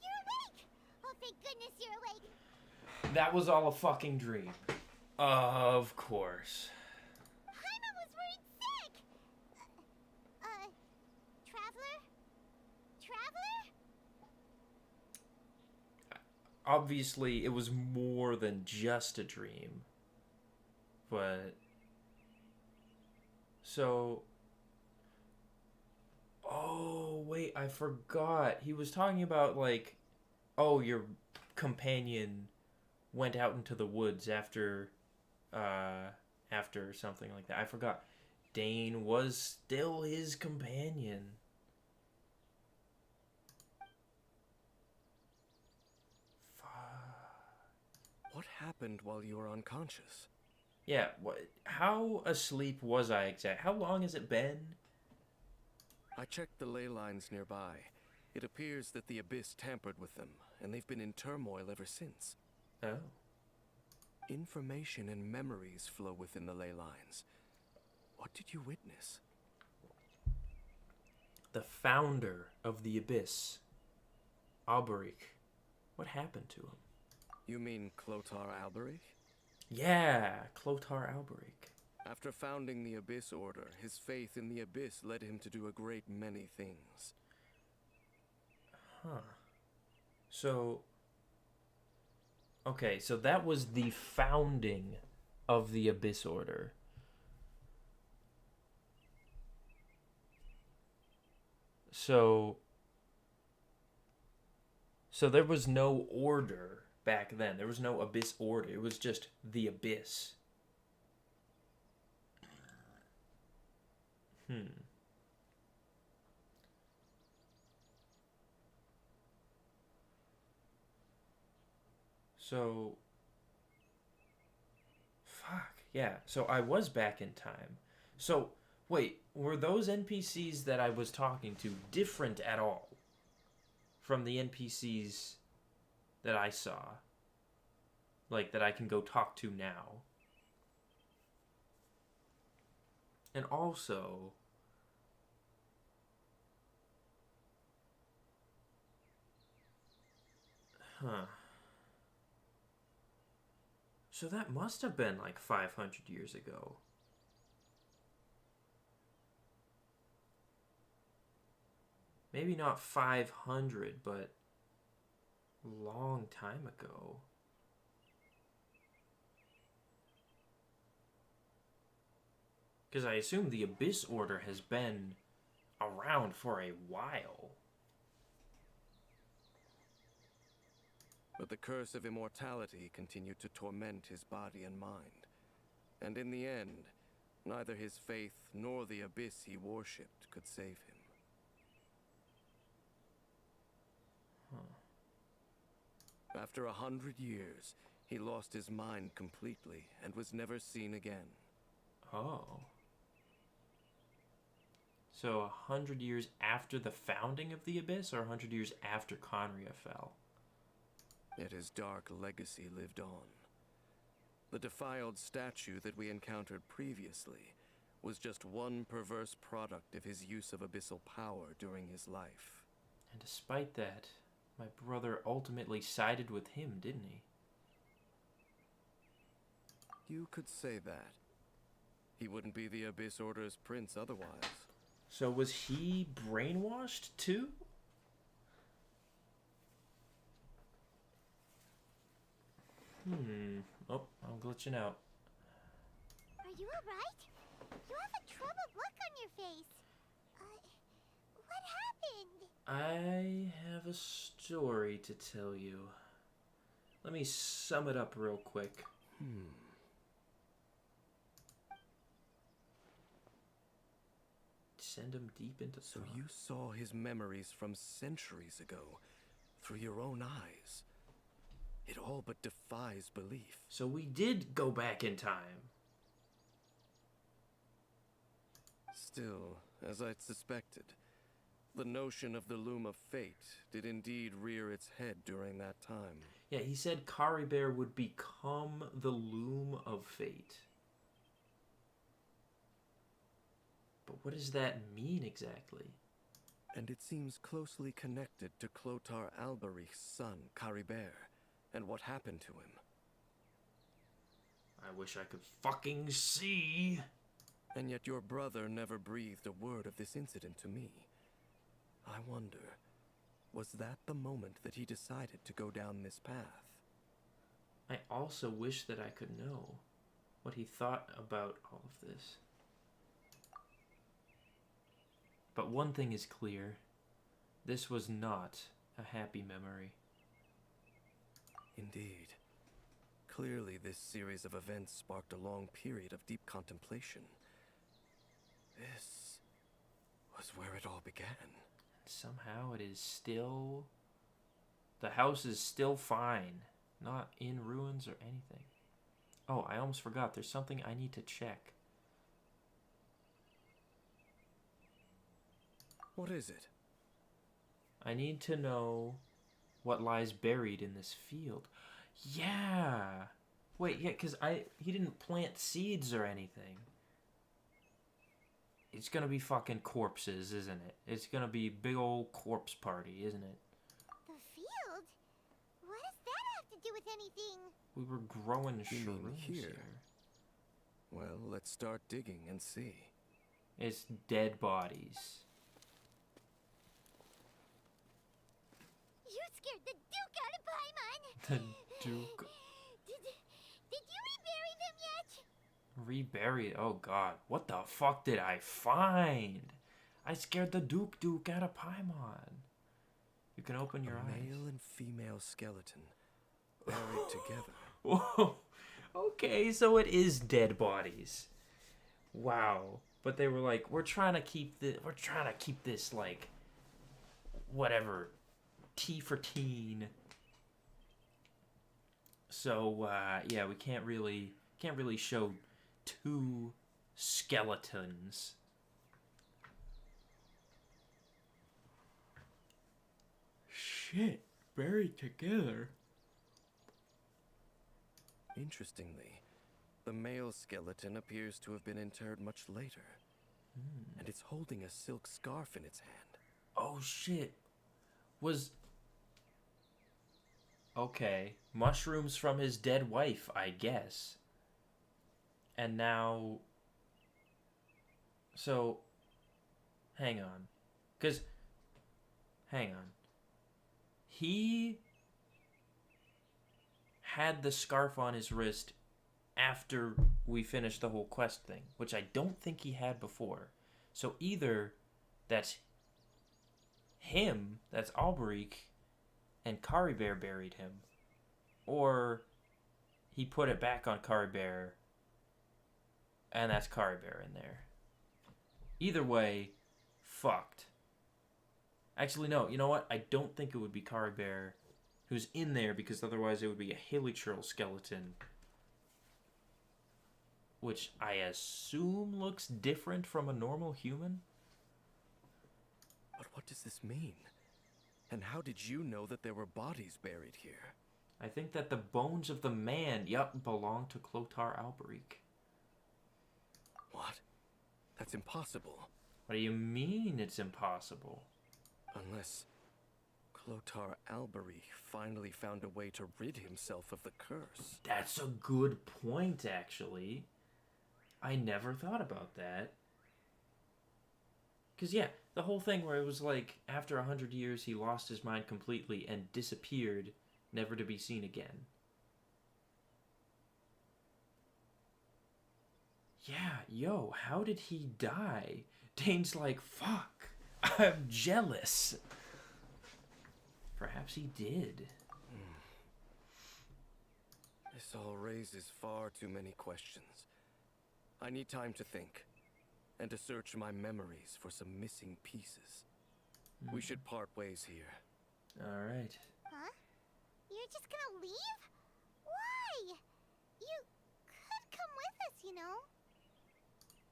You're awake! Oh, thank goodness you're awake. That was all a fucking dream. Of course. Paimon was worried obviously it was more than just a dream. But so oh wait, I forgot. He was talking about like, oh, your companion went out into the woods after something like that. I forgot. Dane was still his companion. What happened while you were unconscious? Yeah, how asleep was I exactly? How long has it been? I checked the ley lines nearby. It appears that the Abyss tampered with them, and they've been in turmoil ever since. Oh. Information and memories flow within the ley lines. What did you witness? The founder of the Abyss, Alberic. What happened to him? You mean Clotar Alberic? Yeah, Clotar Alberic. After founding the Abyss Order, his faith in the Abyss led him to do a great many things. Huh. So... okay, so that was the founding of the Abyss Order. So there was no order back then. There was no Abyss Order. It was just the Abyss. So... fuck, yeah. So I was back in time. So, wait, were those NPCs that I was talking to different at all from the NPCs that I saw? Like, that I can go talk to now? And also... huh. So that must have been like 500 years ago. Maybe not 500, but a long time ago. Because I assume the Abyss Order has been around for a while. But the curse of immortality continued to torment his body and mind. And in the end, neither his faith nor the Abyss he worshipped could save him. After 100 years, he lost his mind completely and was never seen again. Oh. So 100 years after the founding of the Abyss, or 100 years after Conria fell? Yet his dark legacy lived on. The defiled statue that we encountered previously was just one perverse product of his use of abyssal power during his life. And despite that, my brother ultimately sided with him, didn't he? You could say that. He wouldn't be the Abyss Order's prince otherwise. So was he brainwashed too? Oh, I'm glitching out. Are you alright? You have a troubled look on your face. What happened? I have a story to tell you. Let me sum it up real quick. Send him deep into So thought. you saw his memories from centuries ago through your own eyes. It all but defies belief. So we did go back in time. Still, as I'd suspected, the notion of the Loom of Fate did indeed rear its head during that time. Yeah, he said Caribert would become the Loom of Fate. But what does that mean exactly? And it seems closely connected to Clotar Alberic's son, Caribert, and what happened to him. I wish I could fucking see. And yet your brother never breathed a word of this incident to me. I wonder, Was that the moment that he decided to go down this path? I also wish that I could know what he thought about all of this. But one thing is clear. This was not a happy memory. Indeed. Clearly, this series of events sparked a long period of deep contemplation. This was where it all began. Somehow it is still... The house is still fine. Not in ruins or anything. Oh, I almost forgot. There's something I need to check. What is it? I need to know what lies buried in this field. Yeah! Wait, yeah, because he didn't plant seeds or anything. It's gonna be fucking corpses, isn't it? It's gonna be big old corpse party, isn't it? The field? What does that have to do with anything? We were growing You mean shrooms here? here. Well, let's start digging and see. It's dead bodies. You scared the Duke out of Paimon! The Duke. Did you rebury them yet? Reburied. Oh god. What the fuck did I find? I scared the Duke out of Paimon. You can open your eyes. Male and female skeleton buried together. Whoa. Okay, so it is dead bodies. Wow. But they were like, we're trying to keep this like whatever, T for teen. So yeah, we can't really show two skeletons. Shit, buried together. Interestingly, the male skeleton appears to have been interred much later. And it's holding a silk scarf in its hand. Oh shit. Okay, mushrooms from his dead wife, I guess. And now... So, hang on. Hang on. He had the scarf on his wrist after we finished the whole quest thing, which I don't think he had before. So either that's him, that's Alberic, and Caribert buried him, or he put it back on Caribert, and that's Caribert in there. Either way, fucked. Actually, no, you know what? I don't think it would be Caribert who's in there, because otherwise it would be a hilichurl skeleton, which I assume looks different from a normal human. But what does this mean? And how did you know that there were bodies buried here? I think that the bones of the man, belong to Clotar Alberic. What? That's impossible. What do you mean it's impossible? Unless Clotar Alberic finally found a way to rid himself of the curse. That's a good point, actually. I never thought about that. Because, yeah, the whole thing where it was like, after 100 years, he lost his mind completely and disappeared, never to be seen again. Yeah, yo, how did he die? Dane's like, fuck, I'm jealous. Perhaps he did. This all raises far too many questions. I need time to think, and to search my memories for some missing pieces. We should part ways here. Alright. Huh? You're just gonna leave? Why? You could come with us, you know?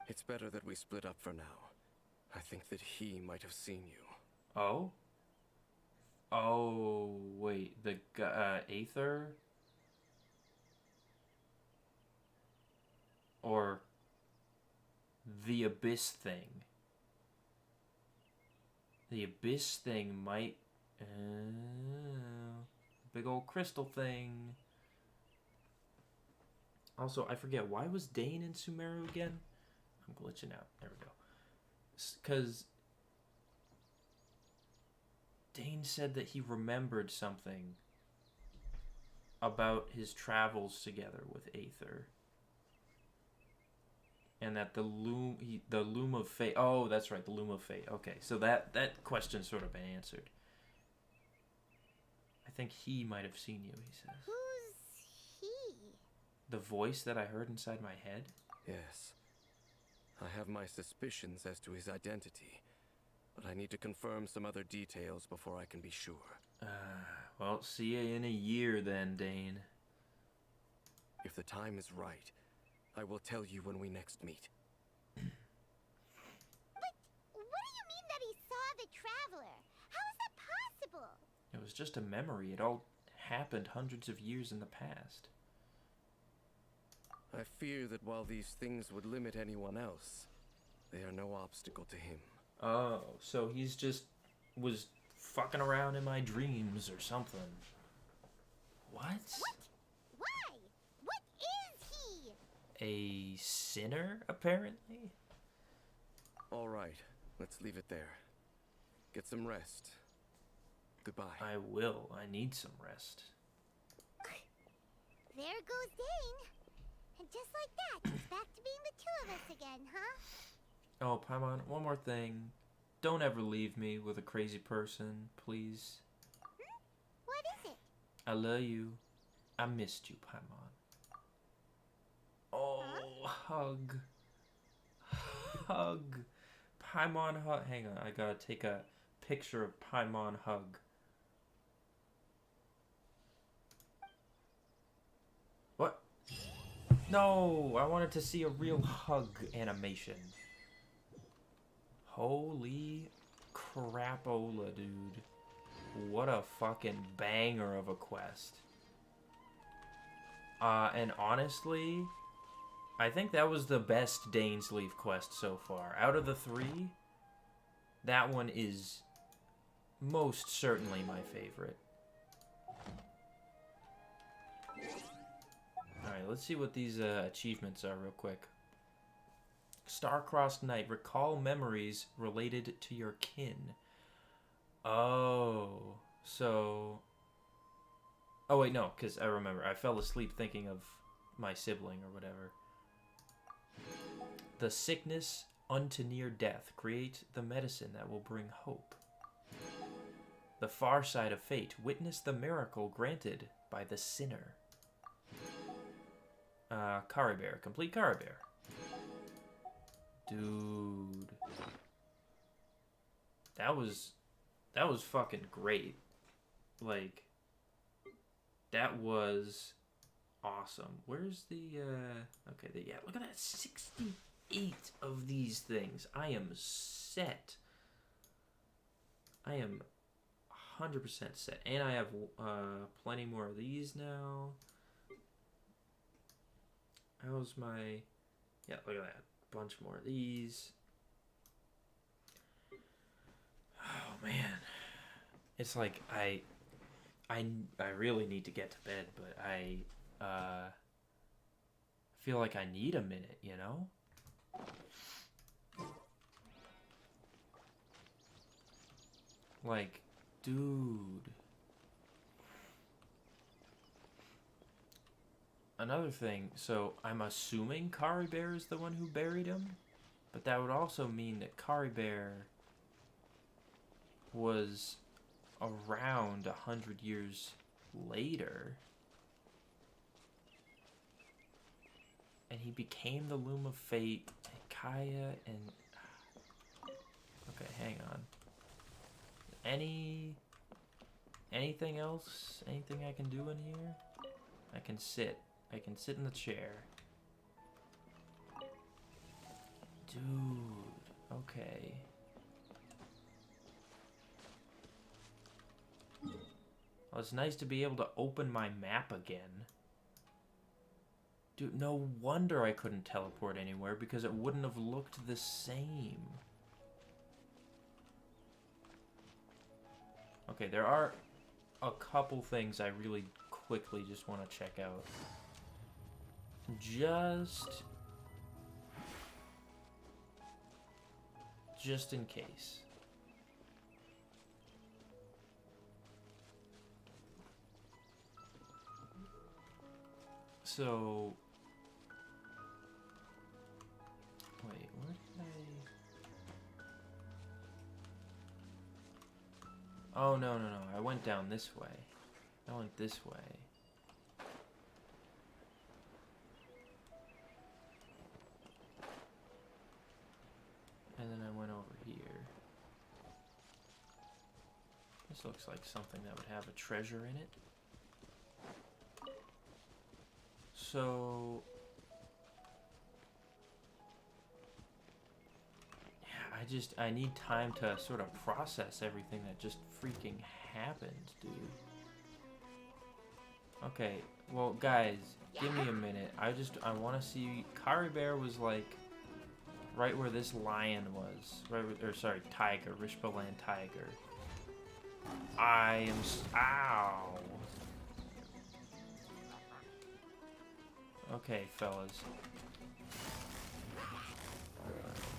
It's better that we split up for now. I think that he might have seen you. Oh? Oh, wait, the Aether? Or the Abyss thing? The Abyss thing might... big old crystal thing. Also, I forget, why was Dane in Sumeru again? I'm glitching out. There we go. Because Dane said that he remembered something about his travels together with Aether. And that the loom of fate. Oh, that's right, the loom of fate. Okay, so that question's sort of been answered. I think he might have seen you, he says. Who's he? The voice that I heard inside my head? Yes. I have my suspicions as to his identity, but I need to confirm some other details before I can be sure. Well, see you in a year then, Dane. If the time is right, I will tell you when we next meet. But what do you mean that he saw the Traveler? How is that possible? It was just a memory. It all happened hundreds of years in the past. I fear that while these things would limit anyone else, they are no obstacle to him. Oh, so he's just was fucking around in my dreams or something. What? Why? What is he? A sinner, apparently? All right, let's leave it there. Get some rest. Goodbye. I will. I need some rest. There goes Dane. And just like that, he's back to being the two of us again, huh? Oh, Paimon, one more thing. Don't ever leave me with a crazy person, please. What is it? I love you. I missed you, Paimon. Oh, hug. Hug. Paimon hug. Hang on, I gotta take a picture of Paimon hug. What? No, I wanted to see a real hug animation. Holy crapola, dude. What a fucking banger of a quest. And honestly, I think that was the best Dainsleif quest so far. Out of the three, that one is most certainly my favorite. Alright, let's see what these achievements are real quick. Star-crossed Knight. Recall memories related to your kin. Oh, so... Oh, wait, no, because I remember. I fell asleep thinking of my sibling or whatever. The sickness unto near death. Create the medicine that will bring hope. The far side of fate. Witness the miracle granted by the sinner. Caribert. Complete Caribert. Dude. That was fucking great. Like, that was awesome. Where's the, okay, yeah, look at that, 68 of these things. I am set. I am 100% set. And I have, plenty more of these now. How's my, yeah, look at that. Bunch more of these. Oh man, it's like I really need to get to bed, but I feel like I need a minute, you know? Like, dude. Another thing, so I'm assuming Caribert is the one who buried him, but that would also mean that Caribert was around 100 years later, and he became the Loom of Fate, and Kaya, and... Okay, hang on. Anything else? Anything I can do in here? I can sit. I can sit in the chair. Dude, okay. Well, it's nice to be able to open my map again. Dude, no wonder I couldn't teleport anywhere, because it wouldn't have looked the same. Okay, there are a couple things I really quickly just want to check out. Just in case. So... Wait, where did I... Oh, no. I went down this way. I went this way. And then I went over here. This looks like something that would have a treasure in it. So... yeah, I need time to sort of process everything that just freaking happened, dude. Okay, well, guys, give me a minute. I want to see... Caribert was, like, right where this lion was. Right where, or, sorry, tiger. Rishbaland tiger. I am... Ow! Okay, fellas.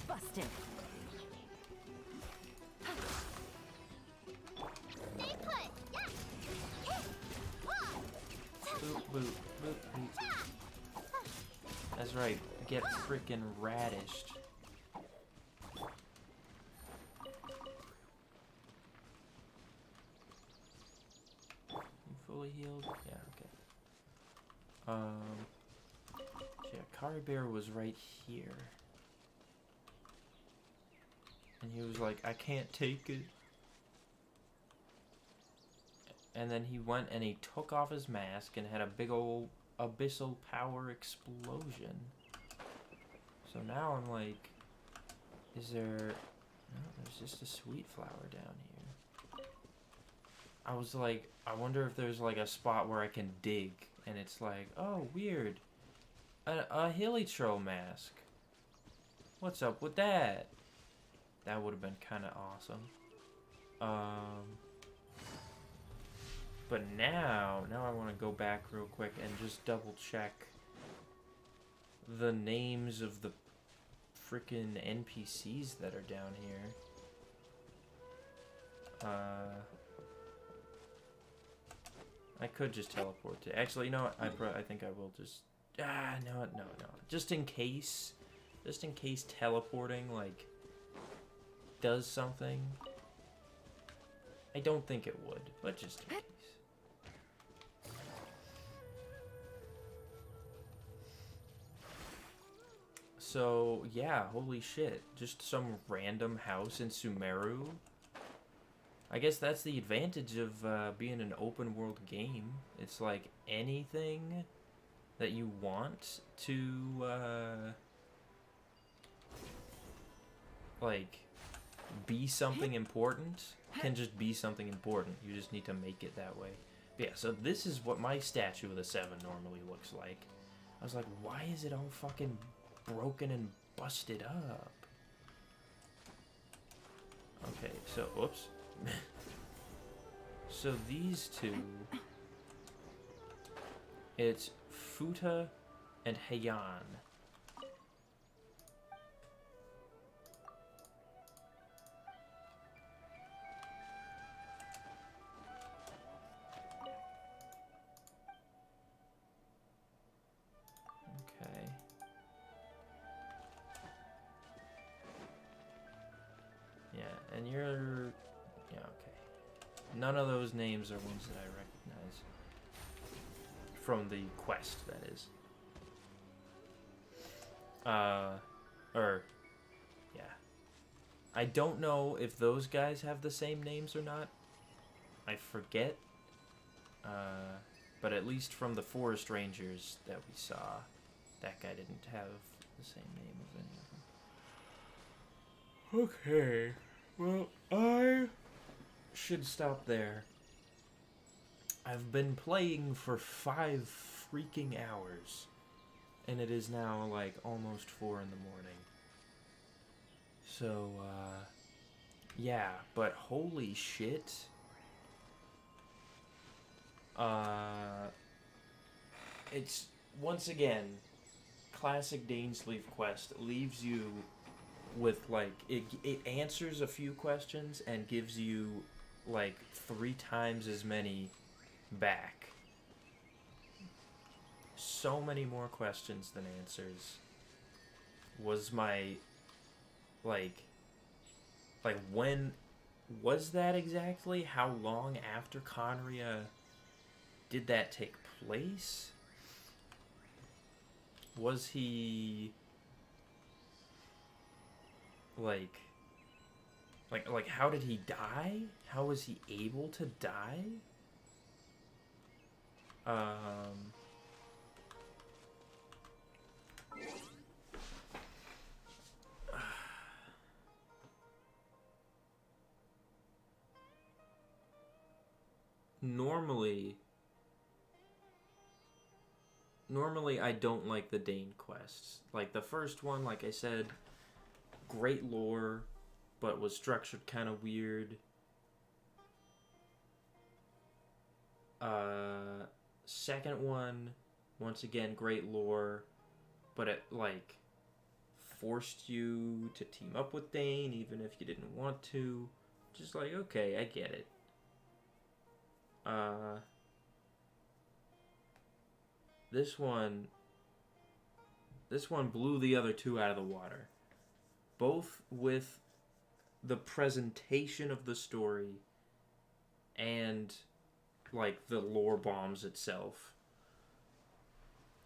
Busted. Stay put. Yeah. Boop, boop, boop, boop. That's right. Get frickin' radished. You fully healed? Yeah, okay. Yeah, Caribert was right here. And he was like, I can't take it. And then he went and he took off his mask and had a big old abyssal power explosion. So now I'm like, is there... No, there's just a sweet flower down here. I was like, I wonder if there's like a spot where I can dig. And it's like, oh, weird. A hilichurl mask. What's up with that? That would have been kind of awesome. But now I want to go back real quick and just double check the names of the freaking NPCs that are down here. I could just teleport to... Actually, you know what? I think I will just... no. Just in case teleporting, like, does something. I don't think it would, but just in case. So, yeah, holy shit. Just some random house in Sumeru. I guess that's the advantage of being an open world game. It's like anything that you want to, like, be something important can just be something important. You just need to make it that way. But yeah, so this is what my statue of the 7 normally looks like. I was like, why is it all fucking broken and busted up? Okay, so, whoops. So these two, it's Futa and Heian. Okay. Yeah, and you're... Yeah, okay. None of those names are ones that I recognize. From the quest, that is. Yeah. I don't know if those guys have the same names or not. I forget. But at least from the forest rangers that we saw, that guy didn't have the same name of any of them. Okay. Well, I should stop there. I've been playing for 5 freaking hours. And it is now, like, almost 4 in the morning. So, yeah, but holy shit. It's, once again, classic Dainsleif quest leaves you with, like, it answers a few questions and gives you, like, 3 times as many back. So so many more questions than answers. Was my... Like, when was that exactly? How long after Conria did that take place? Was he... Like, how did he die? How was he able to die? Normally I don't like the Dane quests. Like the first one, like I said, great lore, but was structured kind of weird. Second one, once again, great lore, but it like forced you to team up with Dane even if you didn't want to. Just like, okay, I get it. This one blew the other two out of the water. Both with the presentation of the story and, like, the lore bombs itself.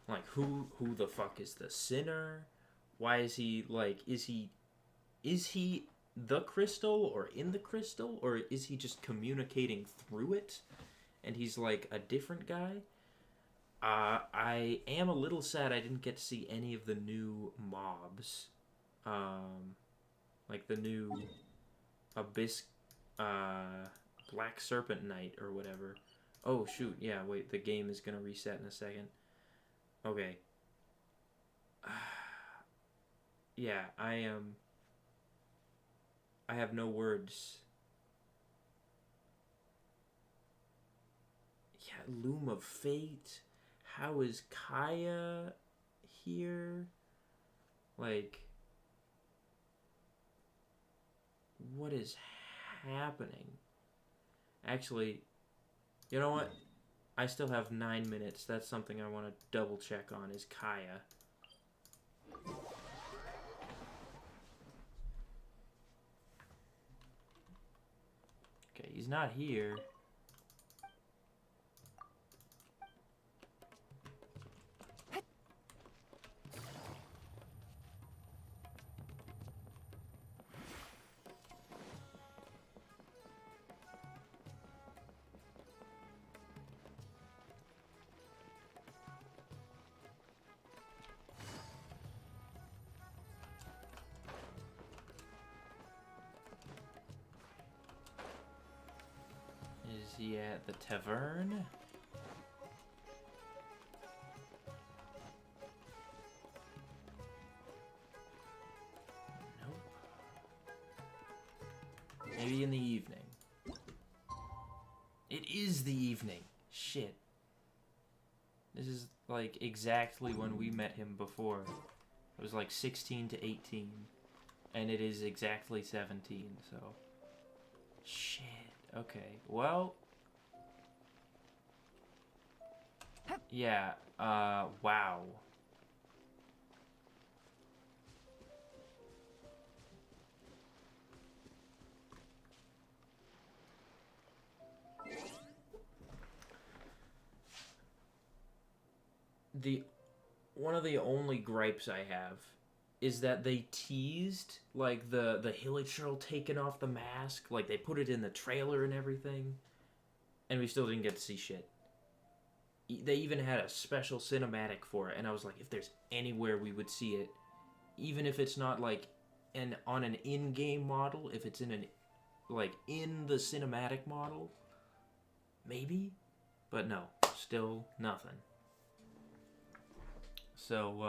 Like, who the fuck is the sinner? Why is he, like, is he the crystal or in the crystal? Or is he just communicating through it? And he's, like, a different guy? I am a little sad I didn't get to see any of the new mobs. Like the new Abyss, Black Serpent Knight or whatever. Oh, shoot, yeah, wait, the game is gonna reset in a second. Okay. Yeah, I have no words. Yeah, Loom of Fate. How is Kaya here? Like, what is happening? Actually, you know what? I still have 9 minutes. That's something I want to double check on, is Kaya. Okay, he's not here. Is he at the tavern? Nope. Maybe in the evening. It is the evening. Shit. This is like exactly when we met him before. It was like 16 to 18. And it is exactly 17, so... Shit. Okay, well... Yeah, wow. One of the only gripes I have is that they teased, like, the Hilichurl taking off the mask. Like, they put it in the trailer and everything. And we still didn't get to see shit. They even had a special cinematic for it. And I was like, if there's anywhere we would see it, even if it's not, like, on an in-game model, if it's in in the cinematic model, maybe? But no, still nothing. So,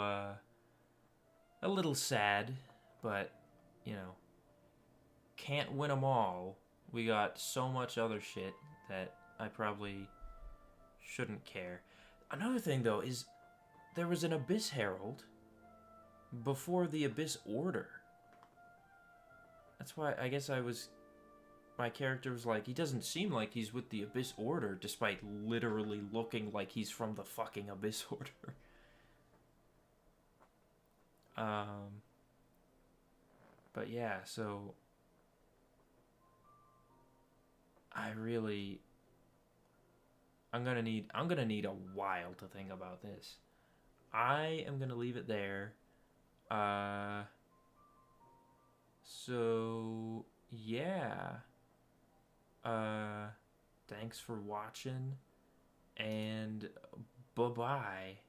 a little sad, but, you know, can't win them all. We got so much other shit that I probably shouldn't care. Another thing, though, is there was an Abyss Herald before the Abyss Order. That's why I guess my character was like, he doesn't seem like he's with the Abyss Order, despite literally looking like he's from the fucking Abyss Order. But yeah, so I'm gonna need a while to think about this. I am gonna leave it there. So yeah. Thanks for watching, and bye-bye.